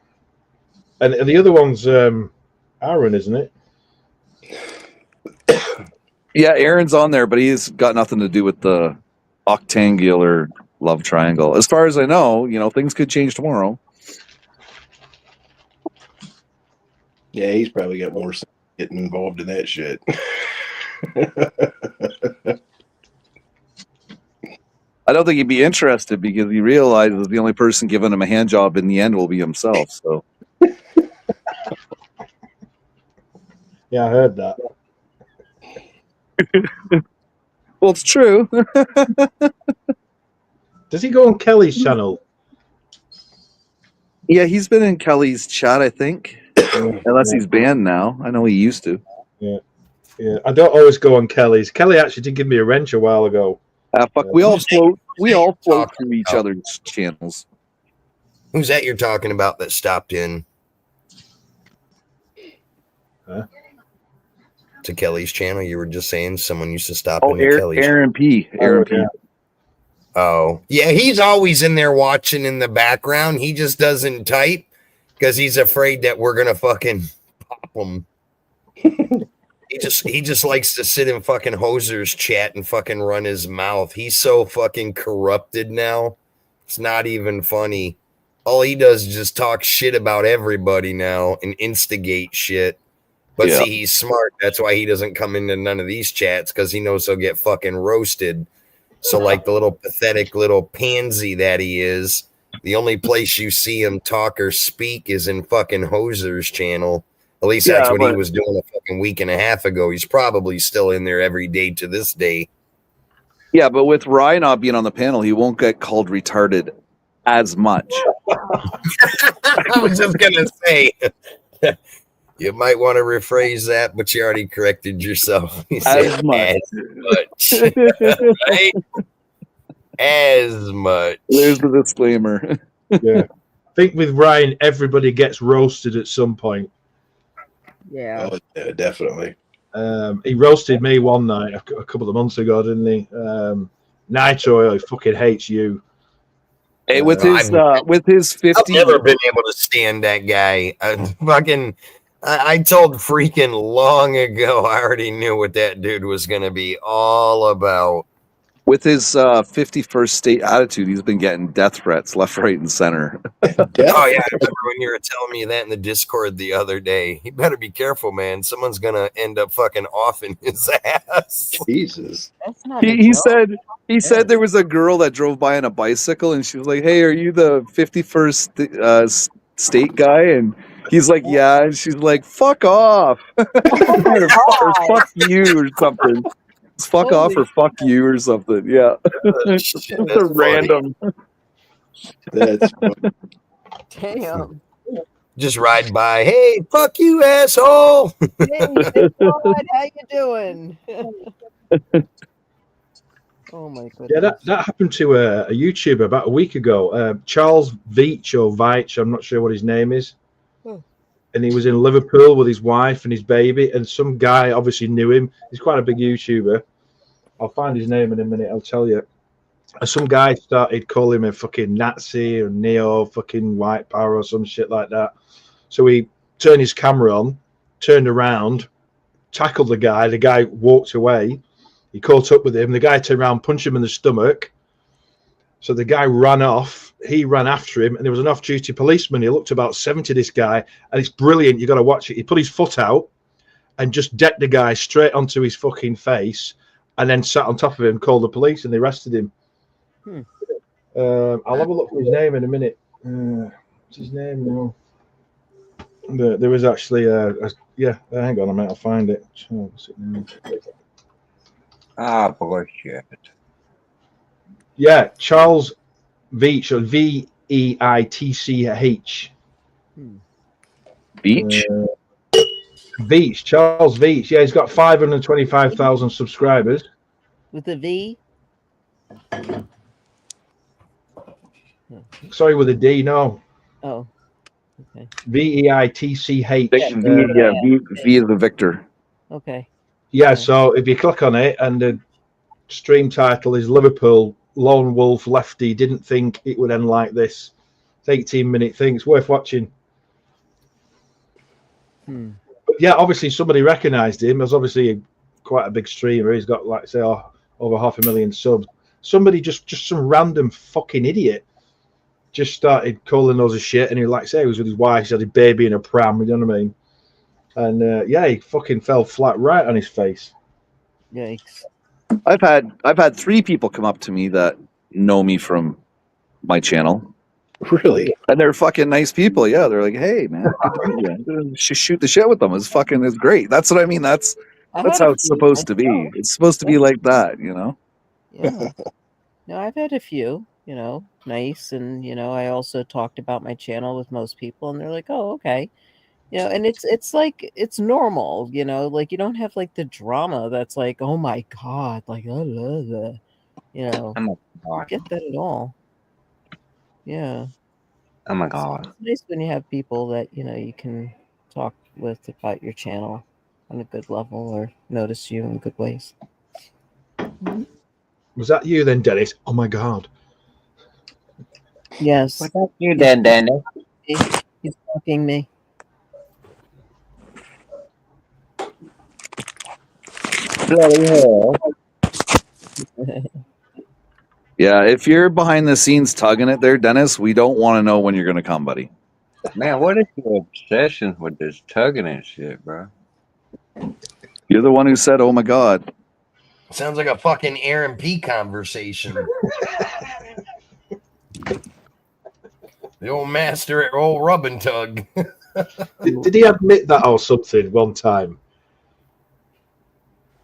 And the other one's Aaron, isn't it? Yeah, Aaron's on there, but he's got nothing to do with the octangular love triangle. As far as I know, things could change tomorrow. Yeah, he's probably got more sense getting involved in that shit. I don't think he'd be interested because he realizes the only person giving him a hand job in the end will be himself. So, yeah, I heard that. Well, it's true. Does he go on Kelly's channel? Yeah, he's been in Kelly's chat, I think. Unless he's banned now. I know he used to. Yeah. I don't always go on Kelly's. Kelly actually did give me a wrench a while ago. Fuck, we all float through each other's channels. Who's that you're talking about that stopped in? Huh? To Kelly's channel, you were just saying someone used to stop Oh, into Kelly's. Aaron P. Aaron P. yeah. Oh, yeah, he's always in there watching in the background. He just doesn't type because he's afraid that we're gonna fucking pop him. He just likes to sit in fucking Hoser's chat and fucking run his mouth. He's so fucking corrupted now. It's not even funny. All he does is just talk shit about everybody now and instigate shit. But Yeah. see, he's smart. That's why he doesn't come into none of these chats because he knows he'll get fucking roasted. So, like the little pathetic little pansy that he is, the only place you see him talk or speak is in fucking Hoser's channel. At least that's Yeah, what he but- was doing a fucking week and a half ago. He's probably still in there every day to this day. Yeah, but with Ryan not being on the panel, he won't get called retarded as much. I was just gonna say, you might want to rephrase that, but you already corrected yourself. You As said much. as much, right? As much. There's the disclaimer. Yeah. I think with Ryan, everybody gets roasted at some point. Yeah. Oh, yeah, definitely. He roasted me one night a couple of months ago, didn't he? Nitro, he fucking hates you. Hey, with his 50, I've never been able to stand that guy. I told freaking long ago. I already knew what that dude was going to be all about. with his 51st state attitude, he's been getting death threats left, right, and center. Oh yeah, I remember when you were telling me that in the Discord the other day. You better be careful, man. Someone's gonna end up fucking offing his ass. Jesus. That's not He said there was a girl that drove by on a bicycle, and she was like, "Hey, are you the 51st state guy?" And he's like, "Yeah." And she's like, "Fuck off," or "Fuck you," or something. It's "fuck off" or "fuck you" or something. Yeah, Shit, it's that's a random. That's funny. Damn. Just ride by. Hey, fuck you, asshole. Hey, Bud, how you doing? Oh my goodness. Yeah, that happened to a YouTuber about a week ago. Charles Veach or Veitch, I'm not sure what his name is. And he was in Liverpool with his wife and his baby, and some guy obviously knew him. He's quite a big YouTuber. I'll find his name in a minute, I'll tell you. And some guy started calling him a fucking Nazi or neo fucking white power or some shit like that. So he turned his camera on, turned around, tackled the guy walked away. He caught up with him. The guy turned around, punched him in the stomach. So the guy ran off. He ran after him, and there was an off-duty policeman. He looked about 70, this guy, and it's brilliant. You got to watch it. He put his foot out and just decked the guy straight onto his fucking face, and then sat on top of him, called the police, and they arrested him. I'll have a look for his name in a minute. What's his name now? There was actually hang on a minute, I'll find it. What's it now? Ah, bullshit. Yeah, Charles Veitch, or Veitch. Beach? Veitch, Charles Veitch. Yeah, he's got 525,000 subscribers. With a V? Sorry, with a D, no. Oh. Okay. Veitch. V is the Victor. Okay. Yeah, so if you click on it, and the stream title is Liverpool Lone Wolf Lefty didn't think it would end like this. It's 18-minute thing. It's worth watching. But yeah, obviously somebody recognized him as obviously quite a big streamer. He's got, like, say, over 500,000 subs. Somebody, just some random fucking idiot, just started calling us a shit. And he, like, say, he was with his wife. He had a baby in a pram. You know what I mean? And yeah, he fucking fell flat right on his face. Yikes. I've had 3 people come up to me that know me from my channel. Really? And they're fucking nice people. Yeah, they're like, "Hey, man, good to meet you." Shoot the shit with them. It's great. That's what I mean. That's how it's supposed to be. It's supposed to be like that, you know. Yeah. No, I've had a few, nice, and I also talked about my channel with most people, and they're like, "Oh, okay." And it's like it's normal, like you don't have like the drama that's like, "Oh my god," like you don't get that at all. Yeah. Oh my god. It's nice when you have people that you can talk with about your channel on a good level or notice you in good ways. Was that you then, Dennis? Oh my God. Yes. What about you then, Dennis? He's talking me. Bloody hell. Yeah, if you're behind the scenes tugging it there, Dennis, we don't want to know when you're going to come, buddy. Man, what is your obsession with this tugging and shit, bro? You're the one who said, "Oh my God." Sounds like a fucking Aaron P conversation. The old master at old rub and tug. Did he admit that or something one time?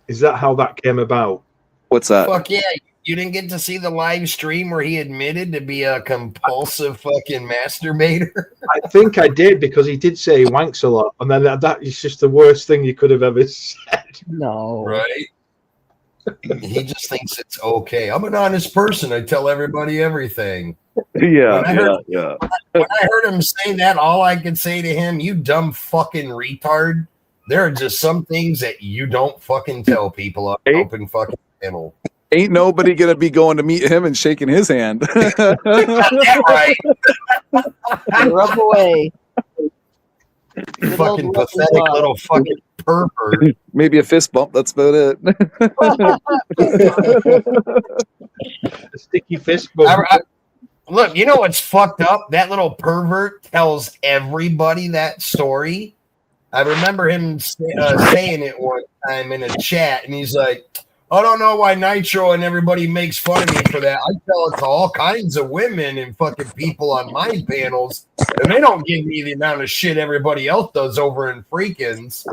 Is that how that came about? What's that? Fuck yeah. You didn't get to see the live stream where he admitted to be a compulsive fucking masturbator? I think I did, because he did say he wanks a lot, and then that is just the worst thing you could have ever said. No. Right? He just thinks it's okay. I'm an honest person. I tell everybody everything. Yeah, When I heard him say that, all I could say to him, you dumb fucking retard. There are just some things that you don't fucking tell people on open fucking panel. Ain't nobody going to be going to meet him and shaking his hand. That right. Rub away. You fucking pathetic little fucking pervert. Maybe a fist bump. That's about it. A sticky fist bump. Look, you know what's fucked up? That little pervert tells everybody that story. I remember him saying it one time in a chat, and he's like, I don't know why Nitro and everybody makes fun of me for that. I tell it to all kinds of women and fucking people on my panels, and they don't give me the amount of shit everybody else does over in Freakins.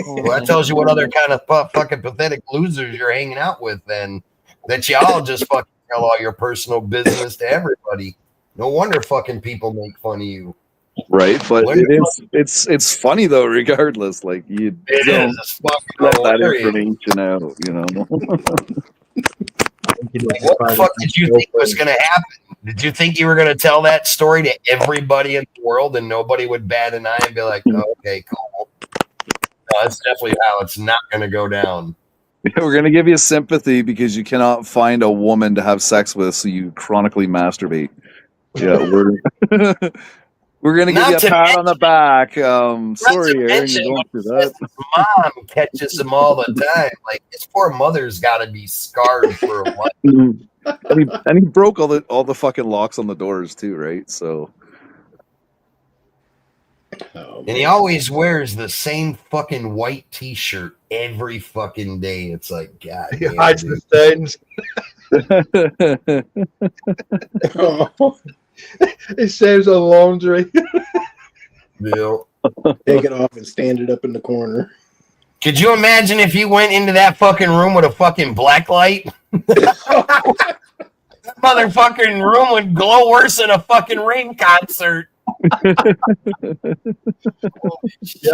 Well, that tells you what other kind of fucking pathetic losers you're hanging out with, then. That y'all just fucking tell all your personal business to everybody. No wonder fucking people make fun of you. Right, but it's funny though, regardless. Like you don't It's fucking let that hilarious. information out, you know. Like, what the fuck did you think was going to happen? Did you think you were going to tell that story to everybody in the world and nobody would bat an eye and be like, oh, okay, cool. No, that's definitely how it's not going to go down. We're gonna give you sympathy because you cannot find a woman to have sex with, so you chronically masturbate. Yeah, we're gonna give you a pat on the back. Sorry, Aaron, you're going through that. Mom catches him all the time. Like, his poor mother's got to be scarred for a while. and he broke all the fucking locks on the doors too, right? So. And he always wears the same fucking white T-shirt every fucking day. It's like, God He damn, hides dude. the stains. It saves on laundry. Yeah. Take it off and stand it up in the corner. Could you imagine if you went into that fucking room with a fucking black light? That motherfucking room would glow worse than a fucking Rain concert. Yeah,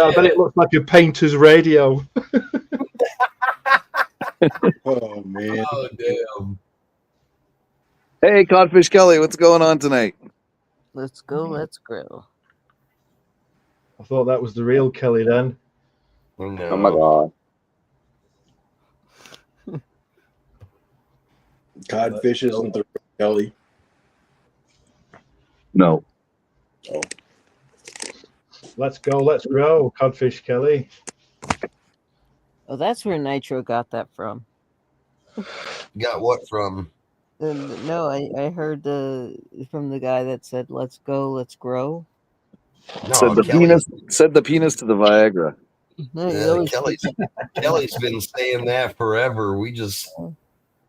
I bet it looks like a painter's radio. Oh man. Oh damn. Hey, Codfish Kelly, what's going on tonight? Let's go, let's grill. I thought that was the real Kelly then. No. Oh my God. Codfish isn't the real Kelly. No. Oh. Let's go, let's grow, Codfish Kelly. Oh, that's where Nitro got that from. Got what from? No, I heard from the guy that said, "Let's go, let's grow." No, Said the penis to the Viagra. No, he Yeah, always- Kelly's been saying that forever. We just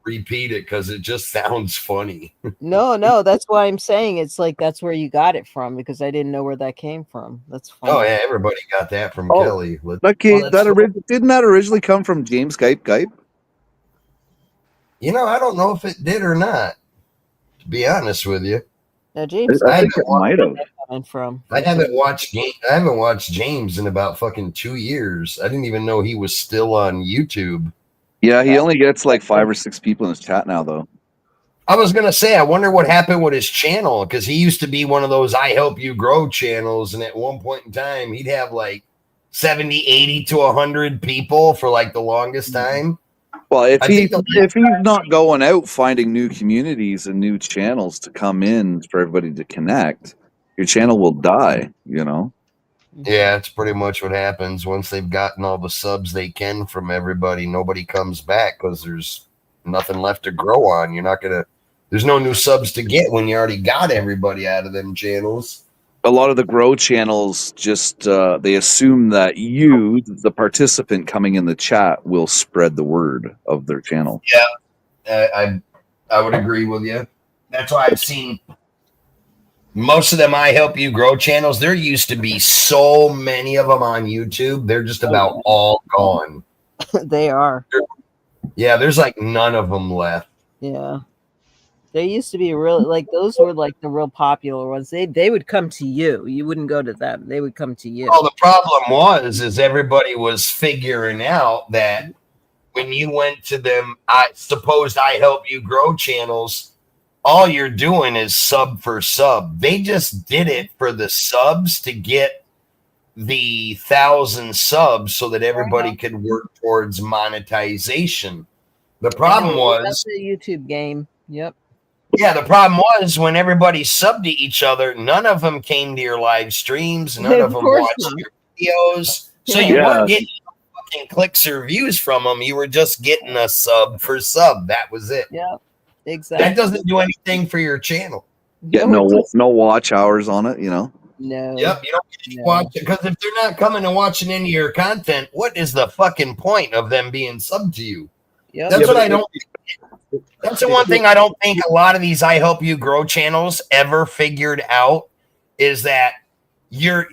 repeat it because it just sounds funny. No, that's why I'm saying it's like that's where you got it from, because I didn't know where that came from. That's funny. Oh yeah, everybody got that from Oh, Kelly. Didn't that originally come from James Gype? You know, I don't know if it did or not. To be honest with you, Now James, I think it might have. coming from. I haven't watched James in about fucking 2 years. I didn't even know he was still on YouTube. Yeah, he only gets like 5 or 6 people in his chat now, though. I was gonna say, I wonder what happened with his channel, because he used to be one of those "I help you grow" channels, and at one point in time, he'd have like 70, 80 to 100 people for like the longest time. Well, if I he's think the- if he's not going out finding new communities and new channels to come in for everybody to connect, your channel will die. You know. Yeah, it's pretty much what happens once they've gotten all the subs they can from everybody. Nobody comes back because there's nothing left to grow on. You're not gonna. There's no new subs to get when you already got everybody out of them channels. A lot of the grow channels just they assume that you, the participant coming in the chat, will spread the word of their channel. Yeah, I would agree with you. That's why I've seen most of them I Help You Grow channels. There used to be so many of them on YouTube. They're just about all gone. They are. Yeah, there's like none of them left. Yeah. There used to be really like those were like the real popular ones. They would come to you. You wouldn't go to them. They would come to you. Well, the problem is everybody was figuring out that when you went to them, I Help You Grow channels, all you're doing is sub for sub. They just did it for the subs to get the 1,000 subs so that everybody could work towards monetization. The problem was the YouTube game. Yep. Yeah, the problem was when everybody subbed to each other, none of them came to your live streams, none of them watched your videos. So you weren't getting fucking clicks or views from them. You were just getting a sub for sub. That was it. Yeah, exactly. That doesn't do anything for your channel. Get no watch hours on it, you know. No. Yep, you don't get any watch because if they're not coming and watching any of your content, what is the fucking point of them being subbed to you? Yep. That's what I don't. That's the one thing I don't think a lot of these I Help You Grow channels ever figured out is that you're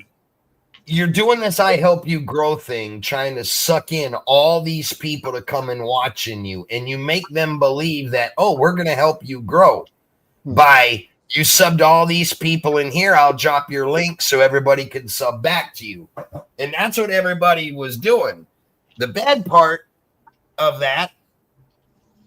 doing this I Help You Grow thing, trying to suck in all these people to come and watching you, and you make them believe that, oh, we're going to help you grow by you subbed all these people in here. I'll drop your link so everybody can sub back to you. And that's what everybody was doing. The bad part of that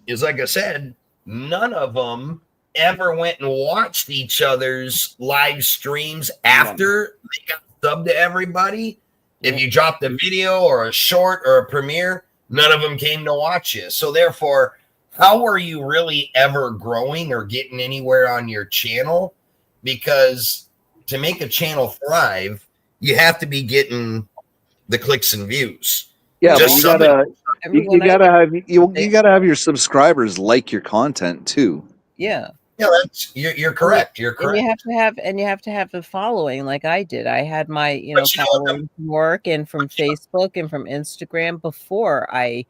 is, like I said, none of them ever went and watched each other's live streams after they got subbed to everybody. If you dropped a video or a short or a premiere, none of them came to watch you. So therefore, how are you really ever growing or getting anywhere on your channel? Because to make a channel thrive, you have to be getting the clicks and views. Yeah, but you gotta have your subscribers like your content too. Yeah. Yeah, you're correct. You're correct. And you have to have a following like I did. I had my following from work and from Facebook and from Instagram before I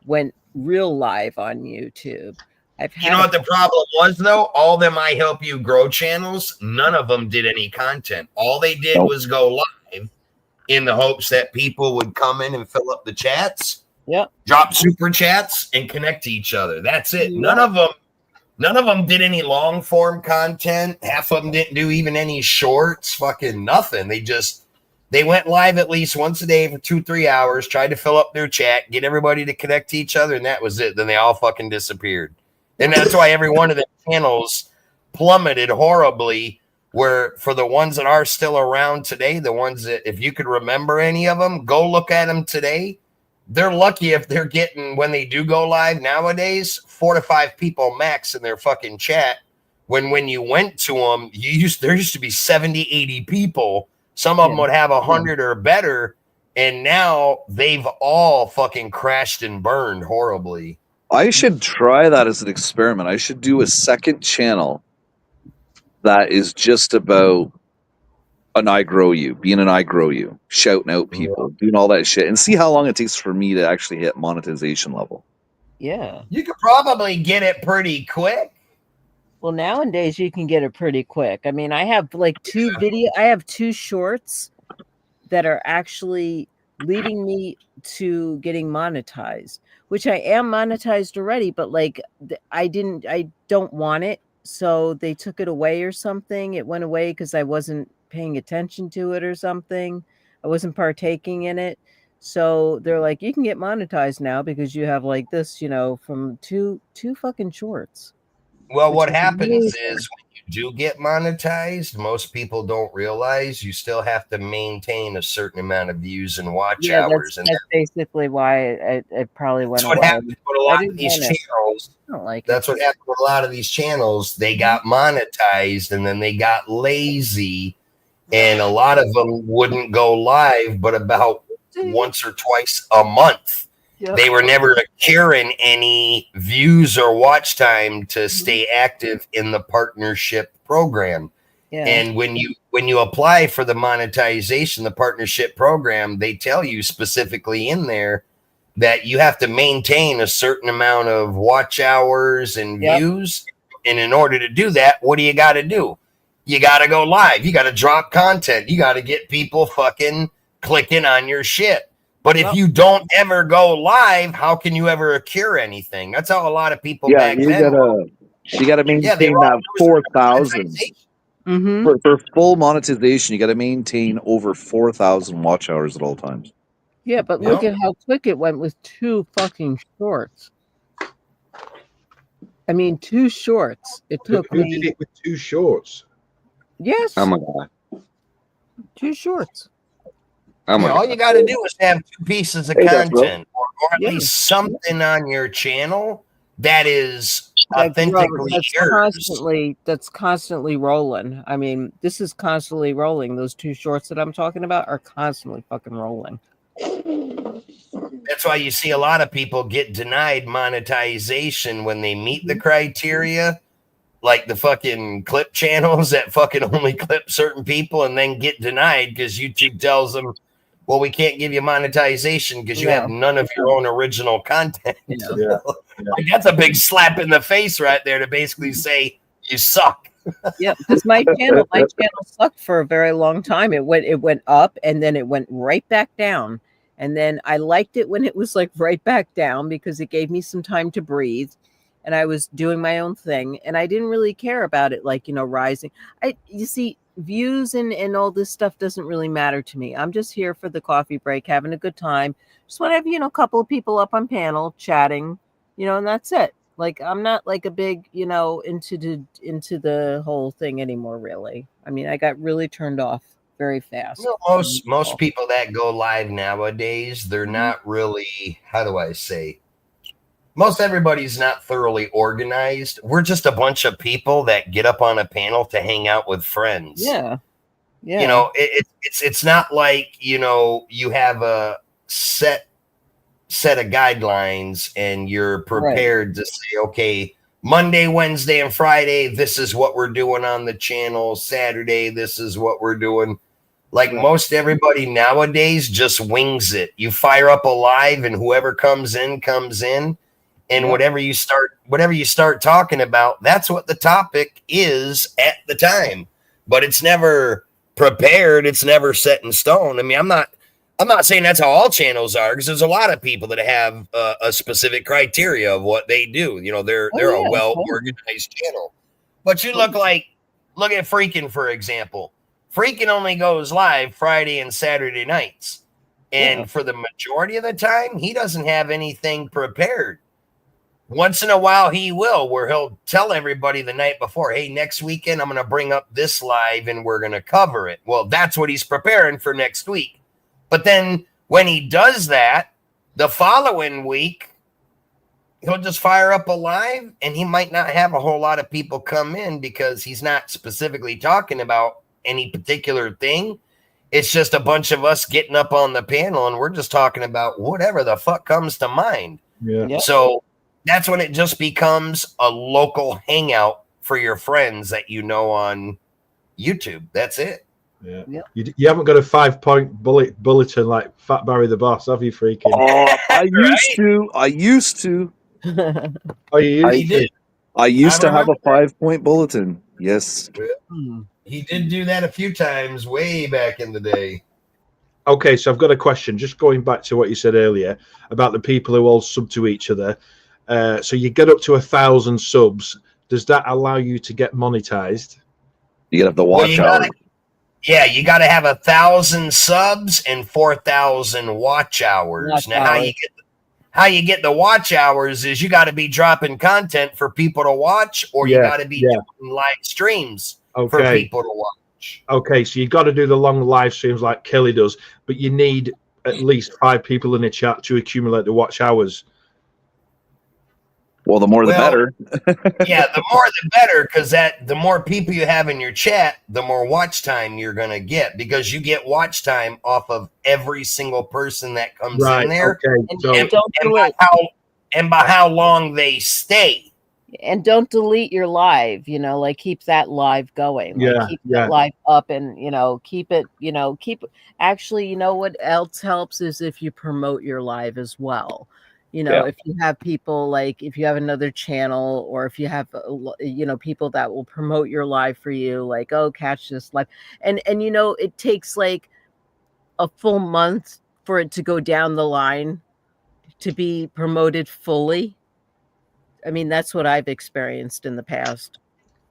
went real live on YouTube. You know what the problem was though? All them I Help You Grow channels, none of them did any content. All they did was go live in the hopes that people would come in and fill up the chats, drop super chats, and connect to each other. That's it. None of them did any long form content. Half of them didn't do even any shorts. Fucking nothing. They went live at least once a day for 2-3 hours, tried to fill up their chat, get everybody to connect to each other, and that was it. Then they all fucking disappeared. And that's why every one of the channels plummeted horribly. Where for the ones that are still around today, the ones that, if you could remember any of them, go look at them today. They're lucky if they're getting, when they do go live nowadays, 4 to 5 people max in their fucking chat. When you went to them, there used to be 70, 80 people. Some of them would have 100 or better. And now they've all fucking crashed and burned horribly. I should try that as an experiment. I should do a second channel that is just about an I Grow You, being an I Grow You, shouting out people, doing all that shit, and see how long it takes for me to actually hit monetization level. Yeah. You could probably get it pretty quick. Well, nowadays you can get it pretty quick. I mean, I have like I have 2 shorts that are actually leading me to getting monetized, which I am monetized already, but like I don't want it. So they took it away or something. It went away because I wasn't paying attention to it or something. I wasn't partaking in it. So they're like, you can get monetized now because you have like this, from two fucking shorts. Well, what Which is happens amazing. is when you do get monetized, most people don't realize you still have to maintain a certain amount of views and watch Yeah, hours, and that's basically why it probably went that's what away. happens with a I lot of didn't these want it. channels. I don't like That's it. what happened with a lot of these channels. They got monetized and then they got lazy, and a lot of them wouldn't go live, but about once or twice a month. Yep. They were never securing any views or watch time to stay active in the partnership program. Yeah. And when you apply for the monetization, the partnership program, they tell you specifically in there that you have to maintain a certain amount of watch hours and views. And in order to do that, what do? You got to go live. You got to drop content. You got to get people fucking clicking on your shit. But if you don't ever go live, how can you ever cure anything? That's how a lot of people back you then. gotta maintain that 4,000. For full monetization. You got to maintain over 4,000 watch hours at all times. Yeah, but look at how quick it went with 2 fucking shorts. I mean, 2 shorts. It took Who me. did it with 2 shorts? Yes. Oh my god. 2 shorts. Oh my all god. you got to do is have 2 pieces of Hey, that's content, or at least something on your channel that is authentically yours. That's constantly rolling. I mean, this is constantly rolling. Those 2 shorts that I'm talking about are constantly fucking rolling. That's why you see a lot of people get denied monetization when they meet the criteria, like the fucking clip channels that fucking only clip certain people and then get denied because YouTube tells them, well, we can't give you monetization because you have none of your own original content. Like, that's a big slap in the face right there to basically say you suck. Yeah, because my channel sucked for a very long time. It went up and then it went right back down. And then I liked it when it was like right back down because it gave me some time to breathe. And I was doing my own thing. And I didn't really care about it, like, rising. You see, views and all this stuff doesn't really matter to me. I'm just here for the coffee break, having a good time. Just want to have, a couple of people up on panel chatting, and that's it. Like, I'm not like a big, into the whole thing anymore, really. I mean, I got really turned off very fast. Most people that go live nowadays, they're not really, how do I say? Most everybody's not thoroughly organized. We're just a bunch of people that get up on a panel to hang out with friends. Yeah. It's not like, you have a set of guidelines and you're prepared to say, okay, Monday, Wednesday, and Friday, this is what we're doing on the channel. Saturday, this is what we're doing. Like most everybody nowadays just wings it. You fire up a live and whoever comes in. And whatever you start talking about, that's what the topic is at the time. But it's never prepared. It's never set in stone. I mean, I'm not saying that's how all channels are, because there's a lot of people that have a specific criteria of what they do. They're a well-organized channel. But you look at Freakin', for example. Freakin' only goes live Friday and Saturday nights. And for the majority of the time, he doesn't have anything prepared. Once in a while, he will, where he'll tell everybody the night before, hey, next weekend, I'm going to bring up this live and we're going to cover it. Well, that's what he's preparing for next week. But then when he does that, the following week, he'll just fire up a live and he might not have a whole lot of people come in because he's not specifically talking about any particular thing. It's just a bunch of us getting up on the panel and we're just talking about whatever the fuck comes to mind. Yeah. So that's when it just becomes a local hangout for your friends that on YouTube. That's it. Yeah. You haven't got a 5-point bulletin like Fat Barry the Boss, have you, Freaking? Oh, I used to. Oh, you used to? I used to have a 5-point bulletin. Yes. He did do that a few times way back in the day. Okay, so I've got a question. Just going back to what you said earlier about the people who all sub to each other. So you get up to 1,000 subs. Does that allow you to get monetized? You gotta have the watch hours. You got to have 1,000 subs and 4,000 watch hours. Now, how you get the watch hours is you got to be dropping content for people to watch, or you got to be doing live streams for people to watch. Okay, so you got to do the long live streams like Kelly does, but you need at least 5 people in the chat to accumulate the watch hours. Well, the more the better. Yeah, the more the better, because the more people you have in your chat, the more watch time you're gonna get, because you get watch time off of every single person that comes in there, and by how long they stay. And don't delete your live, like keep that live going. Like keep that live up, and keep it, actually, what else helps is if you promote your live as well. If you have people, like if you have another channel, or if you have people that will promote your live for you, like, oh, catch this live, and it takes like a full month for it to go down the line to be promoted fully. I mean, that's what I've experienced in the past,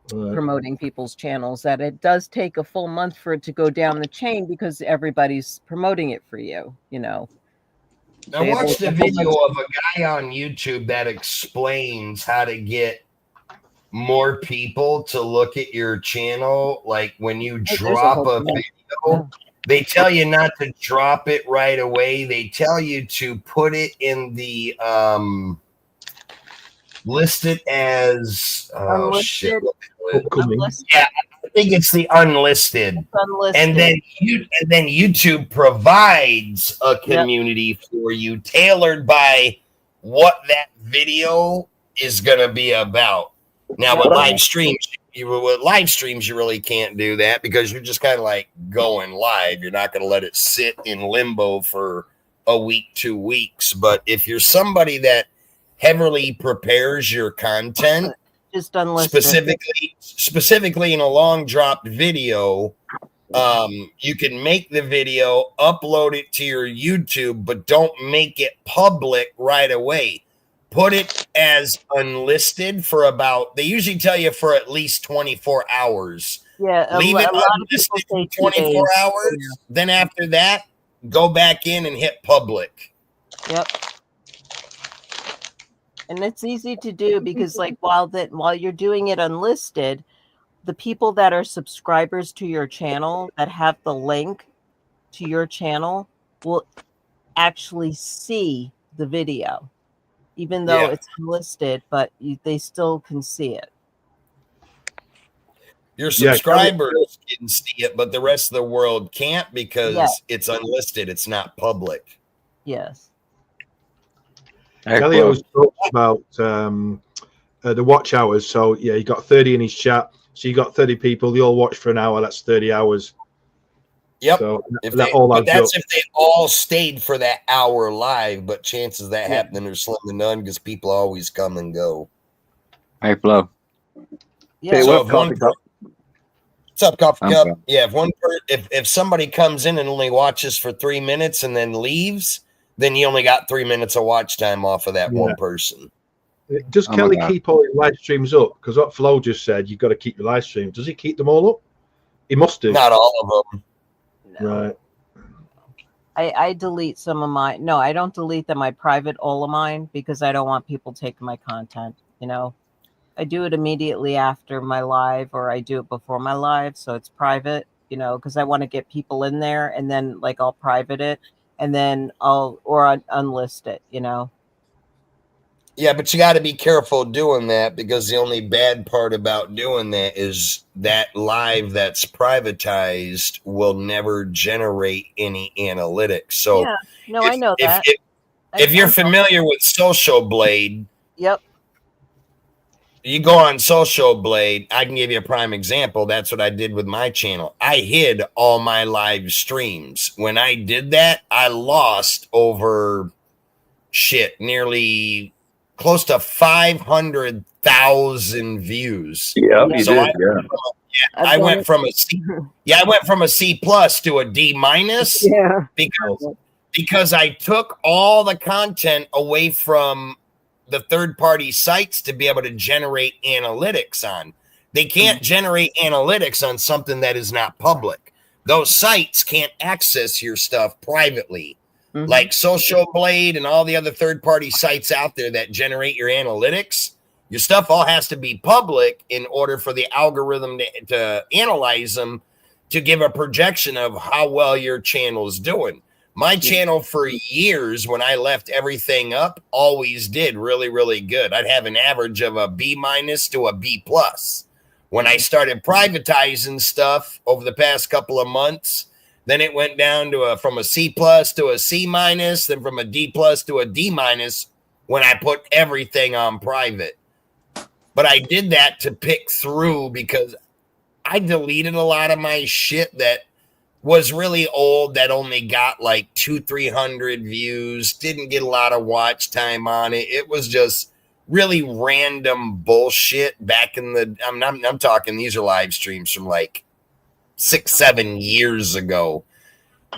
promoting people's channels, that it does take a full month for it to go down the chain, because everybody's promoting it for you. I watched a video of a guy on YouTube that explains how to get more people to look at your channel. Like when you drop a video, they tell you not to drop it right away. They tell you to put it in the list it as unlisted. Yeah, I think it's the unlisted. And then YouTube provides a community for you, tailored by what that video is going to be about. Now with live streams, you really can't do that, because you're just kind of like going live. You're not going to let it sit in limbo for a week, 2 weeks. But if you're somebody that heavily prepares your content, just unlisted. Specifically in a long dropped video, you can make the video, upload it to your YouTube, but don't make it public right away. Put it as unlisted for they usually tell you for at least 24 hours. Yeah, leave it unlisted for 24 hours. Yeah. Then after that, go back in and hit public. Yep. And it's easy to do, because like while you're doing it unlisted, the people that are subscribers to your channel that have the link to your channel will actually see the video, even though it's unlisted, but they still can see it. Your subscribers can see it, but the rest of the world can't, because it's unlisted. It's not public. Yes. Kelly always talks about the watch hours. So you got 30 in his chat. So you got 30 people. They all watch for an hour. That's 30 hours. Yep. So if they all stayed for that hour live. But chances that happening are slim to none, because people always come and go. Hey, Flo. Yeah. So what's up, Coffee Cup? Yeah. If somebody comes in and only watches for 3 minutes and then leaves, then you only got 3 minutes of watch time off of that one person. Does Kelly keep all his live streams up? Because what Flo just said, you've got to keep your live streams. Does he keep them all up? He must do. Not all of them. No. Right. I delete some of mine. No, I don't delete them. I private all of mine, because I don't want people taking my content. I do it immediately after my live, or I do it before my live. So it's private, because I want to get people in there, and then like I'll private it. And then I'll unlist it, Yeah, but you got to be careful doing that, because the only bad part about doing that is that live that's privatized will never generate any analytics. So I know that. If you're familiar with Social Blade, yep. You go on Social Blade, I can give you a prime example. That's what I did with my channel. I hid all my live streams. When I did that, I lost over nearly close to 500,000 views. Yeah, I went from a C. Yeah, I went from a C+ to a D-, because I took all the content away from the third-party sites to be able to generate analytics on. They can't generate analytics on something that is not public. Those sites can't access your stuff privately. like Social Blade and all the other third-party sites out there that generate your analytics. Your stuff all has to be public in order for the algorithm to analyze them to give a projection of how well your channel is doing. My channel for years, when I left everything up, always did really, really good. I'd have an average of a B- to a B+. When I started privatizing stuff over the past couple of months, then it went down to from a C+ to a C-, then from a D+ to a D- when I put everything on private. But I did that to pick through because I deleted a lot of my shit that was really old, that only got like 200-300 views, didn't get a lot of watch time on it. It was just really random bullshit back in the, I'm talking, these are live streams from like 6-7 years ago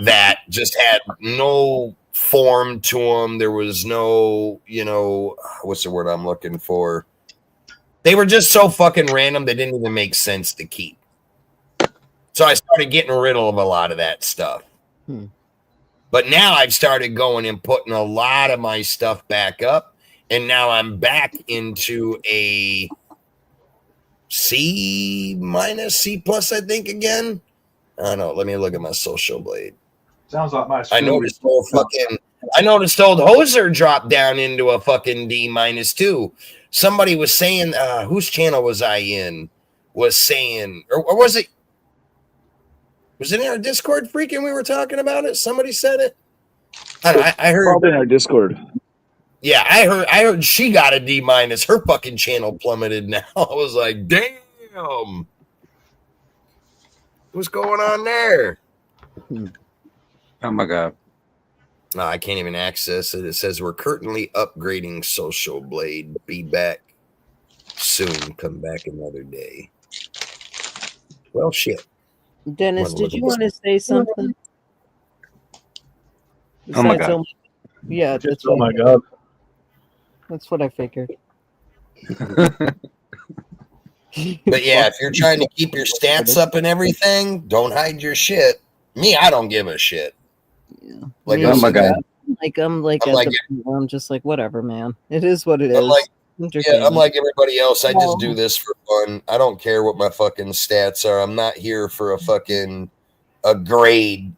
that just had no form to them. There was no, what's the word I'm looking for? They were just so fucking random, they didn't even make sense to keep. So I started getting rid of a lot of that stuff. But now I've started going and putting a lot of my stuff back up. And now I'm back into a C-, C+, I think, again. I don't know. Let me look at my Social Blade. Sounds like my I noticed old Hoser dropped down into a fucking D- too. Somebody was saying, whose channel was I in? Was saying, or was it in our Discord freaking we were talking about it? Somebody said it. I heard Probably in our Discord. Yeah, I heard she got a D-. Her fucking channel plummeted now. I was like, damn. What's going on there? Oh my God. No, I can't even access it. It says we're currently upgrading Social Blade. Be back soon. Come back another day. Well, shit. Dennis, did you want to say something? Oh my Besides God. Yeah, that's Oh what my God. That's what I figured. But yeah, if you're trying to keep your stats up and everything, don't hide your shit. Me, I don't give a shit. Like, Me oh my God. I'm I'm just like, whatever, man. It is what it is. I'm like, Entertainment. I'm like everybody else. I just do this for fun. I don't care what my fucking stats are. I'm not here for a grade.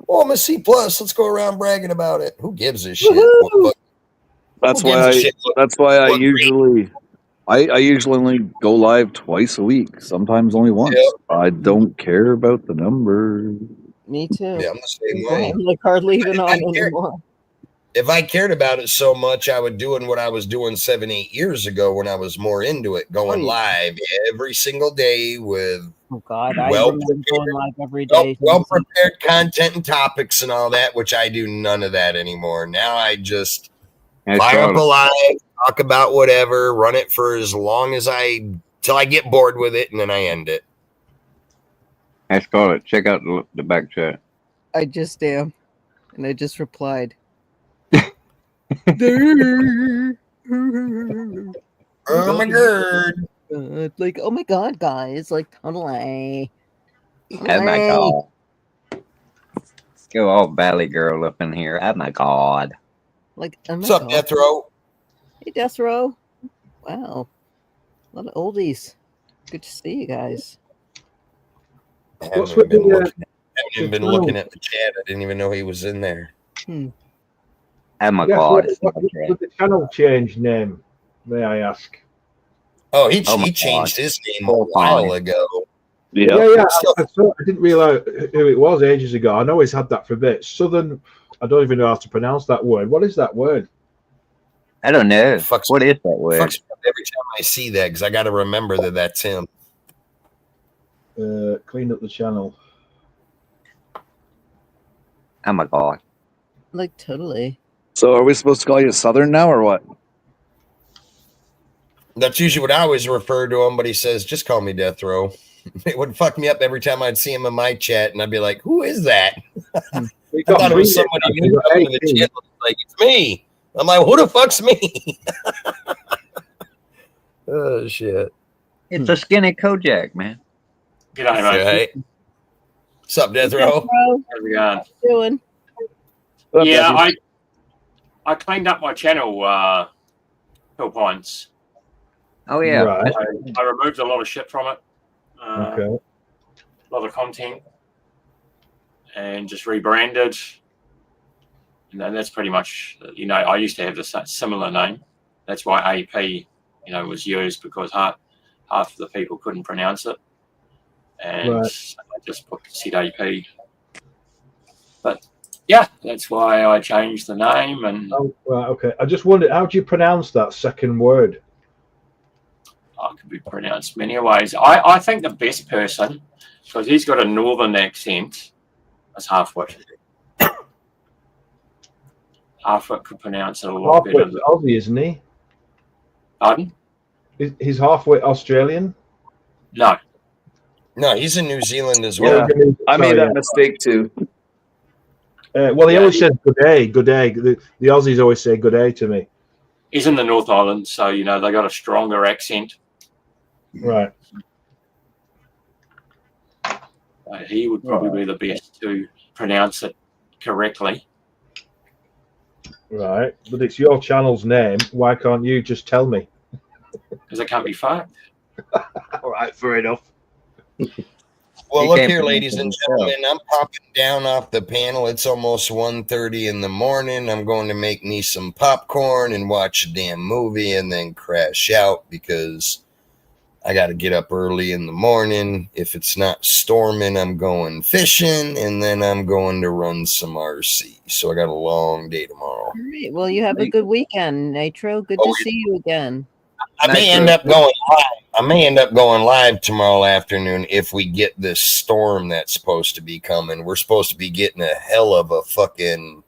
Oh, I'm a C+. Let's go around bragging about it. Who gives a shit? That's why I usually only go live twice a week, sometimes only once. Yep. I don't care about the number. Me too. Yeah, I'm the same way. I'm like hardly even on anymore. If I cared about it so much, I would do what I was doing 7-8 years ago when I was more into it, going live every single day with I remember going live every day. well-prepared content and topics and all that, which I do none of that anymore. Now I just fire up a live, talk about whatever, run it for as long as till I get bored with it, and then I end it. Hey, Scarlett, check out the back chat. I just am. And I just replied. Oh my God. Like, oh my God, guys. Like, totally. Oh my God. Go all Valley Girl up in here. Oh my God. Like, oh my What's up, God. Death Row? Hey, Death Row. Wow. A lot of oldies. Good to see you guys. I haven't even been looking at the chat. I didn't even know he was in there. Oh my Yes, God. what the channel change name, may I ask? Oh, he changed his name a while ago. Yeah. I didn't realize who it was ages ago. I know he's had that for a bit. Southern, I don't even know how to pronounce that word. What is that word? I don't know. What is that word? Fucks me up every time I see that because I got to remember that that's him. Clean up the channel. Oh my God. Like, totally. So are we supposed to call you Southern now or what? That's usually what I always refer to him, but he says, just call me Death Row. It would fuck me up every time I'd see him in my chat, and I'd be like, who is that? I thought it was somebody new coming to the channel. Like, it's me. I'm like, who the fuck's me? Oh, shit. It's a skinny Kojak, man. Good night, man. Right. What's up, Death Row? How's it going? Yeah, I cleaned up my channel, Phil Pines. Oh yeah. Right. I removed a lot of shit from it. Okay. A lot of content, and just rebranded. And then that's pretty much, I used to have this similar name. That's why AP, was used, because half of the people couldn't pronounce it. And Right. I just put ZAP. But yeah, that's why I changed the name. And Oh, right. Okay. I just wondered, how do you pronounce that second word? it could be pronounced many ways. I think the best person, because he's got a northern accent, is Halfwit. Halfwit could pronounce it a lot better. Halfwit's Aussie, isn't he? Pardon? He's halfway Australian. No, he's in New Zealand as well. Yeah, I made that mistake too. Well, he always says good day, good day. The Aussies always say good day to me. He's in the North Island, so they got a stronger accent. Right. He would probably be the best to pronounce it correctly. Right. But it's your channel's name. Why can't you just tell me? Because it can't be fucked. All right, fair enough. Well, look here, ladies and gentlemen. I'm popping down off the panel. It's almost 1:30 in the morning. I'm going to make me some popcorn and watch a damn movie and then crash out because I got to get up early in the morning. If it's not storming, I'm going fishing, and then I'm going to run some RC. So I got a long day tomorrow. All right. Well, you have a good weekend, Nitro. Good to see you again. I may end up going live. I may end up going live tomorrow afternoon if we get this storm that's supposed to be coming. We're supposed to be getting a hell of a fucking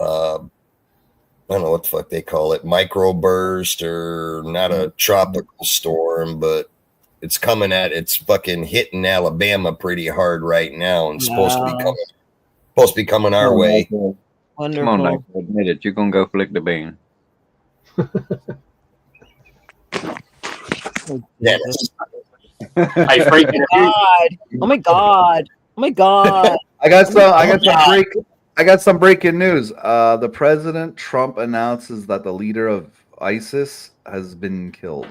I don't know what the fuck they call it, microburst, or not a tropical storm, but it's fucking hitting Alabama pretty hard right now, and supposed to be coming our way. Wonderful. Come on, Nitro, admit it. You're gonna go flick the bean. Dennis. Hey, freaking Oh my god! Oh my god! I got some breaking news. The President Trump announces that the leader of ISIS has been killed.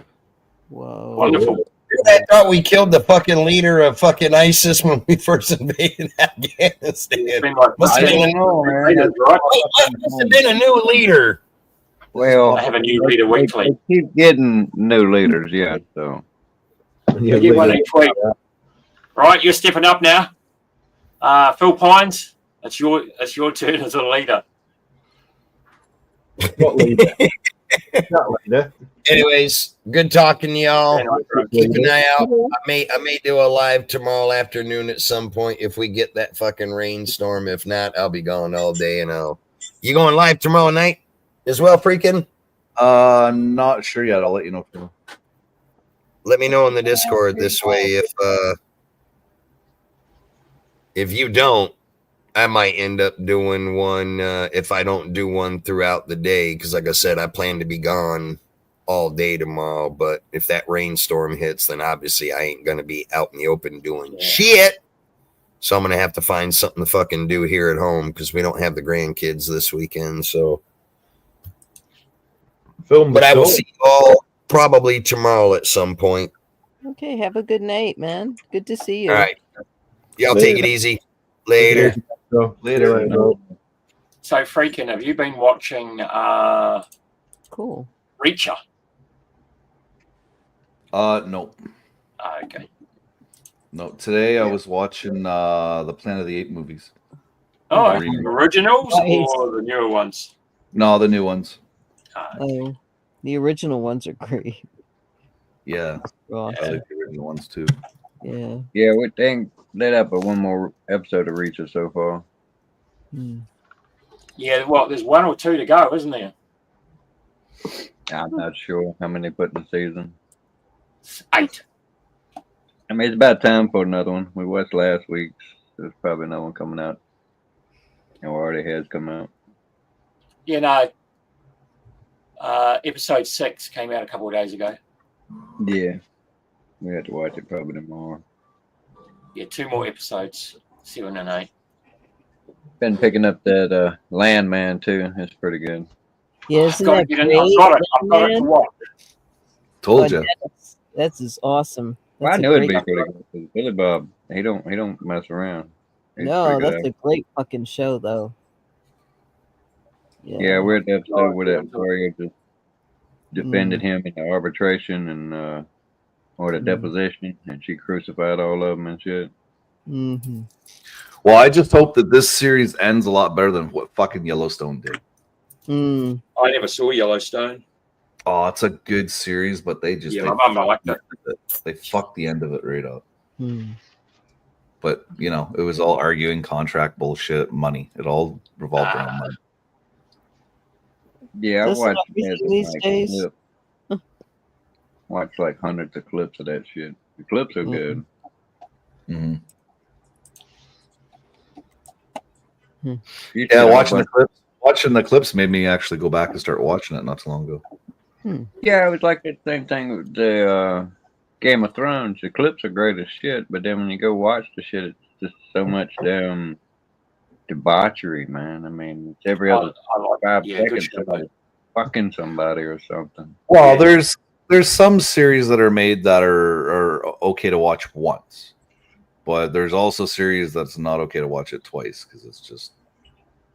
Whoa! Wonderful. I thought we killed the fucking leader of fucking ISIS when we first invaded Afghanistan. Must have been a new leader. Well, I have a new leader weekly. they keep getting new leaders, yeah. So You get one each week. Right, you're stepping up now. Phil Pines, it's your turn as a leader. What leader? That leader. Anyways, good talking to y'all. Keep an eye out. I may do a live tomorrow afternoon at some point if we get that fucking rainstorm. If not, I'll be gone all day. You going live tomorrow night as well, freaking? Not sure yet. I'll let you know. Let me know in the Discord this way. If you don't, I might end up doing one if I don't do one throughout the day, because like I said, I plan to be gone all day tomorrow. But if that rainstorm hits, then obviously I ain't gonna be out in the open doing shit. So I'm gonna have to find something to fucking do here at home because we don't have the grandkids this weekend. So, but I will see you all probably tomorrow at some point. Okay, have a good night, man. Good to see you. All right, y'all take it easy. Later. Later. So, freaking, have you been watching Cool. Reacher? No. Okay. No. Today I was watching the Planet of the Apes movies. Oh, Remake. originals Nice. or the newer ones? No, the new ones. Oh, the original ones are great. Yeah. Awesome. I like the original ones too. Yeah. yeah, we think let up one more episode of Reacher so far. Yeah, well, there's one or two to go, isn't there? I'm not sure how many put in the season. 8. I mean, it's about time for another one. We watched last week's. There's probably no one coming out. Or already has come out. You know, episode 6 came out a couple of days ago. Yeah. We have to watch it probably tomorrow. Yeah, 2 more episodes, 7 and 8. Been picking up that Landman too. It's pretty good. Yeah, I've isn't got to that get in. great? I've got it to Landman? watch. Told you. That's just awesome. Well, I That's a knew it'd great. be pretty good. 'Cause Billy Bob, he don't mess around. He's No, pretty that's good. a great fucking show, though. Yeah, we're at the episode where that warrior just Mm. defended him in the arbitration and or the deposition, and she crucified all of them and shit. Mm-hmm. Well, I just hope that this series ends a lot better than what fucking Yellowstone did. Mm. I never saw Yellowstone. Oh, it's a good series, but they just Yeah, they, my mum liked it. they fucked the end of it right up. Mm. But you know, it was all arguing, contract bullshit, money. It all revolved around money. Yeah, I That's watched everything these days. Watch like hundreds of clips of that shit. The clips are good. Mm-hmm. Hmm. Yeah, watching the clips made me actually go back and start watching it not too long ago. Yeah, it was like the same thing with the Game of Thrones. The clips are great as shit, but then when you go watch the shit, it's just so much damn debauchery, man. I mean, it's every other 5 yeah, good seconds show, somebody fucking somebody or something. Well, there's some series that are made that are okay to watch once, but there's also series that's not okay to watch it twice because it's just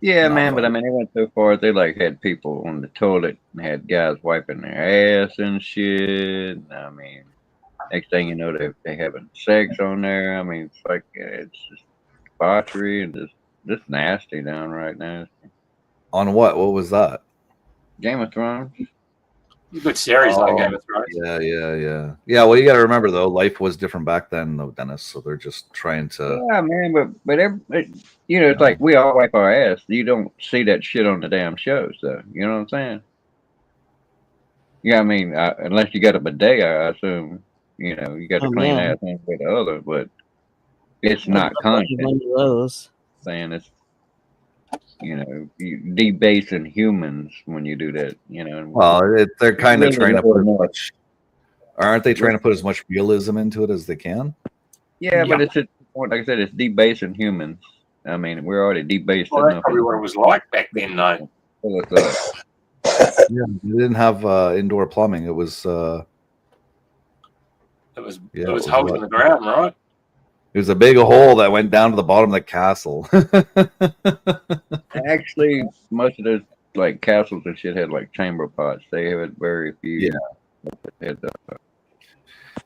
Yeah, not man, but I fun. mean, they went so far they like had people on the toilet and had guys wiping their ass and shit. I mean, next thing you know, they having sex on there. I mean, it's like it's just debauchery and just nasty downright nasty. On what? What was that? Game of Thrones. Good series, like Oh, Game of Thrones. Yeah. Well, you got to remember though, life was different back then, though, Dennis. So they're just trying to. Yeah, man, but you know, it's like we all wipe our ass. You don't see that shit on the damn shows, though. You know what I'm saying? Yeah, I mean, unless you got a bidet, I assume. You know, you got to Oh, clean man. ass one way or the other, but it's I'd not love to have content. one of those. Saying it's, you know, you debasing humans when you do that. You know. Well, they're kind of Really trying to put as more. much. Aren't they trying to put as much realism into it as they can? Yeah, but it's just, like I said, it's debasing humans. I mean, we're already debased Well, that's enough. probably what it was like back then, though. Well, it's, Yeah, they didn't have indoor plumbing. It was It was Yeah, it was it was holes what? in the ground, right? it was a big hole that went down to the bottom of the castle. Actually, most of those like castles and shit had like chamber pots. They had very few. Yeah. Had,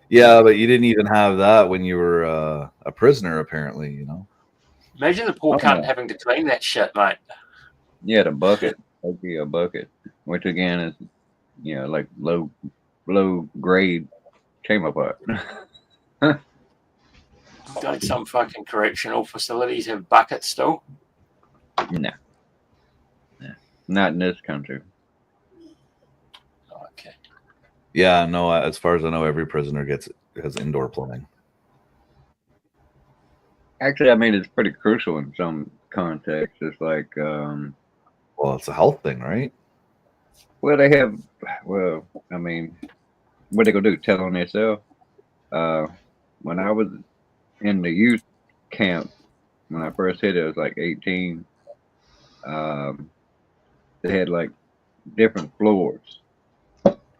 Yeah, but you didn't even have that when you were a prisoner, apparently. You know. Imagine the poor Oh, cunt no. having to clean that shit, mate. yeah, the bucket. Okay, a bucket, which again is, you know, like low grade chamber pot. Don't some fucking correctional facilities have buckets still? No. Not in this country. Okay. Yeah, no. As far as I know, every prisoner has indoor plumbing. Actually, I mean, it's pretty crucial in some contexts. It's like, Well, it's a health thing, right? well, they have, well, I mean, what they gonna do? Tell on themselves? When I was in the youth camp, when I first hit it, I was like 18. They had like different floors,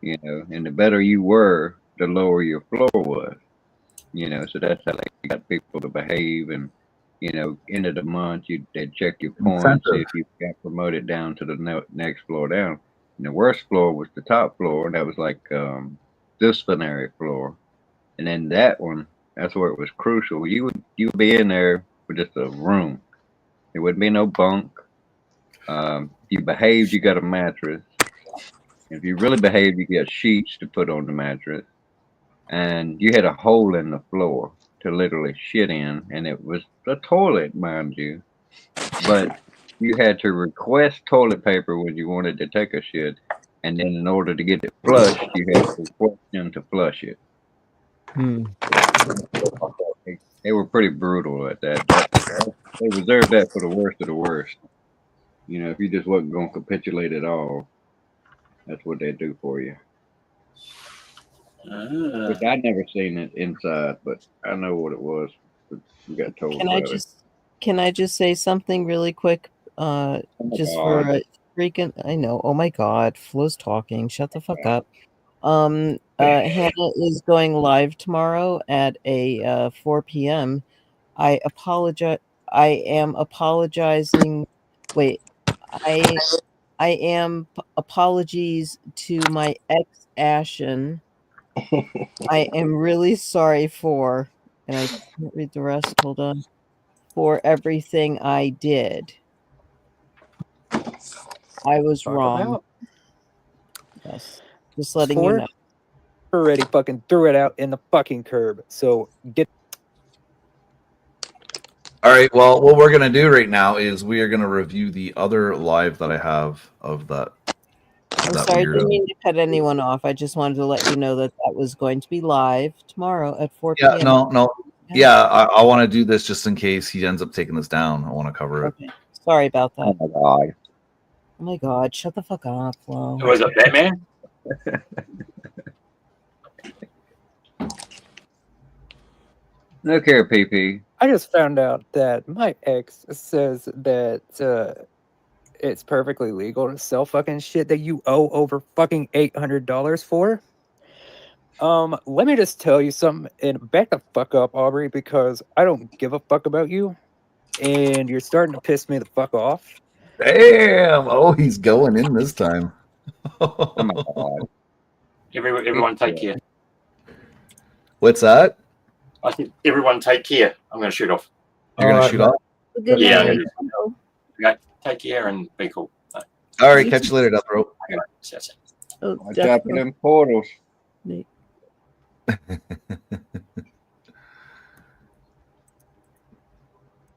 you know, and the better you were, the lower your floor was, you know. So that's how they got people to behave. And, you know, end of the month, they'd check your points, see if you got promoted down to the next floor down. And the worst floor was the top floor, and that was like disciplinary floor. And then that one, that's where it was crucial. You would be in there with just a room. There wouldn't be no bunk. If you behaved, you got a mattress. If you really behaved, you got sheets to put on the mattress. And you had a hole in the floor to literally shit in, and it was a toilet, mind you. But you had to request toilet paper when you wanted to take a shit, and then in order to get it flushed, you had to request them to flush it. They were pretty brutal at that. They reserved that for the worst of the worst. You know, if you just wasn't going to capitulate at all, that's what they do for you. Which I never seen it inside, but I know what it was. We got told Can I about it. just can I just say something really quick? my Just for God. a freaking, I know. Oh my God, Flo's talking. Shut the fuck up. Hannah is going live tomorrow at 4 p.m. I apologize. I am apologizing. Wait, I am apologies to my ex Ashen. I am really sorry for, and I can't read the rest. Hold on. For everything I did. I was Talk wrong. about. Yes. Just letting you Four know. already fucking threw it out in the fucking curb. So get. All right. Well, what we're gonna do right now is we are gonna review the other live that I have of that. I'm that sorry, I weirdo. didn't mean to cut anyone off. I just wanted to let you know that that was going to be live tomorrow at 4 Yeah. p.m. No. Yeah. I want to do this just in case he ends up taking this down. I want to cover it. Okay. Sorry about that. Oh my God. Oh my God, shut the fuck up, Flo. Who was it, Batman? Look here, PP. I just found out that my ex says that it's perfectly legal to sell fucking shit that you owe over fucking $800 for. Let me just tell you something and back the fuck up, Aubrey, because I don't give a fuck about you, and you're starting to piss me the fuck off. Damn! Oh, he's going in this time. Oh my God. Everyone take care. What's that? I think everyone take care. I'm going to shoot off. You're gonna Alright, shoot man. off? Good Yeah. night. Okay, take care and be cool. All right. Catch you later, Death Row. Okay, that's it. Oh, Watch out for them portals.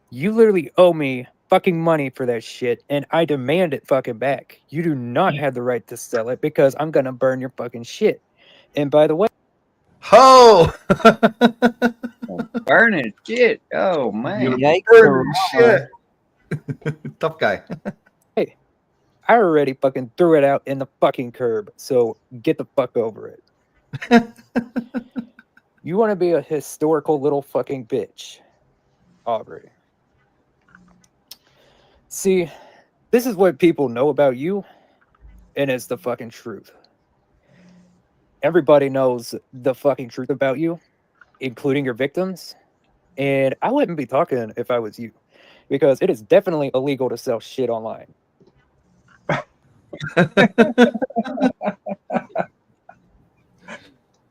You literally owe me fucking money for that shit, and I demand it fucking back. You do not have the right to sell it because I'm gonna burn your fucking shit. And by the way, Ho! Burning shit. Oh man. Yikes. Burn shit. Tough guy. hey, I already fucking threw it out in the fucking curb, so get the fuck over it. You want to be a historical little fucking bitch, Aubrey. See, this is what people know about you, and it's the fucking truth. Everybody knows the fucking truth about you, including your victims. And I wouldn't be talking if I was you, because it is definitely illegal to sell shit online.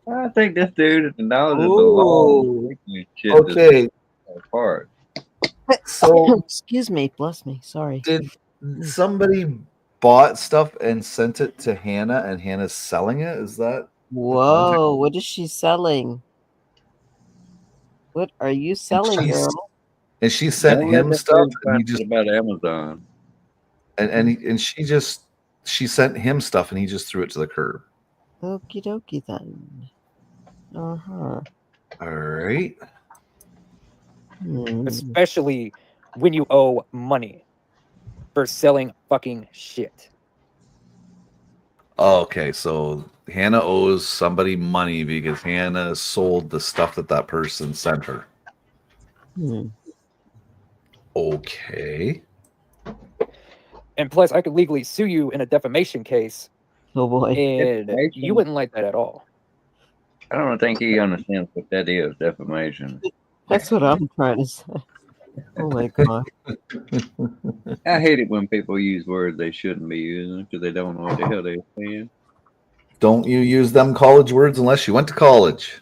I think this dude is the knowledge of the law. Shit Okay. apart. So excuse me, bless me. Sorry. did somebody bought stuff and sent it to Hannah, and Hannah's selling it? Is that? Whoa, what is she selling? What are you selling, she's- girl? And she sent Don't let him that stuff, dude and he find just about Amazon. and she sent him stuff, and he just threw it to the curb. Okie dokie then. Uh-huh. All right. Especially when you owe money for selling fucking shit. Okay, so Hannah owes somebody money because Hannah sold the stuff that person sent her. Okay. And plus, I could legally sue you in a defamation case. Oh boy. And Defamation? you wouldn't like that at all. I don't think he understands what that is, defamation. That's what I'm trying to say. Oh my God. I hate it when people use words they shouldn't be using because they don't know what the hell they're saying. Don't you use them college words unless you went to college.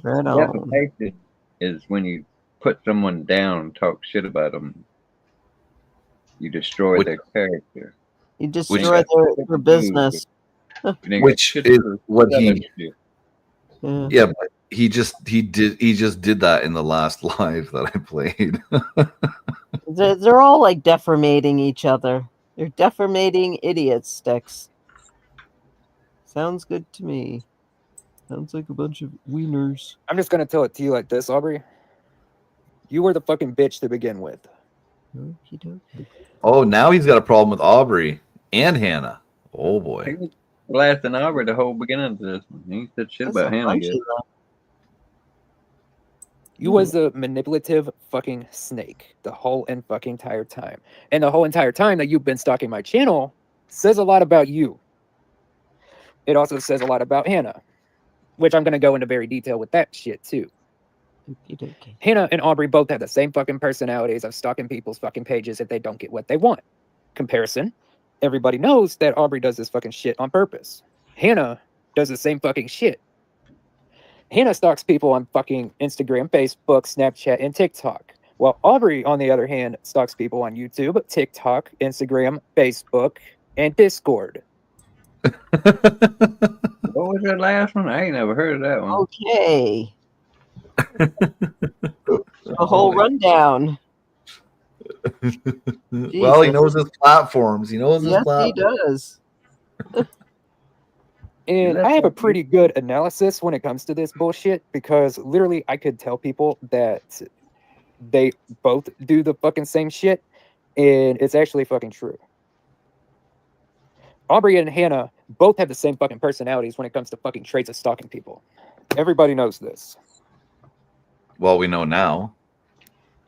Right on. Defamation is when you put someone down and talk shit about them. You destroy their character. You destroy their business. Which is what he. Yeah. Yeah, but he just did that in the last live that I played. They're all like defamating each other. They're defamating idiot sticks. Sounds good to me. Sounds like a bunch of wieners. I'm just gonna tell it to you like this, Aubrey. You were the fucking bitch to begin with. Okie dokie. Oh, now he's got a problem with Aubrey and Hannah. Oh boy. He was blasting Aubrey the whole beginning of this one. He said shit about Hannah yet. You was a manipulative fucking snake the whole and fucking entire time. And the whole entire time that you've been stalking my channel says a lot about you. It also says a lot about Hannah, which I'm going to go into very detail with that shit too. Hannah and Aubrey both have the same fucking personalities of stalking people's fucking pages if they don't get what they want. Comparison, everybody knows that Aubrey does this fucking shit on purpose. Hannah does the same fucking shit. Hannah stalks people on fucking Instagram, Facebook, Snapchat, and TikTok. While Aubrey, on the other hand, stalks people on YouTube, TikTok, Instagram, Facebook, and Discord. What was that last one? I ain't never heard of that one. Okay. A whole rundown. Well, he knows his platforms. He knows his Yes, platforms. he does. And I have a pretty good analysis when it comes to this bullshit because literally I could tell people that they both do the fucking same shit and it's actually fucking true. Aubrey and Hannah both have the same fucking personalities when it comes to fucking traits of stalking people. Everybody knows this. Well, we know now.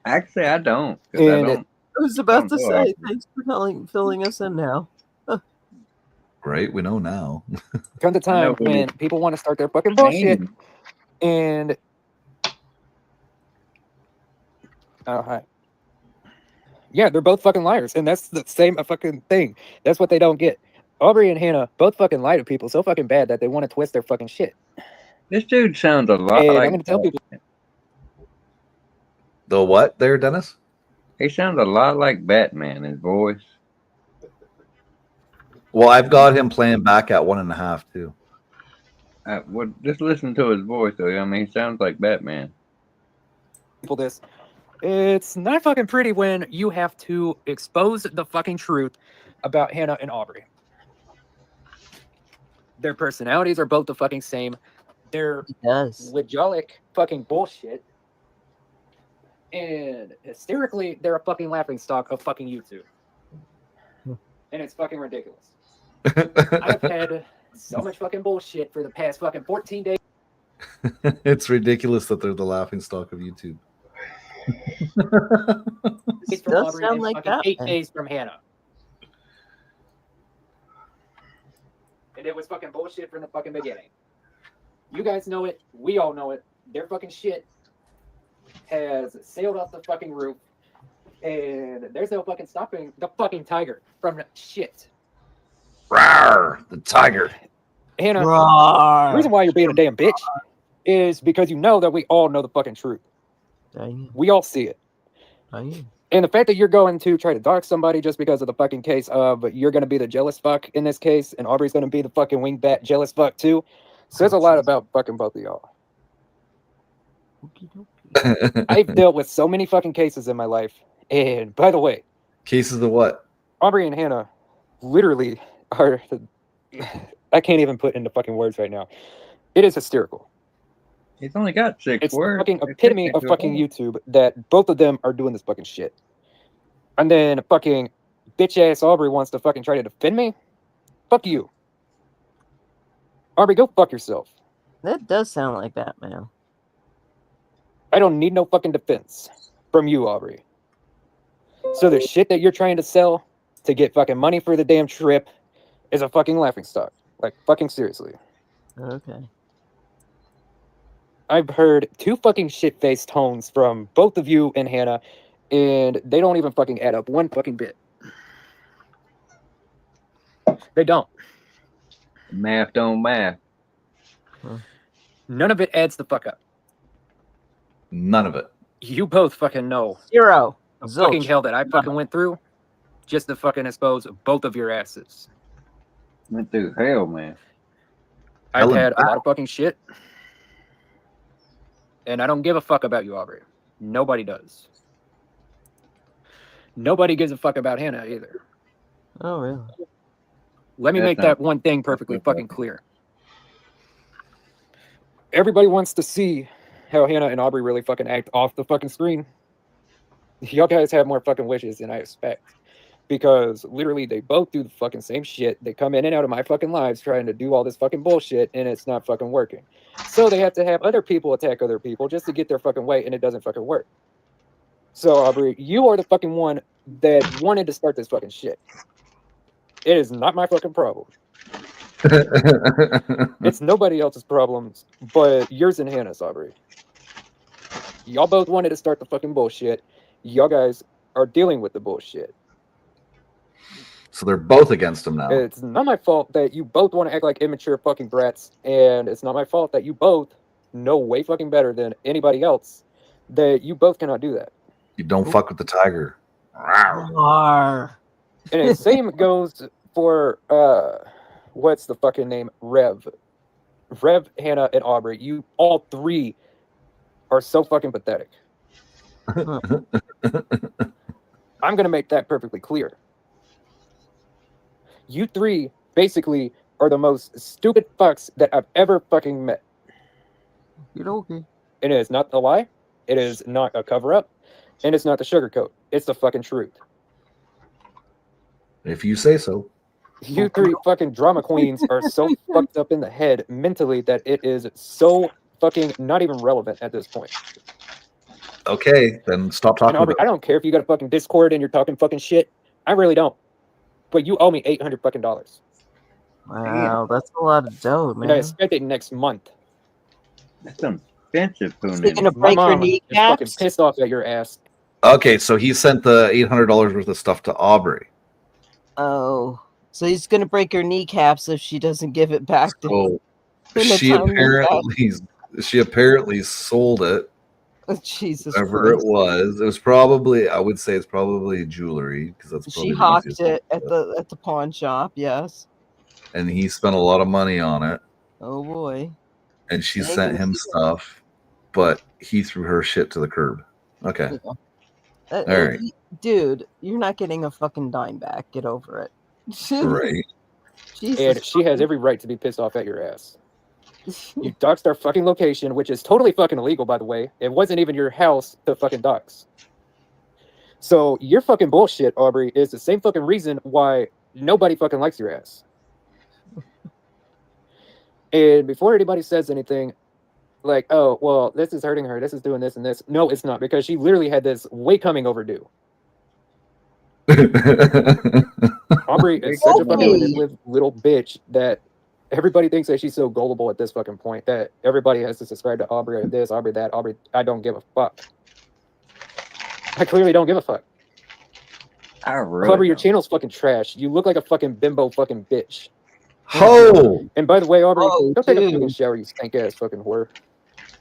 Actually, I don't. 'Cause I And don't. I was about to know, say, actually. thanks for filling us in now. Right? We know now. Comes a time when people want to start their fucking bullshit and oh hi. Yeah, they're both fucking liars, and that's the same fucking thing. That's what they don't get. Aubrey and Hannah both fucking lie to people so fucking bad that they want to twist their fucking shit. This dude sounds a lot And like. I'm gonna tell people The what there, Dennis? He sounds a lot like Batman. His voice. Well, I've got him playing back at 1.5 too. Just listen to his voice, though. I mean, he sounds like Batman. people this. It's not fucking pretty when you have to expose the fucking truth about Hannah and Aubrey. Their personalities are both the fucking same. They're legalic fucking bullshit. And hysterically, they're a fucking laughingstock of fucking YouTube. And it's fucking ridiculous. I've had so much fucking bullshit for the past fucking 14 days. It's ridiculous that they're the laughing stock of YouTube. It does Aubrey sound and like fucking that, 8 man. days from Hannah. And it was fucking bullshit from the fucking beginning. You guys know it. We all know it. Their fucking shit has sailed off the fucking roof. And there's no fucking stopping the fucking tiger from shit. Rawr, the tiger. Hannah, Rawr. the reason why you're being a damn bitch is because you know that we all know the fucking truth. We all see it. And the fact that you're going to try to dox somebody just because of the fucking case of you're going to be the jealous fuck in this case, and Aubrey's going to be the fucking wingbat jealous fuck too, says a lot about fucking both of y'all. I've dealt with so many fucking cases in my life. And by the way, Cases of what? Aubrey and Hannah literally are, I can't even put into fucking words right now. It is hysterical. He's only got 6 It's the words. fucking epitome of fucking YouTube that both of them are doing this fucking shit. And then fucking bitch ass Aubrey wants to fucking try to defend me. Fuck you. Aubrey, go fuck yourself. That does sound like Batman. I don't need no fucking defense from you, Aubrey. So the shit that you're trying to sell to get fucking money for the damn trip is a fucking laughingstock. Like, fucking seriously. Okay. I've heard 2 fucking shit-faced tones from both of you and Hannah, and they don't even fucking add up one fucking bit. They don't. Math don't math. None of it adds the fuck up. None of it. You both fucking know. Zero. The fucking Zilch. hell that I fucking went through just to fucking expose both of your asses. Went through hell, man. I've Hell and had a back. lot of fucking shit. And I don't give a fuck about you, Aubrey. Nobody does. Nobody gives a fuck about Hannah either. Oh, really? Let me That's make not- that one thing perfectly fucking clear. Everybody wants to see how Hannah and Aubrey really fucking act off the fucking screen. Y'all guys have more fucking wishes than I expect. because literally they both do the fucking same shit. They come in and out of my fucking lives trying to do all this fucking bullshit, and it's not fucking working. So they have to have other people attack other people just to get their fucking way, and it doesn't fucking work. So Aubrey, you are the fucking one that wanted to start this fucking shit. It is not my fucking problem. It's nobody else's problems but yours and Hannah's, Aubrey. Y'all both wanted to start the fucking bullshit. Y'all guys are dealing with the bullshit. So they're both against him now. It's not my fault that you both want to act like immature fucking brats, and it's not my fault that you both know way fucking better than anybody else that you both cannot do that. You don't fuck with the tiger. Arr. And the same goes for what's the fucking name? Rev, Hannah, and Aubrey. You all three are so fucking pathetic. I'm gonna make that perfectly clear. You three basically are the most stupid fucks that I've ever fucking met. Okay. It is not a lie. It is not a cover up. And it's not the sugarcoat. It's the fucking truth. If you say so. You three fucking drama queens are so fucked up in the head mentally that it is so fucking not even relevant at this point. Okay, then stop talking And Aubrey, about I don't care if you got a fucking Discord and you're talking fucking shit. I really don't. But you owe me $800 fucking dollars. Wow, that's a lot of dough, And I man. expect it next month. That's some expensive Is he Poonin. gonna My break your mom is fucking kneecaps? pissed off at your ass. Okay, so he sent the $800 worth of stuff to Aubrey. Oh, so he's gonna break her kneecaps if she doesn't give it back to him. So In the she time apparently sold it. Jesus Whatever Christ. it was. It was probably, I would say it's probably jewelry because that's probably She the hawked easiest it way to do at the pawn shop. Yes. And he spent a lot of money on it. Oh boy. And she Thank sent you. him stuff, but he threw her shit to the curb. Okay. All right. Dude, you're not getting a fucking dime back. Get over it. Right. Jesus And she has every right to be pissed off at your ass. You doxed our fucking location, which is totally fucking illegal, by the way. It wasn't even your house to fucking dox. So your fucking bullshit, Aubrey, is the same fucking reason why nobody fucking likes your ass. And before anybody says anything, like, oh, well, this is hurting her, this is doing this and this. No, it's not, because she literally had this way coming overdue. Aubrey is such a fucking manipulative little bitch that everybody thinks that she's so gullible at this fucking point that everybody has to subscribe to Aubrey this, Aubrey that, Aubrey. I don't give a fuck. I clearly don't give a fuck. I really Aubrey, your channel's fucking trash. You look like a fucking bimbo fucking bitch. Oh! And by the way, Aubrey, Oh, don't take a dude. fucking shower, you stank ass fucking whore.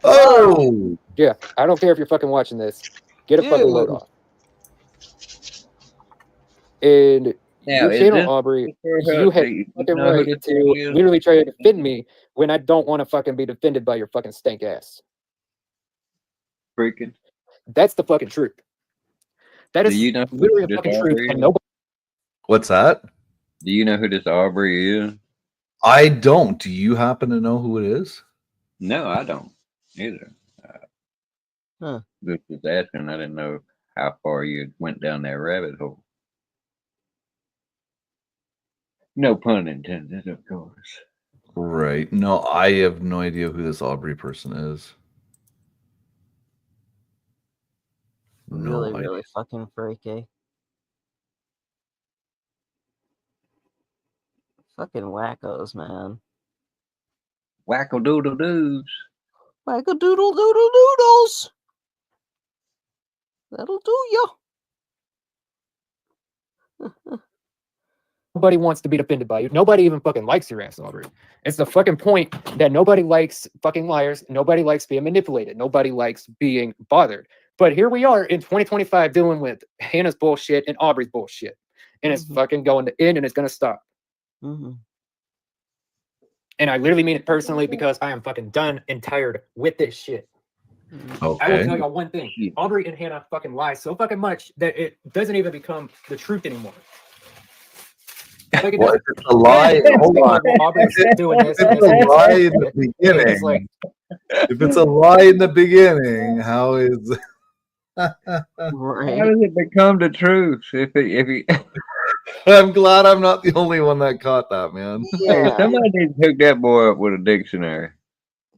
Oh! Yeah, I don't care if you're fucking watching this. Get a fucking load Dude. off. And Now, your is channel, this Aubrey, for her you had to- fucking know who right this to is? literally try to defend me when I don't want to fucking be defended by your fucking stank ass. freaking? That's the fucking truth. That Do is you know who literally the this fucking truth, Aubrey and is? nobody. What's that? Do you know who this Aubrey is? I don't. Do you happen to know who it is? No, I don't either. Huh. Just was asking. I didn't know how far you went down that rabbit hole. No pun intended, of course. Right. No, I have no idea who this Aubrey person is. Really, idea. really fucking freaky. Fucking wackos, man. Wacko doodle doos. Wacko doodle doodle doodles. That'll do ya. Nobody wants to be defended by you. Nobody even fucking likes your ass, Aubrey. It's the fucking point that nobody likes fucking liars. Nobody likes being manipulated. Nobody likes being bothered. But here we are in 2025 dealing with Hannah's bullshit and Aubrey's bullshit. And it's fucking going to end and it's going to stop. Mm-hmm. And I literally mean it personally because I am fucking done and tired with this shit. I will Okay. tell y'all one thing. Aubrey and Hannah fucking lie so fucking much that it doesn't even become the truth anymore. Like it Well, doesn't. if it's a lie, Yeah, hold on. Aubrey's doing this. If and it's this, a and this, lie and in the this. It's beginning, like, if it's a lie in the beginning, how is How does it become the truth? If you I'm glad I'm not the only one that caught that, man. Hey, somebody needs to hook that boy up with a dictionary.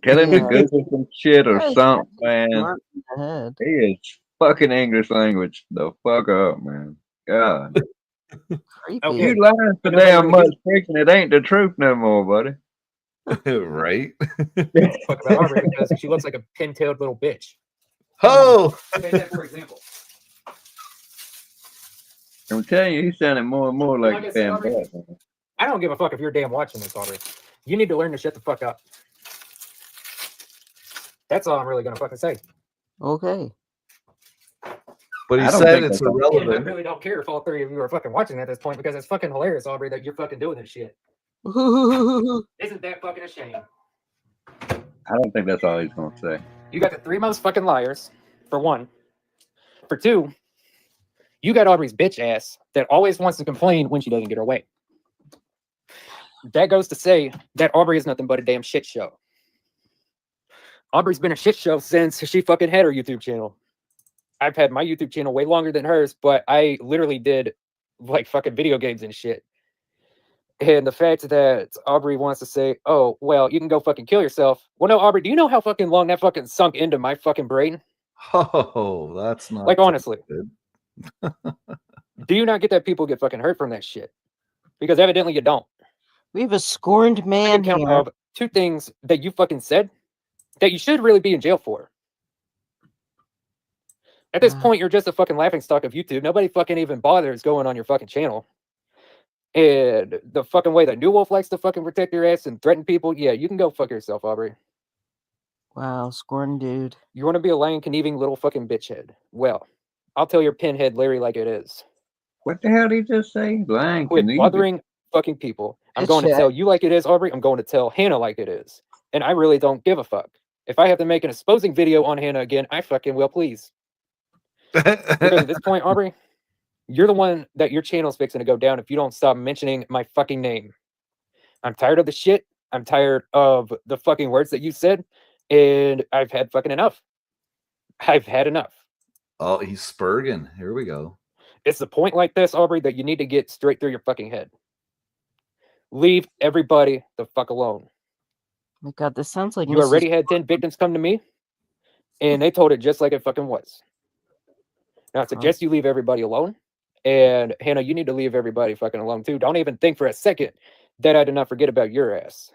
Tell him to Yeah. Google some shit or Right. something, man. Smart in the head. He is fucking English language the fuck up, man. God. Creepy. Okay. You lying so You know, damn you- much thinking it ain't the truth no more, buddy. Right? Fuck about Aubrey because she looks like a pin-tailed little bitch. Oh! Take that for example. I'm telling you, he's sounding more and more like Like I a said, damn Aubrey, bad. I don't give a fuck if you're damn watching this, Aubrey. You need to learn to shut the fuck up. That's all I'm really gonna fucking say. Okay. But he I don't said think it's that's all. And I irrelevant. really don't care if all three of you are fucking watching at this point because it's fucking hilarious, Aubrey, that you're fucking doing this shit. Isn't that fucking a shame? I don't think that's all he's gonna say. You got the three most fucking liars, for one. For two, you got Aubrey's bitch ass that always wants to complain when she doesn't get her way. That goes to say that Aubrey is nothing but a damn shit show. Aubrey's been a shit show since she fucking had her YouTube channel. I've had my YouTube channel way longer than hers, but I literally did like fucking video games and shit. And the fact that Aubrey wants to say, oh, well, you can go fucking kill yourself. Well, no, Aubrey, do you know how fucking long that fucking sunk into my fucking brain? Oh, that's not Like, so honestly. good. Do you not get that people get fucking hurt from that shit? Because evidently you don't. We have a scorned man Count here. of two things that you fucking said that you should really be in jail for. At this point, you're just a fucking laughingstock of YouTube. Nobody fucking even bothers going on your fucking channel. And the fucking way that New Wolf likes to fucking protect your ass and threaten people, yeah, you can go fuck yourself, Aubrey. Wow, scorned dude. You want to be a lying, conniving little fucking bitchhead? Well, I'll tell your pinhead Larry like it is. What the hell did he just say? Lying Quit conniving? bothering fucking people. I'm going to Bitchhead. tell you like it is, Aubrey. I'm going to tell Hannah like it is. And I really don't give a fuck. If I have to make an exposing video on Hannah again, I fucking will, please. Because at this point, Aubrey, you're the one that your channel's fixing to go down if you don't stop mentioning my fucking name. I'm tired of the shit. I'm tired of the fucking words that you said. And I've had fucking enough. I've had enough. Oh, he's spurging. Here we go. It's the point like this, Aubrey, that you need to get straight through your fucking head. Leave everybody the fuck alone. My God, this sounds like You Mrs. already had 10 victims come to me, and they told it just like it fucking was. Now, I suggest you leave everybody alone. And Hannah, you need to leave everybody fucking alone too. Don't even think for a second that I did not forget about your ass.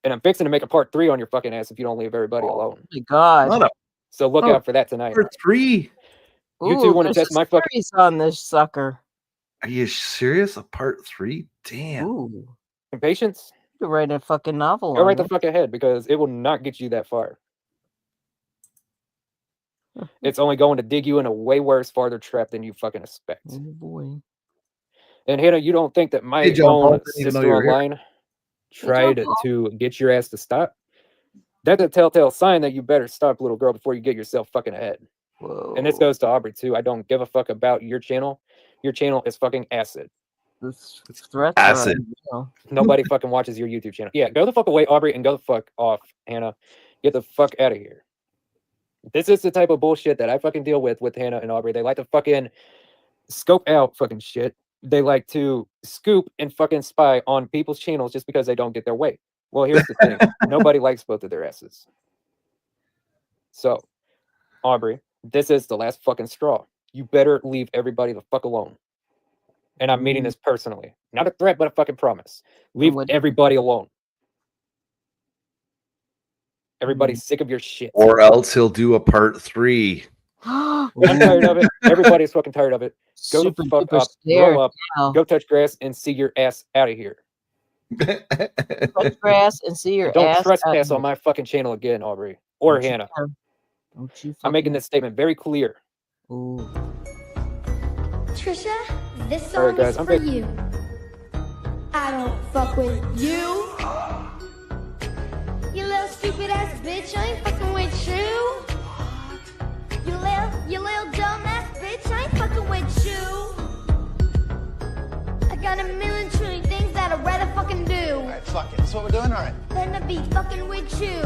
And I'm fixing to make a part 3 on your fucking ass if you don't leave everybody alone. Oh my God. Not a So look Oh, out for that tonight. part 3. You two want to there's test a my fucking. series on this sucker. Are you serious? A part 3? Damn. Ooh, Impatience? you could write a fucking novel Go on right the it. fuck ahead because it will not get you that far. It's only going to dig you in a way worse, farther trap than you fucking expect. Oh boy. And Hannah, you don't think that my Hey, John Paul, own didn't even know sister you were here. online tried Paul. to get your ass to stop? That's a telltale sign that you better stop, little girl, before you get yourself fucking ahead. Whoa. And this goes to Aubrey too. I don't give a fuck about your channel. Your channel is fucking acid. This threats are acid. unreal. Nobody fucking watches your YouTube channel. Yeah, go the fuck away, Aubrey, and go the fuck off, Hannah. Get the fuck out of here. This is the type of bullshit that I fucking deal with Hannah and Aubrey. They like to fucking scope out fucking shit. They like to scoop and fucking spy on people's channels just because they don't get their way. Well, here's the thing. Nobody likes both of their asses. So, Aubrey, this is the last fucking straw. You better leave everybody the fuck alone. And I'm meaning this personally. Not a threat, but a fucking promise. Leave everybody alone. Everybody's sick of your shit. Or else he'll do a part 3. I'm tired of it. Everybody's fucking tired of it. Go Super the fuck duper up, scared grow up, now. go touch grass, and see your ass out of here. Touch grass and see your And don't ass. out trespass of on my fucking channel again, Aubrey. Or Don't you Hannah. dare. Don't you I'm making fucking- this statement very clear. Ooh. Trisha, this All right, song guys, is I'm for good. you. I don't fuck with you. You little stupid ass bitch, I ain't fucking with you. You little dumb ass bitch, I ain't fucking with you. I got a million trillion things that I'd rather fucking do. Alright, fuck it. That's what we're doing, alright. Than to be fucking with you.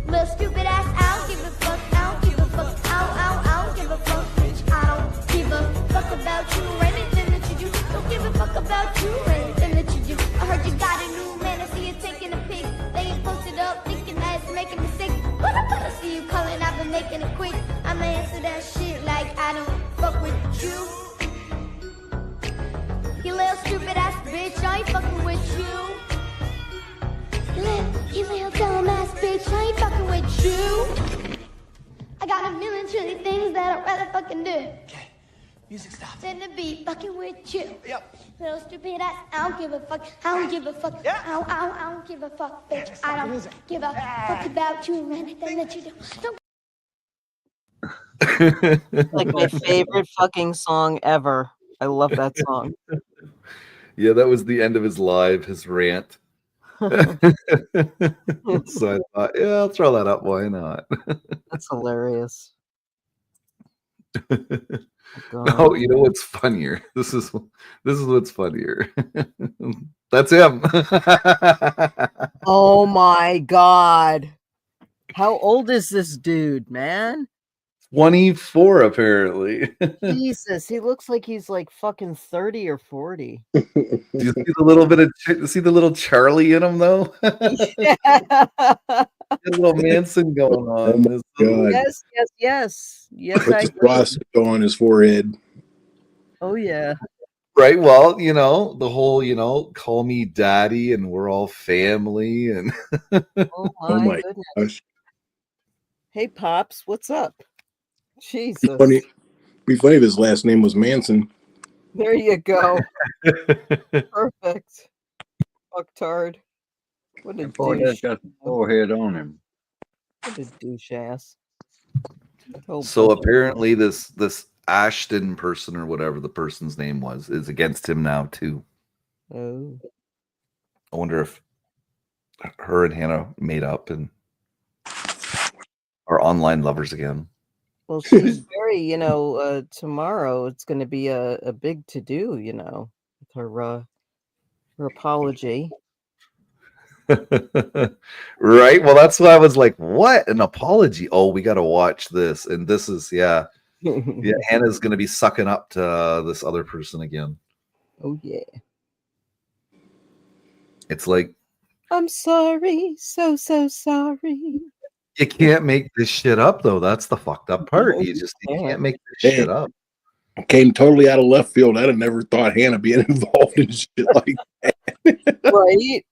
Little stupid ass, I don't give a fuck, I don't give a fuck, I don't give a fuck, bitch, I don't give a fuck. fuck about you or anything that you do. Don't give a fuck about you or anything that you do. I heard you got a new man, I see you taking a pic. They ain't posted up, thinking that it's making me sick. But I see you calling, I've been making it quick. I'ma answer that shit like I don't fuck with you. You little stupid ass bitch, I ain't fucking with you. You little dumb ass bitch, I ain't fucking with you. I got a million trillion things that I'd rather fucking do. Okay, music stop. Than to be fucking with you. Yep. Little stupid ass, I don't give a fuck. I don't give a fuck. Yeah. I don't give a fuck, bitch. Yeah, I don't give a fuck about you or anything that you do. Don't Like my favorite fucking song ever. I love that song. Yeah, that was the end of his live, his rant. So I thought, yeah, I'll throw that up. Why not? That's hilarious. Oh, you know what's funnier? This is what's funnier. That's him. Oh my God. How old is this dude, man? 24, apparently. Jesus, he looks like he's like fucking 30 or 40. Do you see the little bit of see the little Charlie in him though? Yeah. A little Manson going on. Yes, yes, yes. Yes, Put I the agree. swastika on his forehead. Oh yeah. Right. Well, you know, the whole, you know, call me daddy and we're all family and Oh Oh my my goodness. gosh. Hey Pops, what's up? Be Jesus. funny. Be funny if his last name was Manson. There you go. Perfect. Fucktard. What a That boy douche. just got the forehead on him. What a douche ass. Oh, so bunch of- apparently this Ashton person or whatever the person's name was is against him now too. Oh. I wonder if her and Hannah made up and are online lovers again. Well, she's very, tomorrow it's going to be a big to do, with her apology. Right. Well, that's why I was like, what? An apology? Oh, we got to watch this. And this is, yeah. Yeah, Hannah's going to be sucking up to this other person again. Oh, yeah. It's like, I'm sorry. So sorry. you can't make this shit up, though. That's the fucked up part. You can't make this shit up. Came totally out of left field. I'd have never thought Hannah being involved in shit like that. Right?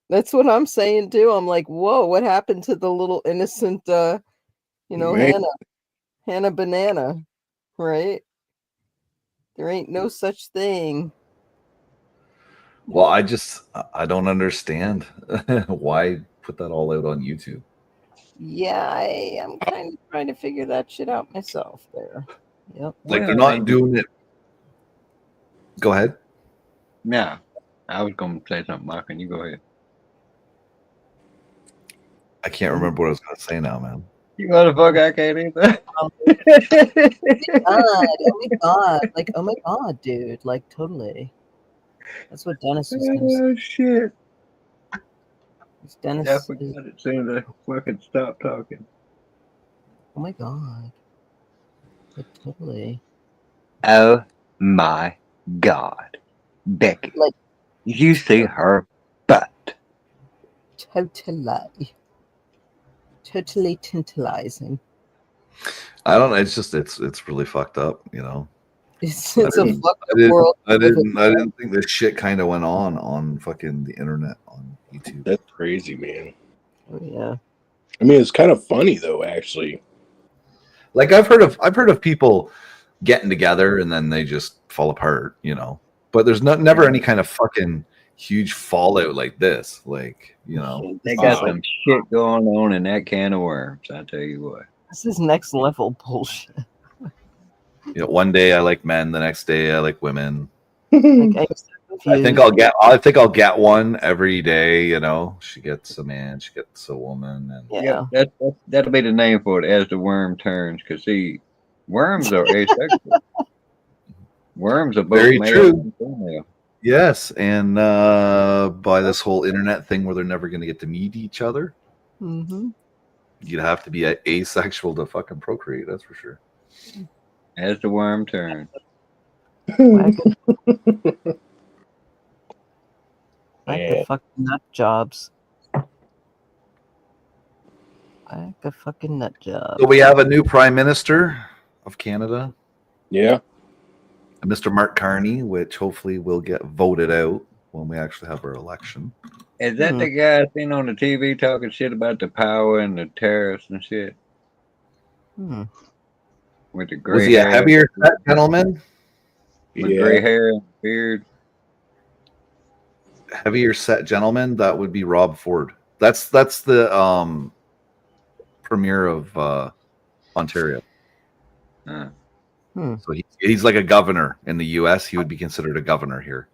That's what I'm saying, too. I'm like, whoa, what happened to the little innocent, Man. Hannah Banana, right? There ain't no such thing. Well, I don't understand why put that all out on YouTube. Yeah, I am kind of trying to figure that shit out myself there. Yep. Like, they're not doing it. Go ahead. Yeah, I was going to say something, Mark, and you go ahead. I can't remember what I was going to say now, man. You motherfucker, I can't either. Oh my god. Like, oh my god, dude. Like, totally. That's what Dennis was going to say. Oh, shit. Dennis I forgot it soon as I fucking stop talking. Oh my god. Like, totally. Oh my God. Becky. Like, you see her butt. Totally. Totally tantalizing. I don't know. It's really fucked up, It's a fucked up world. I didn't think this shit kind of went on fucking the internet on YouTube. That's crazy, man. Oh yeah. I mean, it's kind of funny though, actually. Like I've heard of people getting together and then they just fall apart, But there's never any kind of fucking huge fallout like this. Like, They got some shit going on in that can of worms, I tell you what. This is next level bullshit. One day I like men, the next day I like women. Like, I think I'll get one every day, She gets a man, she gets a woman, and yeah. That'll be the name for it as the worm turns, because see, worms are asexual. Worms are both Very male true. and female. Yes, and by this whole internet thing where they're never going to get to meet each other, Mm-hmm. you'd have to be asexual to fucking procreate. That's for sure. As the worm turns. Whack Yeah. the fucking nut jobs. Whack a fucking nut job. So we have a new Prime Minister of Canada, Yeah. Mr. Mark Carney, which hopefully will get voted out when we actually have our election. Is that the guy seen on the TV talking shit about the power and the tariffs and shit? With the Was gray he a hair. heavier set gentleman? With gray hair and beard. Heavier set gentleman? That would be Rob Ford. That's the premier of Ontario. So he's like a governor in the U.S. He would be considered a governor here.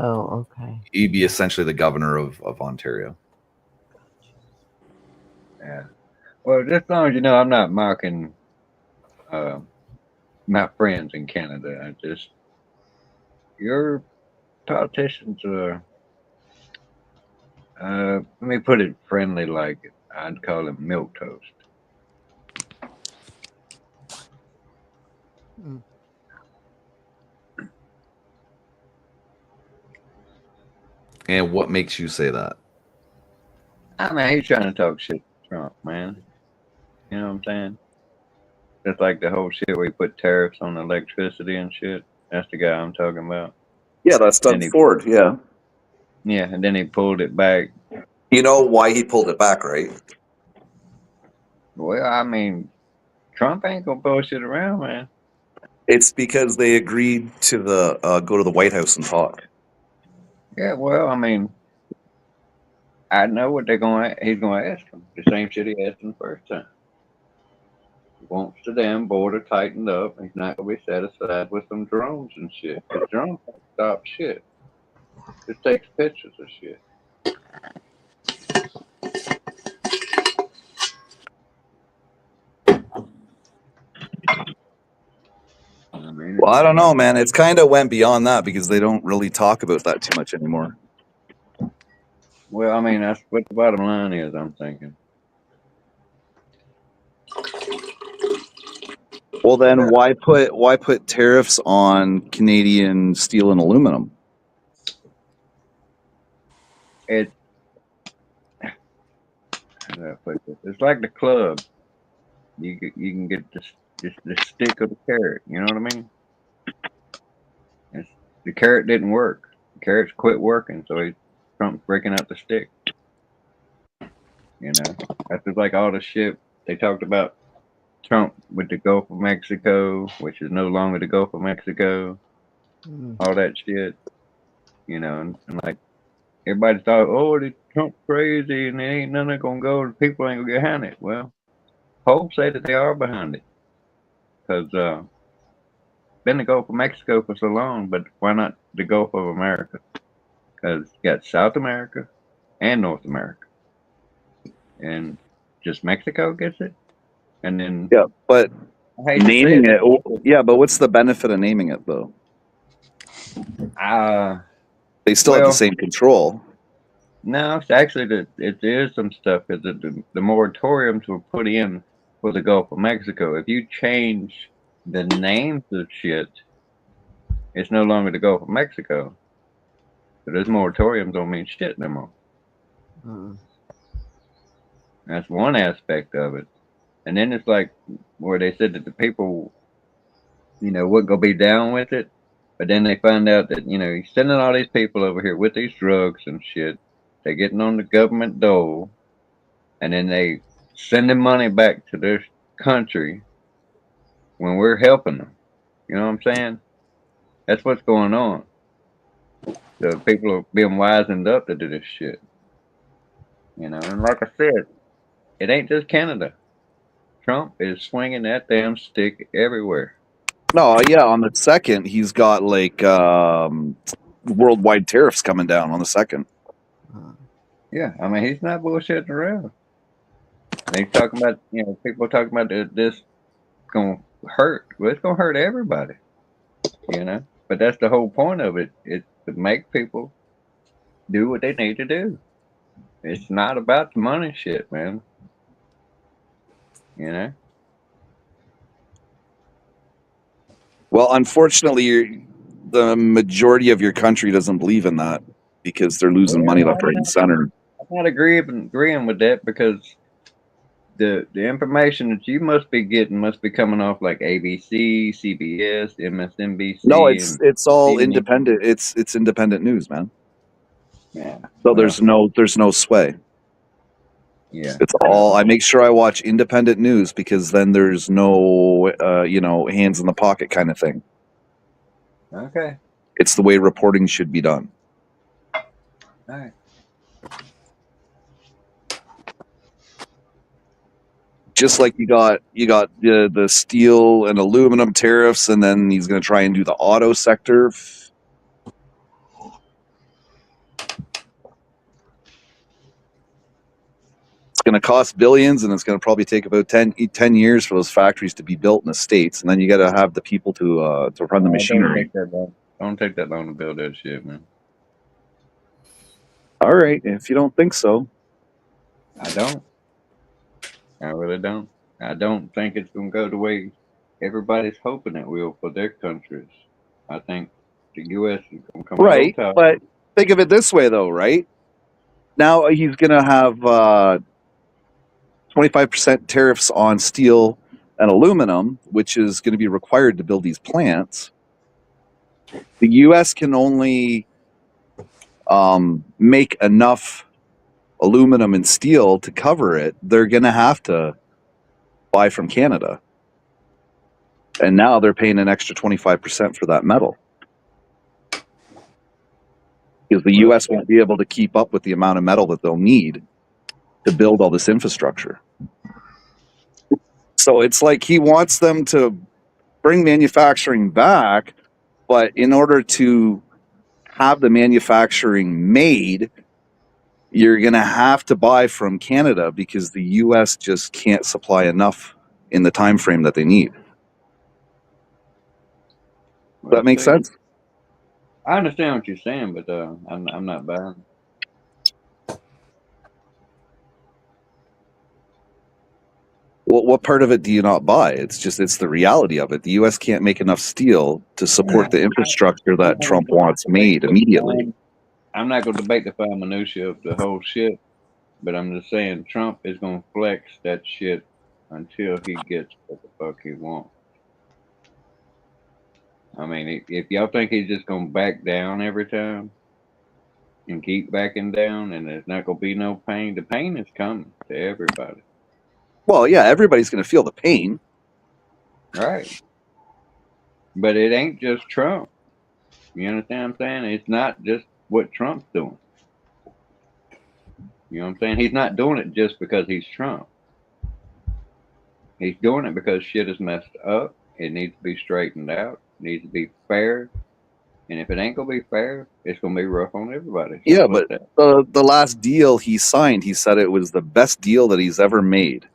Oh, okay. He'd be essentially the governor of Ontario. Yeah. Well, just as long as you know, I'm not mocking my friends in Canada. I just, your politicians are, let me put it friendly, like I'd call them milquetoast. And what makes you say that? I mean, he's trying to talk shit to Trump, man. You know what I'm saying? Just like the whole shit where he put tariffs on electricity and shit. That's the guy I'm talking about. Yeah, that's Doug Ford. Yeah. Yeah, and then he pulled it back. You know why he pulled it back, right? Well, I mean, Trump ain't gonna bullshit around, man. It's because they agreed to go to the White House and talk. Yeah, well, I mean, I know what he's gonna ask him. The same shit he asked him the first time. He wants the damn border tightened up. He's not gonna be satisfied with some drones and shit. The drones don't stop shit. Just takes pictures of shit. Well, I don't know, man. It's kind of went beyond that because they don't really talk about that too much anymore. Well, I mean, that's what the bottom line is, I'm thinking. Well, then why put tariffs on Canadian steel and aluminum? How do I put this? It's like the club. You can get the stick of the carrot. You know what I mean? The carrot didn't work. The carrots quit working, so Trump's breaking out the stick. You know, that's just like all the shit they talked about Trump with the Gulf of Mexico, which is no longer the Gulf of Mexico. All that shit. You know, and like everybody thought, oh, the Trump crazy and there ain't none of gonna go. The people ain't gonna get behind it. Well, Pope say that they are behind it because been the Gulf of Mexico for so long, but why not the Gulf of America? Because you got South America and North America, and just Mexico gets it, and then Yeah, but I hate to say naming it. Yeah, but what's the benefit of naming it though? They still have the same control. No, it's actually it is some stuff because the moratoriums were put in for the Gulf of Mexico. If you change the names of shit, it's no longer the Gulf of Mexico. So those moratoriums don't mean shit no more. That's one aspect of it. And then it's like where they said that the people, you know, wouldn't go be down with it. But then they find out that, you know, he's sending all these people over here with these drugs and shit. They're getting on the government dole. And then they sending money back to their country when we're helping them. You know what I'm saying? That's what's going on. The people are being wisened up to do this shit. You know, and like I said, it ain't just Canada. Trump is swinging that damn stick everywhere. No, yeah, on the second, he's got like worldwide tariffs coming down on the second. Yeah, I mean, he's not bullshitting around. And he's talking about, you know, people talking about this going to hurt. Well, it's going to hurt everybody, you know. But that's the whole point of it. It's to make people do what they need to do. It's not about the money shit, man. You know? Well, unfortunately, the majority of your country doesn't believe in that because they're losing money left, right, and center. I'm not agreeing with that because the information that you must be getting must be coming off like ABC, CBS, MSNBC. No, and it's all CNN. independent. It's independent news, man. Yeah. So there's no sway. Yeah. It's all. I make sure I watch independent news because then there's no hands in the pocket kind of thing. Okay. It's the way reporting should be done. All right. Just like you got the steel and aluminum tariffs, and then he's going to try and do the auto sector. It's going to cost billions, and it's going to probably take about 10 years for those factories to be built in the States, and then you got to have the people to run the machinery. Don't take that long to build that shit, man. All right, if you don't think so. I don't. I really don't. I don't think it's going to go the way everybody's hoping it will for their countries. I think the U.S. is going to come Right, out on top. but think of it this way, though, right? Now he's going to have 25% tariffs on steel and aluminum, which is going to be required to build these plants. The U.S. can only make enough aluminum and steel to cover it. They're going to have to buy from Canada. And now they're paying an extra 25% for that metal. Because the U.S. won't be able to keep up with the amount of metal that they'll need to build all this infrastructure. So it's like he wants them to bring manufacturing back, but in order to have the manufacturing made, you're going to have to buy from Canada because the U.S. just can't supply enough in the time frame that they need. Does that make sense? I understand what you're saying, but I'm not buying. Well, what part of it do you not buy? It's the reality of it. The U.S. can't make enough steel to support the infrastructure that Trump wants made immediately. I'm not going to debate the fine minutia of the whole shit, but I'm just saying Trump is going to flex that shit until he gets what the fuck he wants. I mean, if y'all think he's just going to back down every time and keep backing down and there's not going to be no pain, the pain is coming to everybody. Well, yeah, everybody's going to feel the pain. Right. But it ain't just Trump. You understand what I'm saying? It's not just what Trump's doing. You know what I'm saying? He's not doing it just because he's Trump. He's doing it because shit is messed up. It needs to be straightened out. It needs to be fair. And if it ain't going to be fair, it's going to be rough on everybody. Yeah, but the last deal he signed, he said it was the best deal that he's ever made.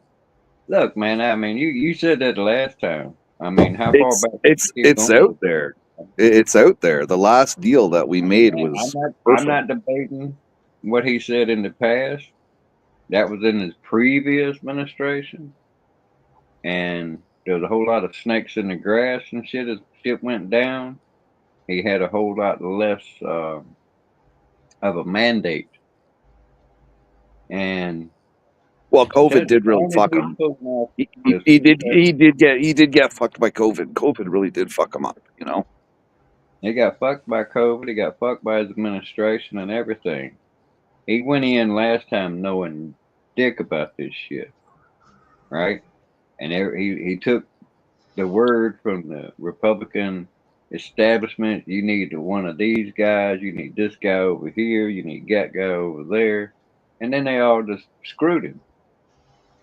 Look, man, I mean, you said that the last time. I mean, how far back? It's out there. It's out there. The last deal that we made was I'm not debating what he said in the past. That was in his previous administration. And there was a whole lot of snakes in the grass and shit as shit went down. He had a whole lot less of a mandate. And well, COVID did really fuck him. He did get fucked by COVID. COVID really did fuck him up, you know. He got fucked by COVID. He got fucked by his administration and everything. He went in last time knowing dick about this shit, right? And he took the word from the Republican establishment. You need one of these guys. You need this guy over here. You need that guy over there. And then they all just screwed him.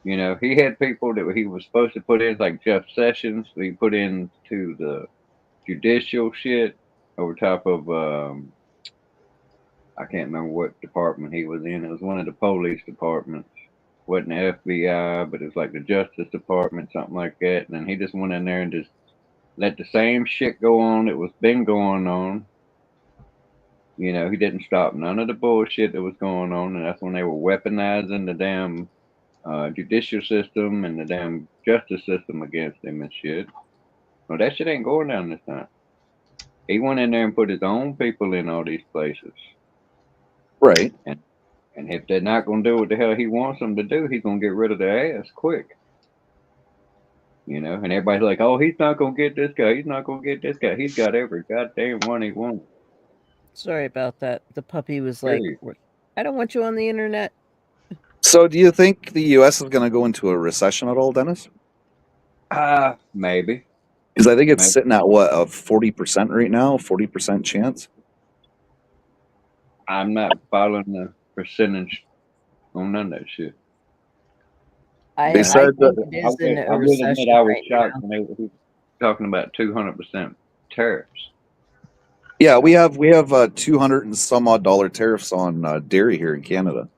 You know, he had people that he was supposed to put in, like Jeff Sessions. He put into the judicial shit over top of, I can't remember what department he was in. It was one of the police departments. Wasn't the FBI, but it was like the Justice Department, something like that. And then he just went in there and just let the same shit go on that was been going on. You know, he didn't stop none of the bullshit that was going on. And that's when they were weaponizing the damn judicial system and the damn justice system against him and shit. Well, that shit ain't going down this time. He went in there and put his own people in all these places. Right. And if they're not going to do what the hell he wants them to do, he's going to get rid of their ass quick. You know, and everybody's like, oh, he's not going to get this guy. He's not going to get this guy. He's got every goddamn one he wants. Sorry about that. The puppy was like, I don't want you on the internet. So, do you think the U.S. is going to go into a recession at all, Dennis? Maybe. Because I think it's sitting at what, a 40% right now, 40% chance. I'm not following the percentage on none of that shit. They said I a will admit recession I was right shocked now. when they were talking about 200% tariffs. Yeah, we have 200 and some odd dollar tariffs on dairy here in Canada.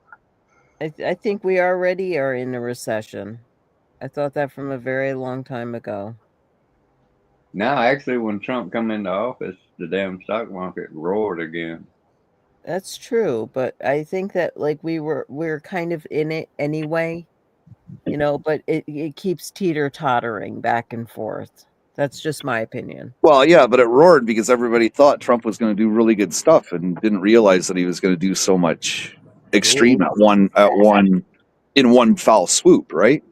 I think we already are in a recession. I thought that from a very long time ago. Now, actually, when Trump come into office, the damn stock market roared again. That's true, but I think that like we're kind of in it anyway, you know, but it keeps teeter-tottering back and forth. That's just my opinion. Well, yeah, but it roared because everybody thought Trump was going to do really good stuff and didn't realize that he was going to do so much extreme in one foul swoop, right?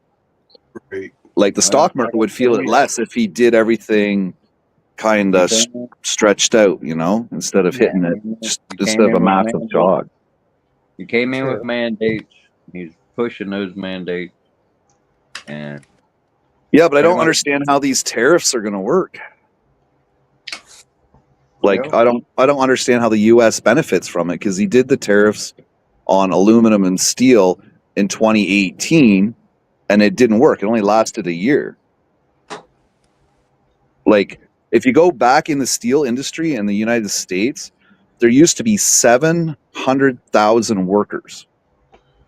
Right. Like the stock market would feel it less if he did everything kind of stretched out, you know, instead of hitting it just instead of a massive jog. He came in with mandates. He's pushing those mandates, and yeah, but I don't understand how these tariffs are going to work. Like, I don't understand how the U.S. benefits from it because he did the tariffs on aluminum and steel in 2018, and it didn't work. It only lasted a year. Like, if you go back in the steel industry in the United States, there used to be 700,000 workers,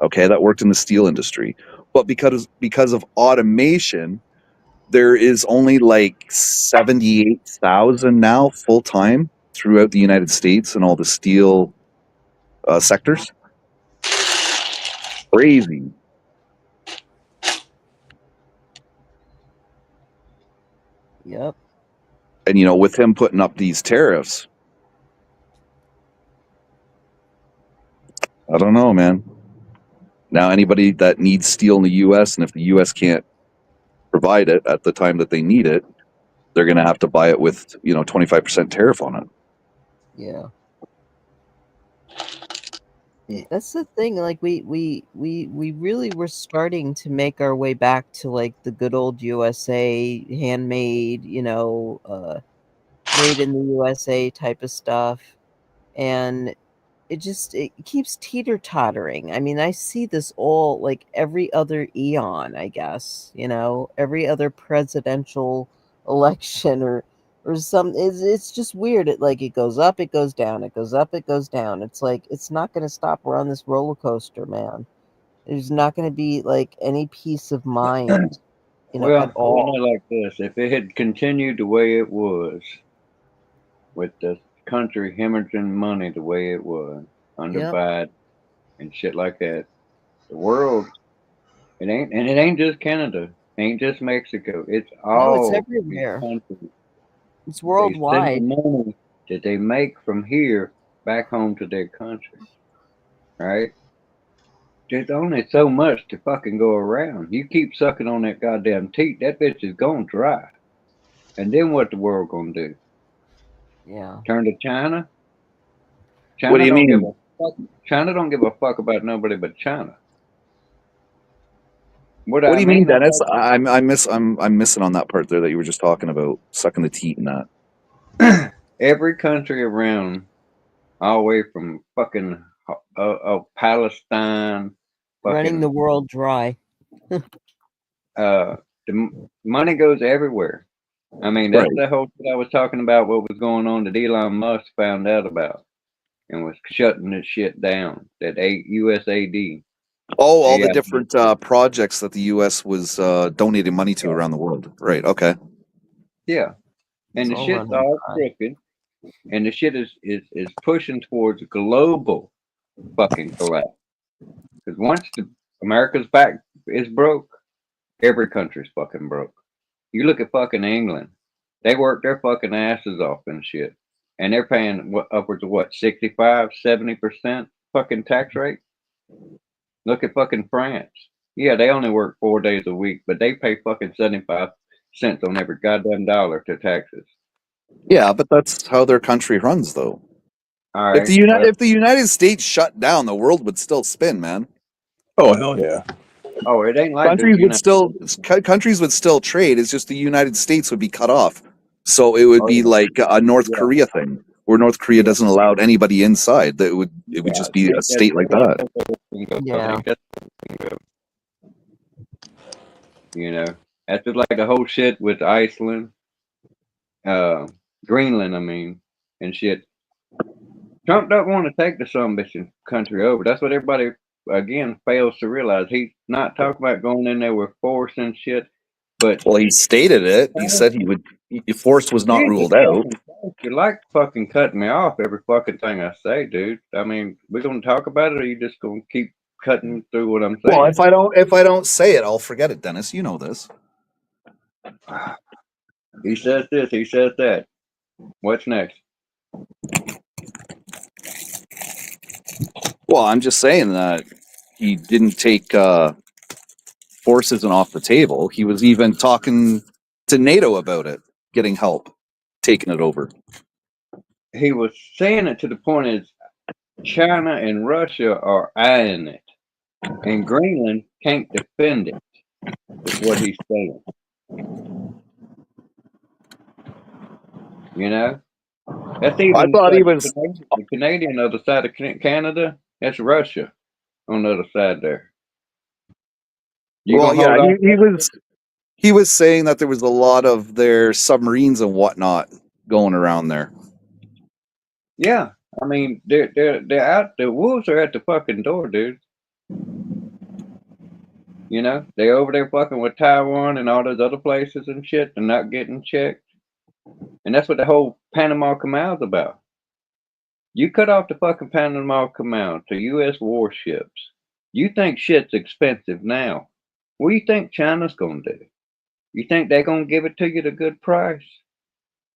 okay, that worked in the steel industry. But because of automation, there is only like 78,000 now full time throughout the United States and all the steel sectors. Crazy. Yep. And you know, with him putting up these tariffs, I don't know, man. Now anybody that needs steel in the U.S. and if the U.S. can't provide it at the time that they need it, they're going to have to buy it with 25% tariff on it. Yeah. That's the thing. Like we really were starting to make our way back to like the good old USA, handmade, made in the USA type of stuff, and it keeps teeter-tottering. I mean, I see this all like every other eon, I guess, every other presidential election or some. It's just weird. It goes up, it goes down, it goes up, it goes down. It's like it's not going to stop. We're on this roller coaster, man. There's not going to be like any peace of mind, at all. Like this, if it had continued the way it was, with the country hemorrhaging money the way it was under Biden and shit like that, the world, it ain't just Canada, ain't just Mexico, it's all it's everywhere. countries. It's worldwide. They send the money that they make from here back home to their country, right? There's only so much to fucking go around. You keep sucking on that goddamn teat, that bitch is gonna dry. And then what the world gonna do? Yeah. Turn to China? What do you mean? China don't give a fuck about nobody but China. What do you mean, Dennis? I'm missing on that part there that you were just talking about, sucking the teat and that. Every country around, all the way from fucking Palestine, running the world dry. The money goes everywhere. I mean, that's the whole thing I was talking about, what was going on that Elon Musk found out about and was shutting this shit down, that USAID. Oh, all the different projects that the U.S. was donating money to around the world. Right, okay. Yeah. And the shit's all crooked. And the shit is pushing towards global fucking collapse. Because once America's back is broke, every country's fucking broke. You look at fucking England. They work their fucking asses off and shit. and they're paying what, upwards of what, 65, 70% fucking tax rate. Look at fucking France. Yeah, they only work 4 days a week, but they pay fucking 75 cents on every goddamn dollar to taxes. Yeah, but that's how their country runs, though. All If right. Well, if the United States shut down, the world would still spin, man. Oh hell yeah. oh, it ain't like this, Countries you would know. still countries would still trade. It's just the United States would be cut off. So it would Oh, be yeah. like a North Yeah. Korea thing, where North Korea Yeah. doesn't allow anybody inside. That would Yeah. just be a That's state like that. Yeah. You know, that's just like the whole shit with Iceland, Greenland, I mean, and shit. Trump don't want to take the some bitchin' country over. That's what everybody again fails to realize. He's not talking about going in there with force and shit. But Well, he stated it. He said he would. Force was not Jesus ruled out. fucking Christ, you like fucking cutting me off every fucking thing I say, dude. I mean, we're gonna talk about it, or you just gonna keep cutting through what I'm saying? Well, if I don't say it, I'll forget it, Dennis. You know this. He says this, he says that. What's next? Well, I'm just saying that he didn't take force isn't off the table. He was even talking to NATO about it, getting help, taking it over. He was saying it to the point is China and Russia are eyeing it, and Greenland can't defend it. Is what he's saying. You know, that's even. I thought he was the Canadian other side of Canada. That's Russia on the other side there. You well, gonna yeah, hold on? he was saying that there was a lot of their submarines and whatnot going around there. Yeah, I mean they're out. The wolves are at the fucking door, dude. You know, they over there fucking with Taiwan and all those other places and shit. They're not getting checked, and that's what the whole Panama Canal's about. You cut off the fucking Panama Canal to U.S. warships. You think shit's expensive now? What do you think China's gonna do? You think they're gonna give it to you at a good price?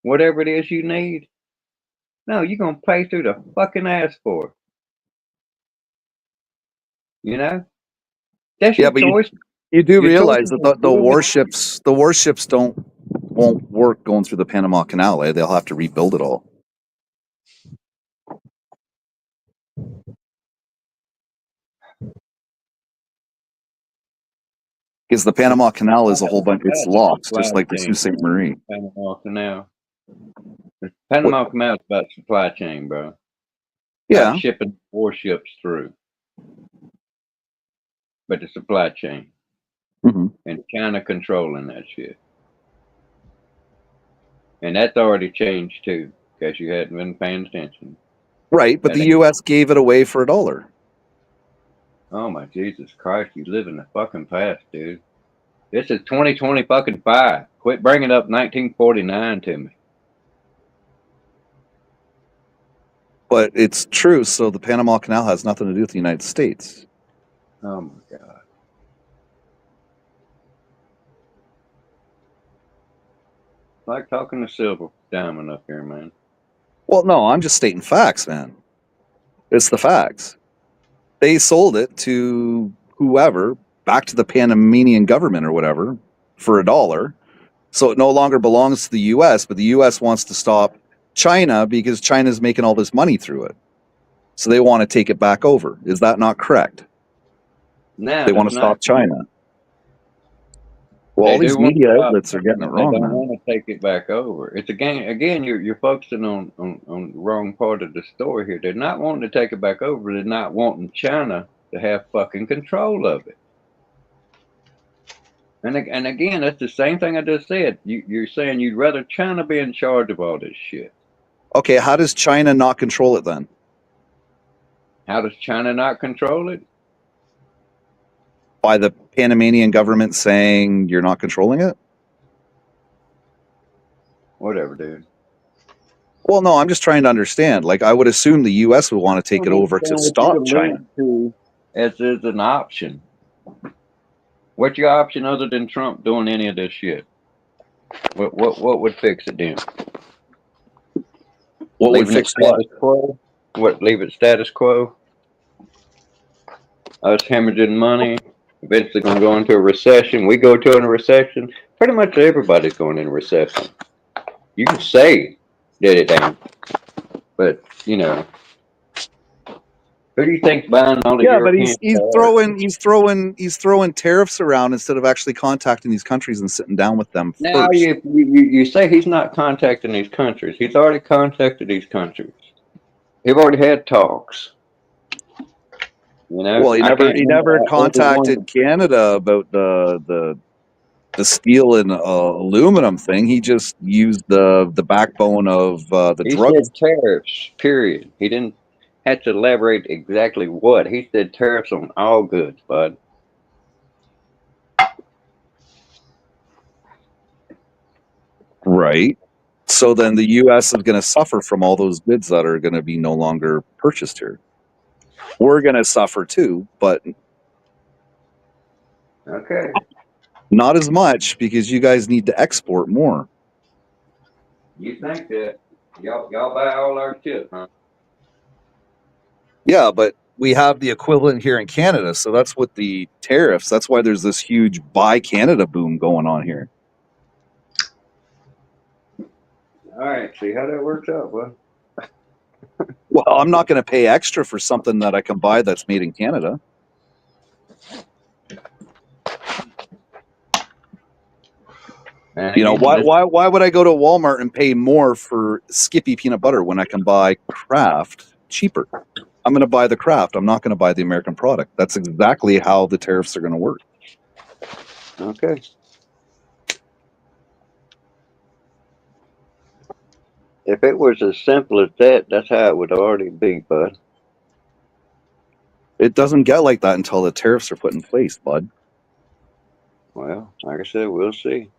Whatever it is you need? No, you're gonna pay through the fucking ass for it. You know? That's your Yeah, but choice. you do Your realize choice that is the good. warships won't work going through the Panama Canal. Eh? They'll have to rebuild it all. Because the Panama Canal is a whole bunch. It's locked, just like the Sault Ste. Marie. Panama Canal. The Panama Canal is about supply chain, bro. Yeah. About shipping warships through. But the supply chain. Mm-hmm. And China controlling that shit. And that's already changed too, because you hadn't been paying attention. Right, but the U.S. gave it away for $1. Oh my Jesus Christ, you live in the fucking past, dude. This is 2020 fucking 5. Quit bringing up 1949 to me. But it's true, so the Panama Canal has nothing to do with the United States. Oh my God. Like talking to Silver Diamond up here, man. Well, no, I'm just stating facts, man. It's the facts. They sold it to whoever, back to the Panamanian government or whatever, for $1. So it no longer belongs to the U.S., but the U.S. wants to stop China because China's making all this money through it. So they want to take it back over. Is that not correct? No, they want to stop China. Well, all these media outlets are getting it wrong. They don't man. want to take it back over. It's again, you're focusing on the wrong part of the story here. They're not wanting to take it back over. They're not wanting China to have fucking control of it. And again, that's the same thing I just said. You're saying you'd rather China be in charge of all this shit. Okay, how does China not control it then? How does China not control it? By the Panamanian government saying you're not controlling it? Whatever, dude. Well, no, I'm just trying to understand. Like, I would assume the U.S. would want to take it over to stop China. As is an option. What's your option other than Trump doing any of this shit? What would fix it then? What would Leaving it fix what? status quo? What? Leave it status quo? Us hemorrhaging money. Eventually going to go into a recession. We go to a recession. Pretty much everybody's going into a recession. You can say that it ain't, but you know, who do you think's buying all the Yeah, but European he's throwing tariffs around instead of actually contacting these countries and sitting down with them Now first. you say he's not contacting these countries. He's already contacted these countries. They've already had talks. You know, Well, he I never can't he remember never everyone. contacted Canada about the steel and aluminum thing. He just used the backbone of the He drugs. said tariffs. Period. He didn't have to elaborate exactly what. He said tariffs on all goods, bud. Right. So then the U.S. is going to suffer from all those goods that are going to be no longer purchased here. We're going to suffer too, but Okay. not as much because you guys need to export more. You think that y'all buy all our shit, huh? Yeah, but we have the equivalent here in Canada, so that's what the tariffs. That's why there's this huge buy Canada boom going on here. All right. See how that works out, bud. Well, I'm not going to pay extra for something that I can buy that's made in Canada. You know, why would I go to Walmart and pay more for Skippy peanut butter when I can buy Kraft cheaper? I'm going to buy the Kraft. I'm not going to buy the American product. That's exactly how the tariffs are going to work. Okay. If it was as simple as that, that's how it would already be, bud. It doesn't get like that until the tariffs are put in place, bud. Well, like I said, we'll see.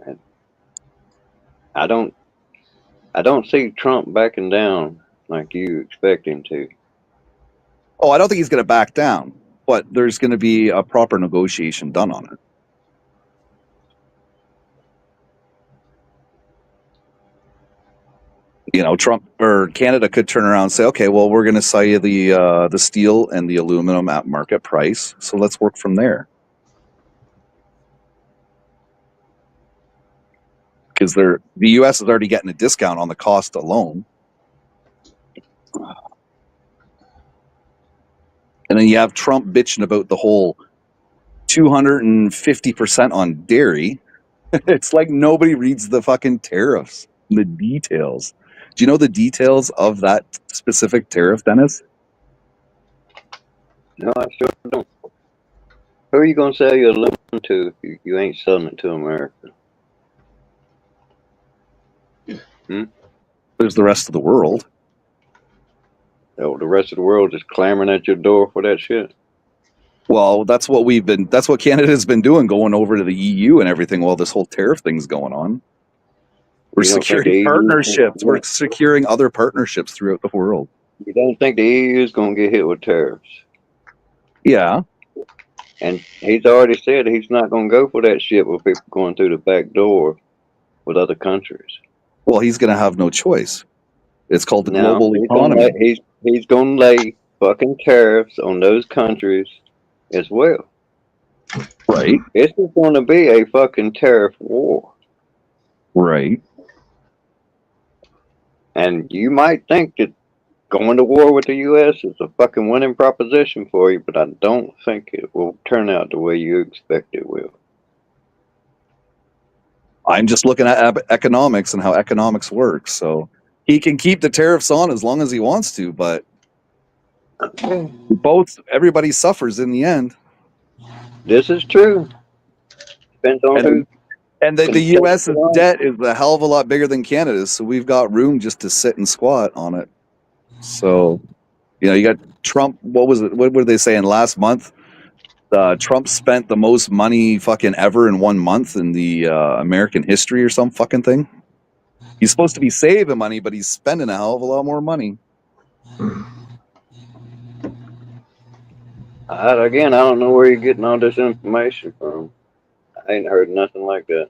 And I don't see Trump backing down like you expect him to. Oh, I don't think he's going to back down, but there's going to be a proper negotiation done on it. You know, Trump or Canada could turn around and say, "Okay, well, we're going to sell you the steel and the aluminum at market price, so let's work from there." Because the U.S. is already getting a discount on the cost alone, and then you have Trump bitching about the whole 250% on dairy. It's like nobody reads the fucking tariffs, the details. Do you know the details of that specific tariff, Dennis? No, I sure don't. Who are you going to sell your aluminum to if you ain't selling it to America? There's the rest of the world. Oh, the rest of the world is clamoring at your door for that shit. Well, that's what Canada's been doing, going over to the EU and everything while this whole tariff thing's going on. We're You don't think the securing EU partnerships. We're securing other partnerships throughout the world. You don't think the EU is going to get hit with tariffs? Yeah. And he's already said he's not going to go for that shit with people going through the back door with other countries. Well, he's going to have no choice. It's called the Now, global economy. he's going to lay fucking tariffs on those countries as well. Right. This is going to be a fucking tariff war. Right. And you might think that going to war with the U.S. is a fucking winning proposition for you, but I don't think it will turn out the way you expect it will. I'm just looking at economics and how economics works. So he can keep the tariffs on as long as he wants to, but everybody suffers in the end. This is true. Depends on who. And the U.S.'s debt is a hell of a lot bigger than Canada's, so we've got room just to sit and squat on it. So, you know, you got Trump. What was it? What were they saying last month? Trump spent the most money fucking ever in 1 month in the American history or some fucking thing. He's supposed to be saving money, but he's spending a hell of a lot more money. Again, I don't know where you're getting all this information from. I ain't heard nothing like that.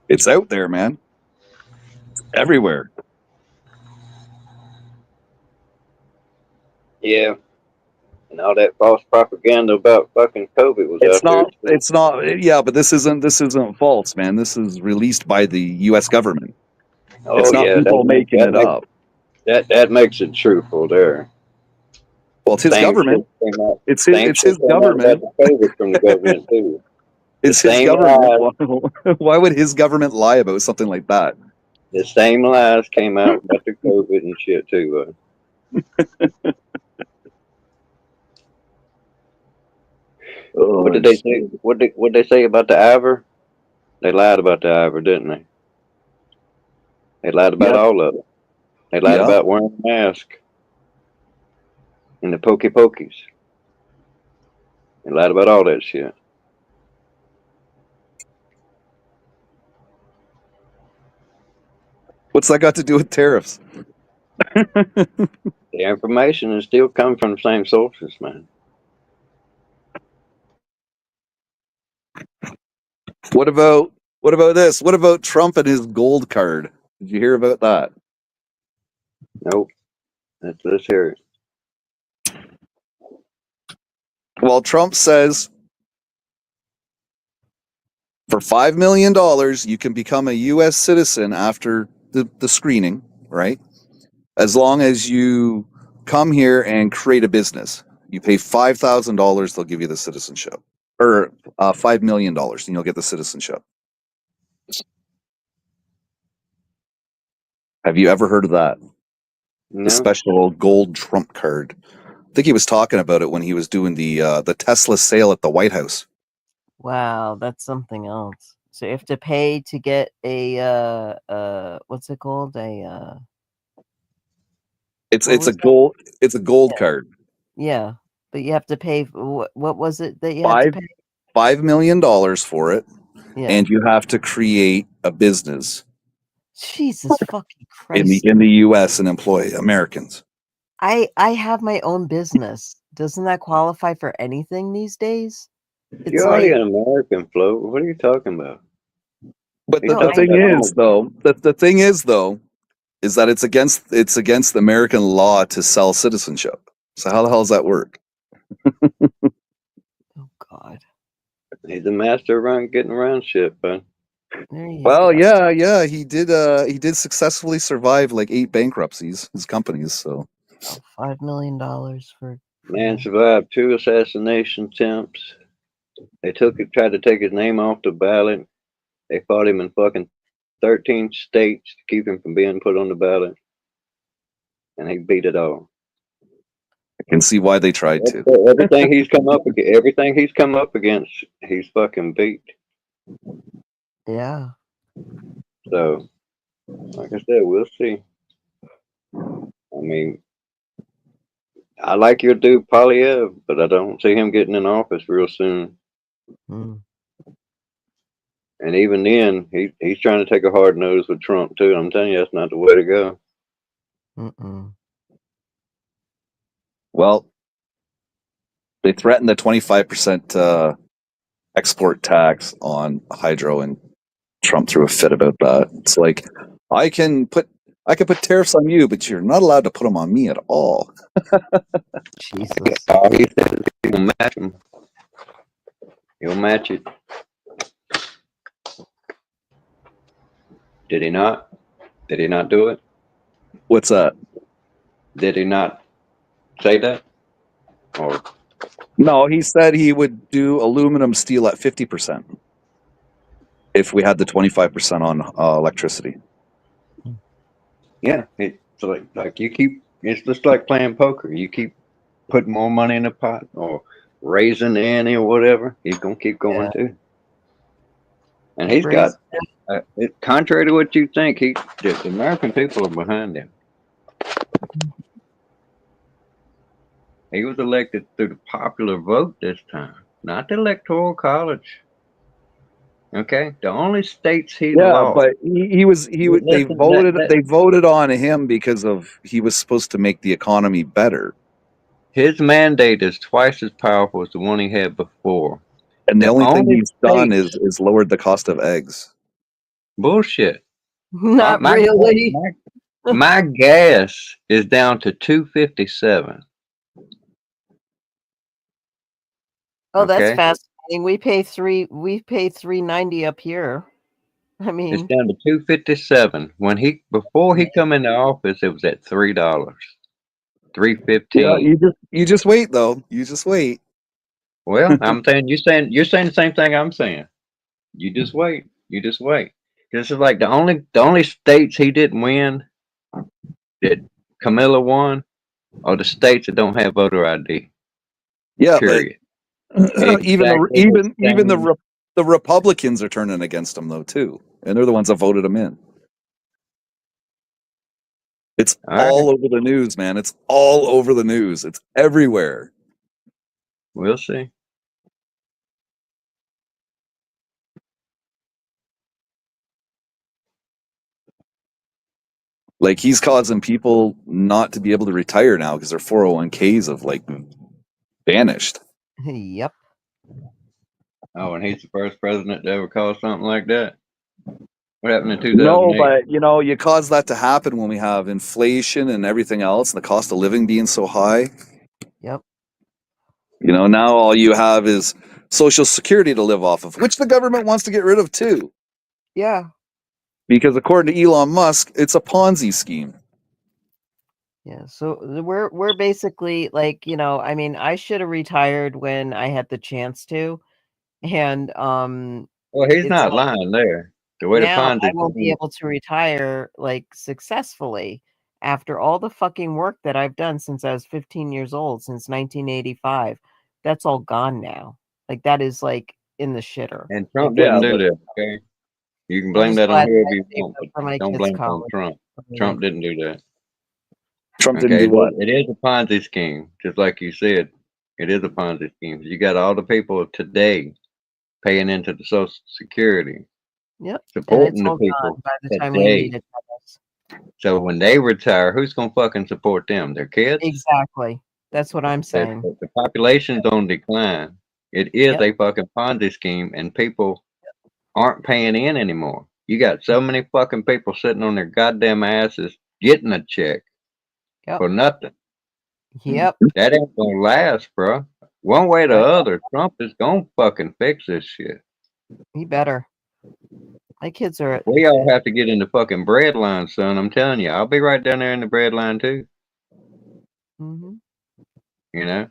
It's out there, man. Everywhere. Yeah. And all that false propaganda about fucking COVID was It's out there. not. It's not. Yeah, but this isn't false, man. This is released by the U.S. government. Oh It's not yeah, people making it up. that makes it truthful there. Well, it's his Same government. shit came out- It's same his shit came out government. about the COVID from the government too. It's The his same government. Why would his government lie about something like that? The same lies came out about the COVID and shit too. What did they say? What they say about the Ivor? They lied about the Ivor, didn't they? They lied about Yep. all of it. They lied Yeah. about wearing a mask and the pokey pokies. They lied about all that shit. What's that got to do with tariffs? The information is still coming from the same sources, man. What about this? What about Trump and his gold card? Did you hear about that? Nope. Let's hear it. Well, Trump says for $5 million, you can become a U.S. citizen after the screening, right? As long as you come here and create a business. You pay $5,000, they'll give you the citizenship. Or $5 million, and you'll get the citizenship. Have you ever heard of that? No. The special gold Trump card. I think he was talking about it when he was doing the Tesla sale at the White House. Wow, that's something else. So you have to pay to get a what's it called? It's What a was gold card. Yeah, but you have to pay. What was it that you had to pay? $5 million for it, Yeah. and you have to create a business Jesus fucking in Christ! the U.S. and employ Americans. I have my own business. Doesn't that qualify for anything these days? It's You're already like an American, Flo. What are you talking about? But He's the talking thing about is, though, is that it's against the American law to sell citizenship. So how the hell does that work? God. He's a master around getting around shit, bud. Well, yeah, he did successfully survive like 8 bankruptcies, his companies. So $5 million for Man survived 2 assassination attempts. They tried to take his name off the ballot. They fought him in fucking 13 states to keep him from being put on the ballot. And he beat it all. I can see why they tried to. Everything he's come up against, he's fucking beat. Yeah. So, like I said, we'll see. I mean, I like your dude Polyev, but I don't see him getting in office real soon. Mm. And even then, he's trying to take a hard nose with Trump too. I'm telling you, that's not the way to go. Mm-mm. Well, they threatened the 25% export tax on hydro, and Trump threw a fit about that. It's like I can put tariffs on you, but you're not allowed to put them on me at all. Jesus. All he said is he'll match him. He'll match it. Did he not? Did he not do it? What's that? Did he not say that? Or No, he said he would do aluminum steel at 50% if we had the 25% on electricity. yeah, it's like you keep. It's just like playing poker. You keep putting more money in the pot or raising the ante or whatever. He's gonna keep going too. And he's got. Contrary to what you think, the American people are behind him. He was elected through the popular vote this time, not the Electoral College. Okay, the only states he lost. But they voted on him because he was supposed to make the economy better. His mandate is twice as powerful as the one he had before. And the only thing he's done is lowered the cost of eggs. Bullshit. Not my, really. my gas is down to $2.57. Oh, that's Okay, fascinating. We pay $3.90 up here. I it's mean, down to $2.57. Before he come into office, it was at $3, Yeah, $3.15. you just wait though. You just wait. Well, I'm saying you're saying the same thing I'm saying. You just wait. You just wait. This is like the only states he didn't win that Camilla won are the states that don't have voter ID. Yeah, but Period. even Exactly the same. the Republicans are turning against him though too, and they're the ones that voted him in. It's All right, all over the news, man. It's all over the news. It's everywhere. we'll see. Like he's causing people not to be able to retire now because their 401ks have like vanished. yep. Oh, and he's the first president to ever cause something like that. What happened in No, 2008? but you cause that to happen when we have inflation and everything else, and the cost of living being so high. Yep. Now all you have is Social Security to live off of, which the government wants to get rid of too. Yeah. Because according to Elon Musk, it's a Ponzi scheme. Yeah. So we're basically like, I mean, I should have retired when I had the chance to. And Well, he's it's not like lying there. The way the now I Ponzi won't be scheme, able to retire like successfully after all the fucking work that I've done since I was 15 years old, since 1985. That's all gone now. Like that is like in the shitter. and Like Trump Yeah, didn't do but that. Okay, you can I'm blame just that on glad that whoever I you saved want, up but for my don't kids' blame it on college. Trump. Yeah. Trump didn't do that. Trump didn't Okay, do what? it is a Ponzi scheme, just like you said. It is a Ponzi scheme. You got all the people of today paying into the Social Security, Yep. And it's supporting the all gone people by the time we today. need it. So when they retire, who's gonna fucking support them? Their kids? Exactly. That's what I'm saying. The population's on decline. It is Yep. a fucking Ponzi scheme, and people aren't paying in anymore. You got so many fucking people sitting on their goddamn asses getting a check Yep. for nothing. Yep. That ain't gonna last, bro. One way or the other, Trump is gonna fucking fix this shit. He better. My kids are. We all have to get in the fucking bread line, son. I'm telling you, I'll be right down there in the bread line too. Mm-hmm. You know,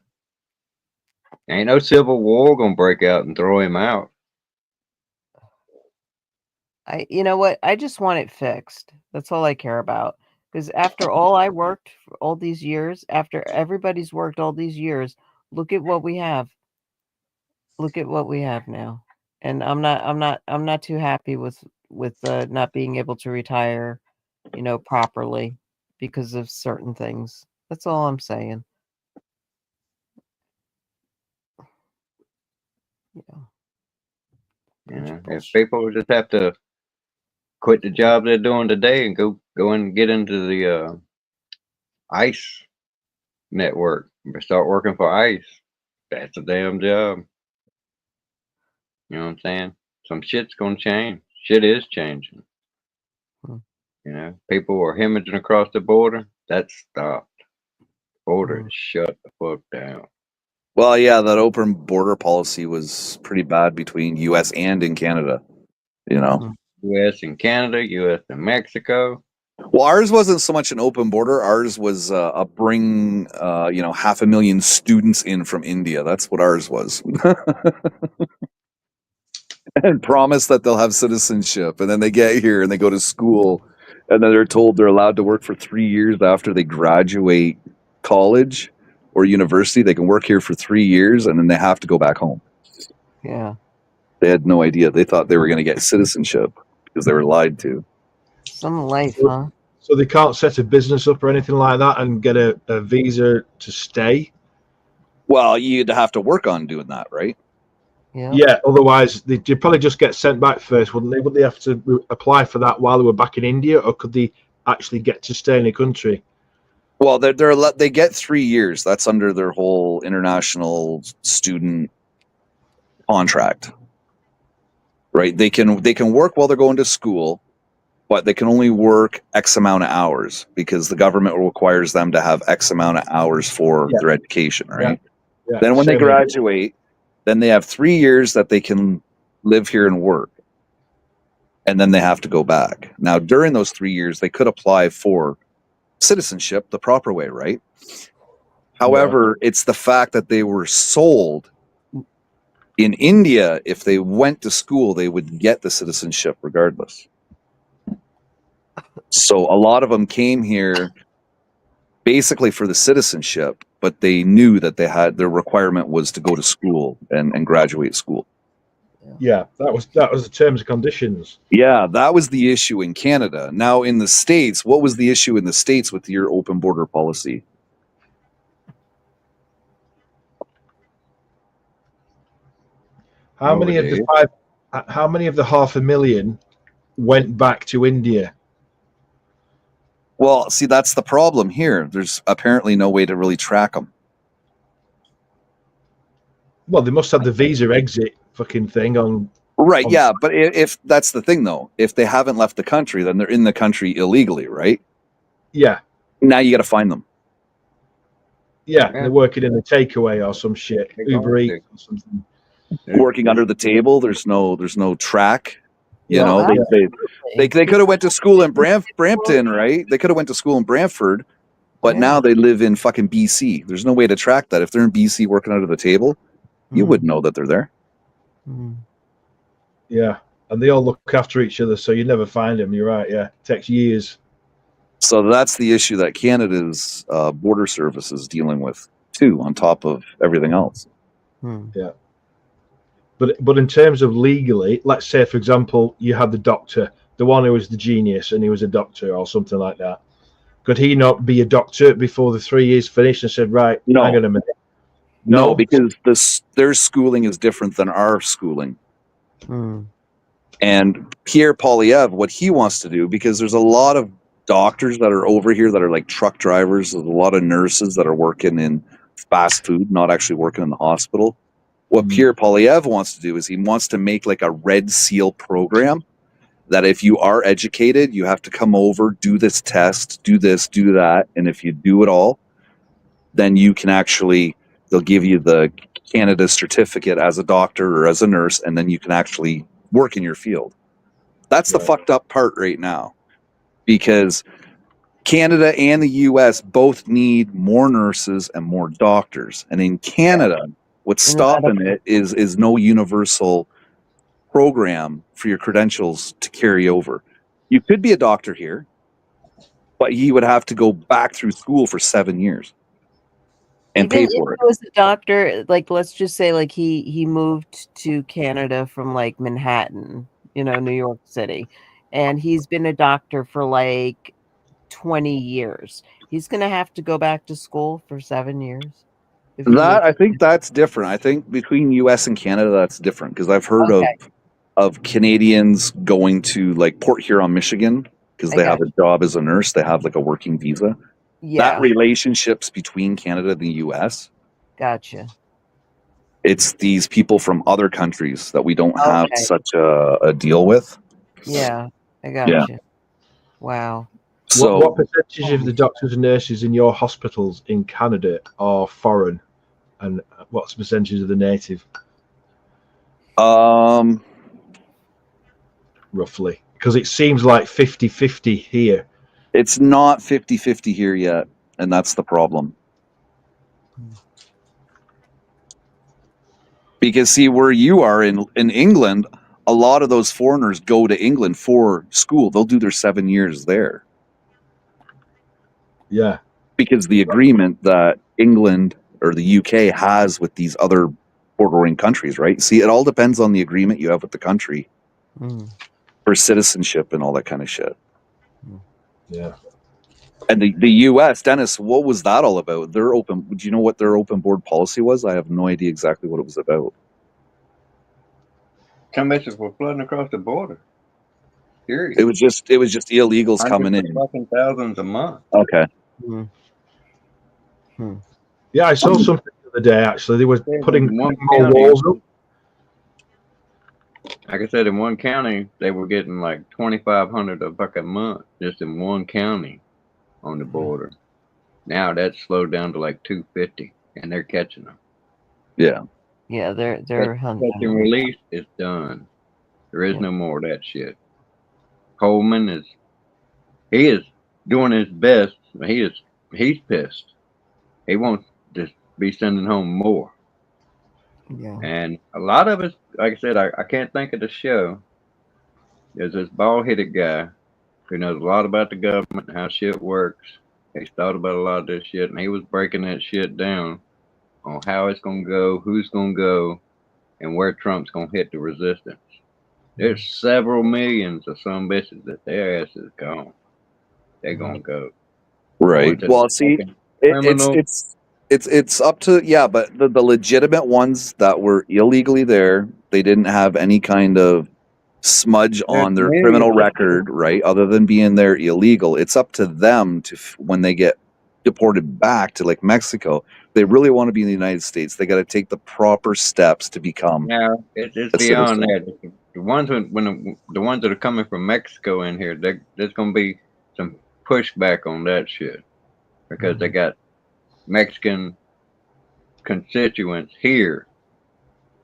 ain't no civil war gonna break out and throw him out. You know what? I just want it fixed. That's all I care about. Because after all I worked for all these years, after everybody's worked all these years, look at what we have. Look at what we have now. And I'm not too happy with not being able to retire, properly because of certain things. That's all I'm saying. You know, if people just have to quit the job they're doing today and go and get into the ICE network, start working for ICE, that's a damn job. You know what I'm saying? Some shit's gonna change. Shit is changing. You know, people were hemorrhaging across the border. That stopped. Border is shut the fuck down. Well, yeah, that open border policy was pretty bad between U.S. and in Canada. U.S. and Canada, U.S. and Mexico. Well, ours wasn't so much an open border. Ours was a bring, 500,000 students in from India. That's what ours was. And promise that they'll have citizenship. And then they get here and they go to school. And then they're told they're allowed to work for 3 years after they graduate college or university. They can work here for 3 years and then they have to go back home. Yeah. They had no idea. They thought they were going to get citizenship because they were lied to. Some life, huh? So they can't set a business up or anything like that and get a visa to stay? Well, you'd have to work on doing that, right? Yeah, otherwise they'd probably just get sent back first, wouldn't they? Would they have to apply for that while they were back in India, or could they actually get to stay in the country? Well, they get 3 years. That's under their whole international student contract. right? They can work while they're going to school, but they can only work X amount of hours because the government requires them to have X amount of hours for their education, right? Yeah. Then when they Same here. graduate, then they have 3 years that they can live here and work. And then they have to go back. Now, during those 3 years, they could apply for citizenship the proper way, right? However, it's the fact that they were sold in India. If they went to school, they would get the citizenship regardless. So a lot of them came here basically for the citizenship, but they knew that their requirement was to go to school and graduate school. Yeah, that was the terms and conditions. Yeah, that was the issue in Canada. Now in the States, what was the issue in the States with your open border policy? How many of the 500,000 went back to India? Well, see, that's the problem here. There's apparently no way to really track them. Well, they must have the visa exit fucking thing on. Right, yeah, but if that's the thing, though, if they haven't left the country, then they're in the country illegally, right? Yeah. Now you got to find them. Yeah, they're working in a takeaway or some shit, Uber Eats or something. Working under the table. There's no track. You Yeah, know, they could have went to school in Brampton, right? They could have went to school in Brantford, but now they live in fucking BC. There's no way to track that. If they're in BC working under the table, you wouldn't know that they're there. Yeah, and they all look after each other, so you never find them. You're right. Yeah, it takes years. So that's the issue that Canada's border service is dealing with too, on top of everything else. Yeah. But in terms of legally, let's say, for example, you had the doctor, the one who was the genius, and he was a doctor or something like that. Could he not be a doctor before the 3 years finished and said, right, No. hang on a minute? No, because their schooling is different than our schooling. And Pierre Poilievre, what he wants to do, because there's a lot of doctors that are over here that are like truck drivers, there's a lot of nurses that are working in fast food, not actually working in the hospital. What Pierre Poilievre wants to do is he wants to make like a Red Seal program that if you are educated, you have to come over, do this test, do this, do that. And if you do it all, then you can actually, they'll give you the Canada certificate as a doctor or as a nurse, and then you can actually work in your field. That's the fucked up part right now, because Canada and the US both need more nurses and more doctors. And in Canada, what's stopping it is no universal program for your credentials to carry over. You could be a doctor here, but you would have to go back through school for 7 years and pay for it. If he was a doctor, like let's just say like he moved to Canada from like Manhattan, New York City, and he's been a doctor for like 20 years. He's going to have to go back to school for 7 years. I think that's different. I think between US and Canada, that's different, because I've heard of Canadians going to like Port Huron, Michigan, because they have a job as a nurse. They have like a working visa. That relationships between Canada and the US. Gotcha. It's these people from other countries that we don't have such a deal with. Yeah, I gotcha. Wow. So, what percentage of the doctors and nurses in your hospitals in Canada are foreign, and what's the percentage of the native? Roughly, because it seems like 50-50 here. It's not 50-50 here yet, and that's the problem. Because see, where you are in England, a lot of those foreigners go to England for school. They'll do their 7 years there. Yeah. Because the agreement that England or the UK has with these other bordering countries, right? See, it all depends on the agreement you have with the country for citizenship and all that kind of shit. Yeah. And the US, Dennis, what was that all about? Do you know what their open board policy was? I have no idea exactly what it was about. Convictions were flooding across the border. Period. It was just illegals coming in. Fucking thousands a month. Okay. Yeah, I saw something the other day. Actually, they were putting more walls up. Like I said, in one county, they were getting like 2,500 a fucking month just in one county on the border. Now that's slowed down to like 250, and they're catching them. Yeah. Yeah, they're Catch hunting. and release is done. There is no more of that shit. Coleman is doing his best. He's pissed. He wants to be sending home more. Yeah. And a lot of us, like I said, I can't think of the show. There's this bald-headed guy who knows a lot about the government and how shit works. He's thought about a lot of this shit, and he was breaking that shit down on how it's going to go, who's going to go, and where Trump's going to hit the resistance. There's several millions of some bitches that their ass is gone. They're going to go. Right. Well, see, it's up to, yeah, but the legitimate ones that were illegally there, they didn't have any kind of smudge on their criminal record, right? Other than being there illegal. It's up to them to, when they get deported back to like Mexico, they really want to be in the United States. They got to take the proper steps to become. Now, it's beyond that. The ones the ones that are coming from Mexico in here, there's going to be some pushback on that shit because they got Mexican constituents here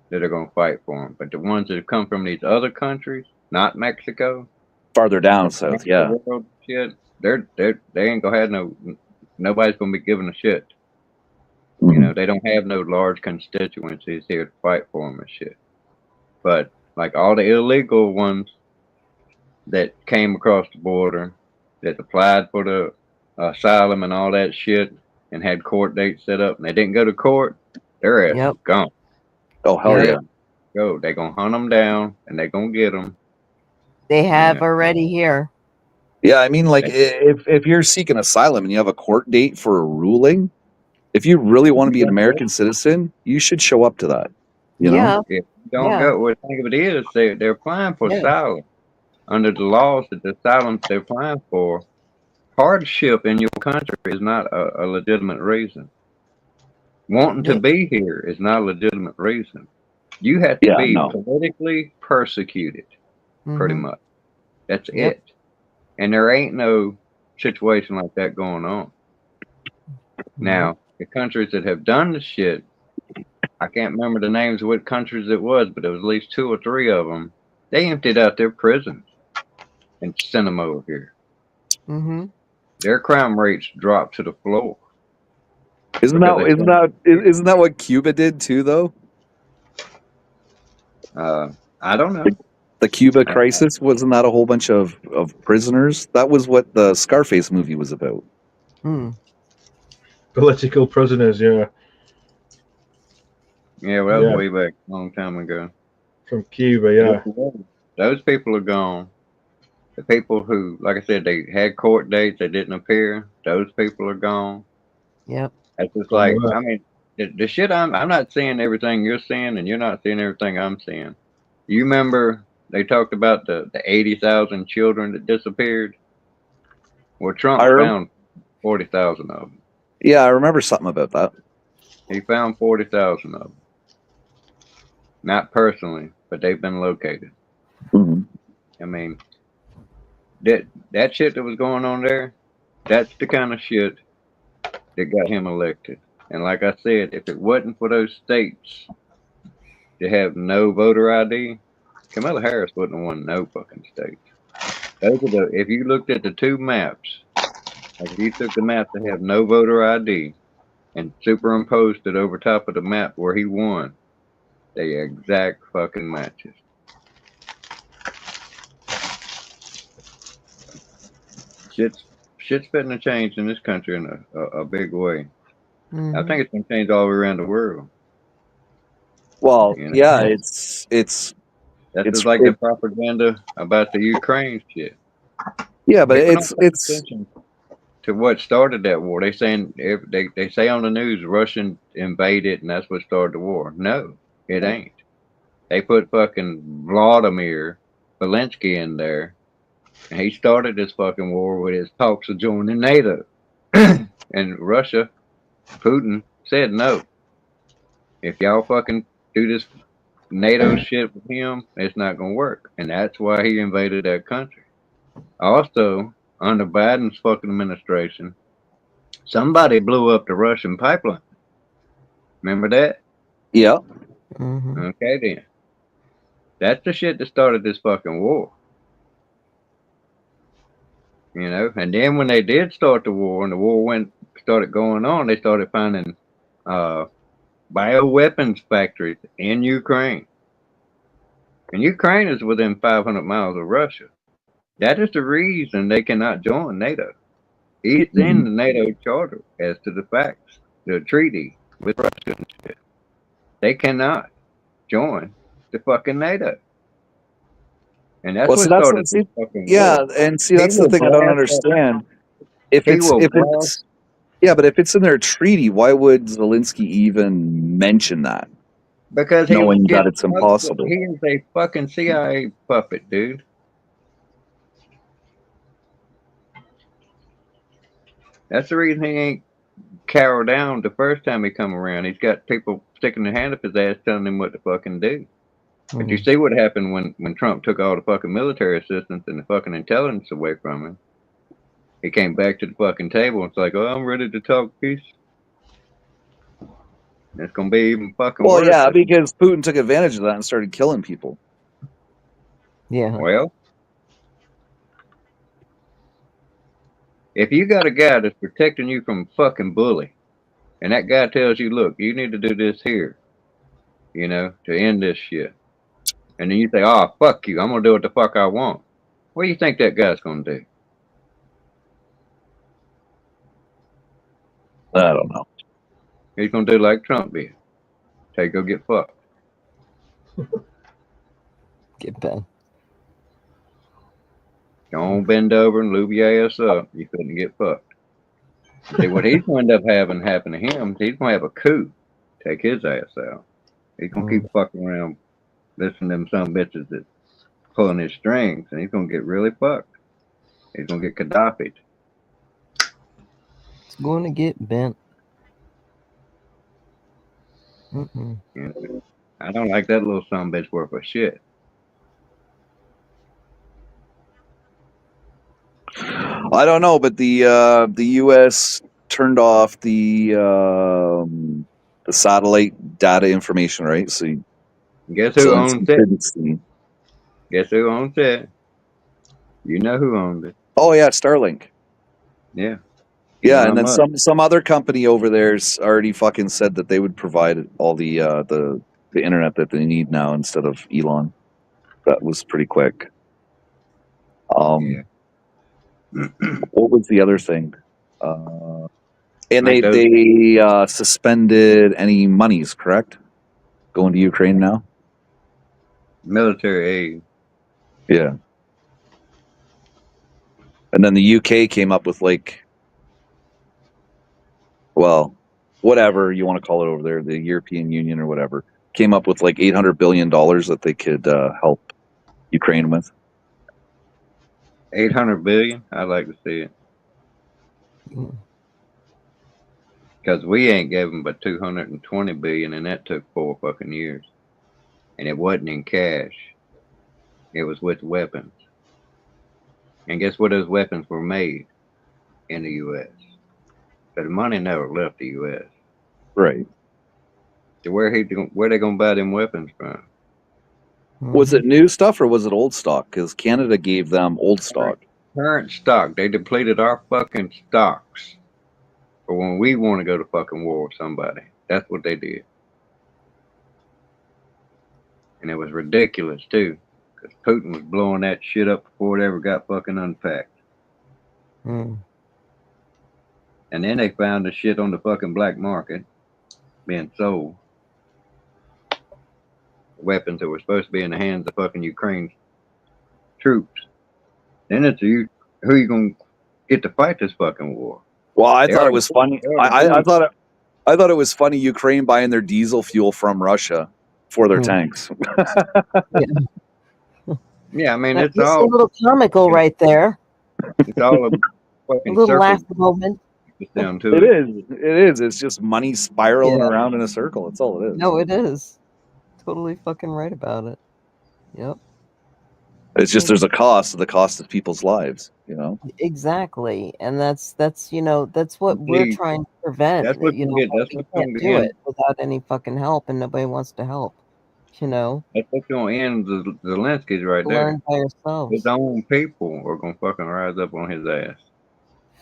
that are going to fight for them. But the ones that come from these other countries, not Mexico, farther down south, yeah, world shit, they ain't gonna have nobody's gonna be giving a shit. Mm-hmm. You know, they don't have no large constituencies here to fight for them and shit. But like all the illegal ones that came across the border, that applied for the asylum and all that shit, and had court dates set up, and they didn't go to court, their ass is gone. Oh, hell yeah. Go. They're going to hunt them down, and they're going to get them. They have already here. Yeah, I mean, like, if you're seeking asylum and you have a court date for a ruling, if you really want to be an American citizen, you should show up to that. You know? If you don't go, well, think of it is, they're applying for asylum. Under the laws that the asylum they're applying for, hardship in your country is not a legitimate reason. Wanting to be here is not a legitimate reason. You have to be politically persecuted, pretty much. That's it. And there ain't no situation like that going on. Now, the countries that have done the shit, I can't remember the names of what countries it was, but there was at least 2 or 3 of them. They emptied out their prisons and sent them over here. Mm-hmm. Their crime rates dropped to the floor. Isn't that what Cuba did too, though? I don't know. The Cuba crisis, wasn't that a whole bunch of prisoners? That was what the Scarface movie was about. Political prisoners, yeah. Yeah, well, that was way back a long time ago. From Cuba, yeah. Those people are gone. The people who, like I said, they had court dates, they didn't appear. Those people are gone. Yep. That's just like, I mean, the shit I'm not seeing everything you're seeing, and you're not seeing everything I'm seeing. You remember they talked about the 80,000 children that disappeared? Well, Trump found 40,000 of them. Yeah, I remember something about that. He found 40,000 of them. Not personally, but they've been located. Mm-hmm. I mean, that shit that was going on there, that's the kind of shit that got him elected. And like I said, if it wasn't for those states that have no voter ID, Kamala Harris wouldn't have won no fucking states. Those are if you looked at the 2 maps, like if you took the map that have no voter ID and superimposed it over top of the map where he won, they exact fucking matches. Shit's fitting to change in this country in a big way. Mm-hmm. I think it's going to change all around the world. Well, yeah, it's just like the propaganda about the Ukraine shit. Yeah, but it's to what started that war. They saying they say on the news Russian invaded and that's what started the war. No, it ain't. They put fucking Vladimir Zelensky in there, and he started this fucking war with his talks of joining NATO. And Russia, Putin said no. If y'all fucking do this NATO shit with him, it's not gonna work, and that's why he invaded that country. Also, under Biden's fucking administration, somebody blew up the Russian pipeline. Remember that? Yeah. Okay, then. That's the shit that started this fucking war. You know, and then when they did start the war and the war started going on, they started finding bioweapons factories in Ukraine. And Ukraine is within 500 miles of Russia. That is the reason they cannot join NATO. It's in the NATO charter as to the facts, the treaty with Russia and shit. They cannot join the fucking NATO. And that's Well, what so that's started what, see, this fucking yeah, war. and see that's the thing I don't understand. If it's yeah, but if it's in their treaty, why would Zelensky even mention that? Because he knowing was that it's impossible. He is a fucking CIA puppet, dude. That's the reason he ain't cower down the first time he come around. He's got people sticking their hand up his ass telling him what to fucking do. But you see what happened when Trump took all the fucking military assistance and the fucking intelligence away from him. He came back to the fucking table and it's like, oh, I'm ready to talk peace. It's gonna be even fucking Well, worse. yeah, because Putin took advantage of that and started killing people. Yeah. Well, if you got a guy that's protecting you from a fucking bully, and that guy tells you, look, you need to do this here, you know, to end this shit. And then you say, oh, fuck you, I'm gonna do what the fuck I want. What do you think that guy's gonna do? I don't know. He's gonna do like Trump did. Go get fucked. Get bent. Don't bend over and lube your ass up. You couldn't get fucked. See, what he's going to end up having happen to him, he's going to have a coup. Take his ass out. He's going to keep fucking around, listening to them some bitches that's pulling his strings, and he's going to get really fucked. He's going to get Gaddafi'd. It's going to get bent. Yeah. I don't like that little son bitch worth of shit. I don't know, but the U.S. turned off the satellite data information, right? So guess who owns it? Guess who owns it? You know who owns it. Oh yeah, Starlink. Yeah. Yeah, and then some other company over there's already fucking said that they would provide all the internet that they need now instead of Elon. That was pretty quick. Yeah. What was the other thing? And they suspended any monies, correct? Going to Ukraine now? Military aid. Yeah. And then the UK came up with like, well, whatever you want to call it over there, the European Union or whatever, came up with like $800 billion that they could help Ukraine with. 800 billion? I'd like to see it. Because we ain't gave them but 220 billion, and that took 4 fucking years. And it wasn't in cash. It was with weapons. And guess what? Those weapons were made in the U.S. But the money never left the U.S. Right. So where they gonna buy them weapons from? Was it new stuff or was it old stock? Because Canada gave them old stock. Current stock. They depleted our fucking stocks for when we want to go to fucking war with somebody. That's what they did. And it was ridiculous too, because Putin was blowing that shit up before it ever got fucking unpacked. And then they found the shit on the fucking black market being sold. Weapons that were supposed to be in the hands of fucking Ukraine troops. Then it's who you gonna get to fight this fucking war? Well, I thought it was funny. I thought it was funny Ukraine buying their diesel fuel from Russia for their tanks. Yeah, I mean That's it's all a little comical right there. It's all a A fucking little circle. laugh moment. Just down to It is. It is. It's just money spiraling Yeah. around in a circle. That's all it is. No, it is. totally fucking right about it. Yep. It's just there's a cost. The cost of people's lives. You know. Exactly, and that's that's what You we're see, trying to prevent. that's what's You gonna know, get. but That's we what's can't gonna do end. it without any fucking help, and nobody wants to help. You know, That's what's gonna end the Zelensky's right there. learn by His yourselves. own people are gonna fucking rise up on his ass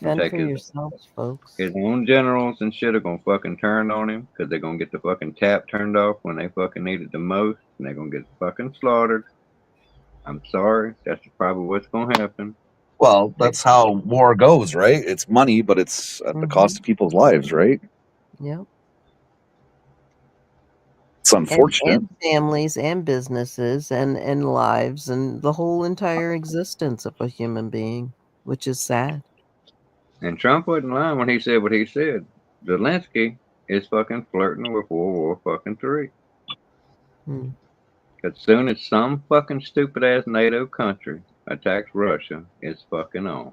and Fend take for his. yourselves, folks. His own generals and shit are gonna fucking turn on him because they're gonna get the fucking tap turned off when they fucking need it the most, and they're gonna get fucking slaughtered. I'm sorry, that's probably what's gonna happen. Well, that's how war goes, right? It's money, but it's at the cost of people's lives, right? Yep. It's unfortunate. And families and businesses and lives and the whole entire existence of a human being, which is sad. And Trump wasn't lying when he said what he said. Zelensky is fucking flirting with World War fucking III. Hmm. As soon as some fucking stupid ass NATO country attacks Russia, it's fucking on.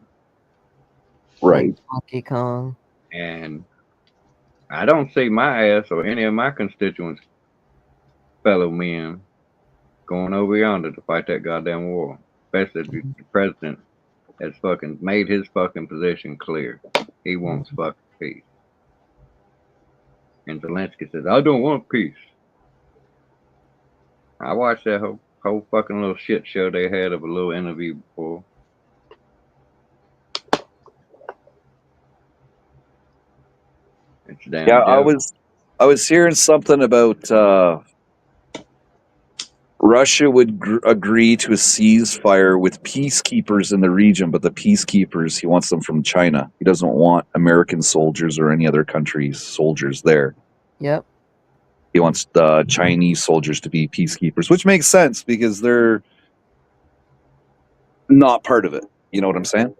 Right. Donkey Kong. And I don't see my ass or any of my constituents, fellow men, going over yonder to fight that goddamn war. Especially the president has fucking made his fucking position clear. He wants fucking peace. And Zelensky says, I don't want peace. I watched that whole fucking little shit show they had of a little interview before. It's a damn Yeah, joke. I was hearing something about Russia would agree to a ceasefire with peacekeepers in the region, but the peacekeepers, he wants them from China. He doesn't want American soldiers or any other country's soldiers there. Yep. He wants the Chinese soldiers to be peacekeepers, which makes sense because they're not part of it. You know what I'm saying?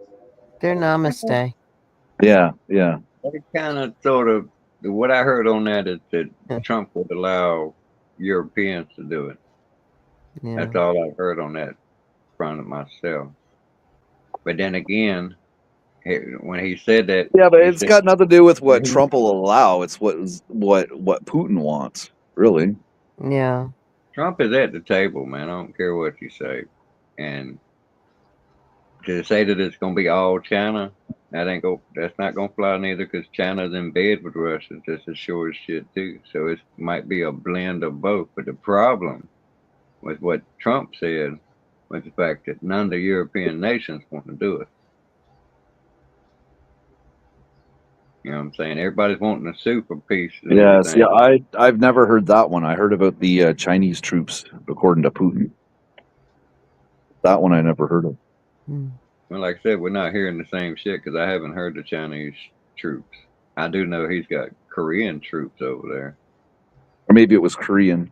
They're namaste. Yeah, yeah. It kind of sort of, what I heard on that is that Trump would allow Europeans to do it. Yeah. That's all I've heard on that front of myself. But then again, when he said that, Yeah, but he it's said- got nothing to do with what Trump will allow. It's what Putin wants, really. Yeah. Trump is at the table, man. I don't care what you say. And to say that it's gonna be all China, that's not gonna fly neither, because China's in bed with Russia just as sure as shit too. So it might be a blend of both. But the problem with what Trump said was the fact that none of the European nations want to do it. You know what I'm saying? Everybody's wanting to sue for peace. And Yes, everything. yeah. I've never heard that one. I heard about the Chinese troops, according to Putin. That one I never heard of. Well, like I said, we're not hearing the same shit because I haven't heard the Chinese troops. I do know he's got Korean troops over there. Or maybe it was Korean.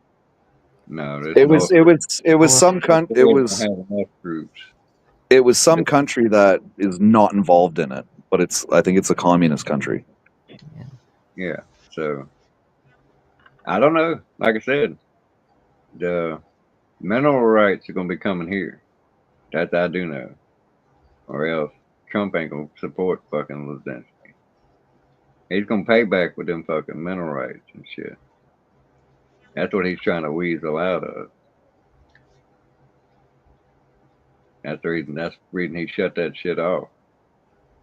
No, It was some country. It was have enough troops. it was some country that is not involved in it, but I think it's a communist country. Yeah, so I don't know. Like I said, the mineral rights are gonna be coming here. That I do know, or else Trump ain't gonna support fucking Zelensky. He's gonna pay back with them fucking mineral rights and shit. That's what he's trying to weasel out of. That's the reason he shut that shit off.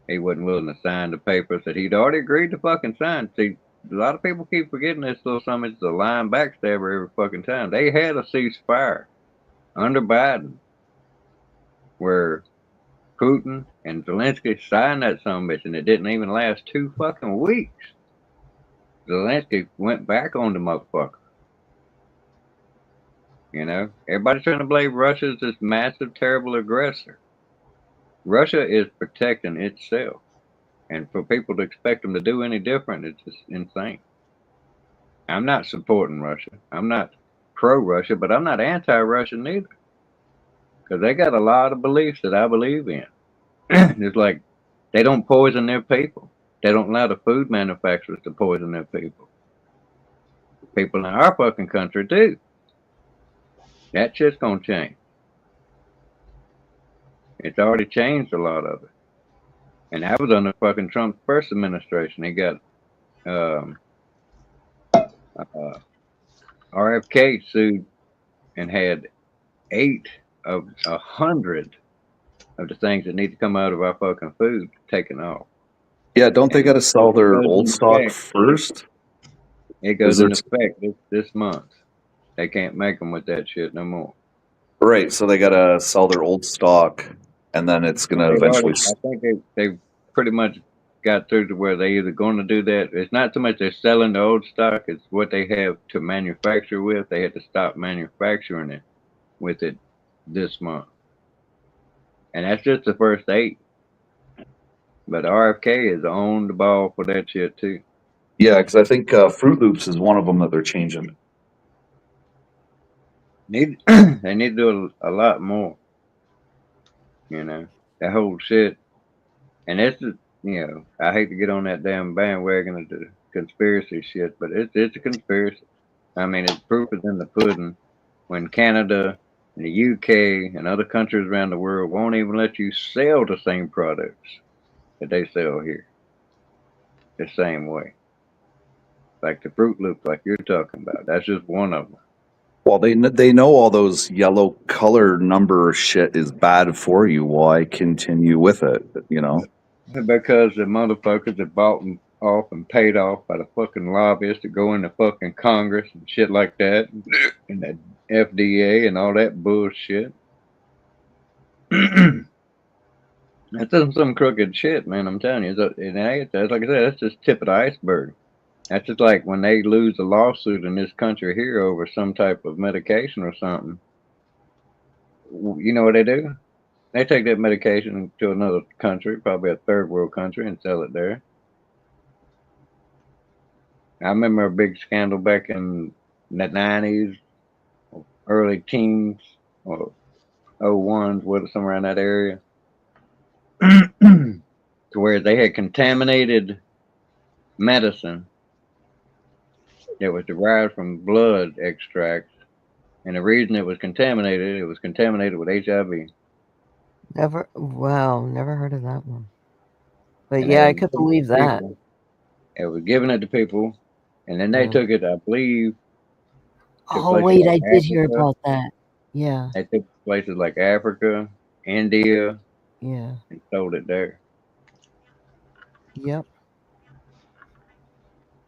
He wasn't willing to sign the papers that he'd already agreed to fucking sign. See, a lot of people keep forgetting this little something. It's a lying backstabber every fucking time. They had a ceasefire under Biden where Putin and Zelensky signed that son of a bitch, and it didn't even last 2 fucking weeks. Zelensky went back on the motherfucker. You know, everybody's trying to blame Russia as this massive, terrible aggressor. Russia is protecting itself. And for people to expect them to do any different, it's just insane. I'm not supporting Russia. I'm not pro-Russia, but I'm not anti-Russian either. Because they got a lot of beliefs that I believe in. It's like they don't poison their people. They don't allow the food manufacturers to poison their people. People in our fucking country do. That shit's gonna change. It's already changed a lot of it. And that was under fucking Trump's first administration. He got RFK sued and had 8 of 100 of the things that need to come out of our fucking food taken off. Yeah, don't they got to sell their Goes old in stock effect. first? It Is goes there in effect this month. They can't make them with that shit no more. right? So they got to sell their old stock, and then it's going to They've eventually. already, I think they pretty much got through to where they either going to do that. It's not so much they're selling the old stock; it's what they have to manufacture with. They had to stop manufacturing it with it this month, and that's just the first 8. But RFK is on the ball for that shit too. Yeah, because I think Fruit Loops is one of them that they're changing. They need to do a lot more. You know, that whole shit. And that's just, you know, I hate to get on that damn bandwagon of the conspiracy shit, but it's a conspiracy. I mean, it's proof is in the pudding. When Canada and the UK and other countries around the world won't even let you sell the same products that they sell here the same way. Like the Fruit Loops, like you're talking about. That's just one of them. Well, they know all those yellow color number shit is bad for you. Why continue with it? You know. Because the motherfuckers that bought them off and paid off by the fucking lobbyists to go into fucking Congress and shit like that, and the FDA and all that bullshit. That's some crooked shit, man. I'm telling you. That's like I said, that's just tip of the iceberg. That's just like when they lose a lawsuit in this country here over some type of medication or something. You know what they do? They take that medication to another country, probably a third world country, and sell it there. I remember a big scandal back in the 90s, early teens, or 01s, somewhere in that area, to where they had contaminated medicine that was derived from blood extracts. And the reason it was contaminated with HIV. Never heard of that one. But And yeah, they I was could giving believe it to that. people. It was giving it to people, and then they Yeah. took it, I believe, to Oh places wait, like I did hear Africa. about that. Yeah, They took places like Africa, India, yeah, and sold it there. yep.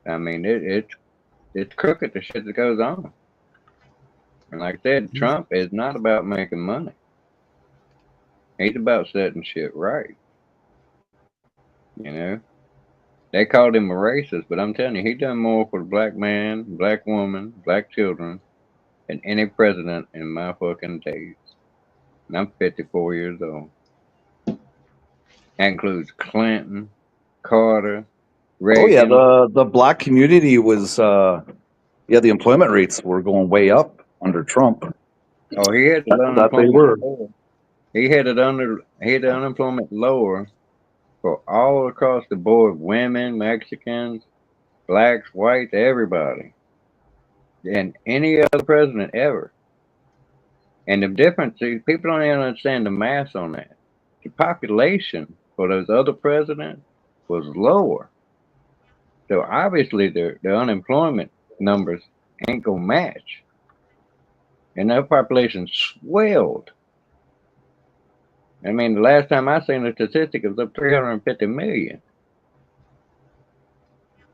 I mean, it's crooked, the shit that goes on. And like I said, Trump is not about making money. He's about setting shit right. You know, they called him a racist, but I'm telling you, he done more for the black man, black woman, black children than any president in my fucking days. And I'm 54 years old. That includes Clinton, Carter, Oh yeah, Reagan. the black community was the employment rates were going way up under Trump. Oh, he had the That they unemployment were. lower. He had the unemployment lower for all across the board, women, Mexicans, blacks, whites, everybody, than any other president ever. And the difference is people don't even understand the math on that. The population for those other presidents was lower. So obviously the unemployment numbers ain't gonna match. And their population swelled. I mean, the last time I seen the statistic, it was up 350 million.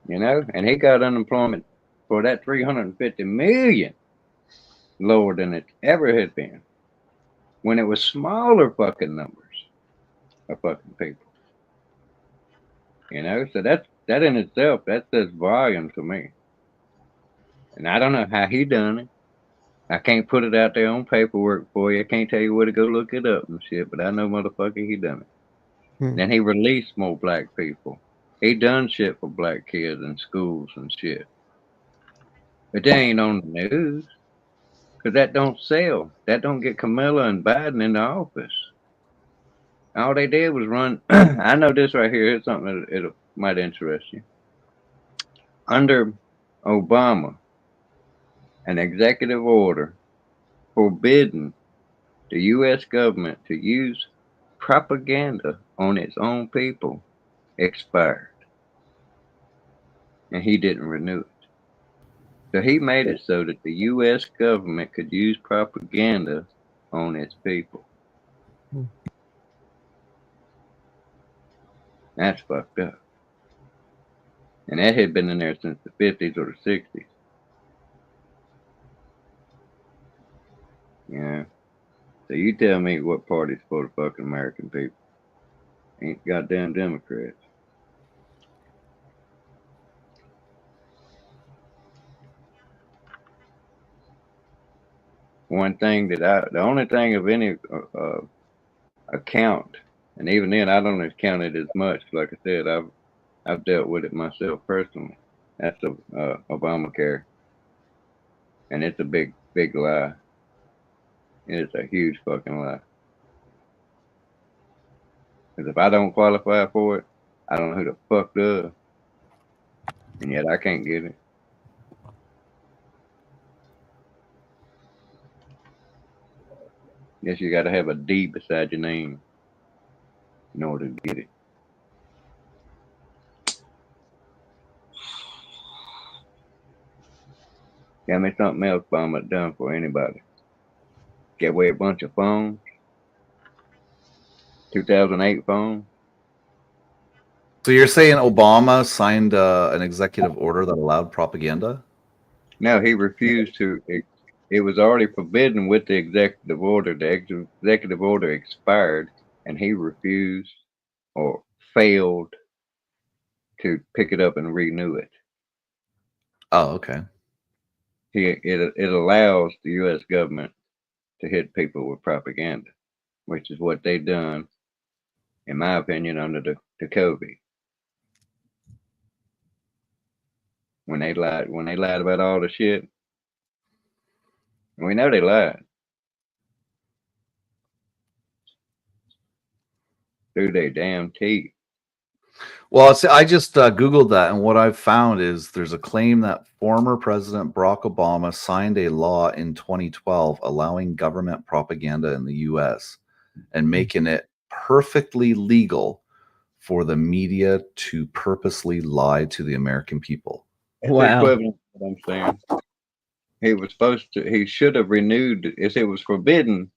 You know, and he got unemployment for that 350 million lower than it ever had been when it was smaller fucking numbers of fucking people. You know, so that in itself, that says volume to me. And I don't know how he done it. I can't put it out there on paperwork for you. I can't tell you where to go look it up and shit, but I know motherfucker he done it. Then he released more black people. He done shit for black kids in schools and shit. But they ain't on the news. Because that don't sell. That don't get Camilla and Biden into office. All they did was run. I know this right here. Here's something that it might interest you. Under Obama, an executive order forbidding the U.S. government to use propaganda on its own people expired. And he didn't renew it. So he made it so that the U.S. government could use propaganda on its people. That's fucked up. And that had been in there since the 50s or the 60s. Yeah. So you tell me what party's for the fucking American people. Ain't goddamn Democrats. One thing the only thing of any account, and even then I don't account it as much. Like I said, I've dealt with it myself personally. That's the Obamacare, and it's a big lie. It's a huge fucking lie. Because if I don't qualify for it, I don't know who the fuck does, and yet I can't get it. Guess you got to have a D beside your name in order to get it. Tell me something else Obama done for anybody. Get away a bunch of phones. 2008 phone. So you're saying Obama signed an executive order that allowed propaganda? No, he refused to. It was already forbidden with the executive order. The executive order expired, and he refused or failed to pick it up and renew it. Oh, okay. It allows the U.S. government to hit people with propaganda, which is what they done, in my opinion, under the COVID. When they lied about all the shit. We know they lied. Through their damn teeth. Well, I just Googled that, and what I've found is there's a claim that former President Barack Obama signed a law in 2012 allowing government propaganda in the U.S. and making it perfectly legal for the media to purposely lie to the American people. It's the equivalent of what I'm saying. He should have renewed, if it was forbidden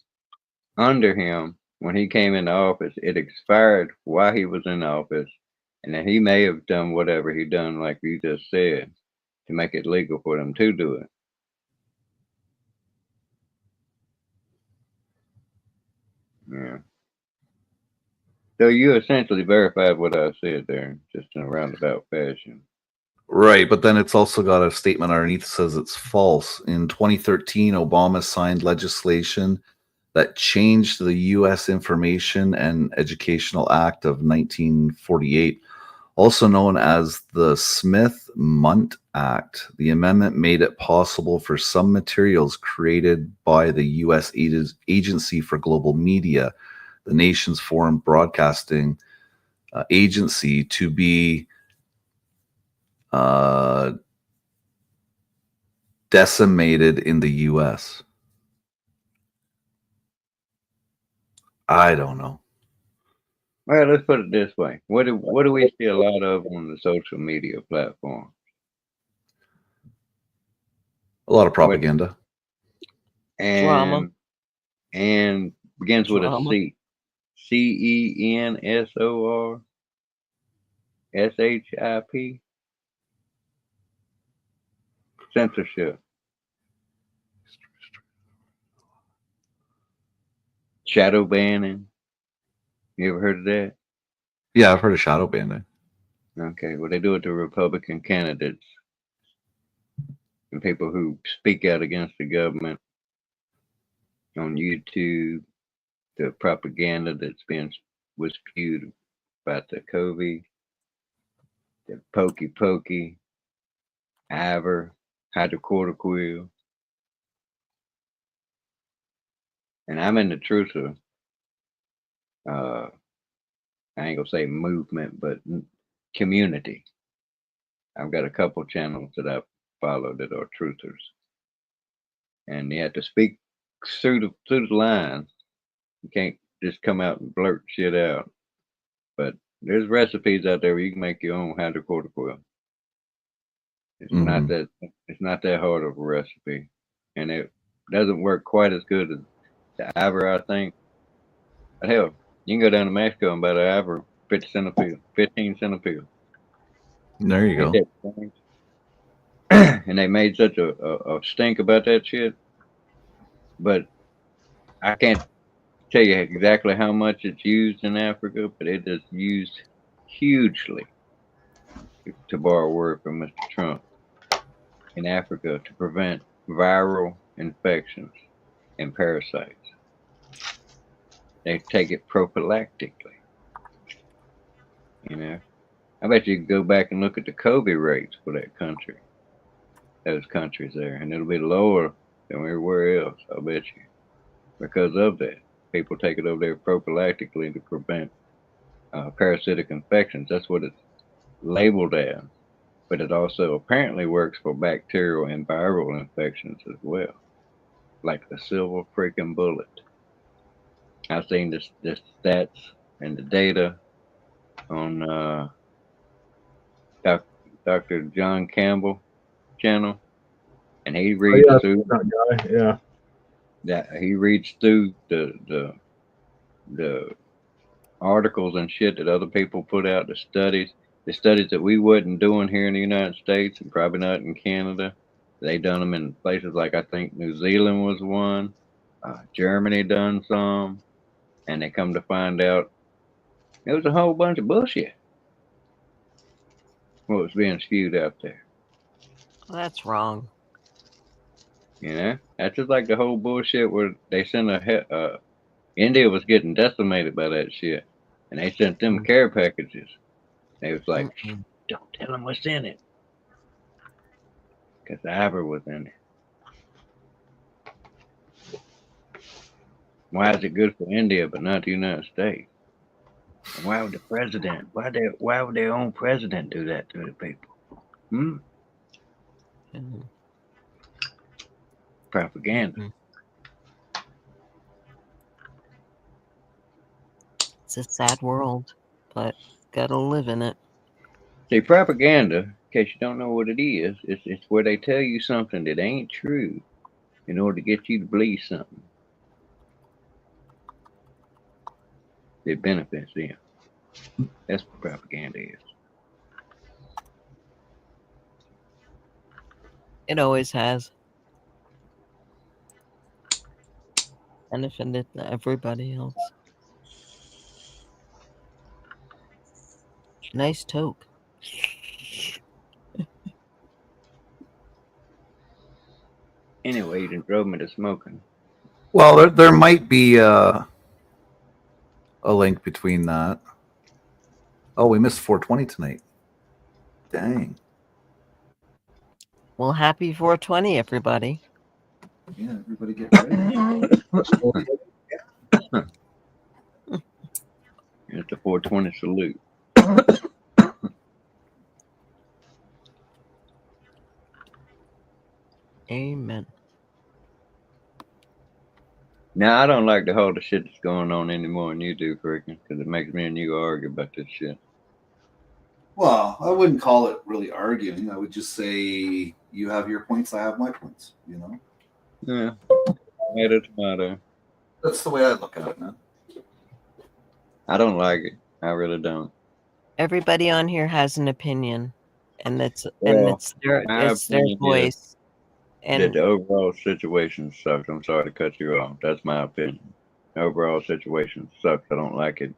under him when he came into office, it expired while he was in office, and then he may have done whatever he done, like you just said, to make it legal for them to do it. Yeah. So you essentially verified what I said there, just in a roundabout fashion. Right, but then it's also got a statement underneath that says it's false. In 2013, Obama signed legislation that changed the U.S. Information and Educational Act of 1948, also known as the Smith-Mundt Act. The amendment made it possible for some materials created by the U.S. Agency for Global Media, the nation's foreign broadcasting agency, to be decimated in the U.S. I don't know. Well, let's put it this way: what do we see a lot of on the social media platform? A lot of propaganda. And begins with Drama. a C. CENSORSHIP. Censorship. Shadow banning. You ever heard of that? Yeah, I've heard of shadow banning. Okay, well, they do it to Republican candidates and people who speak out against the government on YouTube, the propaganda that's was spewed about the COVID, the pokey, Ivor, hydrocorticoid. And I'm in the truther, I ain't gonna say movement, but community. I've got a couple channels that I follow that are truthers. And you have to speak through the lines. You can't just come out and blurt shit out. But there's recipes out there where you can make your own hydrocorticoid. It's not that hard of a recipe, and it doesn't work quite as good as the ivory, I think. But hell, you can go down to Mexico and buy the ivory 50 cent a pill, 15 cent a pill. There you Ain't go. that strange? And they made such a stink about that shit. But I can't tell you exactly how much it's used in Africa, but it is used hugely, to borrow a word from Mr. Trump, in Africa to prevent viral infections and parasites. They take it prophylactically. You know, I bet you could go back and look at the COVID rates for that country, those countries there, and it'll be lower than everywhere else, I bet you. Because of that, people take it over there prophylactically to prevent parasitic infections. That's what it's labeled as. But it also apparently works for bacterial and viral infections as well, like the silver freaking bullet. I've seen the stats and the data on Dr. John Campbell channel, and he reads through that guy. Yeah, that he reads through the articles and shit that other people put out, the studies that we wasn't doing here in the United States and probably not in Canada. They done them in places like, I think New Zealand was one, Germany done some, and they come to find out it was a whole bunch of bullshit what was being spewed out there. Well, that's wrong. You know, that's just like the whole bullshit where they sent India was getting decimated by that shit, and they sent them care packages. They was like, don't tell them what's in it, because the ivory was in it. Why is it good for India but not the United States? And why would the president? Why would their own president do that to the people? Propaganda. It's a sad world, but gotta live in it. See, propaganda, in case you don't know what it is, it's where they tell you something that ain't true in order to get you to believe something that benefits them. That's what propaganda is. It always has. Benefited everybody else. Nice toque. Anyway, you done drove me to smoking. Well, there might be a link between that. Oh, we missed 420 tonight. Dang. Well, happy 420, everybody. Yeah, everybody get ready. It's the 420 salute. Amen. Now, I don't like the whole shit that's going on anymore than you do, Cricket, because it makes me and you argue about this shit. Well, I wouldn't call it really arguing. I would just say you have your points, I have my points, you know? Yeah. Tomato, tomato. That's the way I look at it, man. I don't like it. I really don't. Everybody on here has an opinion, and it's Well, their my opinion is voice. that And the overall situation sucks. I'm sorry to cut you off. That's my opinion. The overall situation sucks. I don't like it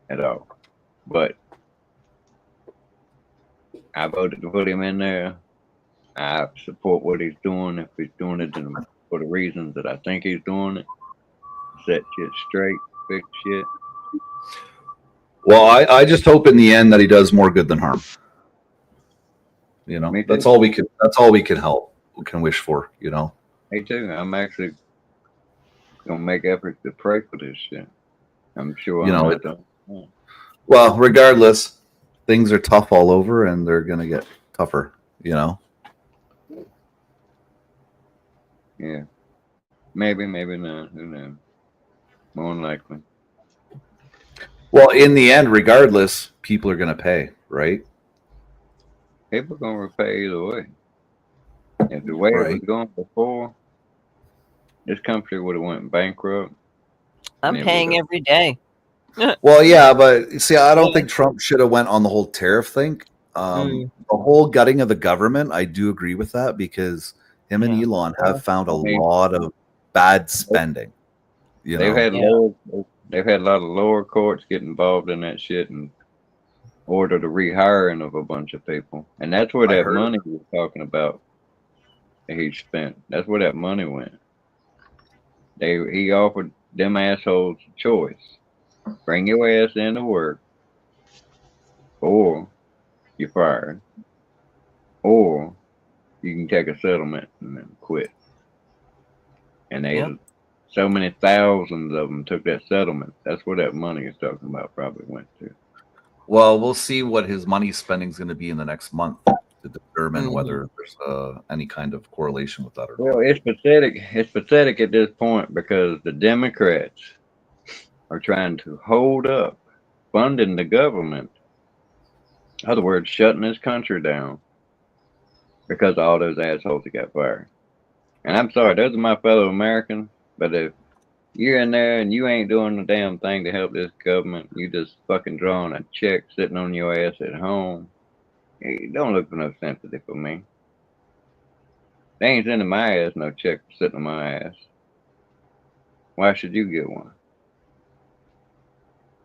at all. But I voted to put him in there. I support what he's doing. If he's doing it for the reasons that I think he's doing it, set shit straight, fix shit. Well, I just hope in the end that he does more good than harm. You know, Me too. that's all we can help. We can wish for, you know. Me too. I'm actually gonna make efforts to pray for this shit. I'm sure You I'm know, not the only one. Well, regardless, things are tough all over and they're gonna get tougher, you know. Yeah. Maybe, maybe not. Who knows? More than likely. Well, in the end, regardless, people are gonna pay, right? People gonna repay either way. If the way it was Right. going before, this country would have went bankrupt. I'm and it paying would've- every day. Well, yeah, but see, I don't think Trump should have went on the whole tariff thing. The whole gutting of the government, I do agree with that because him and Elon have found a lot of bad spending. You They've know, had they've had a lot of lower courts get involved in that shit and order the rehiring of a bunch of people, and that's where I that heard money he was talking about that he spent. That's where that money went. He offered them assholes a choice: bring your ass into work, or you're fired, or you can take a settlement and then quit. And they so many thousands of them took that settlement. That's where that money is talking about probably went to. Well, we'll see what his money spending is going to be in the next month to determine whether there's any kind of correlation with that or not. Well, it's pathetic. It's pathetic at this point because the Democrats are trying to hold up funding the government. In other words, shutting this country down because of all those assholes that got fired. And I'm sorry, those are my fellow Americans, but if you're in there and you ain't doing a damn thing to help this government, you just fucking drawing a check sitting on your ass at home, hey, don't look for no sympathy for me. They ain't sending my ass no check sitting on my ass. Why should you get one?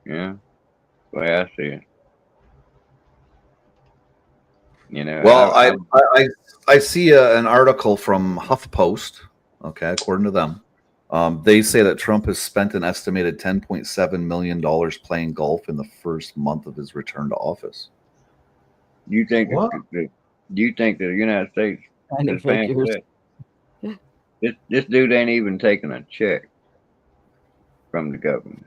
Yeah, the way I see it. You know. Well, I see an article from HuffPost. Okay, according to them, they say that Trump has spent an estimated $10.7 million playing golf in the first month of his return to office. You think? Do you think that the United States is paying for that? This dude ain't even taking a check from the government.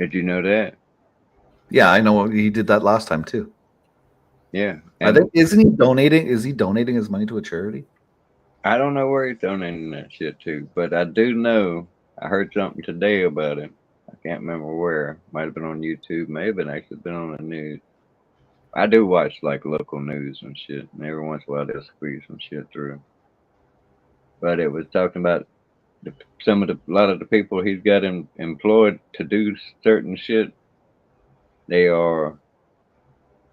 Did you know that? Yeah, I know he did that last time too. Yeah, I think isn't he donating? Is he donating his money to a charity? I don't know where he's donating that shit to, but I do know I heard something today about it. I can't remember where. Might have been on YouTube. May have been actually been on the news. I do watch like local news and shit, and every once in a while they'll squeeze some shit through. But it was talking about a lot of the people he's got employed to do certain shit. They are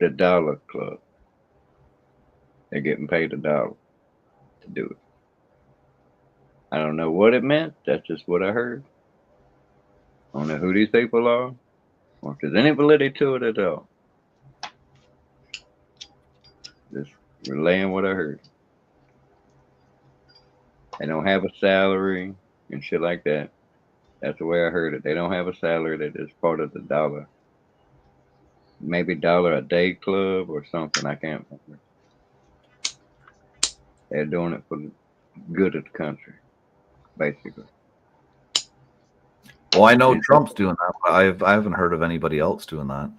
the Dollar Club. They're getting paid $1 to do it. I don't know what it meant. That's just what I heard. I don't know who these people are, or if there's any validity to it at all. Just relaying what I heard. They don't have a salary and shit like that. That's the way I heard it. They don't have a salary. They're just part of the dollar. Maybe $1 a day club or something. I can't remember. They're doing it for the good of the country, basically. Well, I know Trump's doing that, but I haven't heard of anybody else doing that.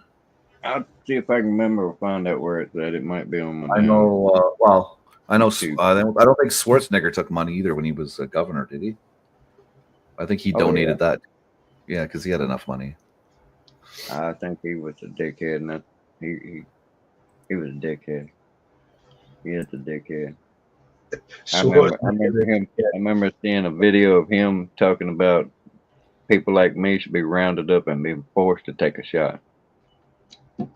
I'll see if I can remember or find out where it's at. It might be on my. I know. Well, I know. I don't think Schwarzenegger took money either when he was a governor, did he? I think he donated that. Yeah, because he had enough money. I think he was a dickhead, and he was a dickhead. He is a dickhead. I remember seeing a video of him talking about people like me should be rounded up and being forced to take a shot. I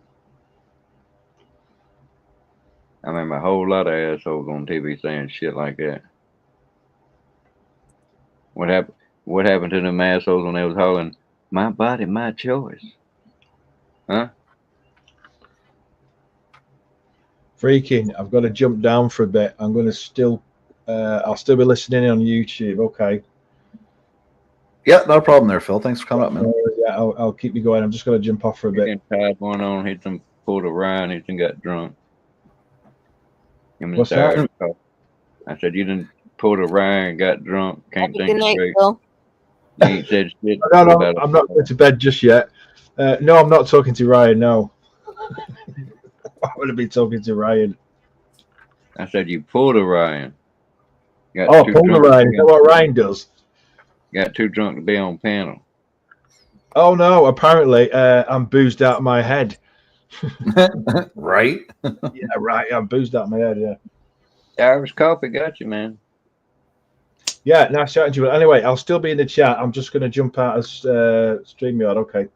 remember a whole lot of assholes on TV saying shit like that. What happened to them assholes when they was hollering, "My body, my choice"? Huh? Freaking, I've got to jump down for a bit. I'm going to I'll still be listening on YouTube. Okay. Yeah, no problem there, Phil. Thanks for coming up, man. Yeah, I'll keep you going. I'm just going to jump off for a bit. Tied one on, hit some pulled a Ryan, he done got drunk. What's that? I said, you didn't pull a Ryan, got drunk, can't Good think night, straight. Phil. You ain't said shit. No, I'm not going to bed just yet. No, I'm not talking to Ryan. No. I would have been talking to Ryan. I said you pulled a Ryan. Pulled a Ryan. Is that what Ryan does? Got too drunk to be on panel. Oh no! Apparently, I'm boozed out of my head. Right? Yeah, right. I'm boozed out of my head. Yeah. Irish coffee got you, man. Yeah, nice chatting to you. Anyway, I'll still be in the chat. I'm just going to jump out of StreamYard. Okay.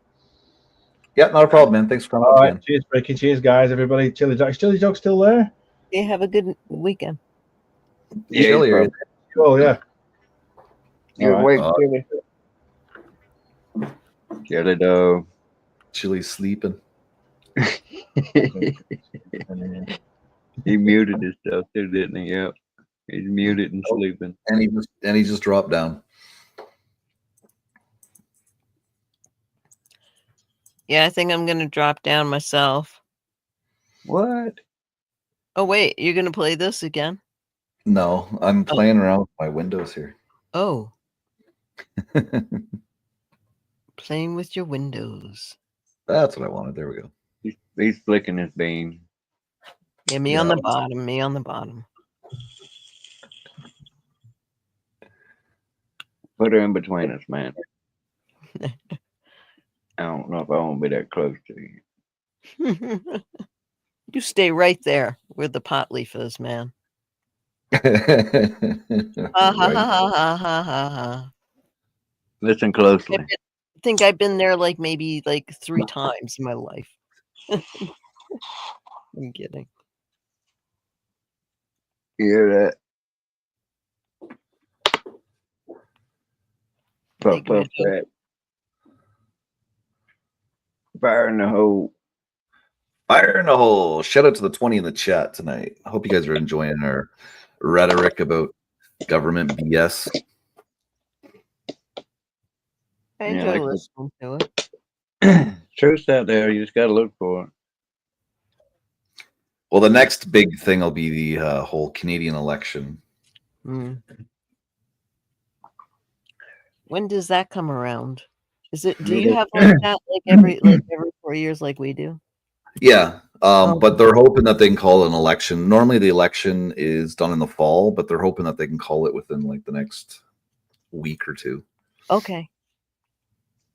Yeah, not a problem, man. Thanks for coming All up right. again. Cheers, Ricky. Cheers, guys. Everybody. Chili Dog. Chili Dog still there? Hey, have a good weekend. Yeah, Chili, he's are you Cool. Yeah. Good All week, right. Chili. Chili dog. Chili's sleeping. He muted himself too, didn't he? Yep. He's muted and sleeping. And he just dropped down. Yeah, I think I'm gonna drop down myself. What? Oh wait, you're gonna play this again? No, I'm playing around with my windows here. Oh. Playing with your windows. That's what I wanted. There we go. He's flicking his bean. Yeah, me on the bottom. Me on the bottom. Put her in between us, man. I don't know if I want to be that close to you. You stay right there where the pot leaf is, man. Ha ha ha ha ha ha. Listen closely. I think I've been there like maybe like 3 times in my life. I'm kidding. You hear that? Puff, puff, that. Fire in the hole. Fire in the hole. Shout out to the 20 in the chat tonight. I hope you guys are enjoying our rhetoric about government BS. I enjoy like listening to it. Truth's out there. You just got to look for it. Well, the next big thing will be the whole Canadian election. Mm. When does that come around? Is it? Do you have like that like every 4 years like we do? Yeah, but they're hoping that they can call an election. Normally, the election is done in the fall, but they're hoping that they can call it within like the next week or two. Okay.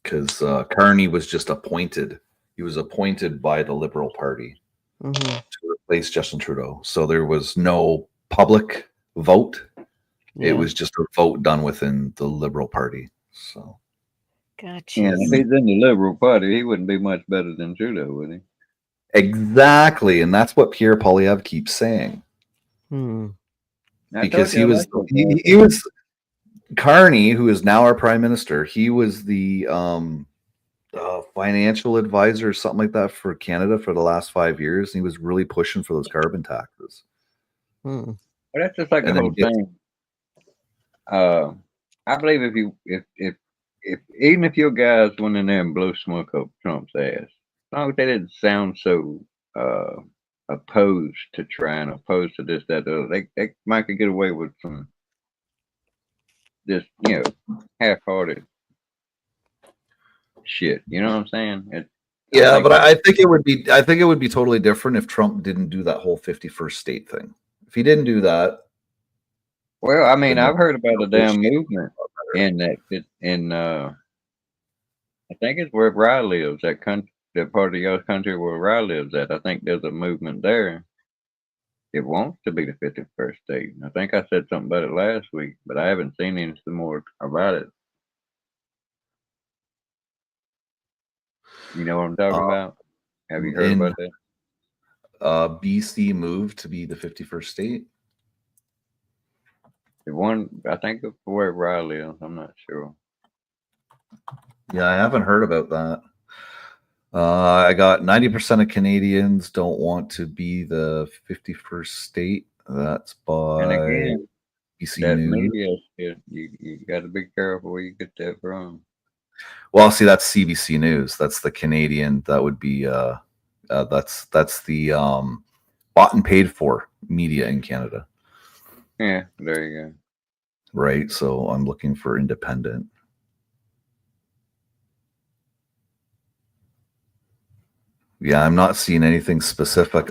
Because Carney was just appointed. He was appointed by the Liberal Party to replace Justin Trudeau. So there was no public vote. Yeah. It was just a vote done within the Liberal Party. So, gotcha. Yeah, if he's in the Liberal Party, he wouldn't be much better than Trudeau, would he? exactly, and that's what Pierre Poilievre keeps saying. Because he was Carney, who is now our prime minister. He was the financial advisor or something like that for Canada for the last 5 years. And he was really pushing for those carbon taxes. But that's just like the And then whole he gets- thing. I believe if even if your guys went in there and blow smoke up Trump's ass, as long as they didn't sound so opposed to trying, opposed to this, that, the other, they might could get away with some just half-hearted shit. You know what I'm saying? Yeah, but I think it would be. I think it would be totally different if Trump didn't do that whole 51st state thing. If he didn't do that, Well, I mean, then I've heard about a the damn movement in that. I think it's where Rye lives. That country, that part of your country where Rye lives at. I think there's a movement there. It wants to be the 51st state. I think I said something about it last week, but I haven't seen anything more about it. You know what I'm talking about? Have you heard about that? BC moved to be the 51st state. The one, I think it's where Rye lives. I'm not sure. Yeah, I haven't heard about that. I got 90% of Canadians don't want to be the 51st state. That's by And again, BC that News. media shit, you got to be careful where you get that from. Well, see, that's CBC News. That's the Canadian. That would be that's the bought and paid for media in Canada. Yeah, there you go. Right. So I'm looking for independent. Yeah, I'm not seeing anything specific.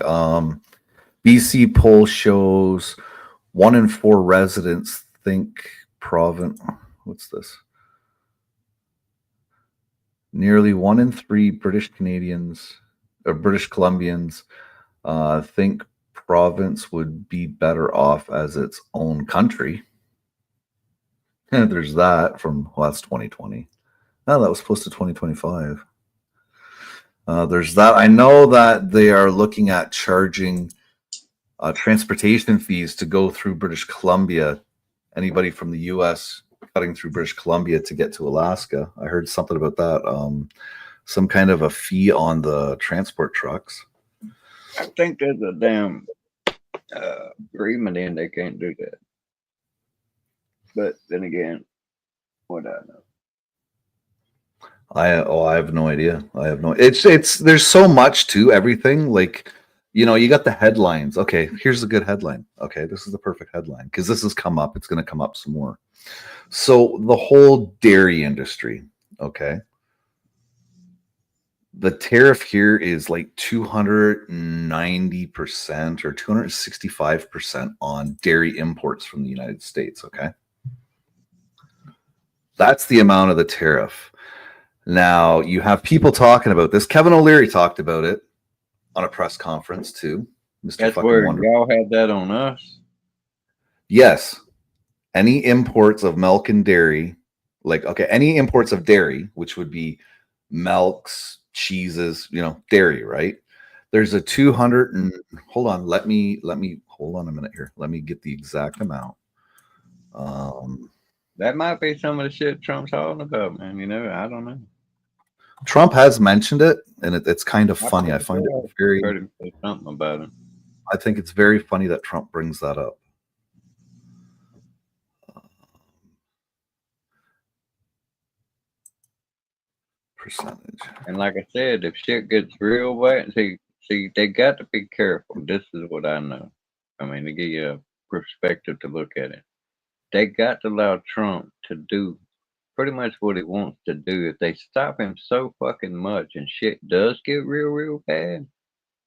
BC poll shows 1 in 4 residents think province. What's this? Nearly 1 in 3 British Canadians British Columbians think province would be better off as its own country. And there's that from, well, that's 2020. No, that was posted 2025. There's that. I know that they are looking at charging transportation fees to go through British Columbia. Anybody from the U.S. cutting through British Columbia to get to Alaska. I heard something about that. Some kind of a fee on the transport trucks. I think there's a damn agreement in they can't do that. But then again, what I know. I have no idea. I have no. It's there's so much to everything. Like, you know, you got the headlines. Okay, here's a good headline. Okay, this is the perfect headline because this has come up. It's going to come up some more. So the whole dairy industry. Okay, the tariff here is like 290% or 265% on dairy imports from the United States. Okay, that's the amount of the tariff. Now, you have people talking about this. Kevin O'Leary talked about it on a press conference too. Mr. That's Fucking where Wonderful. y'all had that on us. Yes. Any imports of milk and dairy, like, okay, any imports of dairy, which would be milks, cheeses, you know, dairy, right? There's a 200 and hold on, let me hold on a minute here. Let me get the exact amount. That might be some of the shit Trump's talking about, man. You know, I don't know. Trump has mentioned it, and it's kind of funny. I find it very. Heard him say something about it. I think it's very funny that Trump brings that up. Percentage. And like I said, if shit gets real bad, see, they got to be careful. This is what I know. I mean, to give you a perspective to look at it, they got to allow Trump to do pretty much what he wants to do. If they stop him so fucking much and shit does get real bad,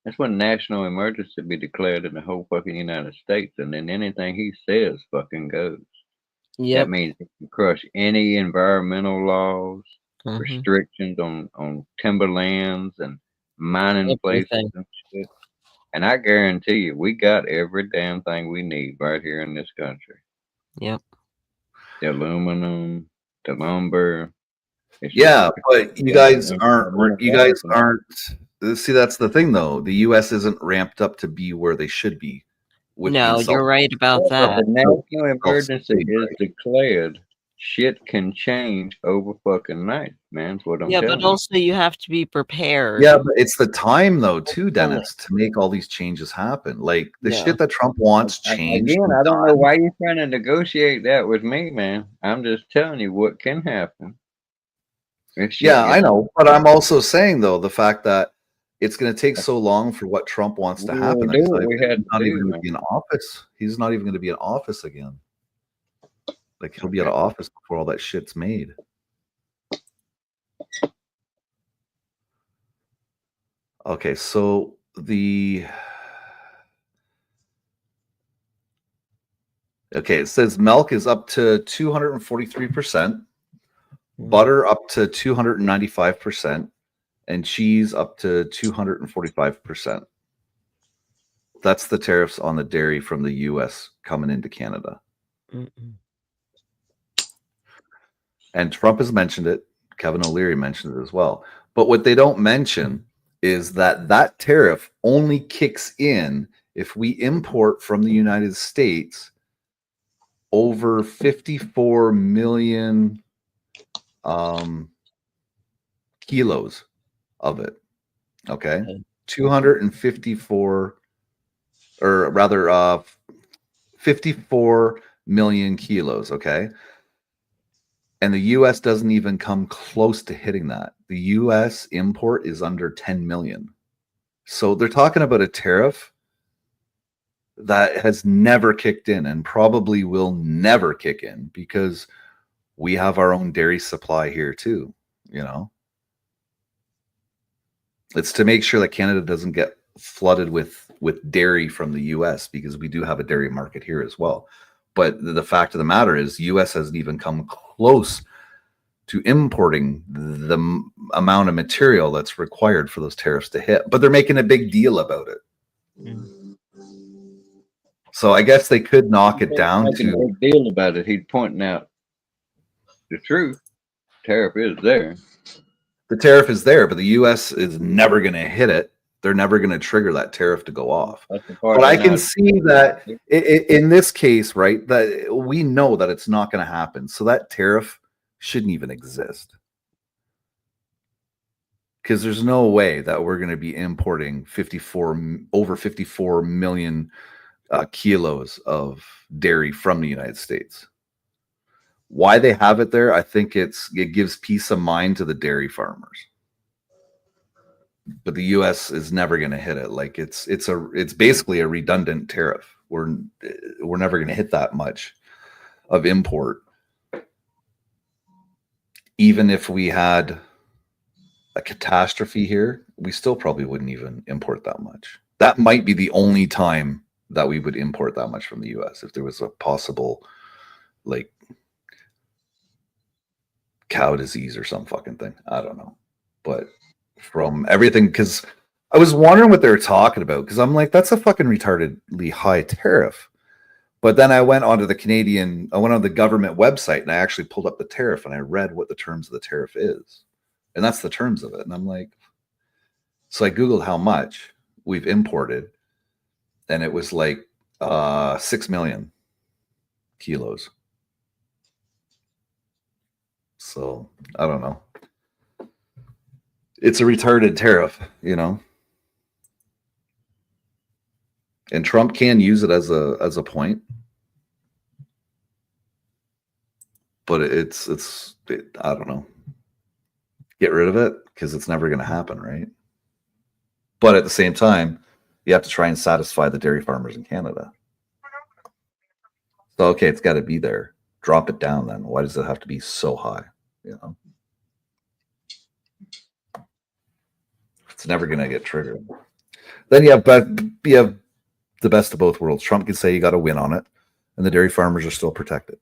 that's when national emergency be declared in the whole fucking United States, and then anything he says fucking goes. Yep. That means he can crush any environmental laws, restrictions on timberlands and mining places and shit. And I guarantee you, we got every damn thing we need right here in this country. Yep. The aluminum, the lumber. Yeah, but you guys aren't. See, that's the thing, though. The U.S. isn't ramped up to be where they should be. No, you're right about that. The national emergency is declared. Shit can change over fucking night, man. That's what I'm Yeah, telling but also you have to be prepared. Yeah, but it's the time, though, too, Dennis, to make all these changes happen. Like the shit that Trump wants changed. Again, I don't know why you're trying to negotiate that with me, man. I'm just telling you what can happen. Yeah, I know, but I'm also saying, though, the fact that it's going to take so long for what Trump wants to happen. He's not even going to be in office. He's not even going to be in office again. Like, he'll be out of office before all that shit's made. Okay, so it says milk is up to 243%, butter up to 295%, and cheese up to 245%. That's the tariffs on the dairy from the U.S. coming into Canada. And Trump has mentioned it. Kevin O'Leary mentioned it as well. But what they don't mention is that tariff only kicks in if we import from the United States over 54 million kilos of it. Okay. 254, or rather 54 million kilos. Okay. And the U.S. doesn't even come close to hitting that. The U.S. import is under 10 million. So they're talking about a tariff that has never kicked in and probably will never kick in because we have our own dairy supply here too, you know. It's to make sure that Canada doesn't get flooded with dairy from the U.S. because we do have a dairy market here as well. But the fact of the matter is U.S. hasn't even come close to importing the amount of material that's required for those tariffs to hit, but they're making a big deal about it. So I guess they could knock it down Making a to big deal about it. He's pointing out the truth. Tariff is there. the tariff is there, but the U.S. is never going to hit it. They're never going to trigger that tariff to go off. That's the part But I they're can not- see that in this case, right, that we know that it's not going to happen. So that tariff shouldn't even exist. Because there's no way that we're going to be importing over 54 million kilos of dairy from the United States. Why they have it there, I think it gives peace of mind to the dairy farmers. But the U.S. is never going to hit it. Like it's basically a redundant tariff. We're never going to hit that much of import, even if we had a catastrophe here. We still probably wouldn't even import that much. That might be the only time that we would import that much from the U.S. if there was a possible like cow disease or some fucking thing. I don't know, but from everything, because I was wondering what they were talking about, because I'm like, that's a fucking retardedly high tariff. But then I went onto the government website and I actually pulled up the tariff and I read what the terms of the tariff is. And that's the terms of it. And I'm like, so I Googled how much we've imported, and it was like 6 million kilos. So I don't know. It's a retarded tariff, you know. And Trump can use it as a point. But I don't know. Get rid of it because it's never going to happen, right? But at the same time, you have to try and satisfy the dairy farmers in Canada. So okay, it's got to be there. Drop it down then. Why does it have to be so high? You know, it's never going to get triggered. Then you have the best of both worlds. Trump can say you got to win on it, and the dairy farmers are still protected.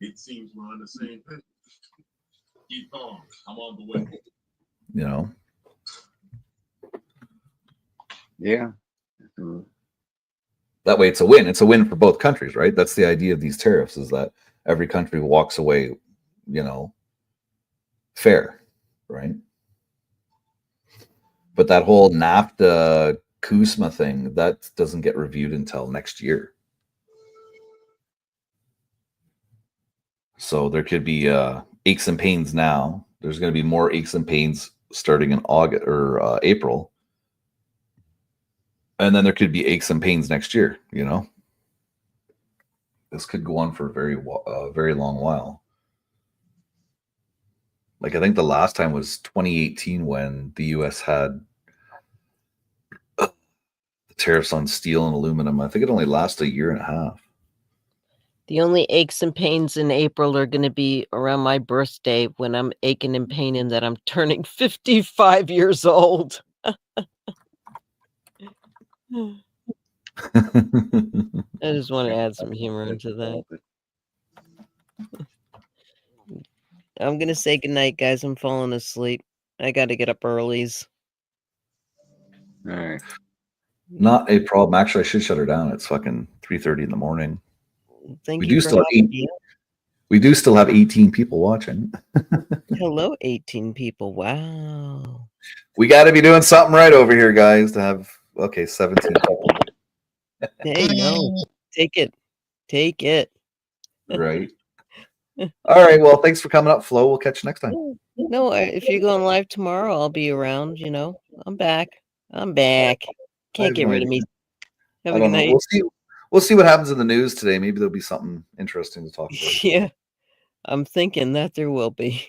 It seems we're on the same page. Keep calm. I'm on the way. You know. Yeah. That way it's a win. It's a win for both countries, right? That's the idea of these tariffs, is that every country walks away, you know, fair, right? But that whole NAFTA CUSMA thing, that doesn't get reviewed until next year. So there could be aches and pains now. There's going to be more aches and pains starting in August or April. And then there could be aches and pains next year, you know? This could go on for a very long while. Like, I think the last time was 2018 when the U.S. had the tariffs on steel and aluminum. I think it only lasted a year and a half. The only aches and pains in April are going to be around my birthday when I'm aching and paining that I'm turning 55 years old. I just want to add some humor into that. I'm going to say goodnight, guys. I'm falling asleep. I got to get up earlies. All right. Not a problem. Actually, I should shut her down. It's fucking 3:30 in the morning. Thank We you do for still have having me. We do still have 18 people watching. Hello, 18 people. Wow. We got to be doing something right over here, guys, to have 17 people. Hey, no. Take it. Take it. Right. All right. Well, thanks for coming up, Flo. We'll catch you next time. No, if you're going live tomorrow, I'll be around. You know, I'm back. I'm back. Can't get rid of me. Have I a don't good know. night. We'll see what happens in the news today. Maybe there'll be something interesting to talk about. Yeah, I'm thinking that there will be.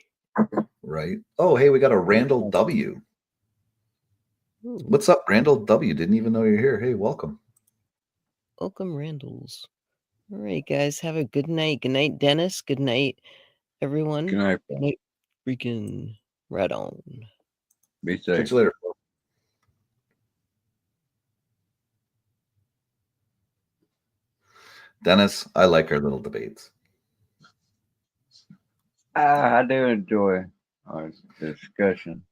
Right. Oh, hey, we got a Randall W. What's up, Randall W? Didn't even know you're here. Hey, welcome. Welcome, Randalls. All right, guys. Have a good night. Good night, Dennis. Good night, everyone. Good night. Good night. Freaking right on. Be safe. Catch you later, Flo. Dennis, I like our little debates. I do enjoy our discussion.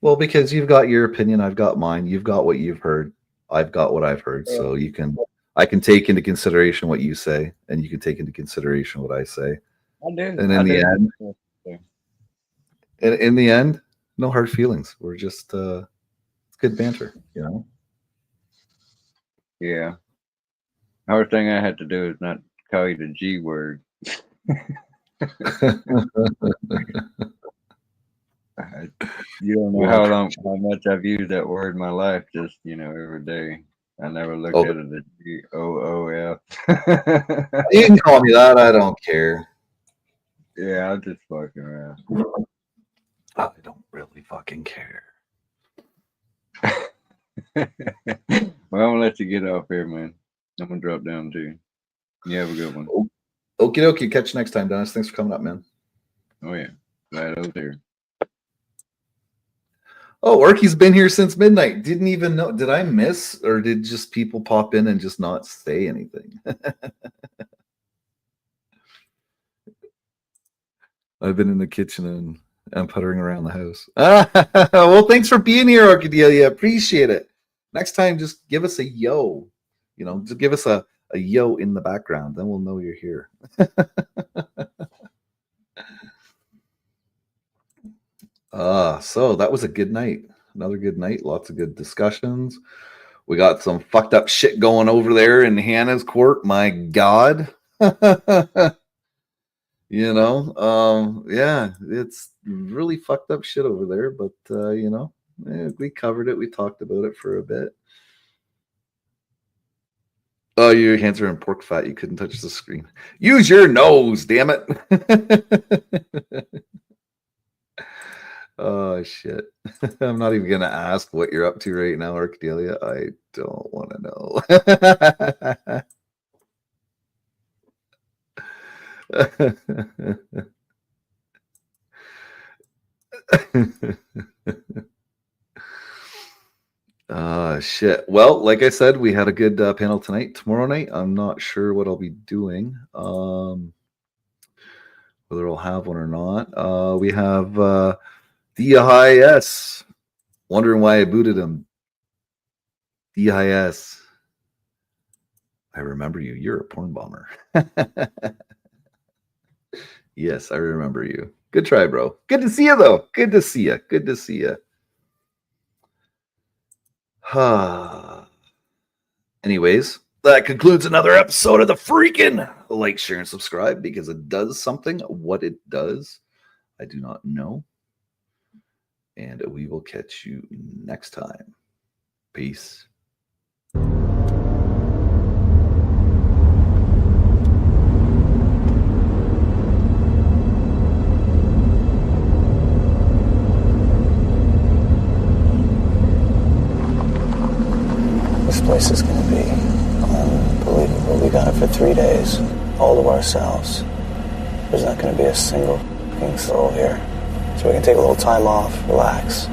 Well, because you've got your opinion, I've got mine. You've got what you've heard, I've got what I've heard. So I can take into consideration what you say, and you can take into consideration what I say. I do. And in the end, no hard feelings. We're just it's good banter, you know. Yeah. Hard thing I had to do is not call you the G word. You don't know how much I've used that word in my life, just every day. I never looked at it as GOOF. You can call me that, I don't care. Yeah, I'm just fucking around. I don't really fucking care. Well, I'm gonna let you get off here, man. I'm gonna drop down too. You have a good one. Okie dokie. Catch you next time, Dennis. Thanks for coming up, man. Oh yeah, glad I was here. Oh, Orky's been here since midnight. Didn't even know. Did I miss, or did just people pop in and just not say anything? I've been in the kitchen and puttering around the house. Well, thanks for being here, Orchidelia. Appreciate it. Next time, just give us a yo. Just give us a yo in the background. Then we'll know you're here. So that was a good night. Another good night. Lots of good discussions. We got some fucked up shit going over there in Hannah's court. My God. Yeah, it's really fucked up shit over there. But, we covered it. We talked about it for a bit. Oh, your hands are in pork fat. You couldn't touch the screen. Use your nose, damn it. Oh, shit. I'm not even going to ask what you're up to right now, Arcadelia. I don't want to know. Shit. Well, like I said, we had a good panel tonight. Tomorrow night, I'm not sure what I'll be doing. Whether I'll have one or not. We have DIS. Wondering why I booted him. DIS. I remember you. You're a porn bomber. Yes, I remember you. Good try, bro. Good to see you, though. Good to see you. Good to see you. Anyways, that concludes another episode of the freaking like, share, and subscribe, because it does something. What it does, I do not know. And we will catch you next time. Peace. This place is going to be unbelievable. We got it for 3 days, all to ourselves. There's not going to be a single fucking soul here. So we can take a little time off, relax,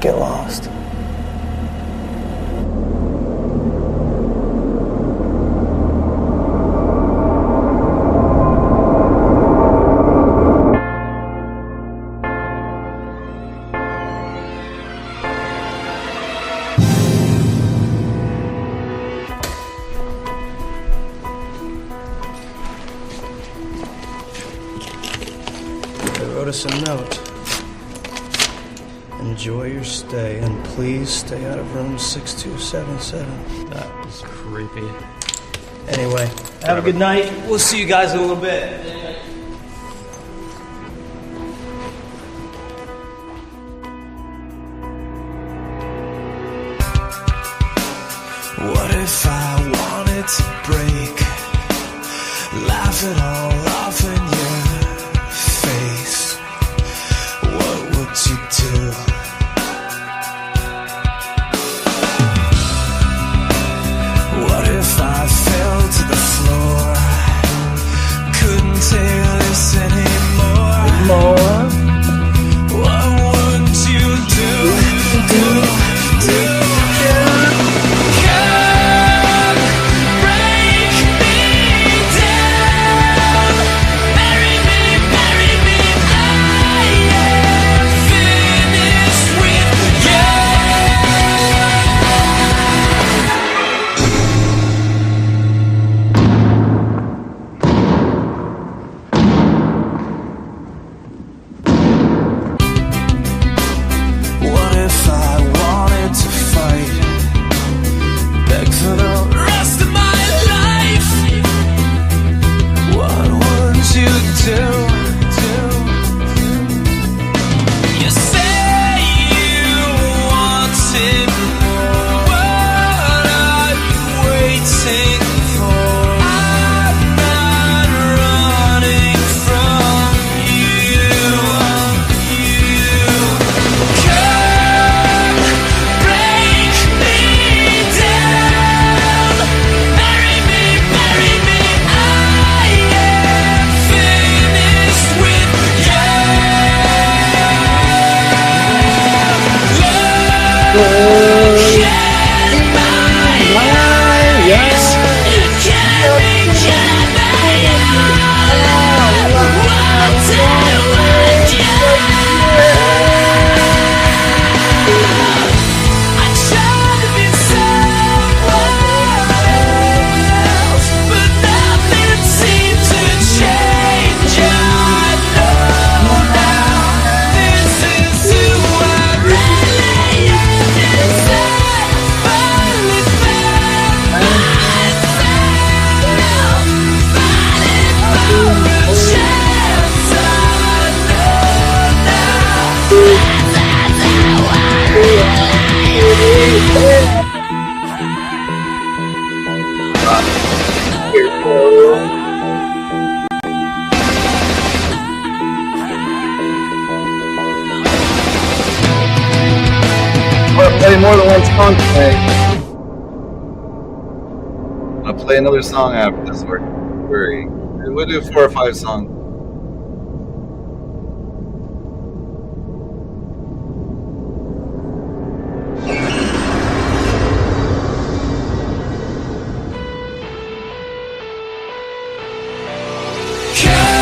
get lost. Us a note. Enjoy your stay, and please stay out of room 6277. That was creepy. Anyway, have a good night. We'll see you guys in a little bit. What if I wanted to break, laugh it all off in your face? What would you do? What if I fell to the floor, couldn't take this anymore? What would you do? Come break me down. I'll play more than one song today. I'll play another song after this. We'll do 4 or 5 songs. Yeah.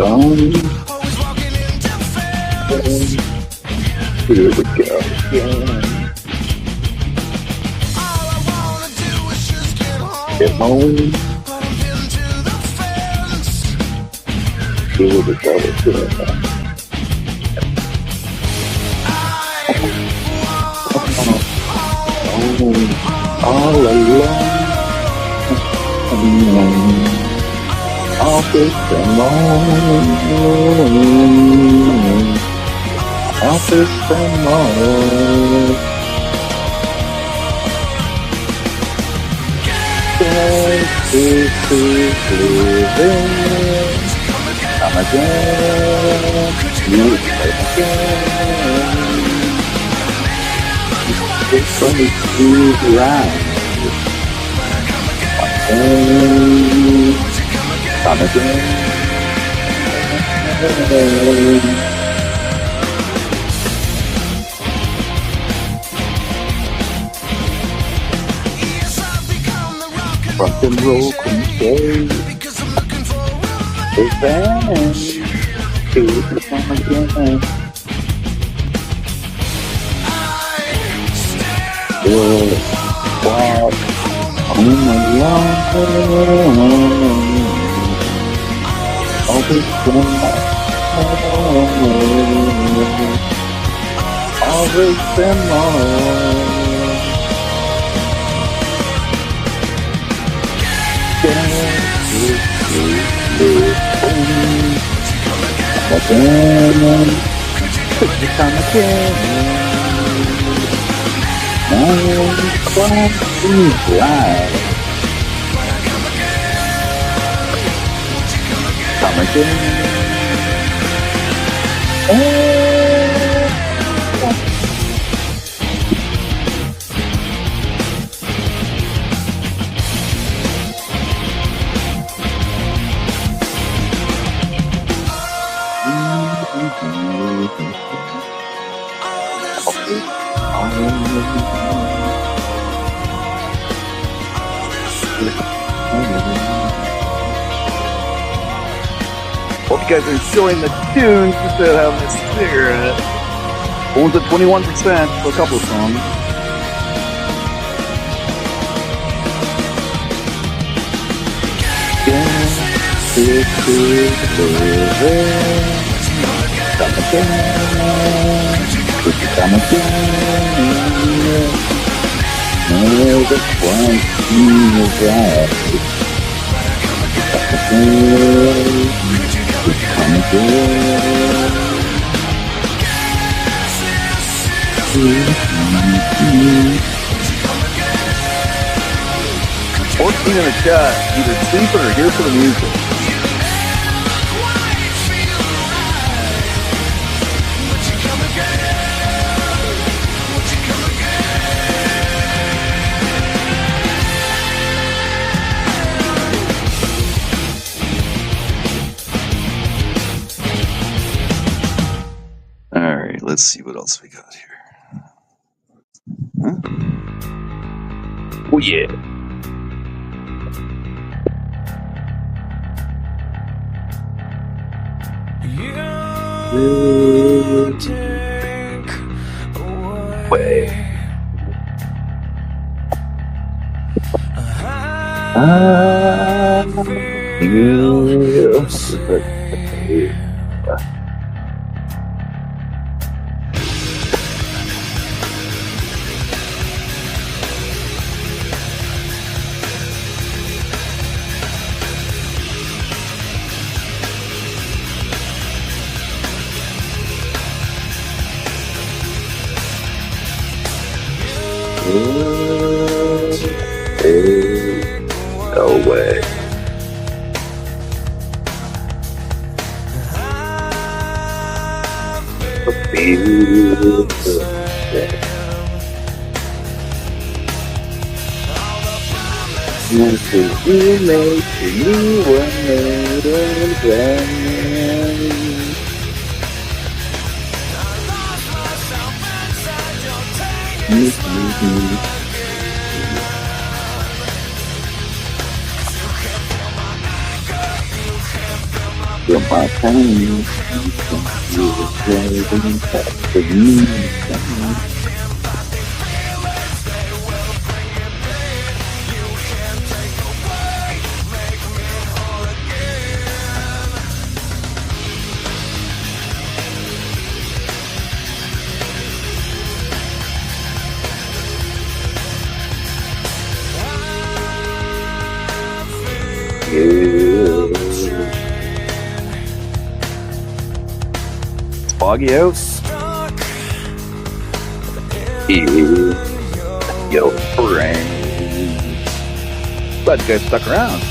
Don't. Here we go again. Get home. Here we go again. All alone. All this alone. All this alone. This is living. Come again. You again. It's funny to rhyme. Come again. Rock and roll crusade. Big band. To come again. Walk home alone. Always come again. Come again. Hope you guys are enjoying the tunes instead of having a cigarette. Phone's at 21% for a couple of songs. Come again. Come again. Oh, the one is right. Come again. 14 in the chat, either sleeping or here for the music. All right, let's see what else we got here. Huh? Oh yeah. You take away. I feel away. A beautiful day. Once you made me one again. feel my pain. It's foggy out. Your brain. Glad you guys stuck around.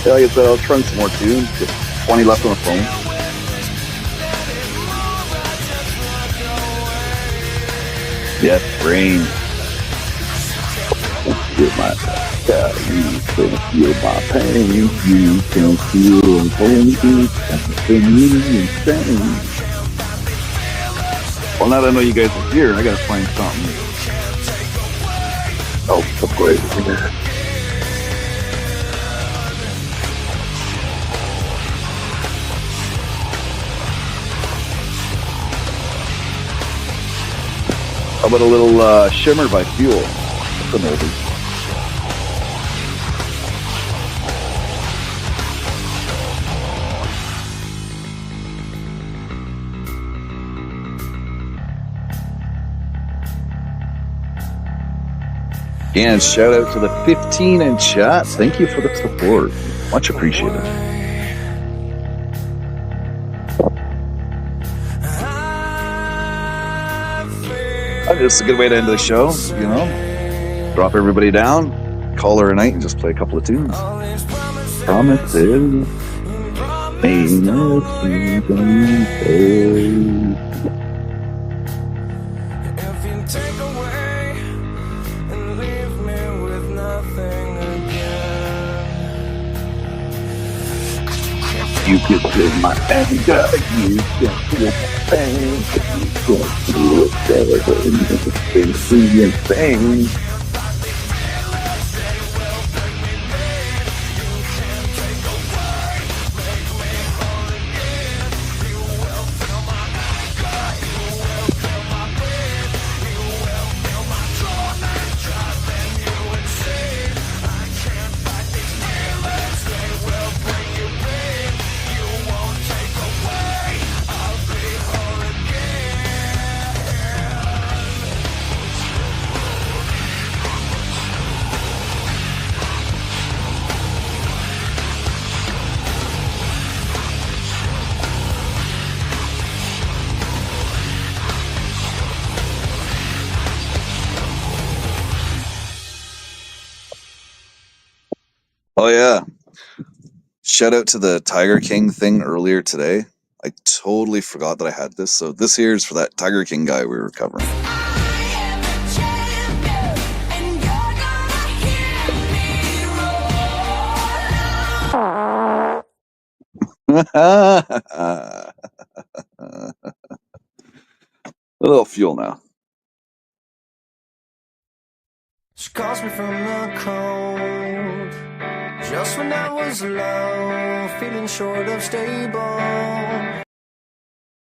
Yeah, like I said, I'll trunk some more too. Just 20 left on the phone. Yes, brain. Feel my you can feel my pain. You can feel me insane. Well, now that I know you guys are here, I gotta find something. Oh, of course. How about a little Shimmer by Fuel? That's an oldie. And shout out to the 15 in chat. Thank you for the support. Much appreciated. It's a good way to end the show, you know. Drop everybody down, call her a night, and just play a couple of tunes. Promises. Ain't no you can feel my anger, you can feel my pain, you can feel it better than anything free and pain. Oh yeah. Shout out to the Tiger King thing earlier today. I totally forgot that I had this. So this here is for that Tiger King guy we were covering. A little fuel now. She calls me from the cold, just when I was low, feeling short of stable.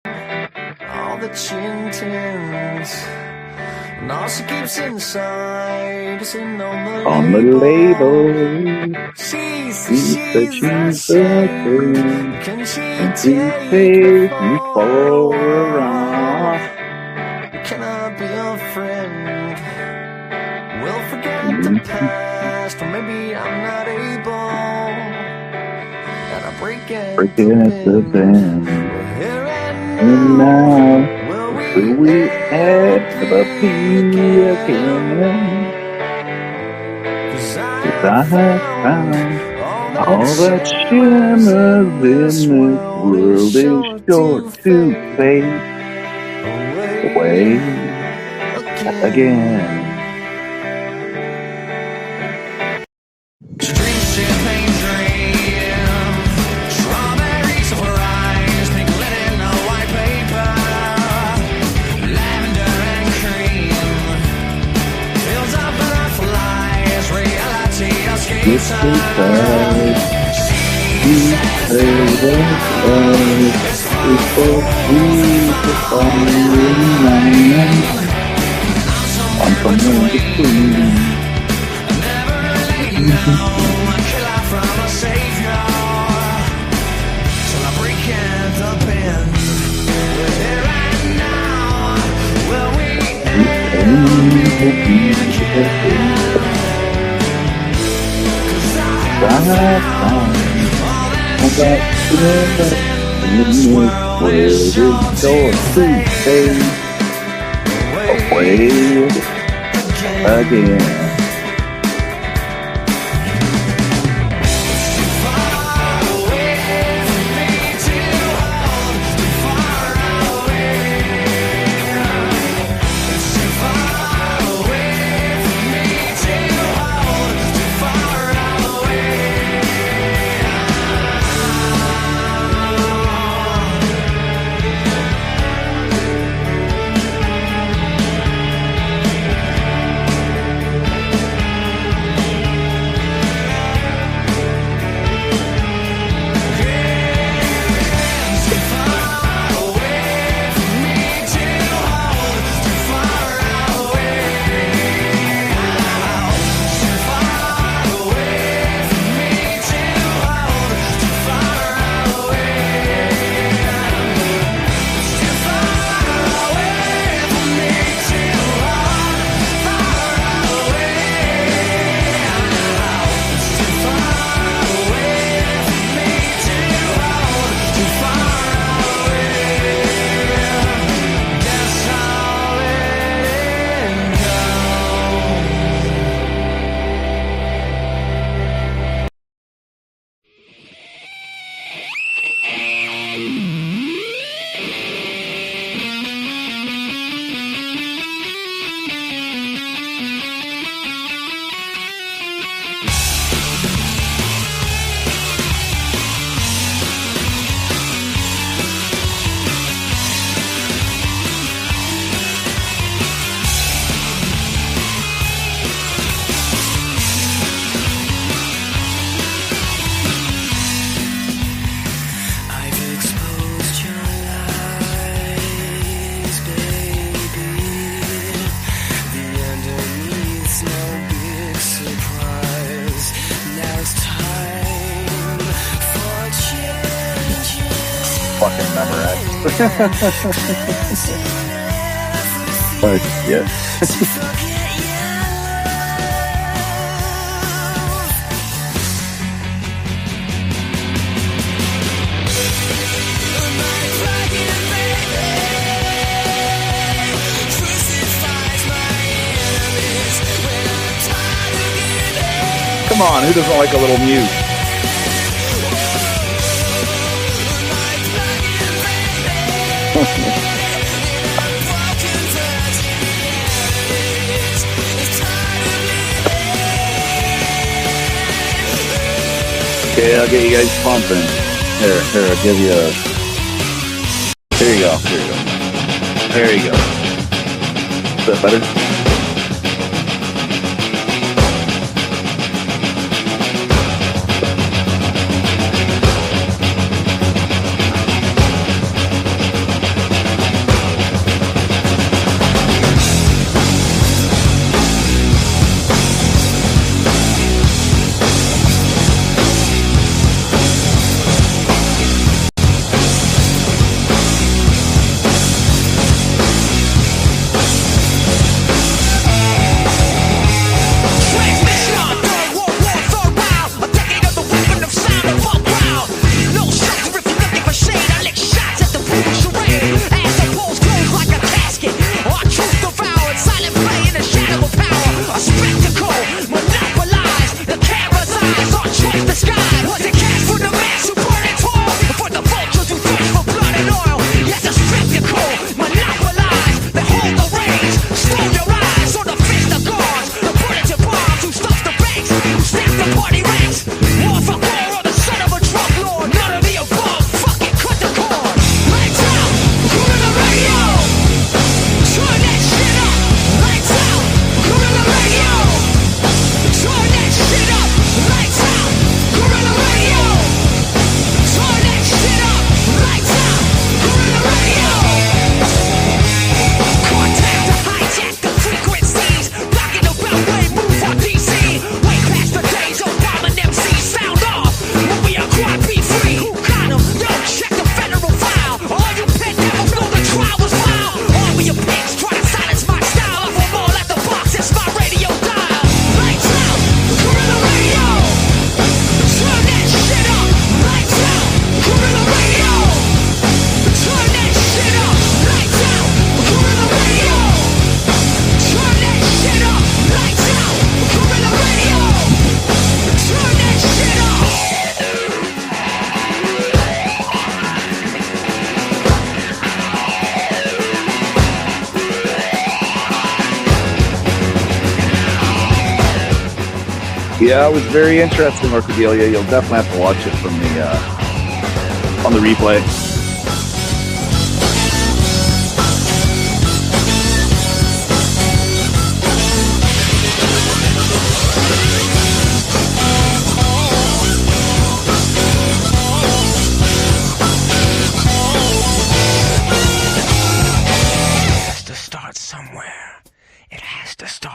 All that she intends, and all she keeps inside is in on the label. She said she's a queen. Can she take me for a ride? Can I be your friend? We'll forget the past, or maybe I'm not able. And I break it at the bend. And now, will we ever be again? 'Cause I have found all that shimmers in this world is sure to fade away again. Lavender and cream fills up butterfly. I'm somewhere in between. Again. Fucking Memorex. But yeah. Come on, who doesn't like a little mute? Okay, I'll get you guys pumping. Here, I'll give you a... Here you go, There you go. Is that better? Yeah, it was very interesting, Orcadelia. You'll definitely have to watch it from the on the replay.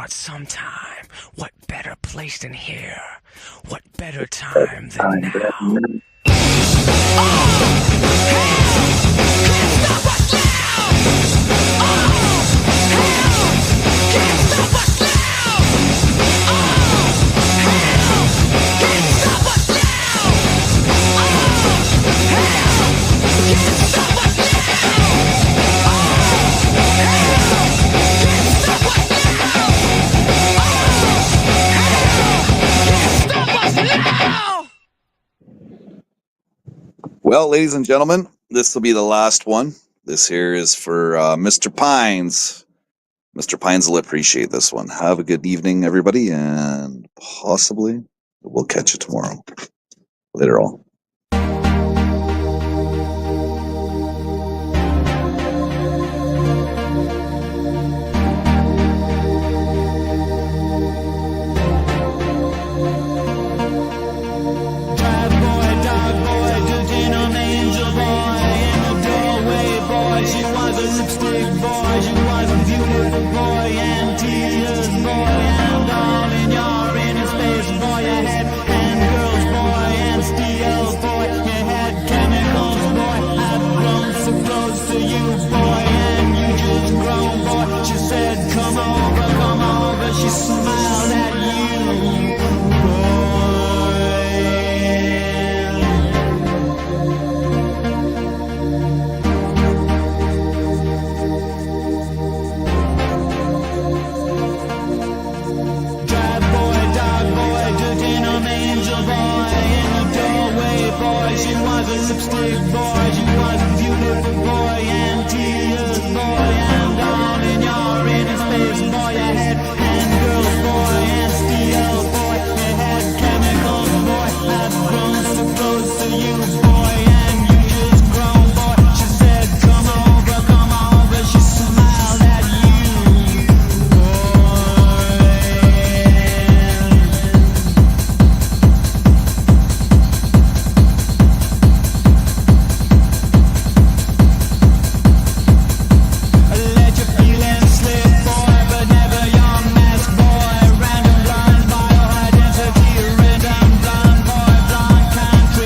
Sometime. What better place than here? What better time than now? Well, ladies and gentlemen, this will be the last one. This here is for Mr. Pines. Mr. Pines will appreciate this one. Have a good evening, everybody, and possibly we'll catch you tomorrow. Later all.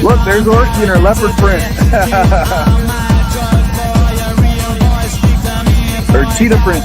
Look, there's Orky in her leopard print. Her cheetah print.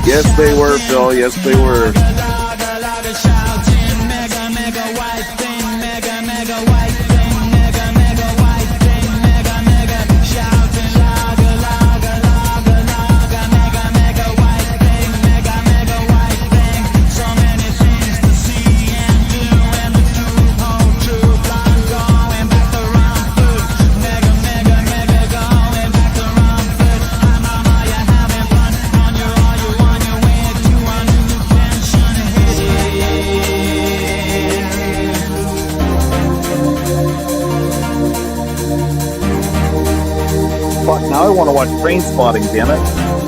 Yes, they were, Phil. Yes, they were. Now I want to watch Train Spotting, damn it.